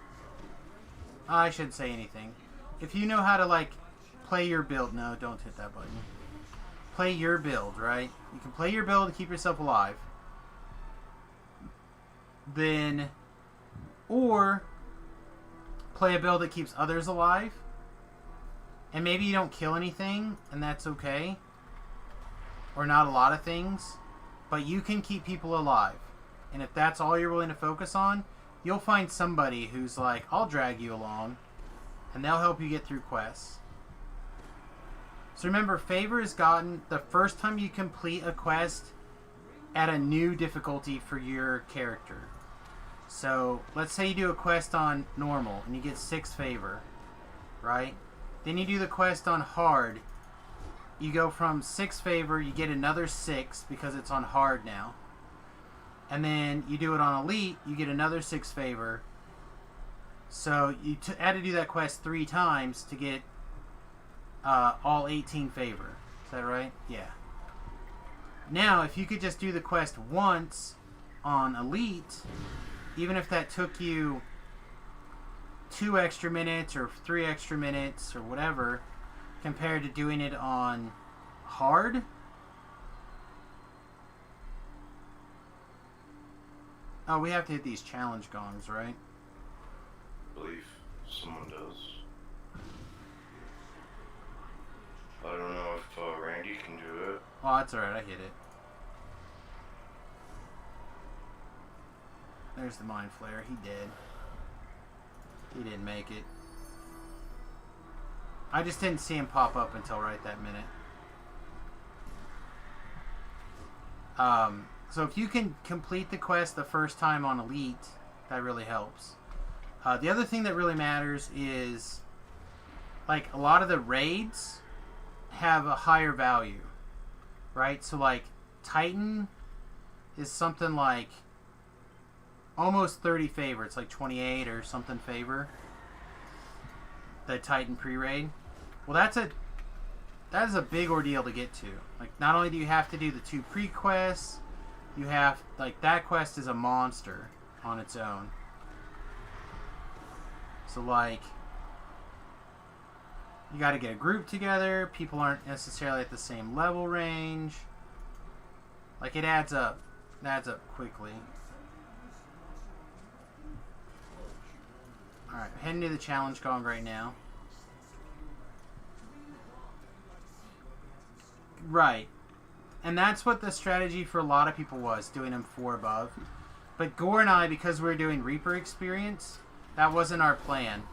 I shouldn't say anything. If you know how to like play your build, no, don't hit that button. Play your build, right? You can play your build to keep yourself alive. Then, or play a build that keeps others alive. And maybe you don't kill anything, and that's okay. Or not a lot of things, but you can keep people alive. And if that's all you're willing to focus on, you'll find somebody who's like, I'll drag you along, and they'll help you get through quests. So remember, favor is gotten the first time you complete a quest at a new difficulty for your character. So let's say you do a quest on normal and you get 6 favor, right? Then you do the quest on hard. You go from 6 favor, you get another 6 because it's on hard now. And then you do it on elite, you get another 6 favor. So you had to do that quest 3 times to get all 18 favor. Is that right? Yeah. Now, if you could just do the quest once on elite, even if that took you 2 extra minutes or 3 extra minutes or whatever, compared to doing it on hard. Oh, we have to hit these challenge gongs, right? I believe someone does. I don't know if Randy can do it. Oh, that's alright, I hit it. There's the Mind Flayer, he did. He didn't make it. I just didn't see him pop up until right that minute. So if you can complete the quest the first time on elite, that really helps. The other thing that really matters is, like, a lot of the raids have a higher value, right? So like Titan is something like almost 30 favor. It's like 28 or something favor. The Titan pre-raid. Well, that is a big ordeal to get to. Like, not only do you have to do the 2 pre-quests, you have, like, that quest is a monster on its own. So, like, you got to get a group together. People aren't necessarily at the same level range. Like, it adds up. It adds up quickly. Alright, heading to the challenge gong right now. Right. And that's what the strategy for a lot of people was, doing them 4 above. But Gore and I, because we were doing Reaper experience, that wasn't our plan.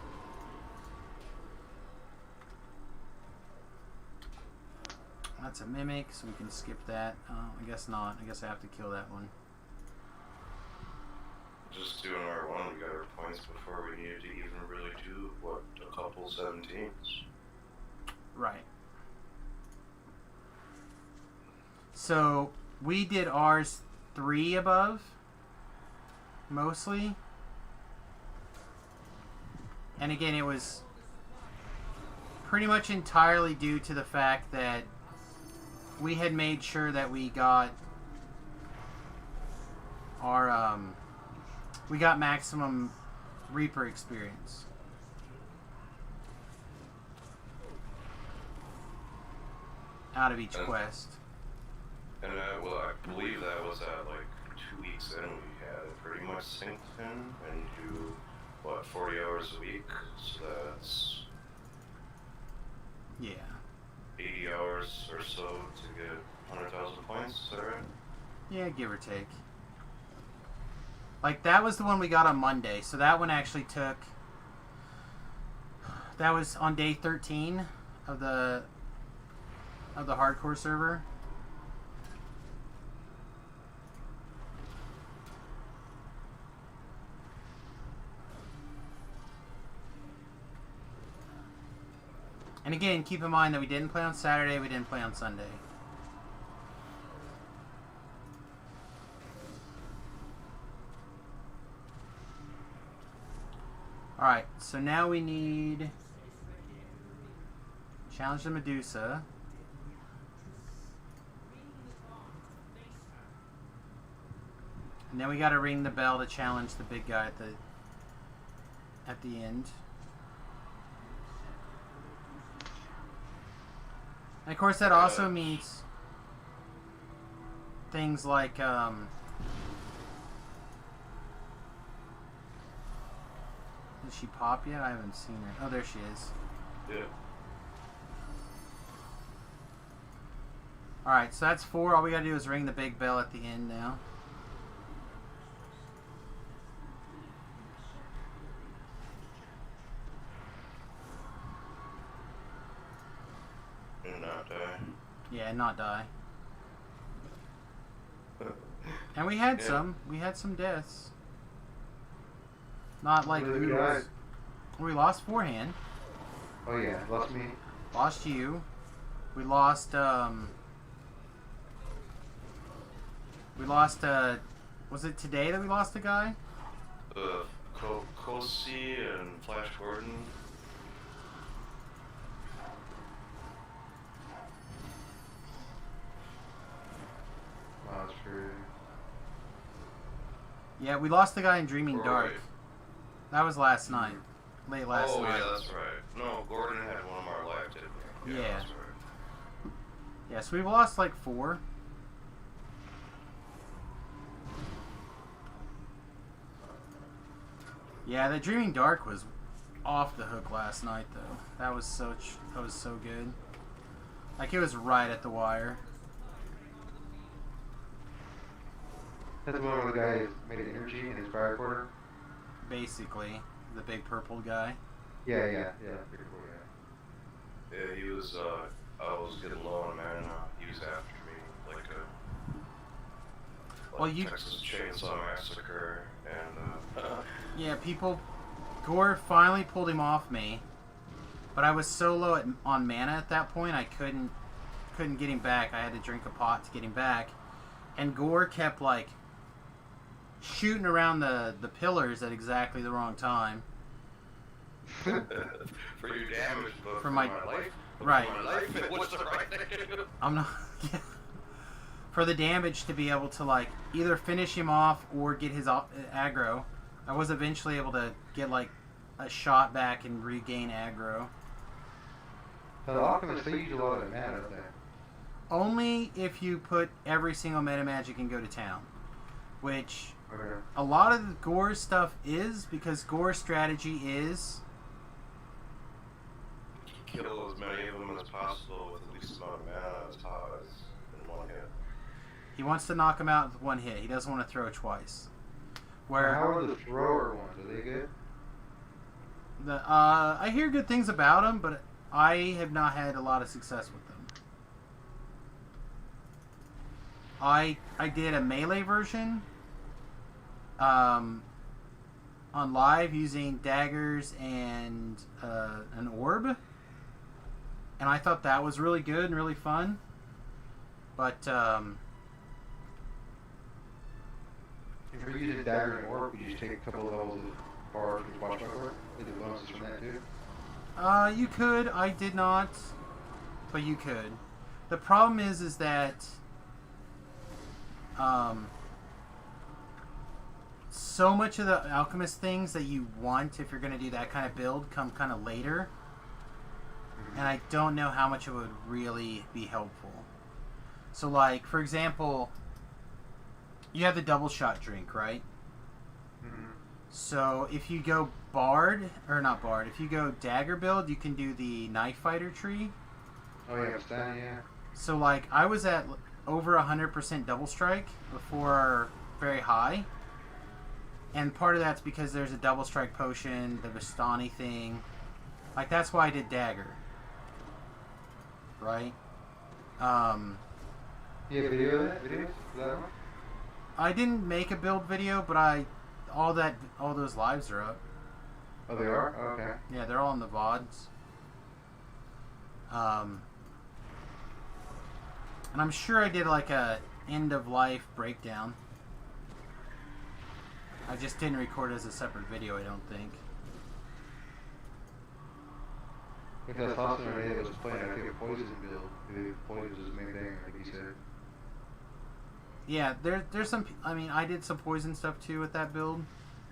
That's a mimic, so we can skip that. I guess not. I guess I have to kill that one. Just doing our one, we got our points before we needed to even really do, what, a couple 17s. Right. So, we did ours 3 above, mostly. And again, it was pretty much entirely due to the fact that we had made sure that we got our, we got maximum Reaper experience. Out of each quest. And well, I believe that was at like 2 weeks in we had it pretty much synced in, and you do, what, 40 hours a week, so that's... Yeah. 80 hours or so to get 100,000 points, is that right? Yeah, give or take. Like, that was the one we got on Monday, so that one actually took... That was on day 13 of the hardcore server. And again, keep in mind that we didn't play on Saturday, we didn't play on Sunday. Alright, so now we need... Challenge the Medusa. And then we gotta ring the bell to challenge the big guy at the end. And of course that also means things like did she pop yet? I haven't seen her. Oh, there she is. Yeah. Alright, so that's 4. All we gotta do is ring the big bell at the end now. And not die. Yeah, and not die. And we had some. We had some deaths. Not like Who we died? was. We lost forehand. Oh yeah, lost me. Lost you. We lost we lost was it today that we lost a guy? Kosi and Flash Gordon. Oh, that's true. Yeah, we lost the guy in Dreaming Roy. Dark. That was last night. Late last night. Yeah, that's right. No, Gordon had one of our live, didn't he? Yeah. That's right. Yeah, so we've lost like 4. Yeah, the Dreaming Dark was off the hook last night though. That was so good. Like it was right at the wire. That's the one where the guy made an energy in his fire quarter? Basically, the big purple guy. Yeah. Pretty cool, yeah. Yeah, he was, I was getting low on mana. He was after me like a Well, you- Texas Chainsaw Massacre, and Yeah, Gore finally pulled him off me, but I was so low on mana at that point I couldn't get him back. I had to drink a pot to get him back, and Gore kept like shooting around the pillars at exactly the wrong time. for your damage, but For my- life, right. For my life, what's the right thing? I'm not for the damage to be able to like either finish him off or get his aggro. I was eventually able to get like a shot back and regain aggro. Now, the Alchemist, they use a lot of that mana, don't they? Only if you put every single meta magic and go to town, which Okay. A lot of the Gore stuff is because Gore's strategy is Kill as many of them as possible with the least amount of mana as in one hit. he wants to knock him out with one hit. He doesn't want to throw twice. Where How are the thrower ones? Are they good? I hear good things about them, but I have not had a lot of success with them. I did a melee version on live using daggers and an orb, and I thought that was really good and really fun. But If you're using dagger and orb, you just take a couple of levels of bar with watchmaker. Get the bonuses from that too. you could. I did not, but you could. The problem is that so much of the alchemist things that you want if you're going to do that kind of build come kind of later, and I don't know how much it would really be helpful. So, like, for example, you have the double shot drink, right? Mm-hmm. So if you go if you go dagger build, you can do the knife fighter tree. Oh yeah, Stan, yeah. So like I was at over 100% double strike before very high, and part of that's because there's a double strike potion, the Vistani thing. Like that's why I did dagger, right? You have video of that? Videos? Is that one? I didn't make a build video, but all those lives are up. Oh, they are? Oh, okay. Yeah, they're all in the VODs. And I'm sure I did like a end of life breakdown. I just didn't record it as a separate video, I don't think. Because Austin already was playing, I think, a poison build. Poison is the main thing, like you said. Yeah, there's some. I mean, I did some poison stuff too with that build.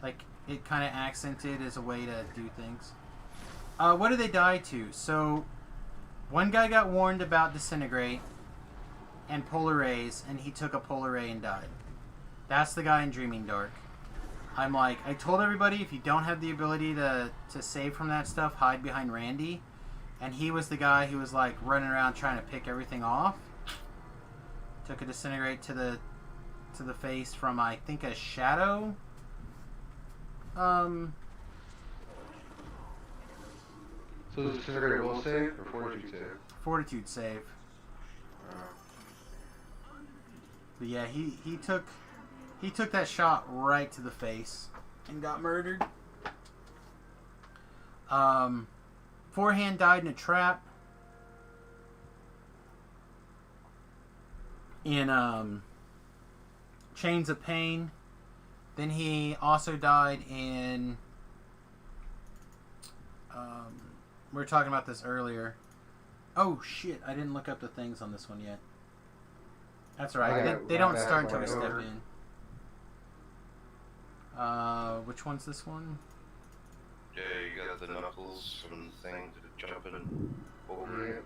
Like it kind of accented as a way to do things. What did they die to? So, one guy got warned about disintegrate and polar rays, and he took a polar ray and died. That's the guy in Dreaming Dark. I'm like, I told everybody if you don't have the ability to save from that stuff, hide behind Randy. And he was the guy who was like running around trying to pick everything off. Took a disintegrate to the face from I think a shadow. So the disintegrator will save or fortitude save? Fortitude save. But yeah, he took that shot right to the face and got murdered. Forehand died in a trap. In Chains of Pain. Then he also died in we were talking about this earlier. Oh shit, I didn't look up the things on this one yet. That's right. They don't start until we step in. Which one's this one? Yeah, you got the knuckles from the thing to jump in over it.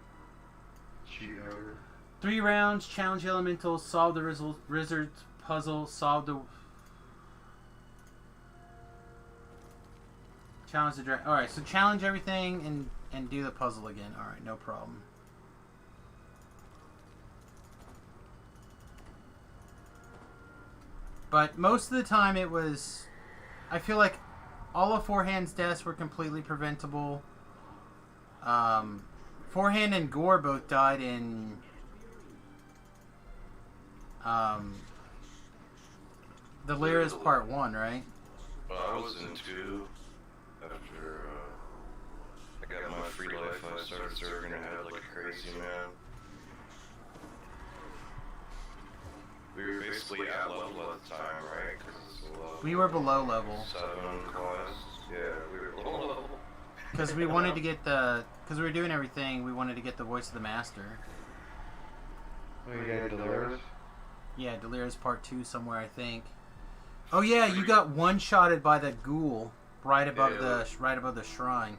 Shoot over. 3 rounds, challenge elementals, solve the wizard's puzzle, solve the... Challenge the dragon. Alright, so challenge everything and do the puzzle again. Alright, no problem. But most of the time it was... I feel like all of Forehand's deaths were completely preventable. Forehand and Gore both died in... Delira's part 1, right? Well, I was in 2 after I got my free life. I started serving ahead like a crazy man. We were basically at level at the time, right? We were below level. 7 class. Yeah, we were below level. Because we wanted to get because we were doing everything, we wanted to get the voice of the master. Oh, you got Delira's? Yeah, Delira's part 2 somewhere, I think. Oh yeah, you got one-shotted by the ghoul right above the shrine.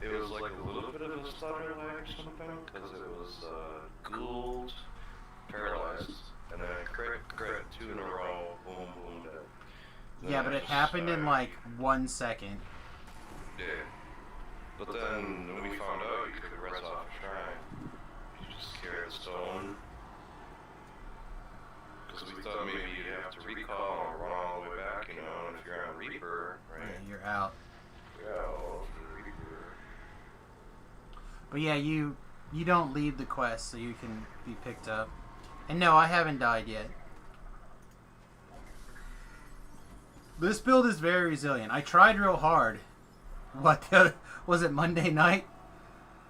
It was like a little bit of a stutter lag or something, because it was ghouled, paralyzed, and then crit 2 in a row, boom, boom, dead. Yeah, but it happened in like 1 second. Yeah. But then when we found out you could res off a shrine, you just carry the stone. Because we thought maybe you'd have to recall or run all the way back, you know, and if you're on a Reaper, right? Yeah, you're out. Yeah, well, for the Reaper. But yeah, you don't leave the quest, so you can be picked up. And no, I haven't died yet. This build is very resilient. I tried real hard. Was it Monday night?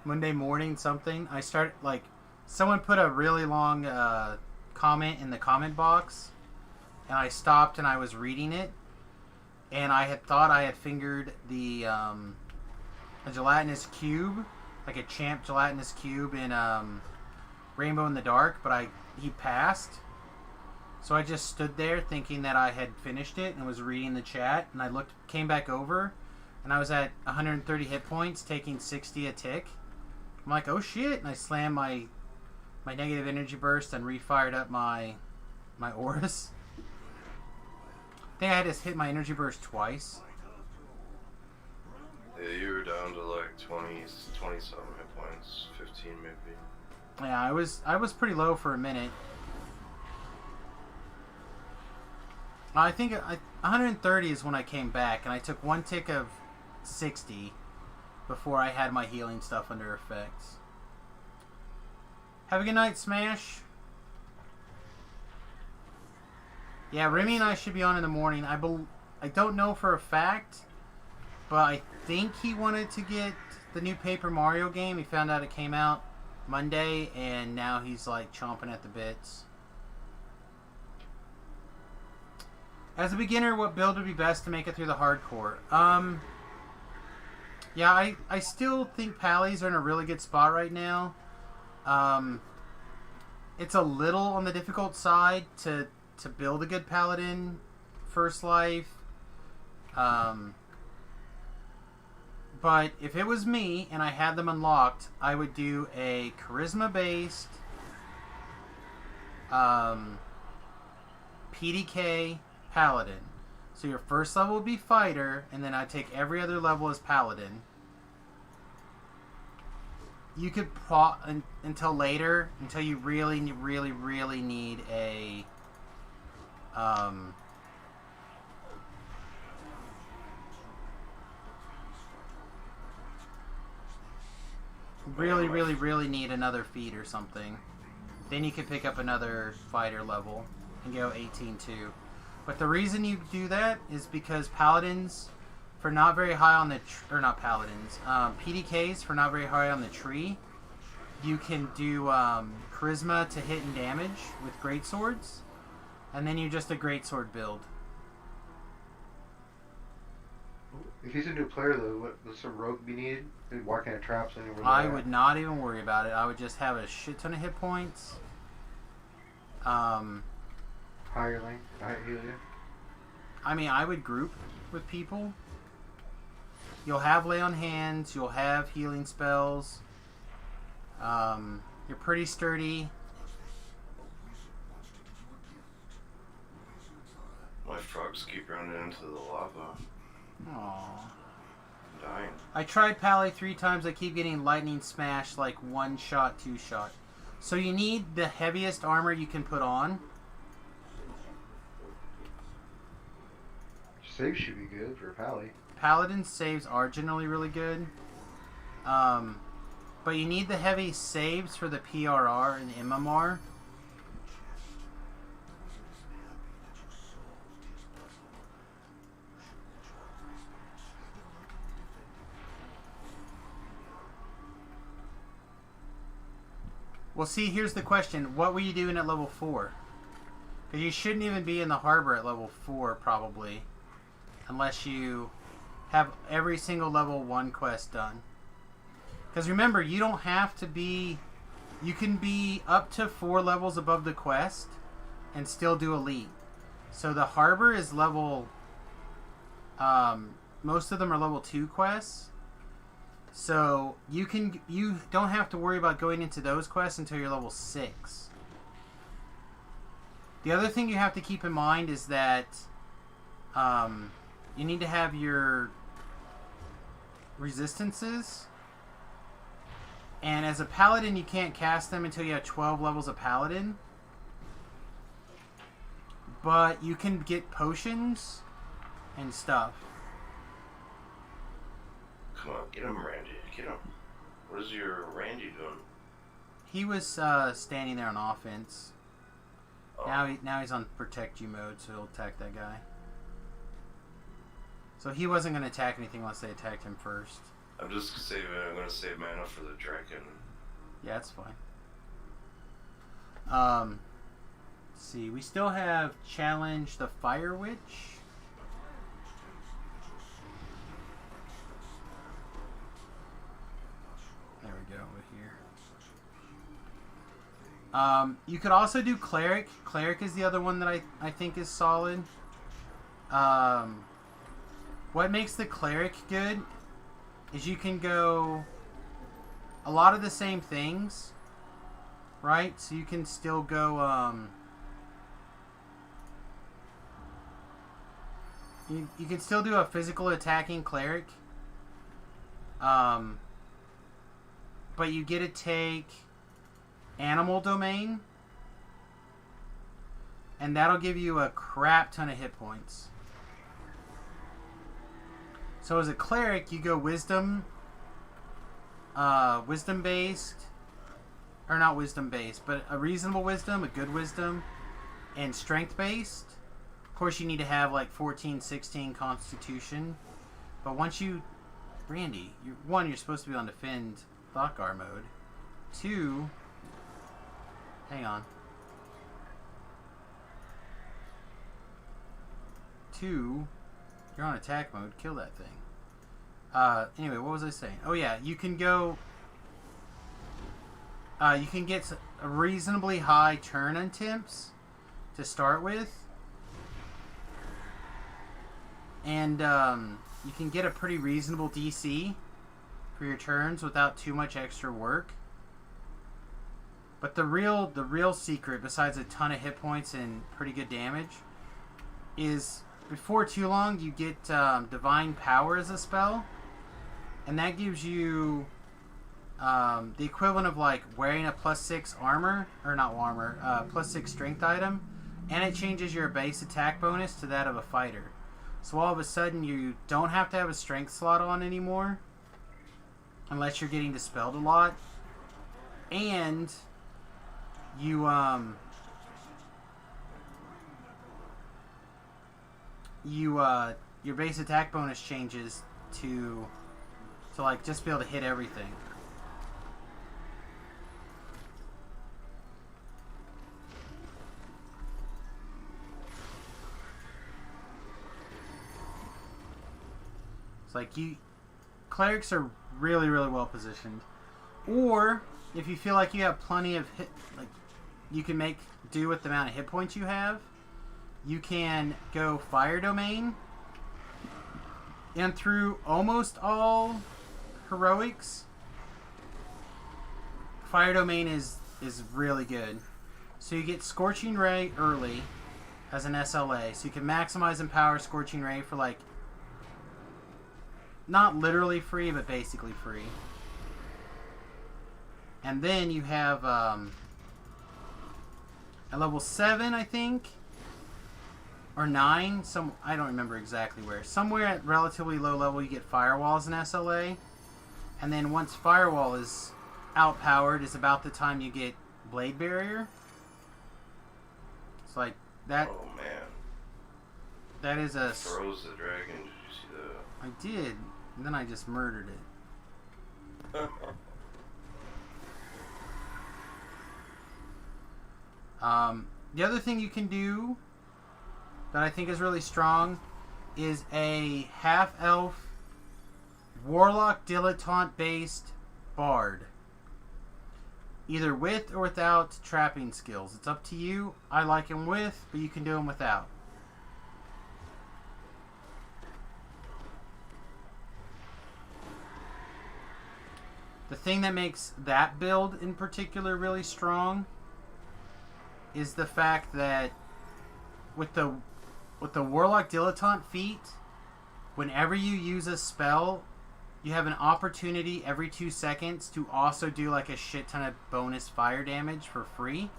Monday morning, something? I started, like, someone put a really long comment in the comment box, and I stopped and I was reading it, and I had thought I had fingered the a gelatinous cube, like a champ gelatinous cube in Rainbow in the Dark, but he passed. So I just stood there thinking that I had finished it and was reading the chat, and I came back over, and I was at 130 hit points, taking 60 a tick. I'm like, oh shit, and I slammed my negative energy burst and refired up my auras. I think I had to hit my energy burst twice. Yeah, you were down to like 20 something hit points, 15 maybe. Yeah, I was pretty low for a minute. I think 130 is when I came back, and I took one tick of 60 before I had my healing stuff under effects. Have a good night, Smash. Yeah, Remy and I should be on in the morning. I don't know for a fact, but I think he wanted to get the new Paper Mario game. He found out it came out Monday, and now he's like chomping at the bits. As a beginner, what build would be best to make it through the hardcore? Yeah, I still think Pallies are in a really good spot right now. It's a little on the difficult side to build a good paladin first life. But if it was me and I had them unlocked, I would do a charisma based PDK paladin. So your first level would be fighter, and then I'd take every other level as paladin. You could until later, until you really need a really need another feat or something. Then you could pick up another fighter level and go 18-2. But the reason you do that is because paladins, for not very high on the or not paladins, PDKs for not very high on the tree, you can do charisma to hit and damage with great swords, and then you're just a great sword build. If he's a new player though, what's some rogue be needed? What kind of traps anywhere? I would not even worry about it. I would just have a shit ton of hit points. Higher lane, higher heal you. I mean, I would group with people. You'll have lay on hands. You'll have healing spells. You're pretty sturdy. My frogs keep running into the lava. Aww. I'm dying. I tried Pally 3 times. I keep getting lightning smash, like 1 shot, 2 shot. So you need the heaviest armor you can put on. Save should be good for a Pally. Paladin saves are generally really good. But you need the heavy saves for the PRR and MMR. Well, see, here's the question. What were you doing at level 4? Because you shouldn't even be in the harbor at level 4, probably. Unless you have every single level 1 quest done. Because remember, you don't have to be... You can be up to 4 levels above the quest and still do elite. So the harbor is level... most of them are level 2 quests. So you don't have to worry about going into those quests until you're level 6. The other thing you have to keep in mind is that you need to have your resistances. And as a paladin, you can't cast them until you have 12 levels of paladin. But you can get potions and stuff. Come on, get him, Randy. Get him. What is your Randy doing? He was standing there on offense. Oh. Now he's on protect you mode, so he'll attack that guy. So he wasn't going to attack anything unless they attacked him first. I'm just saving. I'm gonna save mana for the dragon. Yeah, that's fine. Let's see, we still have challenge the Fire Witch. There we go, over here. You could also do Cleric. Cleric is the other one that I think is solid. What makes the Cleric good is you can go a lot of the same things, right? So you can still go, you can still do a physical attacking Cleric, but you get to take Animal Domain, and that'll give you a crap ton of hit points. So as a Cleric, you go Wisdom, Wisdom based, or not Wisdom based, but a reasonable Wisdom, a good Wisdom, and Strength based. Of course, you need to have like 14, 16 Constitution. But once you, Randy, you're supposed to be on Defend Thoughtgar mode. 2, hang on. 2, you're on attack mode. Kill that thing. Anyway, what was I saying? Oh yeah, you can go. You can get a reasonably high turn attempts to start with, and you can get a pretty reasonable DC for your turns without too much extra work. But the real secret, besides a ton of hit points and pretty good damage, is before too long you get Divine Power as a spell, and that gives you the equivalent of like wearing a +6 armor, or not armor, +6 strength item, and it changes your base attack bonus to that of a fighter. So all of a sudden you don't have to have a strength slot on anymore, unless you're getting dispelled a lot, and you your base attack bonus changes to like just be able to hit everything. It's like clerics are really well positioned. Or if you feel like you have plenty of hit, like you can make do with the amount of hit points you have, you can go Fire Domain, and through almost all heroics, Fire Domain is really good. So you get Scorching Ray early as an SLA, so you can maximize and power Scorching Ray for like not literally free, but basically free. And then you have at level 7, I think, or 9, I don't remember exactly where. Somewhere at relatively low level, you get Firewall as an SLA. And then once Firewall is outpowered, is about the time you get Blade Barrier. It's like that. Oh man. That is a. Froze the dragon. Did you see that? I did, and then I just murdered it. The other thing you can do that I think is really strong is a half-elf warlock dilettante based bard. Either with or without trapping skills. It's up to you. I like him with, but you can do him without. The thing that makes that build in particular really strong is the fact that with the with the Warlock Dilettante feat, whenever you use a spell, you have an opportunity every 2 seconds to also do like a shit ton of bonus fire damage for free.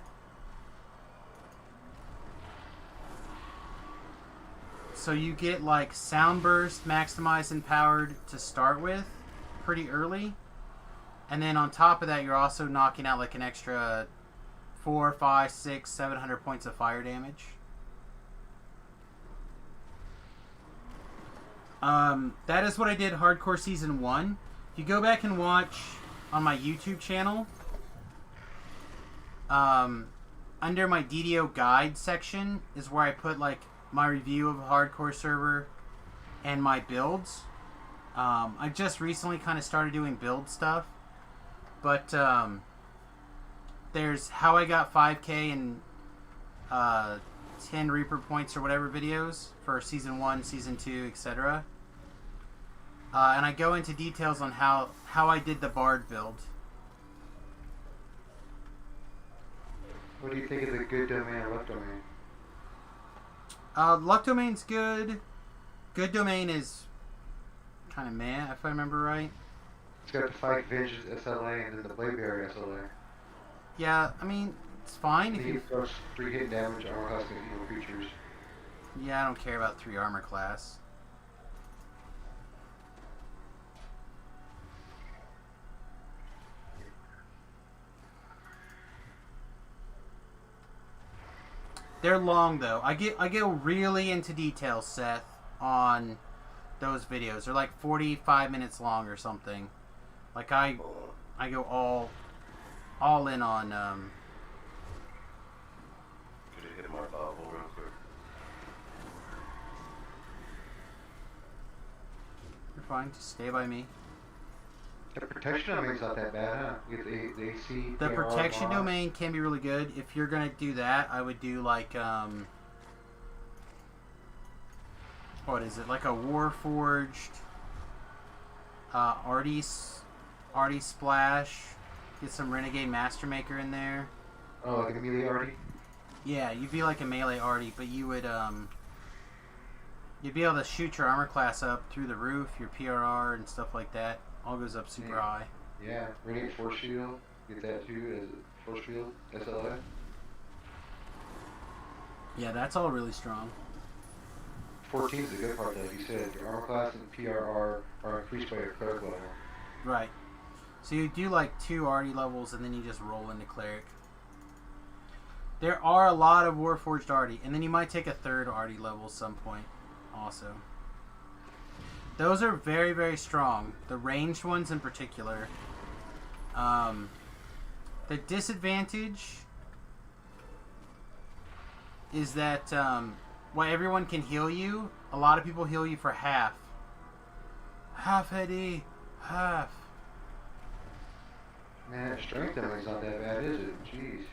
So you get like Sound Burst maximized and powered to start with pretty early. And then on top of that, you're also knocking out like an extra 4, 5, 6, 700 points of fire damage. That is what I did Hardcore Season 1. If you go back and watch on my YouTube channel, under my DDO guide section is where I put like my review of a hardcore server and my builds. I just recently kind of started doing build stuff, but there's how I got 5k and 10 Reaper points or whatever videos for Season 1, Season 2, etc. And I go into details on how I did the Bard build. What do you think of the good domain and luck domain? Luck domain's good. Good domain is kind of meh, if I remember right. It's got the Fight Vengeance SLA and then the Blade Barrier SLA. Yeah, I mean, it's fine if you... throws 3 hit damage on armor class and evil creatures. Yeah, I don't care about 3 armor class. They're long though. I go really into detail, Seth, on those videos. They're like 45 minutes long or something. Like I go all in on Could have hit my bobble real quick. You're fine, just stay by me. The protection domain's not that bad, huh? You get the AC. The protection domain can be really good. If you're gonna do that, I would do like what is it? Like a Warforged Artie Splash. Get some Renegade Mastermaker in there. Oh, like a melee Artie? Yeah, you'd be like a melee Artie, but you would you'd be able to shoot your armor class up through the roof, your PRR and stuff like that. All goes up super high. Yeah, Renegade Force Shield. Get that too as a Force Shield SLA. Yeah, that's all really strong. 14 is the good part, like you said. Your armor class and PRR are increased by your cleric level. Right. So you do like 2 Artie levels and then you just roll into Cleric. There are a lot of Warforged Artie, and then you might take a 3rd Artie level at some point also. Those are very, very strong. The ranged ones in particular. The disadvantage is that while everyone can heal you, a lot of people heal you for half. Half, Eddie. Half. Man, strength domain's not that bad, is it? Jeez.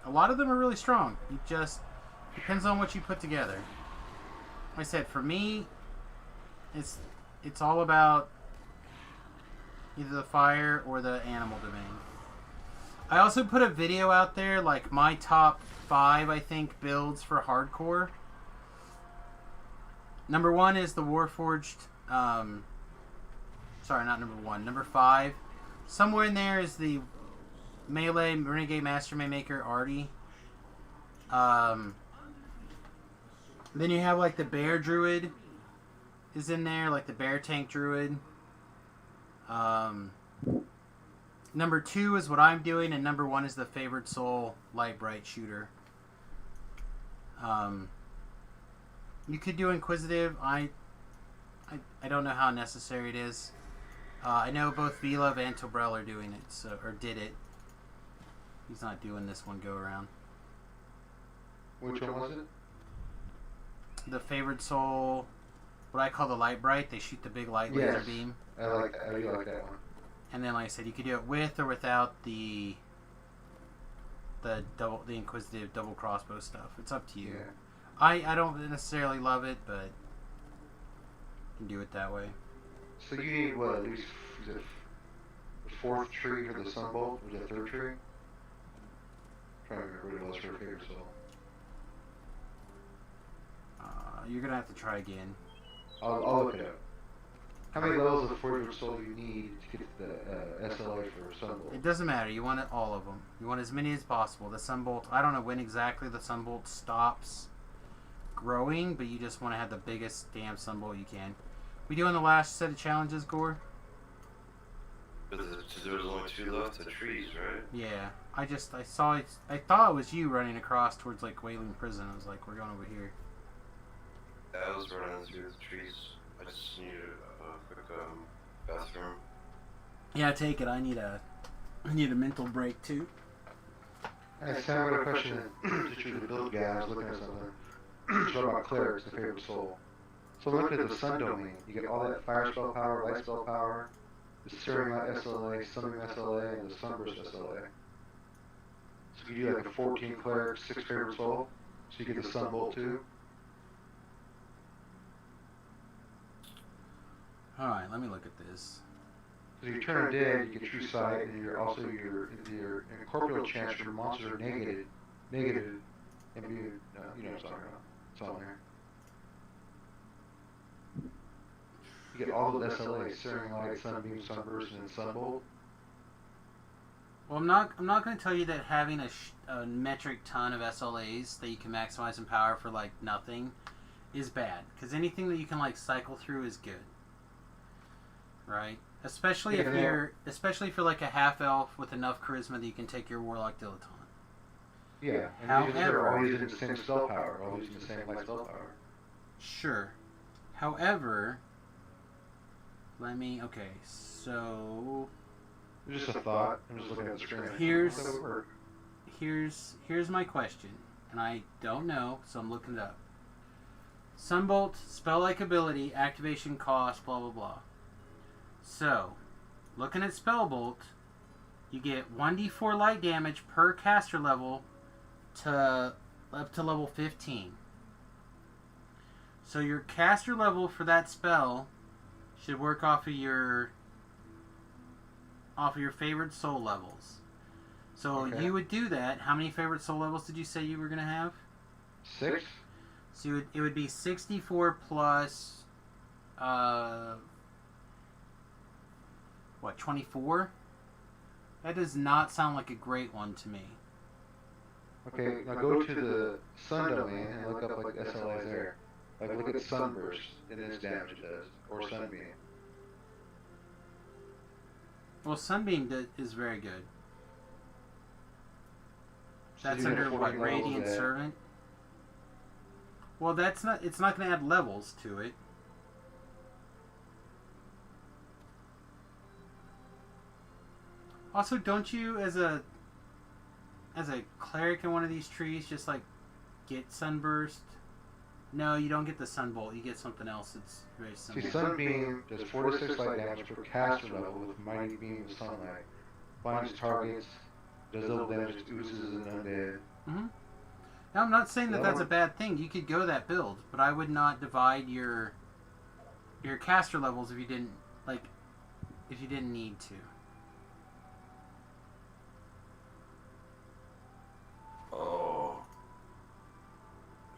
A lot of them are really strong. It just depends on what you put together. Like I said, for me, it's all about either the fire or the animal domain. I also put a video out there, like my top 5, I think, builds for hardcore. Number 1 is the Warforged. Sorry, not number 1. Number 5. Somewhere in there is the melee Renegade Master-Maker Artie. Then you have like the Bear Druid is in there, like the Bear Tank Druid. Number 2 is what I'm doing, and number 1 is the Favored Soul Light Bright Shooter. You could do Inquisitive. I don't know how necessary it is. I know both Vilov and Tobrel are doing it, or did it. He's not doing this one go around. Which one was it? The Favored Soul, what I call the Light Bright. They shoot the big light laser beam. I like that. I really like that one. And then, like I said, you could do it with or without the Inquisitive double crossbow stuff. It's up to you. Yeah. I don't necessarily love it, but you can do it that way. So you need what? At least is it the 4th tree for the Sunbolt, or the 3rd tree? I'm trying to remember what it was for a Favored Soul. You're gonna have to try again. I'll look it up. How many levels of Forge Soul you need to get the SLA for Sunbolt? It doesn't matter. You want it, all of them. You want as many as possible. The Sunbolt, I don't know when exactly the Sunbolt stops growing, but you just want to have the biggest damn Sunbolt you can. We doing the last set of challenges, Gore? But there was only 2 left, the trees, right? Yeah. I saw it. I thought it was you running across towards like Wailing Prison. I was like, we're going over here. I was running through the trees. I just needed a quick bathroom. Yeah, take it. I need a mental break too. Hey, Sam, I got a question to you, the build guy. I was looking at something. It's about clerics, the favorite soul. So look at the sun domain. You get all that fire spell power, light spell power, the Searing Light SLA, Sunbeam SLA, and the Sunburst SLA. So you do like a 14 cleric, 6 favorite soul. So you get the Sunbolt too. Alright, let me look at this. So you turn dead, you get true sight, and you're also your incorporeal chance for monsters are negative, and you know what I'm talking about. It's on there. You get all the SLAs: Searing Light, Sunbeam, Sunburst, and Sunbolt. Well, I'm not going to tell you that having a metric ton of SLAs that you can maximize in power for like nothing is bad, because anything that you can like cycle through is good, right? Especially if you're like a half elf with enough charisma that you can take your warlock dilettante. Yeah, and however, all using the same spell power, all using the same light spell power. Sure. However, okay, so It's just a thought. I'm just looking at the screen. Here's my question, and I don't know, so I'm looking it up. Sunbolt, spell-like ability, activation cost, blah blah blah. So, looking at Spellbolt, you get 1d4 light damage per caster level to up to level 15. So your caster level for that spell should work off of your favorite soul levels. So you would do that. How many favorite soul levels did you say you were going to have? 6. So it would be 64 plus 24? That does not sound like a great one to me. Okay, now go to the sun domain and look up like SLIs there. Like look at Sunburst and its damage it does, or Sunbeam. Well, Sunbeam is very good. So That's you get under 14 what, levels Radiant of that. Servant? Well, it's not going to add levels to it. Also, don't you as a cleric in one of these trees just like get Sunburst? No, you don't get the Sunbolt. You get something else that's very similar. See, Sunbeam does 4 to 6 light damage per caster level with Mighty Beam of Sunlight. Binds targets, does little damage to oozes and undead. Mm-hmm. Now, I'm not saying that that's a bad thing. You could go that build, but I would not divide your caster levels if you didn't need to. Oh.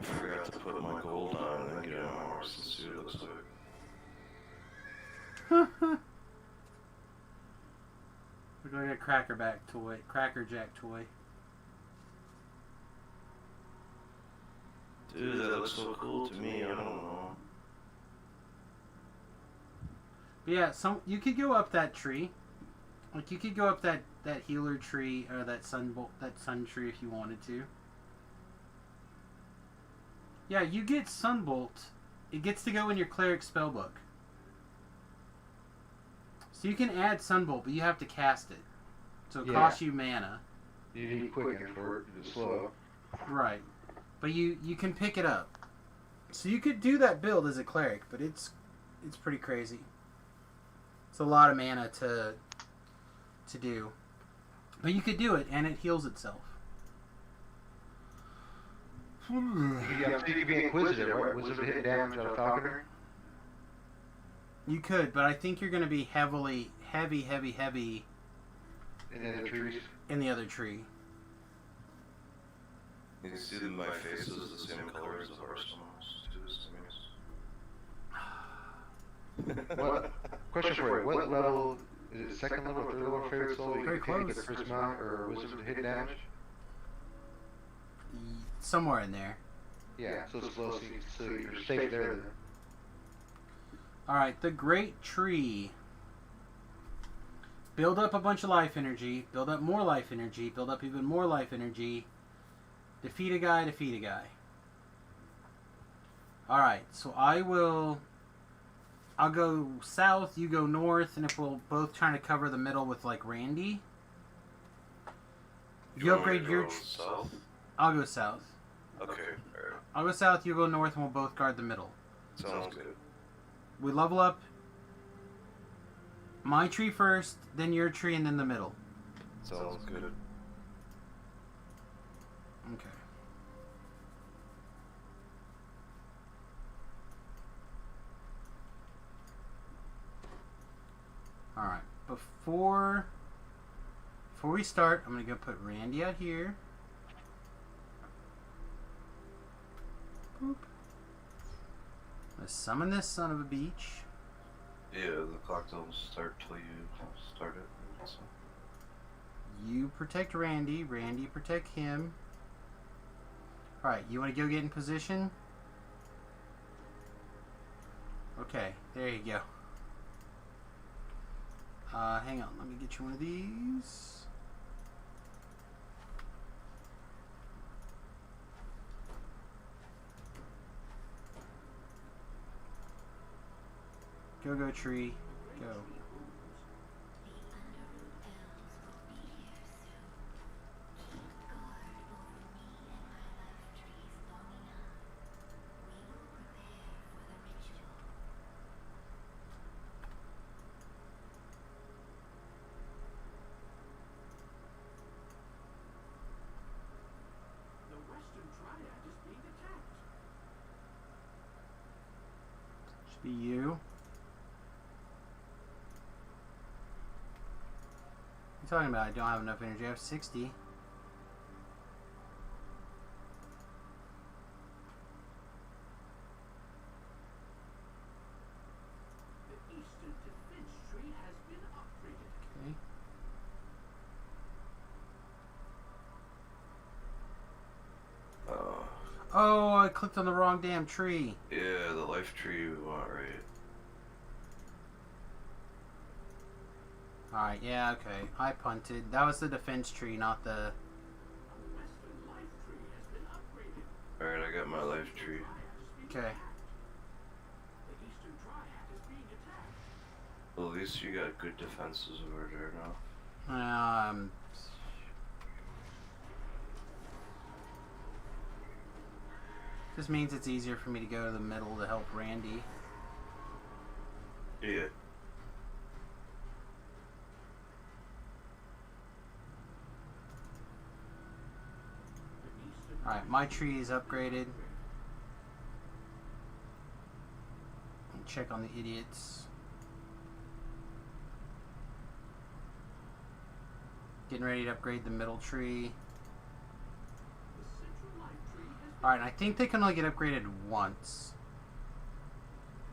I forgot to put my gold on and then get on my horse and see what it looks like. We're going to Cracker Jack toy. Dude, that looks so cool to me, I don't know. But yeah, you could go up that tree. Like you could go up that healer tree or that sun tree if you wanted to. Yeah, you get Sunbolt. It gets to go in your cleric spellbook. So you can add Sunbolt, but you have to cast it. So it costs you mana. You need quicken for it, it's slow. Right. But you can pick it up. So you could do that build as a cleric, but it's pretty crazy. It's a lot of mana to do. But you could do it, and it heals itself. Yeah, so you could be inquisitive, right? Wizard hit damage out of Falconer? You could, but I think you're going to be heavy In the other trees? in the other tree. You can see that my face is the same color as the horse almost, too, so maybe What? Question for you. What level is it? Second level, third level favorite soul? You Very can take close. the first mount or wisdom to hit damage? Somewhere in there. Yeah, so it's low, so you're safe there then. Alright, the Great Tree. Build up a bunch of life energy. Build up more life energy. Build up even more life energy. Defeat a guy, defeat a guy. Alright, so I'll go south, you go north, and if we'll both trying to cover the middle with like Randy. You upgrade your... south? I'll go south. Okay, alright. I'll go south, you go north, and we'll both guard the middle. Sounds good. We level up my tree first, then your tree, and then the middle. Sounds good. Okay. Alright, before we start, I'm going to go put Randy out here. Boop. Let's summon this son of a beach. Yeah, the clock don't start till you start it. So. You protect Randy. Randy protect him. Alright, you want to go get in position? Okay, there you go. Hang on, let me get you one of these. Go tree, go. The Western Triad is being attacked. Should be you. What are you talking about? I don't have enough energy. I have 60. The Eastern Defense Tree has been upgraded. Okay. Oh, I clicked on the wrong damn tree. Yeah, the life tree we want, right? Alright, yeah, okay. I punted. That was the defense tree, not the... A Western Life Tree has been upgraded. Alright, I got my life tree. Okay. The Eastern Triad is being attacked. Well, at least you got good defenses over there now. This means it's easier for me to go to the middle to help Randy. Yeah. Alright, my tree is upgraded. Check on the idiots. Getting ready to upgrade the middle tree. Alright, I think they can only get upgraded once.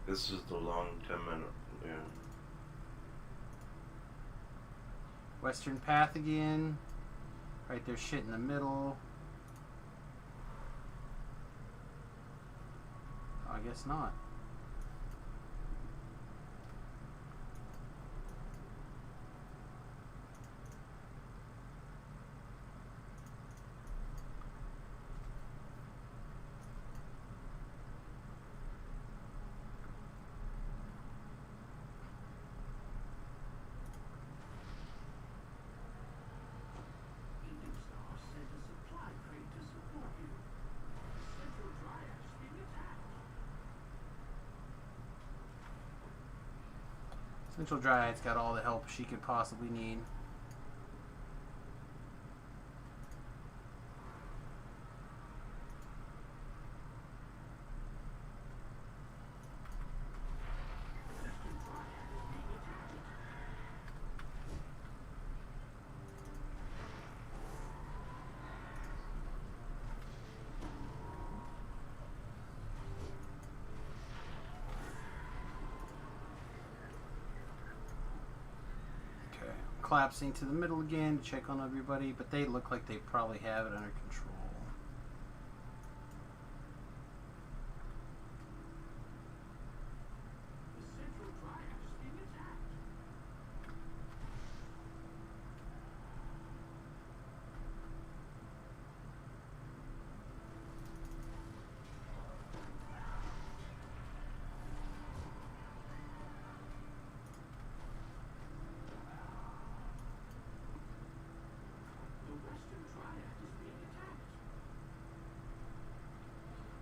This is the long 10-minute. Yeah. Western path again. Right, there's shit in the middle. Oh, I guess not. Evening Star sent a supply crate to support you. The Central Triad is being attacked. Central Dryad's got all the help she could possibly need. Western Triad is being attacked. collapsing to the middle again to check on everybody, but they look like they probably have it under control.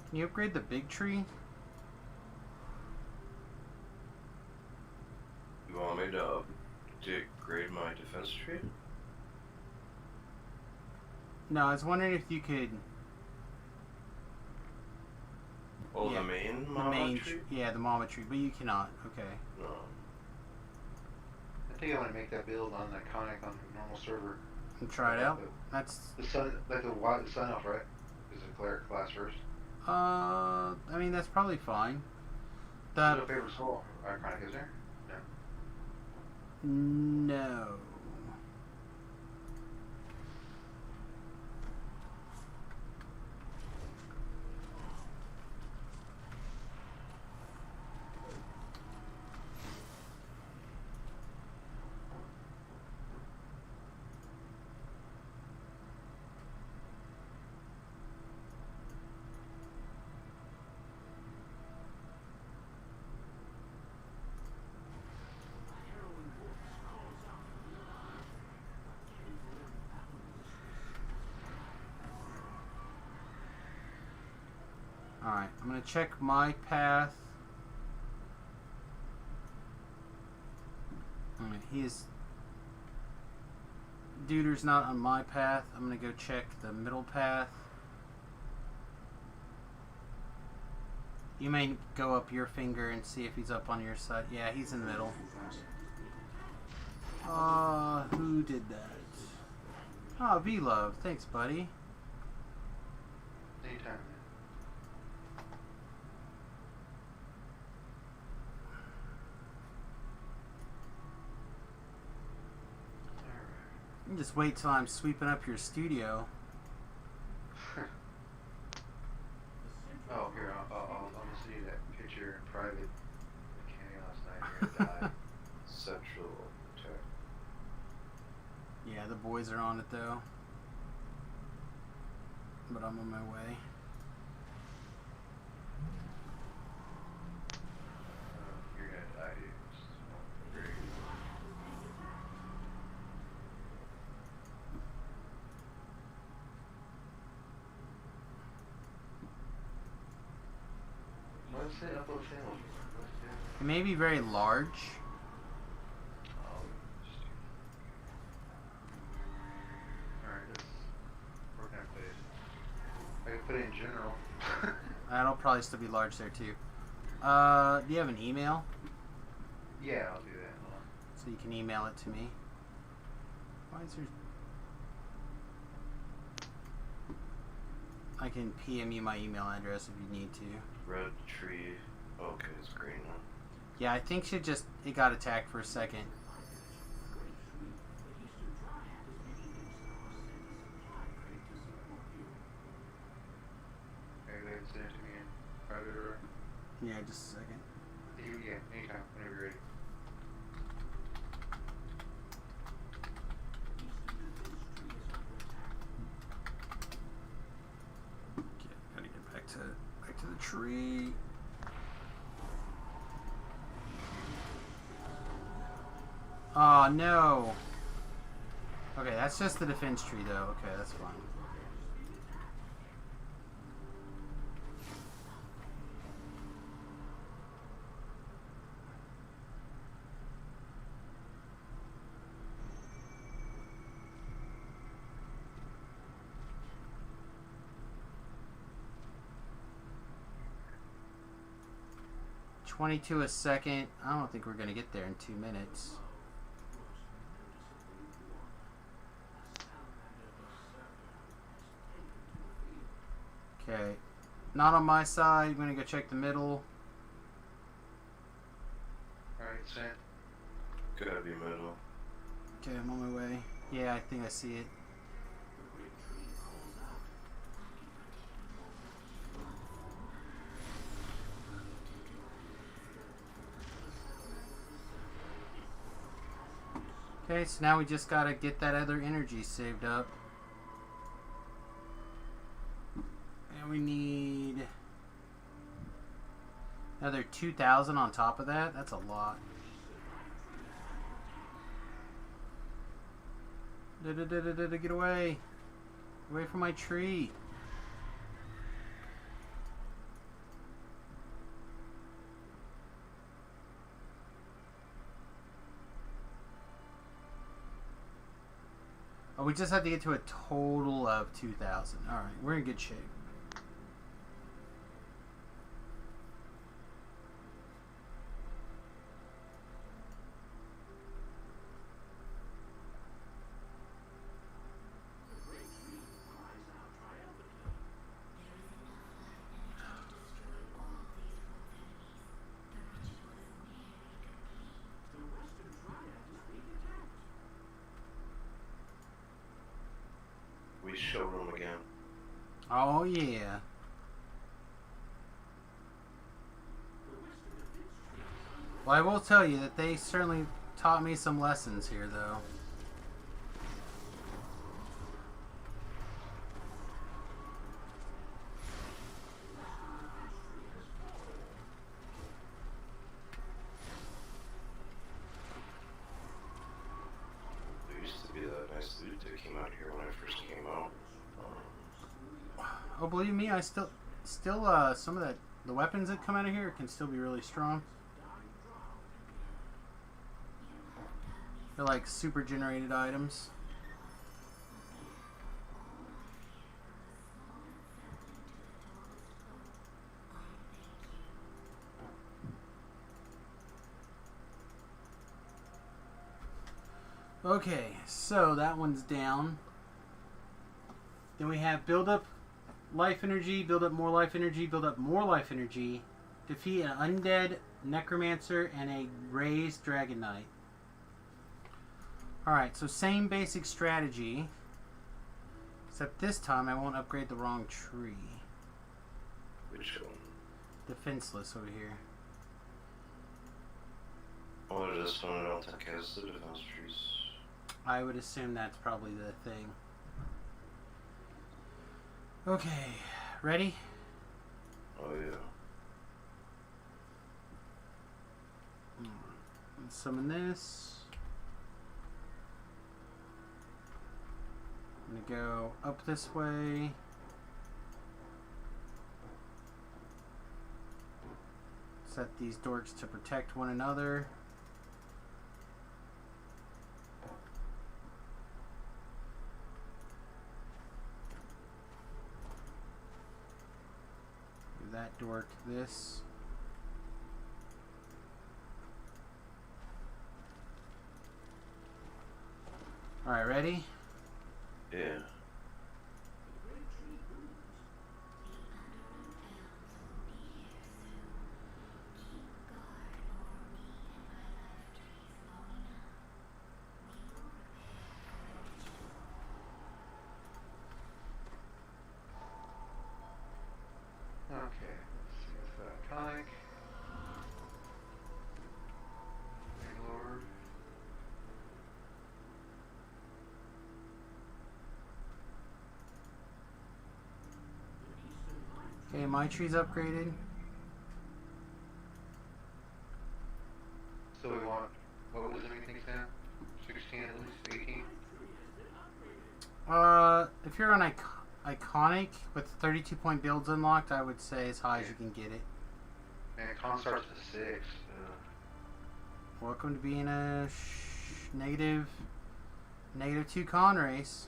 Can you upgrade the big tree? You want me to upgrade my defense tree? No, I was wondering if you could. Oh, Yeah, the main The mama main, tree? yeah, the mama tree, but you cannot. Okay. No. I think I want to make that build on the Iconic on the normal server. And try it out. That's. The sun, like the sun elf, right? Is a cleric class first. I mean that's probably fine. What's your favorite soul? Iconic, is there? No. No. Alright, I'm gonna check my path. Alright, Duder's not on my path. I'm gonna go check the middle path. You may go up your finger and see if he's up on your side. Yeah, he's in the middle. Who did that? Oh, V-Love. Thanks, buddy. Anytime. You just wait till I'm sweeping up your studio. Oh, here, I'll send you that picture in private. Kenny last night. Died. Central attack. Yeah, the boys are on it though. But I'm on my way. You're gonna die, dude. It's great. What's it up on sale? It may be very large. Alright, where can I put it? I can put it in general. That'll probably still be large there too. Do you have an email? Yeah, I'll do that. Hold on. So you can email it to me. Why is there... I can PM you my email address if you need to. Red tree. Okay, it's green now. Yeah, I think it got attacked for a second. Okay, go ahead and send it to me in private or... Yeah, just a second. Yeah, anytime, whenever you're ready. Okay, gotta get back to the tree. Oh no. Okay, that's just the defense tree though. Okay, that's fine. $22 a second. I don't think we're gonna get there in 2 minutes. Okay, not on my side. I'm gonna go check the middle. Alright, sent. Gotta be middle. Okay, I'm on my way. Yeah, I think I see it. Okay, so now we just gotta get that other energy saved up. And we need another 2,000 on top of that. That's a lot. Get away. Away from my tree. Oh, we just have to get to a total of 2,000. Alright, we're in good shape. We showroom again. Oh, yeah. Well, I will tell you that they certainly taught me some lessons here, though. There used to be that nice loot that came out here when I first came out. Oh, believe me, I still, some of the weapons that come out of here can still be really strong. They're like super generated items. Okay, so that one's down. Then we have build up life energy, build up more life energy, build up more life energy, defeat an undead necromancer and a raised dragon knight. Alright, so same basic strategy, except this time I won't upgrade the wrong tree. Which one? Defenseless over here. Oh, this one I don't think has the defense trees. I would assume that's probably the thing. Okay, ready? Oh yeah. Let's summon this. I'm gonna go up this way. Set these dorks to protect one another. Give that dork this. Alright, ready? Yeah. Okay, let's see what's that. Tonic. Lord. Okay, my tree's upgraded. So we want, what was everything, Sam? 16 at least, 18? If you're on Iconic with 32 point builds unlocked, I would say as high as you can get it. Man, con starts at 6. Welcome to being a negative 2 con race.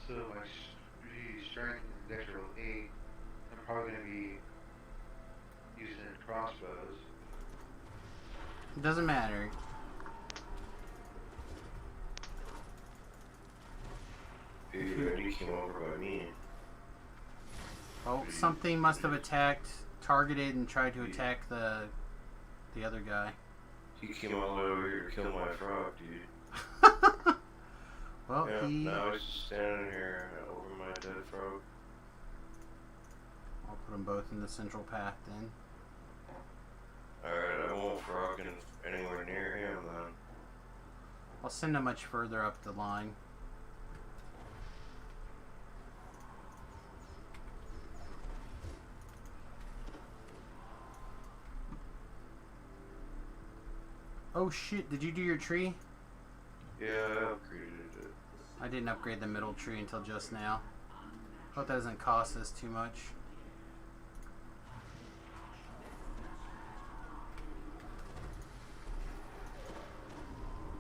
So my strength and dex roll 8. I'm probably going to be using crossbows. It doesn't matter. He already came over by me. Oh, something must have targeted and tried to attack the other guy. He came all the way over here to kill my frog, dude. Well, Yeah, he. now he's just standing here over my dead frog. I'll put them both in the central path then. Alright, I won't frog anywhere near him then. I'll send him much further up the line. Oh shit, did you do your tree? Yeah, I upgraded it. I didn't upgrade the middle tree until just now. Hope that doesn't cost us too much.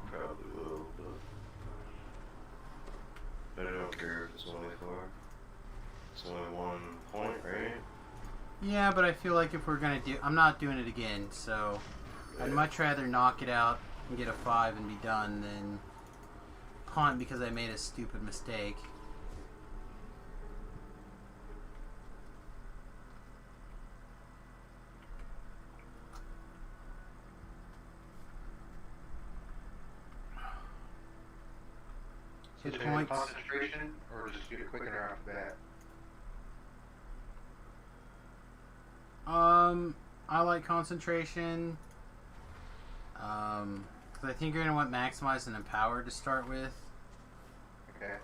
Probably will, but I don't care if it's only 4. It's only 1 point, right? Yeah, but I feel like if we're gonna do, I'm not doing it again, so I'd much rather knock it out and get a 5 and be done than punt because I made a stupid mistake. So Hit do you need points. concentration, or just get a quickener off the bat? I like concentration. 'Cause I think you're gonna want maximize and empower to start with. Okay.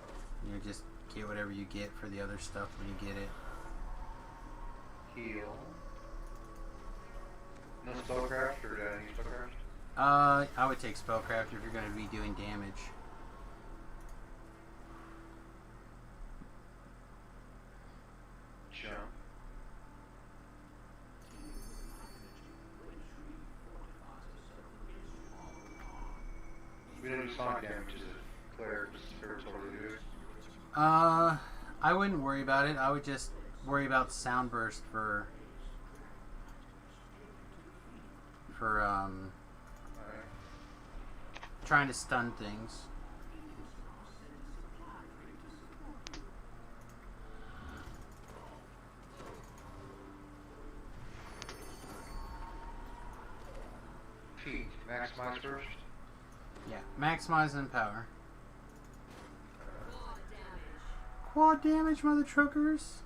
You know, just get whatever you get for the other stuff when you get it. Heal. No spellcraft, or do I need spellcraft? I would take spellcraft if you're gonna be doing damage. Jump. We don't do sonic damage as a cleric, just spiritual reduce. I wouldn't worry about it. I would just worry about sound burst for Alright. trying to stun things. Peak. Maximize first. Yeah, maximize and empower. Quad damage, mother truckers.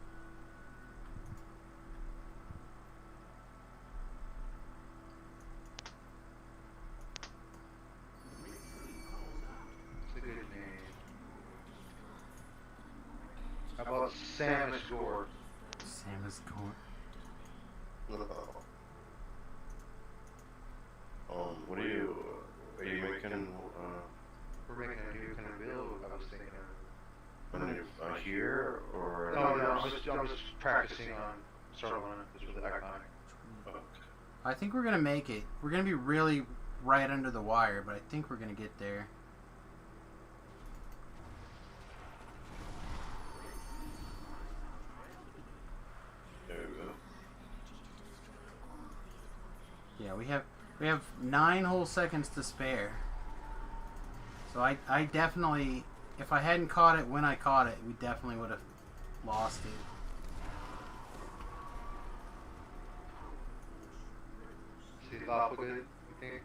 It's a good name. How about Samus Gore? Samus Gore. What are you making, We're making a new kind of build, I was thinking of. here, or? No, I'm just practicing on starting one just with the iconic. Okay. I think we're gonna make it. We're gonna be really right under the wire, but I think we're gonna get there. There we go. Yeah, we have 9 whole seconds to spare. So I definitely, if I hadn't caught it when I caught it, we definitely would have lost it. See the lawful good, you think?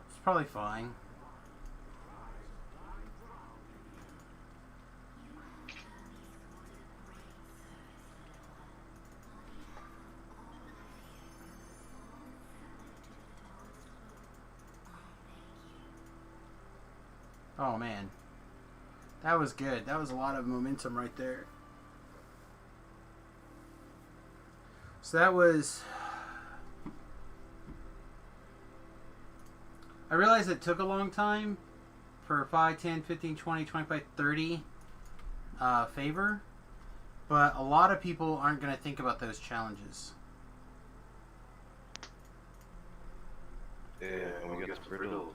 It's probably fine. Oh man, that was good. That was a lot of momentum right there. So that was... I realized it took a long time for 5, 10, 15, 20, 25, 30 favor, but a lot of people aren't going to think about those challenges. Yeah, and we get the riddle.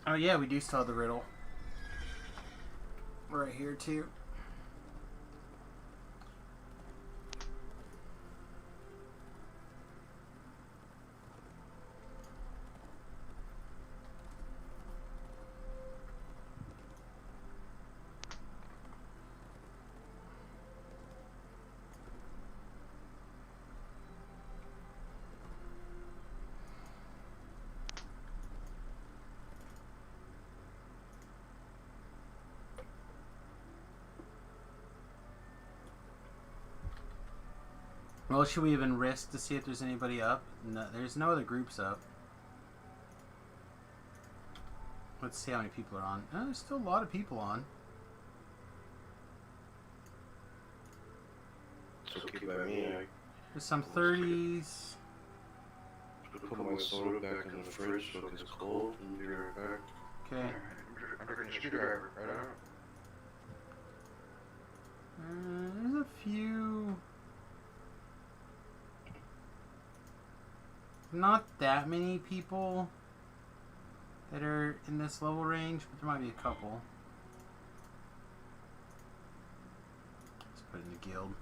Oh yeah, we do still have the riddle. Right here too. Well, should we even risk to see if there's anybody up? No, there's no other groups up. Let's see how many people are on. Oh, there's still a lot of people on. It's okay by me. There's some 30s. I put my soda back in the fridge so it gets cold and be right back. Okay. I'm drinking a screwdriver, right on. There's a few. Not that many people that are in this level range, but there might be a couple. Let's put it in the guild.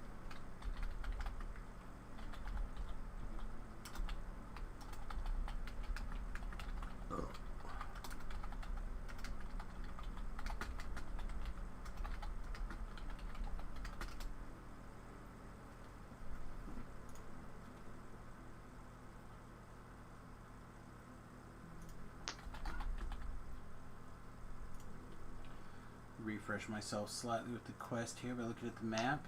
Refresh myself slightly with the quest here by looking at the map.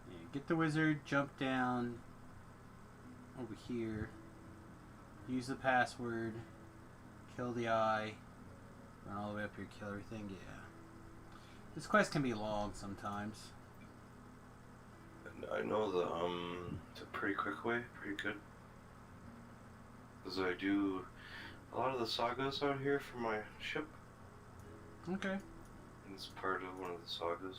Yeah, get the wizard, jump down over here, use the password, kill the eye, run all the way up here, kill everything. Yeah. This quest can be long sometimes. I know it's a pretty quick way, pretty good. Because I do a lot of the sagas out here for my ship. Okay. And it's part of one of the sagas.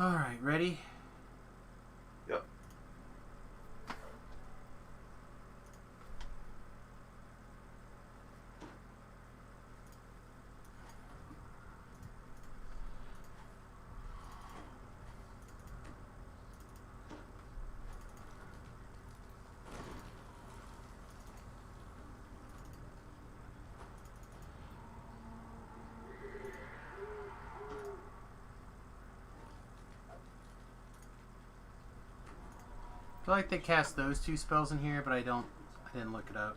Alright, ready? Yep. I feel like they cast those two spells in here, but I didn't look it up.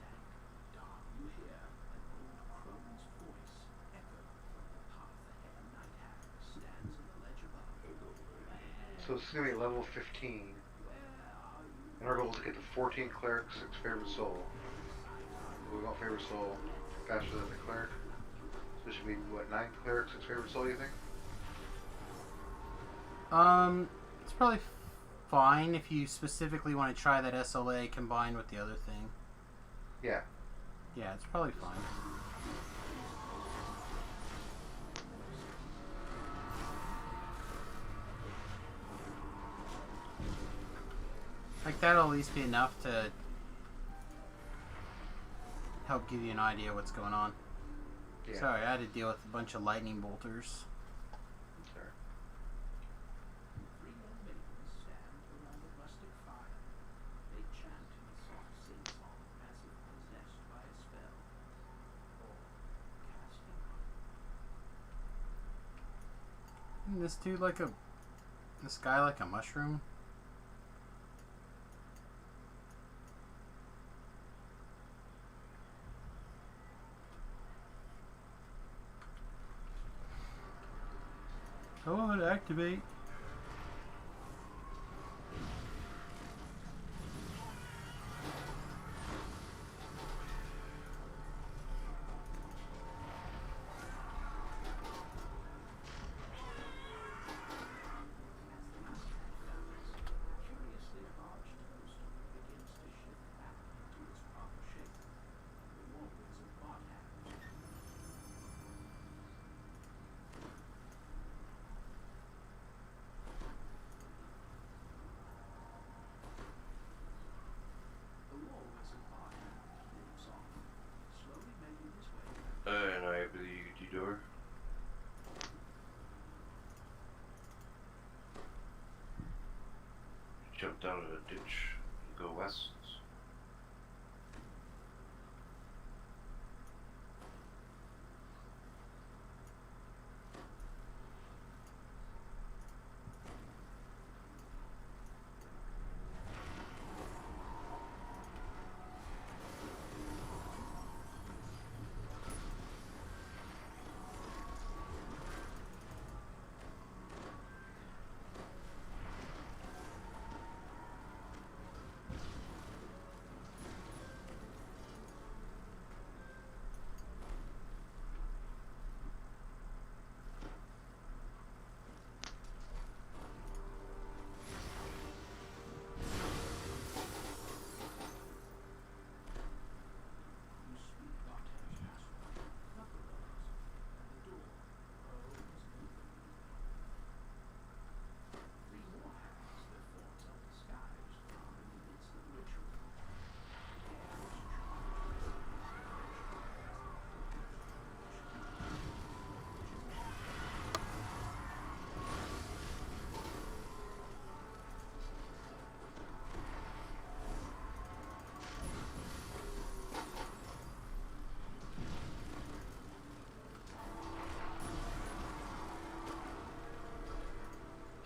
So this is going to be level 15. And our goal is to get to 14 clerics, 6 favorite soul. We want favorite soul faster than the cleric. So this should be, what, 9 clerics, 6 favorite soul, you think? It's probably fine if you specifically want to try that SLA combined with the other thing. Yeah. Yeah, it's probably fine. Like, that'll at least be enough to help give you an idea what's going on. Yeah. Sorry, I had to deal with a bunch of lightning bolters. Sorry. Isn't this dude like this guy like a mushroom? Come on, activate. jump down in a ditch and go west.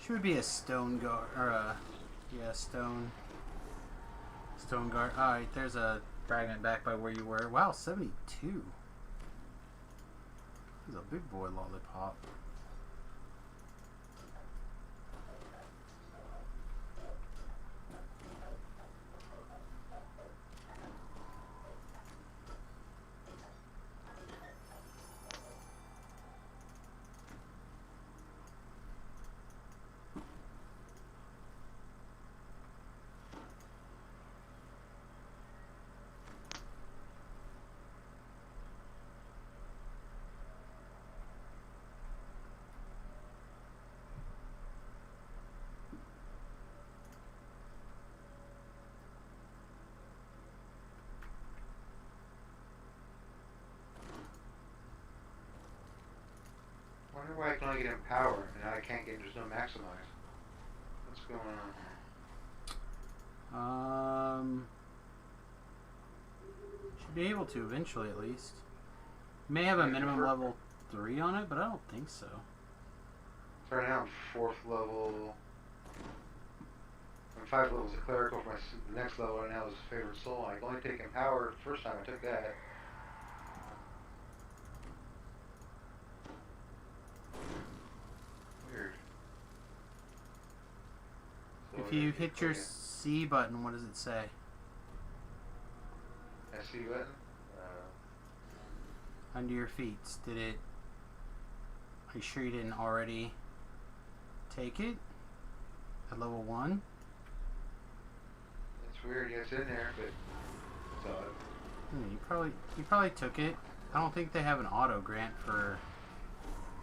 Should be a stone guard, or a, yeah, stone guard. Alright, there's a fragment back by where you were. Wow, 72. He's a big boy lollipop. I wonder why I can only get empower and I can't get, there's no maximize. What's going on here? Should be able to eventually, at least. May have a minimum level 3 on it, but I don't think so. So right now I'm 4th level. I'm 5 levels of clerical for the next level, and now is favorite soul. I can only take empower the first time I took that. Weird. So If you hit your C button, what does it say? SC button? Under your feet. Did it... Are you sure you didn't already take it? At level 1? It's weird, yeah, it's in there, but it's odd. You probably took it. I don't think they have an auto grant for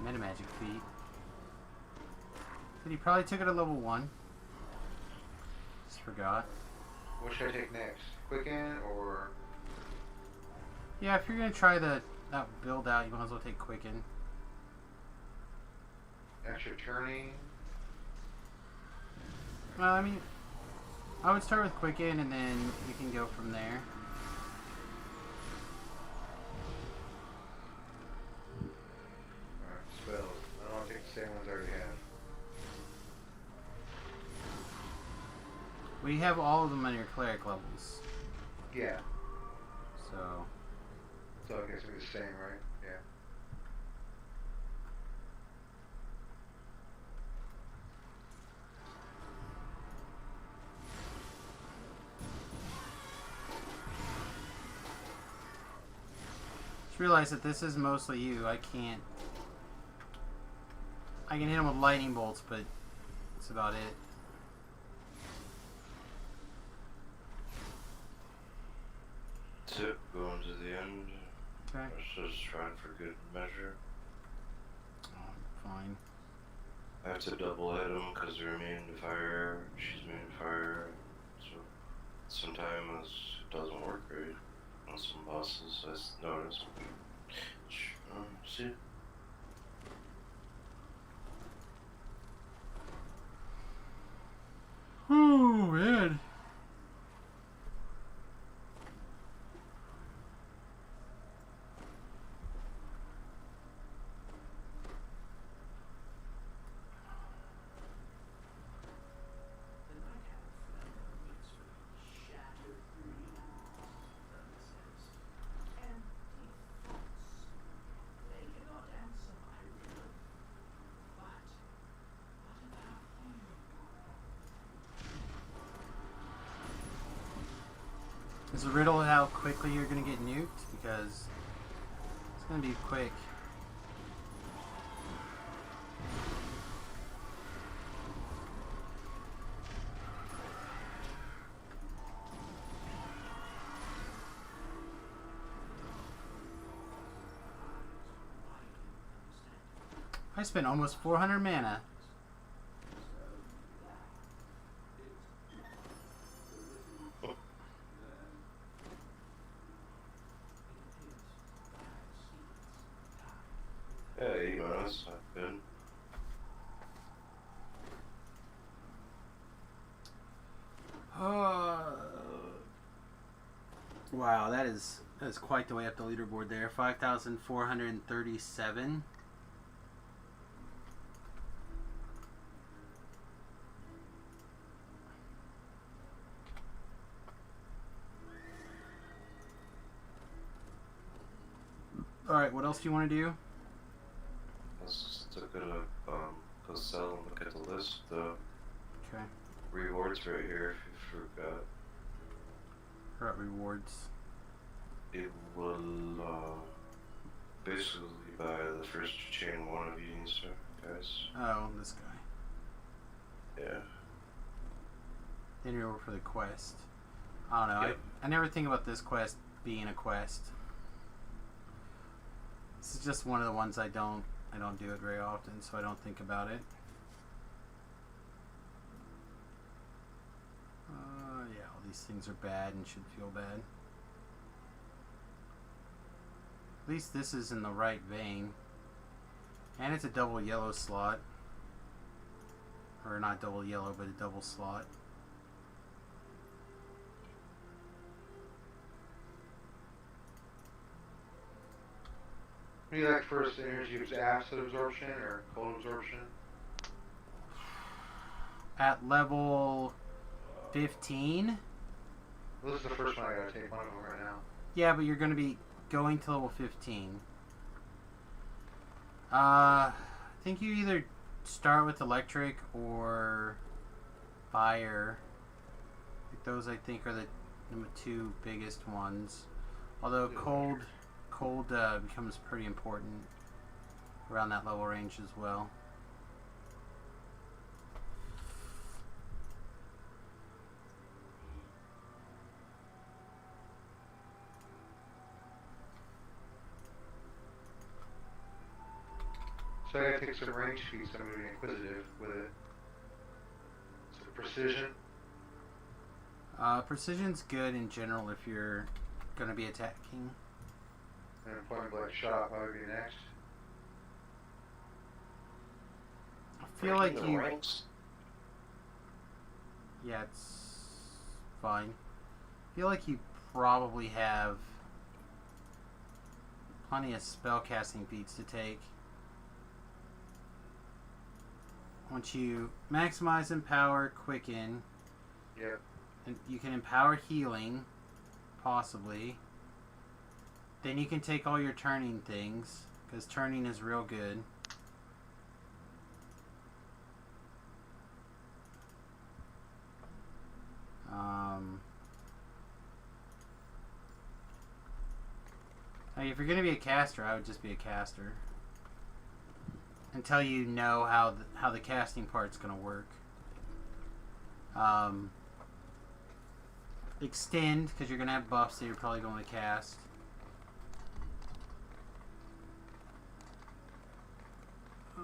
metamagic feat. But you probably took it at level 1. Just forgot. What should I take next? Quicken or... Yeah, if you're gonna try that build out, you might as well take Quicken. extra turning? Well, I mean, I would start with Quicken and then you can go from there. Alright, spells. I don't want to take the same ones I already have. We have all of them on your cleric levels. Yeah. So So I guess it's the same, right? Yeah. just realize that this is mostly you. I can hit him with lightning bolts, but that's about it. Tip going to the end. Okay. I was just trying for good measure. Oh, fine. I have to double hit them because they're immune to fire. She's immune to fire. So sometimes it doesn't work great on some bosses. I noticed. See. Hmm. Oh man. Is the riddle how quickly you're gonna get nuked? Because it's gonna be quick. I spent almost 400 mana. Yeah, 8 minutes. Not good. Wow, that is quite the way up the leaderboard there. 5,437. All right, what else do you want to do? Let's just go sell and look at the list. The Okay. rewards right here. If you forgot, We're at rewards. it will basically buy the first chain one of these guys. Oh, this guy. Yeah. Then you're over for the quest. I don't know. Yep. I never think about this quest being a quest. This is just one of the ones I don't do it very often, so I don't think about it. Yeah, all these things are bad and should feel bad. At least this is in the right vein. And it's a double yellow slot. Or not double yellow, but a double slot. What do you like first, energy acid absorption or cold absorption? At level 15? Well, this is the first one I gotta take one of them right now. Yeah, but you're going to be going to level 15. I think you either start with electric or fire. Like those, I think, are the two biggest ones. Although cold becomes pretty important around that level range as well. So I gotta take some range feats, so I'm gonna be inquisitive with it. So precision. Precision's good in general if you're going to be attacking. And point blank shot probably be next. I feel like The you... ranks. Yeah, it's fine. I feel like you probably have plenty of spellcasting feats to take. Once you maximize Empower, Quicken, Yep. and you can empower healing, possibly. Then you can take all your turning things, because turning is real good. Like if you're going to be a caster, I would just be a caster. Until you know how the casting part's going to work. Extend, because you're going to have buffs that you're probably going to cast. So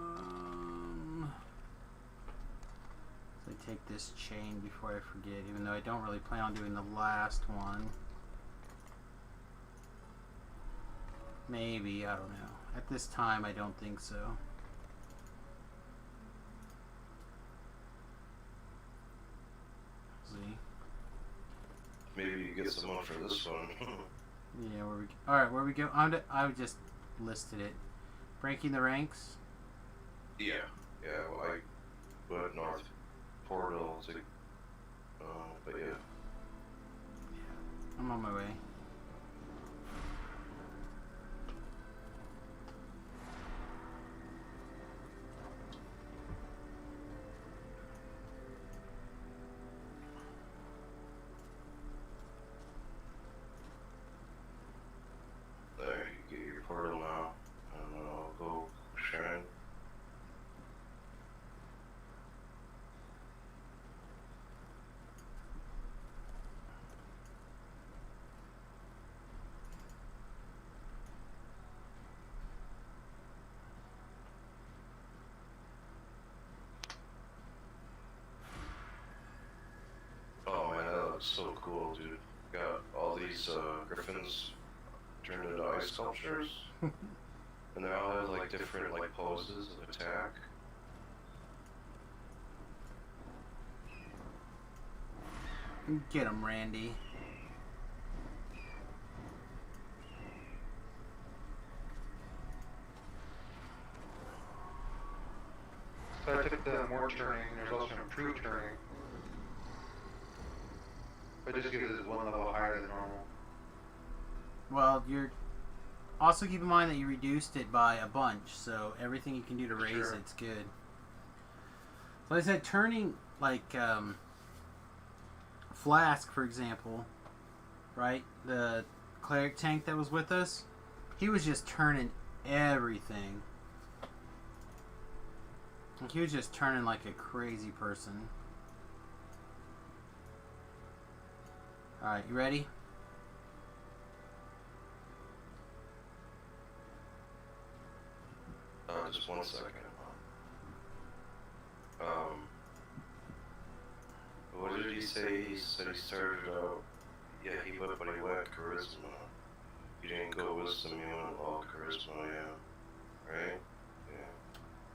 I take this chain before I forget, even though I don't really plan on doing the last one. Maybe, I don't know. At this time, I don't think so. see. Maybe you get someone for this one. Yeah, alright, where we go? I just listed it. Breaking the ranks. Yeah. Yeah, well, I went North Portal to, but yeah. I'm on my way. There, you get your portal now, and then I'll go shrine. Oh man, that looks so cool, dude. Got all these griffins turned into ice sculptures, and they all have like different like poses of attack. Get him, Randy. So I took the more turning, there's also improved turning. But just gives it one level higher than normal. Well, you're also keep in mind that you reduced it by a bunch, so everything you can do to raise Sure. it's good. So like I said, turning like Flask, for example, right? The cleric tank that was with us, he was just turning everything. Like, he was just turning like a crazy person. Alright, you ready? Just 1 second. What did he say? He said he started out. Yeah, he went, but he went charisma. He didn't go wisdom. He went all charisma. Yeah, right. Yeah.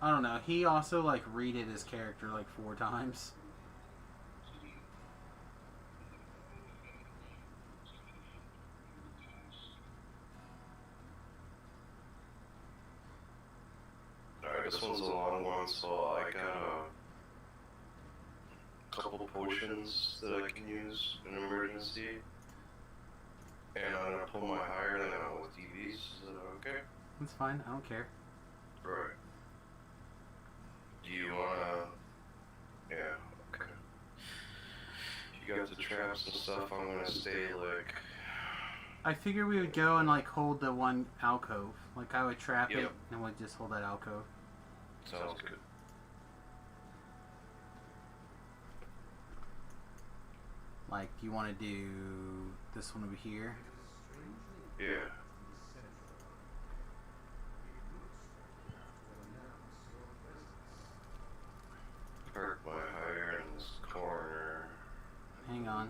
I don't know. He also like redid his character like 4 times. Alright, this one's a long one, so I got a couple potions that I can use in emergency. And I'm gonna pull my higher than I went with DVs. Is that okay? That's fine. I don't care. Right. Do you wanna? Yeah. Okay. You got the traps and stuff. I'm gonna stay like. I figure we would go and like hold the one alcove. Like I would trap it Yep. and we'd just hold that alcove. Sounds good. Like, do you want to do this one over here? Yeah. Park my higher in this corner. Hang on.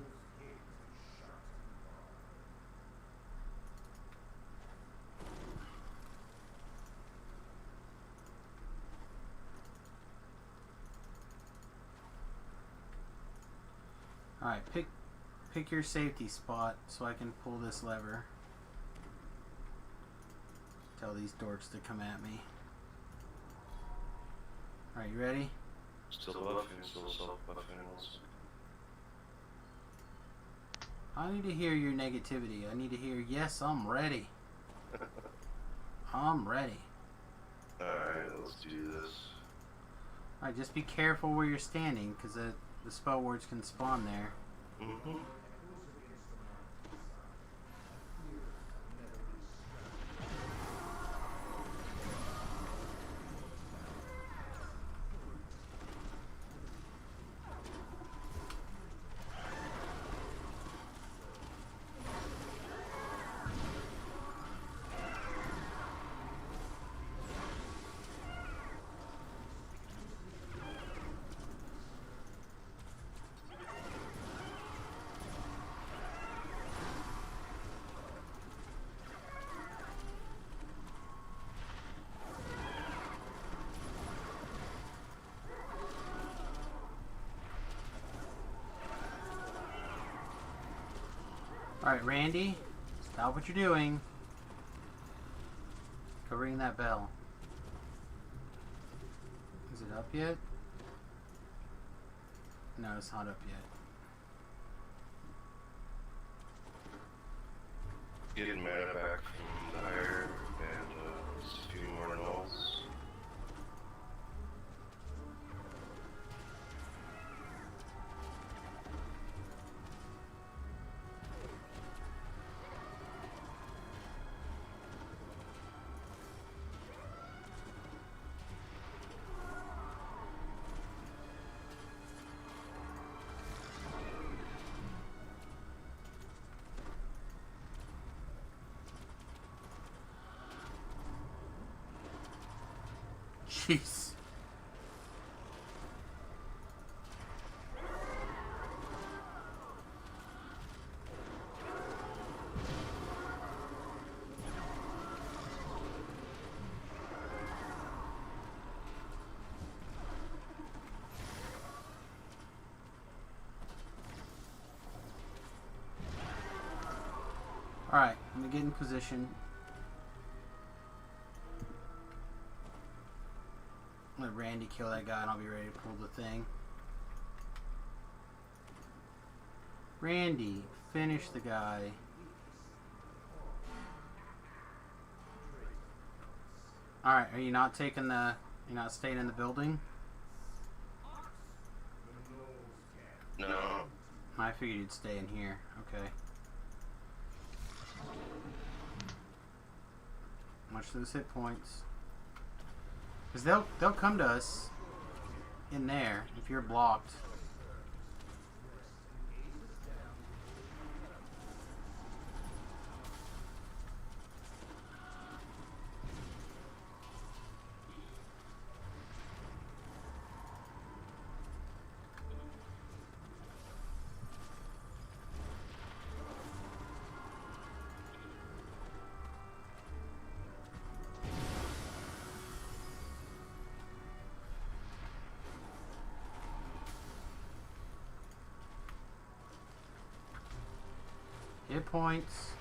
Alright, pick your safety spot so I can pull this lever. Tell these dorks to come at me. Alright, you ready? Still buffing, still self-buffing. I need to hear your negativity. I need to hear, yes, I'm ready. I'm ready. Alright, let's do this. Alright, just be careful where you're standing, because the spell words can spawn there. Mm-hmm. Alright, Randy, stop what you're doing. Go ring that bell. Is it up yet? No, it's not up yet. Getting mana back from the higher and just a few more nulls. Jeez. Alright, I'm gonna get in position. Let Randy kill that guy and I'll be ready to pull the thing. Randy, finish the guy. Alright, are you not taking the... You're not staying in the building? No. I figured you'd stay in here. Okay. Much those hit points. Because they'll come to us in there if you're blocked. Hit points.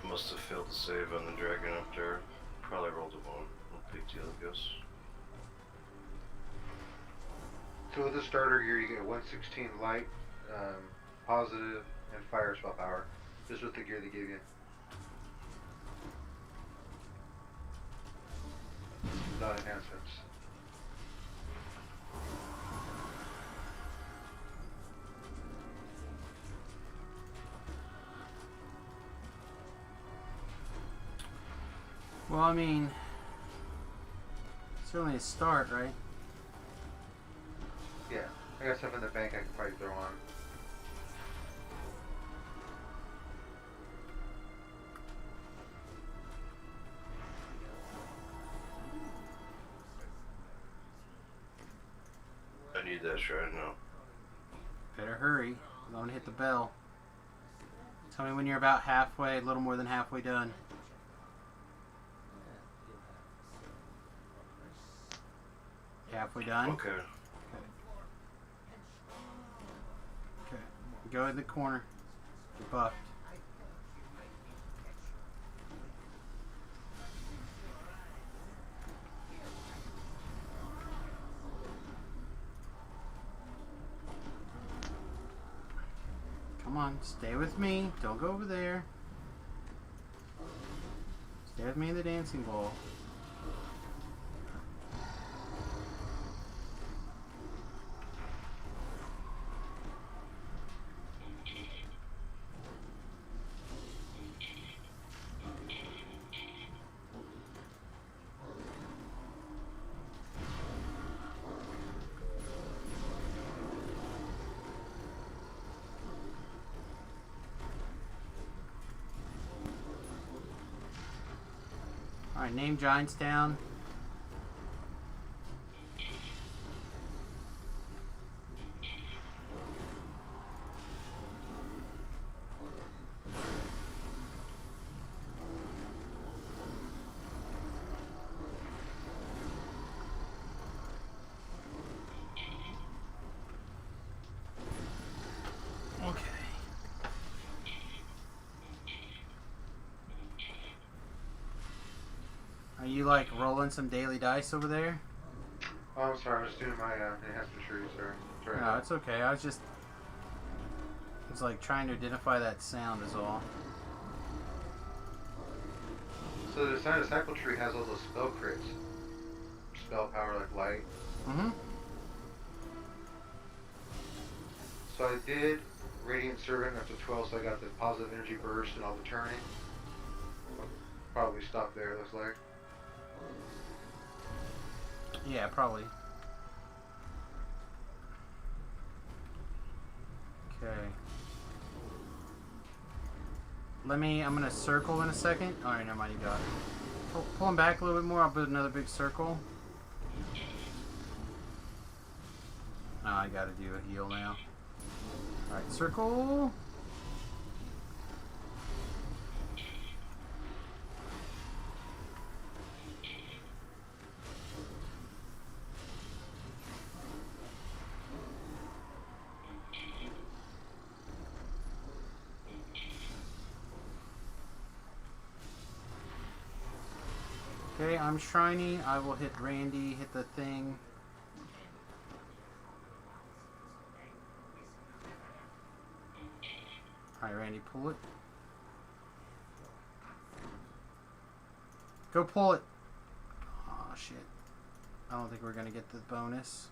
Must have failed to save on the dragon up there. Probably rolled a 1. No big deal, I guess. So with the starter gear, you get 116 light, positive, and fire spell power. Just with the gear they give you. Without enhancements. Well, I mean, certainly a start, right? Yeah, I got stuff in the bank I can probably throw on. I need that shred now. Better hurry. I'm going to hit the bell. Tell me when you're about halfway, a little more than halfway done. Halfway done? Okay. Okay. Go in the corner. You're buffed. Come on, stay with me. Don't go over there. Stay with me in the dancing ball. Alright, name Giants down. Are you like rolling some daily dice over there? Oh, I'm sorry, I was doing my enhancement tree, sorry. No, it's okay. I was like trying to identify that sound is all. So the Science Disciple tree has all those spell crits. Spell power like light. Mm-hmm. So I did Radiant Servant up to 12, so I got the positive energy burst and all the turning. Probably stop there, looks like. Yeah, probably. Okay. I'm gonna circle in a second. Alright, never mind, you got it. Pull him back a little bit more, I'll build another big circle. Oh, I gotta do a heal now. Alright, circle. Okay, I'm shiny. I will hit Randy, hit the thing. Alright, Randy, pull it. Go pull it. Oh shit. I don't think we're gonna get the bonus.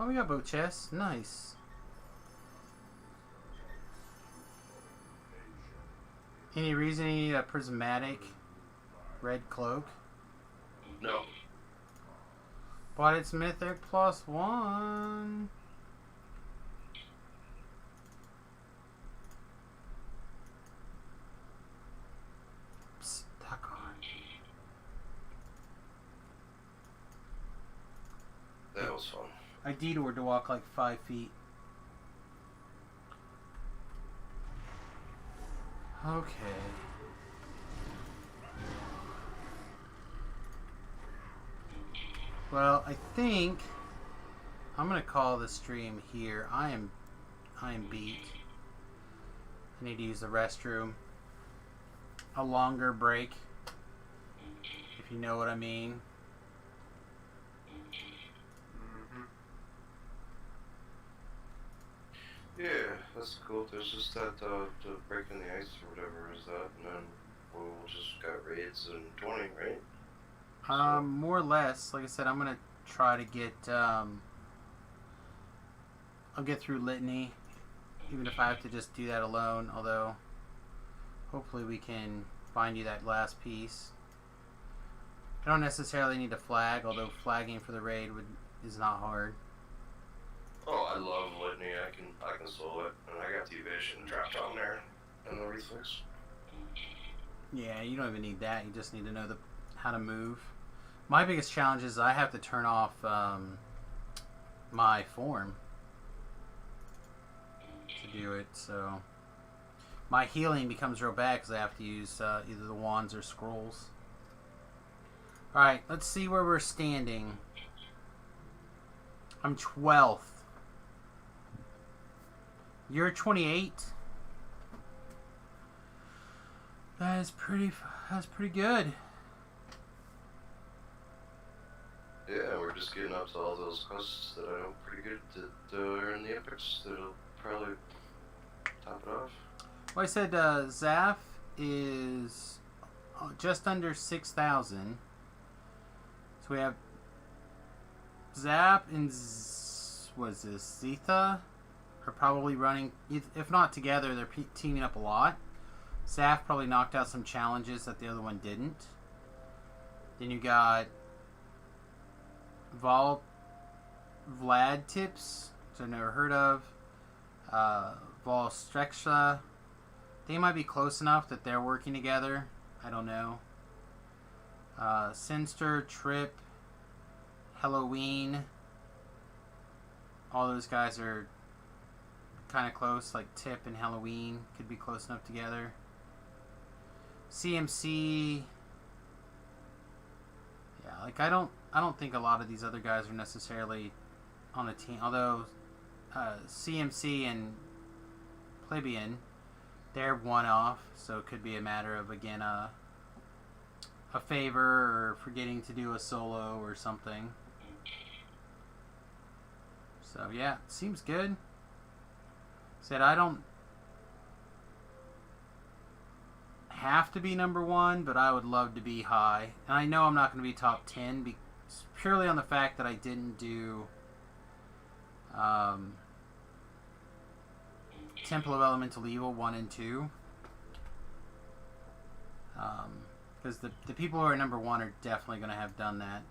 Oh, we got both chests. Nice. Any reason you need a prismatic red cloak? No. But it's mythic +1. Stuck on. That was fun. I detoured to walk like 5 feet. Okay. Well, I think I'm gonna call the stream here. I am beat. I need to use the restroom. A longer break, if you know what I mean. Yeah, that's cool. There's just that the break in the ice or whatever is that, and then we'll just got raids in 20, right? More or less. Like I said, I'm gonna try to get. I'll get through Litany, even if I have to just do that alone. Although, hopefully, we can find you that last piece. I don't necessarily need to flag, although flagging for the raid is not hard. Oh, I love Litany. I can solo it, and I got the evasion dropped on there and the reflex. Yeah, you don't even need that. You just need to know how to move. My biggest challenge is I have to turn off my form to do it. So my healing becomes real bad because I have to use either the wands or scrolls. All right, let's see where we're standing. I'm 12th. You're 28. That's pretty good. Yeah, we're just getting up to all those quests that I know pretty good that are in the epics that'll probably top it off. Well, I said Zaf is just under 6,000. So we have Zap and Zitha are probably running, if not together, they're teaming up a lot. Zaf probably knocked out some challenges that the other one didn't. Then you got Vlad Tips, which I've never heard of. Vol Strexa. They might be close enough that they're working together. I don't know. Sinster, Trip, Halloween. All those guys are kind of close. Like Tip and Halloween could be close enough together. CMC. Yeah, like I don't think a lot of these other guys are necessarily on the team. Although CMC and Plebeian, they're one off, so it could be a matter of again a favor or forgetting to do a solo or something. So yeah, seems good. Said I don't have to be number one, but I would love to be high. And I know I'm not going to be top 10 purely on the fact that I didn't do Temple of Elemental Evil 1 and 2. Because the people who are number 1 are definitely going to have done that.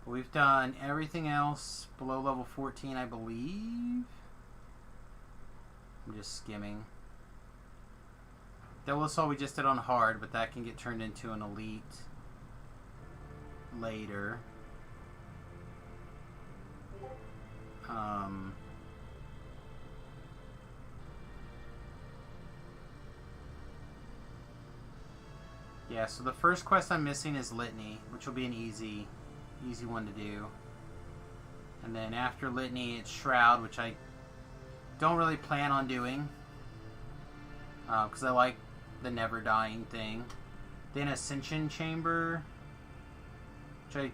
But we've done everything else below level 14, I believe. I'm just skimming. That was all we just did on hard, but that can get turned into an elite later. Yeah, so the first quest I'm missing is Litany, which will be an easy one to do. And then after Litany, it's Shroud, which I don't really plan on doing. Because I like the never dying thing. Then Ascension Chamber, which I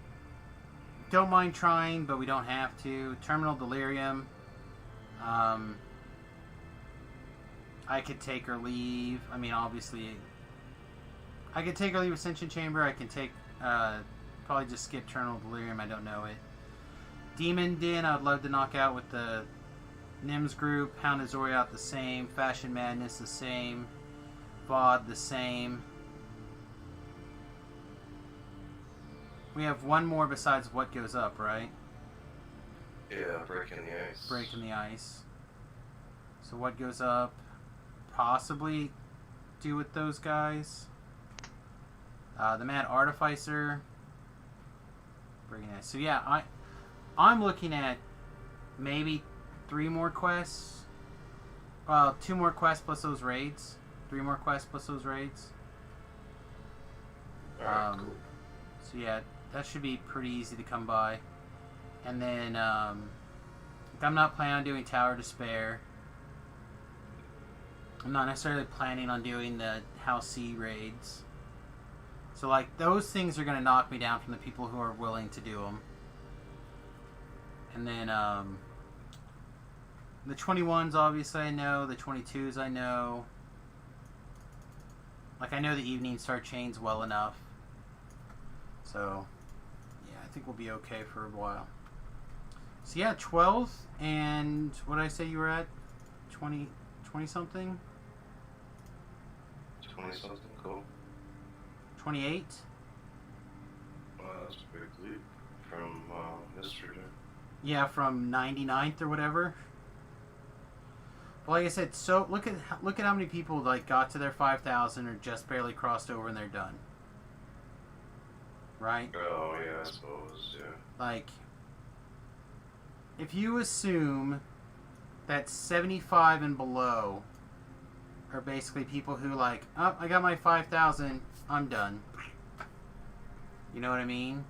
don't mind trying, but we don't have to. Terminal Delirium. I could take or leave. I mean, obviously, I could take or leave Ascension Chamber. I can take, probably just skip Terminal Delirium. I don't know it. Demon Den, I'd love to knock out with the Nims group. Hound of Zoriat the same. Fashion Madness the same. VOD the same. We have one more besides What Goes Up, right? Yeah, Breaking the Ice. Breaking the Ice. So What Goes Up, possibly do with those guys. The Mad Artificer. Breaking the Ice. So yeah, I'm looking at maybe 3 more quests. Well, 2 more quests plus those raids. 3 more quests plus those raids. Alright, cool. So yeah, that should be pretty easy to come by. And then, I'm not planning on doing Tower Despair. I'm not necessarily planning on doing the House C raids. So like, those things are going to knock me down from the people who are willing to do them. And then, the 21s obviously I know, the 22s I know. Like, I know the Evening Star chains well enough. So, yeah, I think we'll be okay for a while. So yeah, 12th, and what did I say you were at? 20 something? 20 something, cool. 28? That's a big leap from yesterday. Yeah, from 99th or whatever. Well, like I said, so look at how many people like got to their 5,000 or just barely crossed over and they're done. Right? Oh yeah, I suppose, yeah. Like, if you assume that 75 and below are basically people who like, oh, I got my 5,000, I'm done. You know what I mean?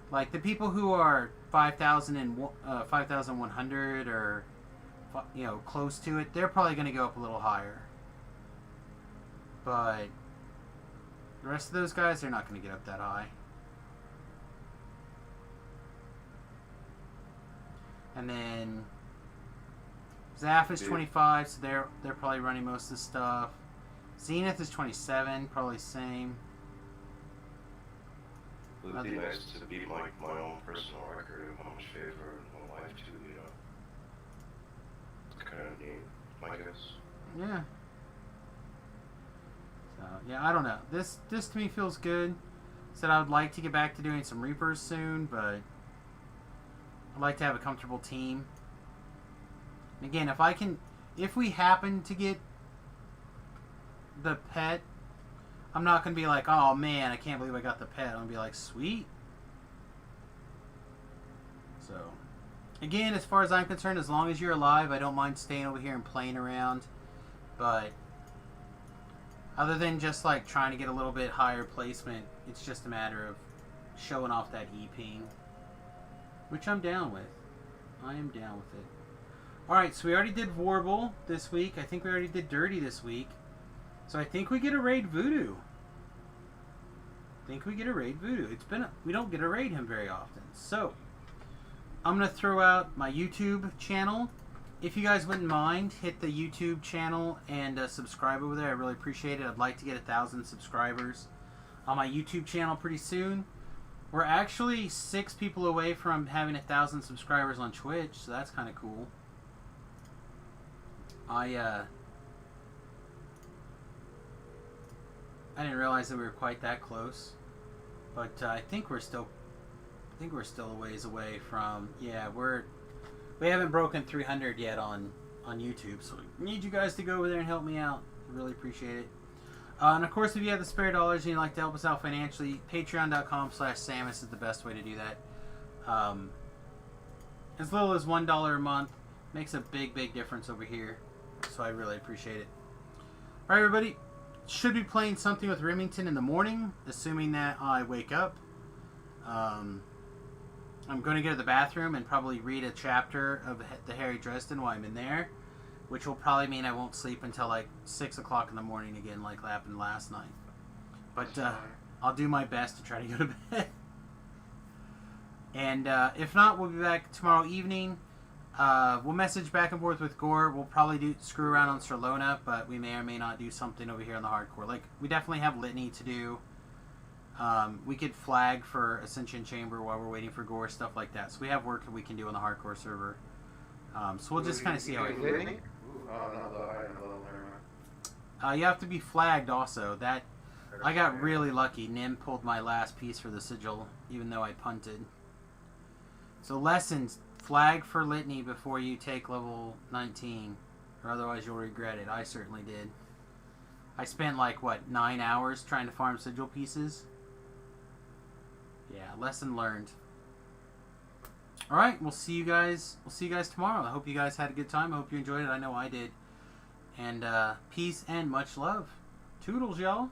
Like the people who are 5,000 and 5,100 or, you know, close to it, they're probably going to go up a little higher. But the rest of those guys, they're not going to get up that high. And then Zaf is 25, so they're probably running most of the stuff. Zenith is 27, probably same. It would be nice to beat my own personal record of how much favor in my life too, you know. It's kind of neat, I guess. Yeah. So yeah, I don't know. This to me feels good. Said I would like to get back to doing some Reapers soon, but I'd like to have a comfortable team. And again, if we happen to get the pet, I'm not going to be like, oh man, I can't believe I got the pet. I'm going to be like, sweet. So, again, as far as I'm concerned, as long as you're alive, I don't mind staying over here and playing around. But other than just like trying to get a little bit higher placement, it's just a matter of showing off that E-ping, which I'm down with. I am down with it. Alright, so we already did Warble this week. I think we already did Dirty this week. So I think we get a raid Voodoo. We don't get a raid him very often. So I'm going to throw out my YouTube channel. If you guys wouldn't mind, hit the YouTube channel and subscribe over there. I really appreciate it. I'd like to get 1,000 subscribers on my YouTube channel pretty soon. We're actually 6 people away from having 1,000 subscribers on Twitch, so that's kind of cool. I didn't realize that we were quite that close, but I think we're still a ways away from. Yeah, we haven't broken 300 yet on YouTube, so I need you guys to go over there and help me out. I really appreciate it. And of course, if you have the spare dollars and you'd like to help us out financially, patreon.com/Samus is the best way to do that. As little as $1 a month makes a big difference over here, so I really appreciate it. All right, everybody. Should be playing something with Remington in the morning, assuming that I wake up. I'm going to go to the bathroom and probably read a chapter of the Harry Dresden while I'm in there, which will probably mean I won't sleep until like 6 o'clock in the morning again, like happened last night. But I'll do my best to try to go to bed. And if not, we'll be back tomorrow evening. We'll message back and forth with Gore. We'll probably screw around on Serlona, but we may or may not do something over here on the hardcore. Like, we definitely have Litany to do. We could flag for Ascension Chamber while we're waiting for Gore, stuff like that. So we have work that we can do on the hardcore server. So we'll just kind of see how it goes. You have to be flagged also. That I got really lucky. Nim pulled my last piece for the sigil, even though I punted. So lessons, flag for Litany before you take level 19, or otherwise you'll regret it. I certainly did. I spent like, what, 9 hours trying to farm sigil pieces? Yeah, lesson learned. Alright, we'll see you guys tomorrow. I hope you guys had a good time. I hope you enjoyed it. I know I did. And peace and much love. Toodles, y'all.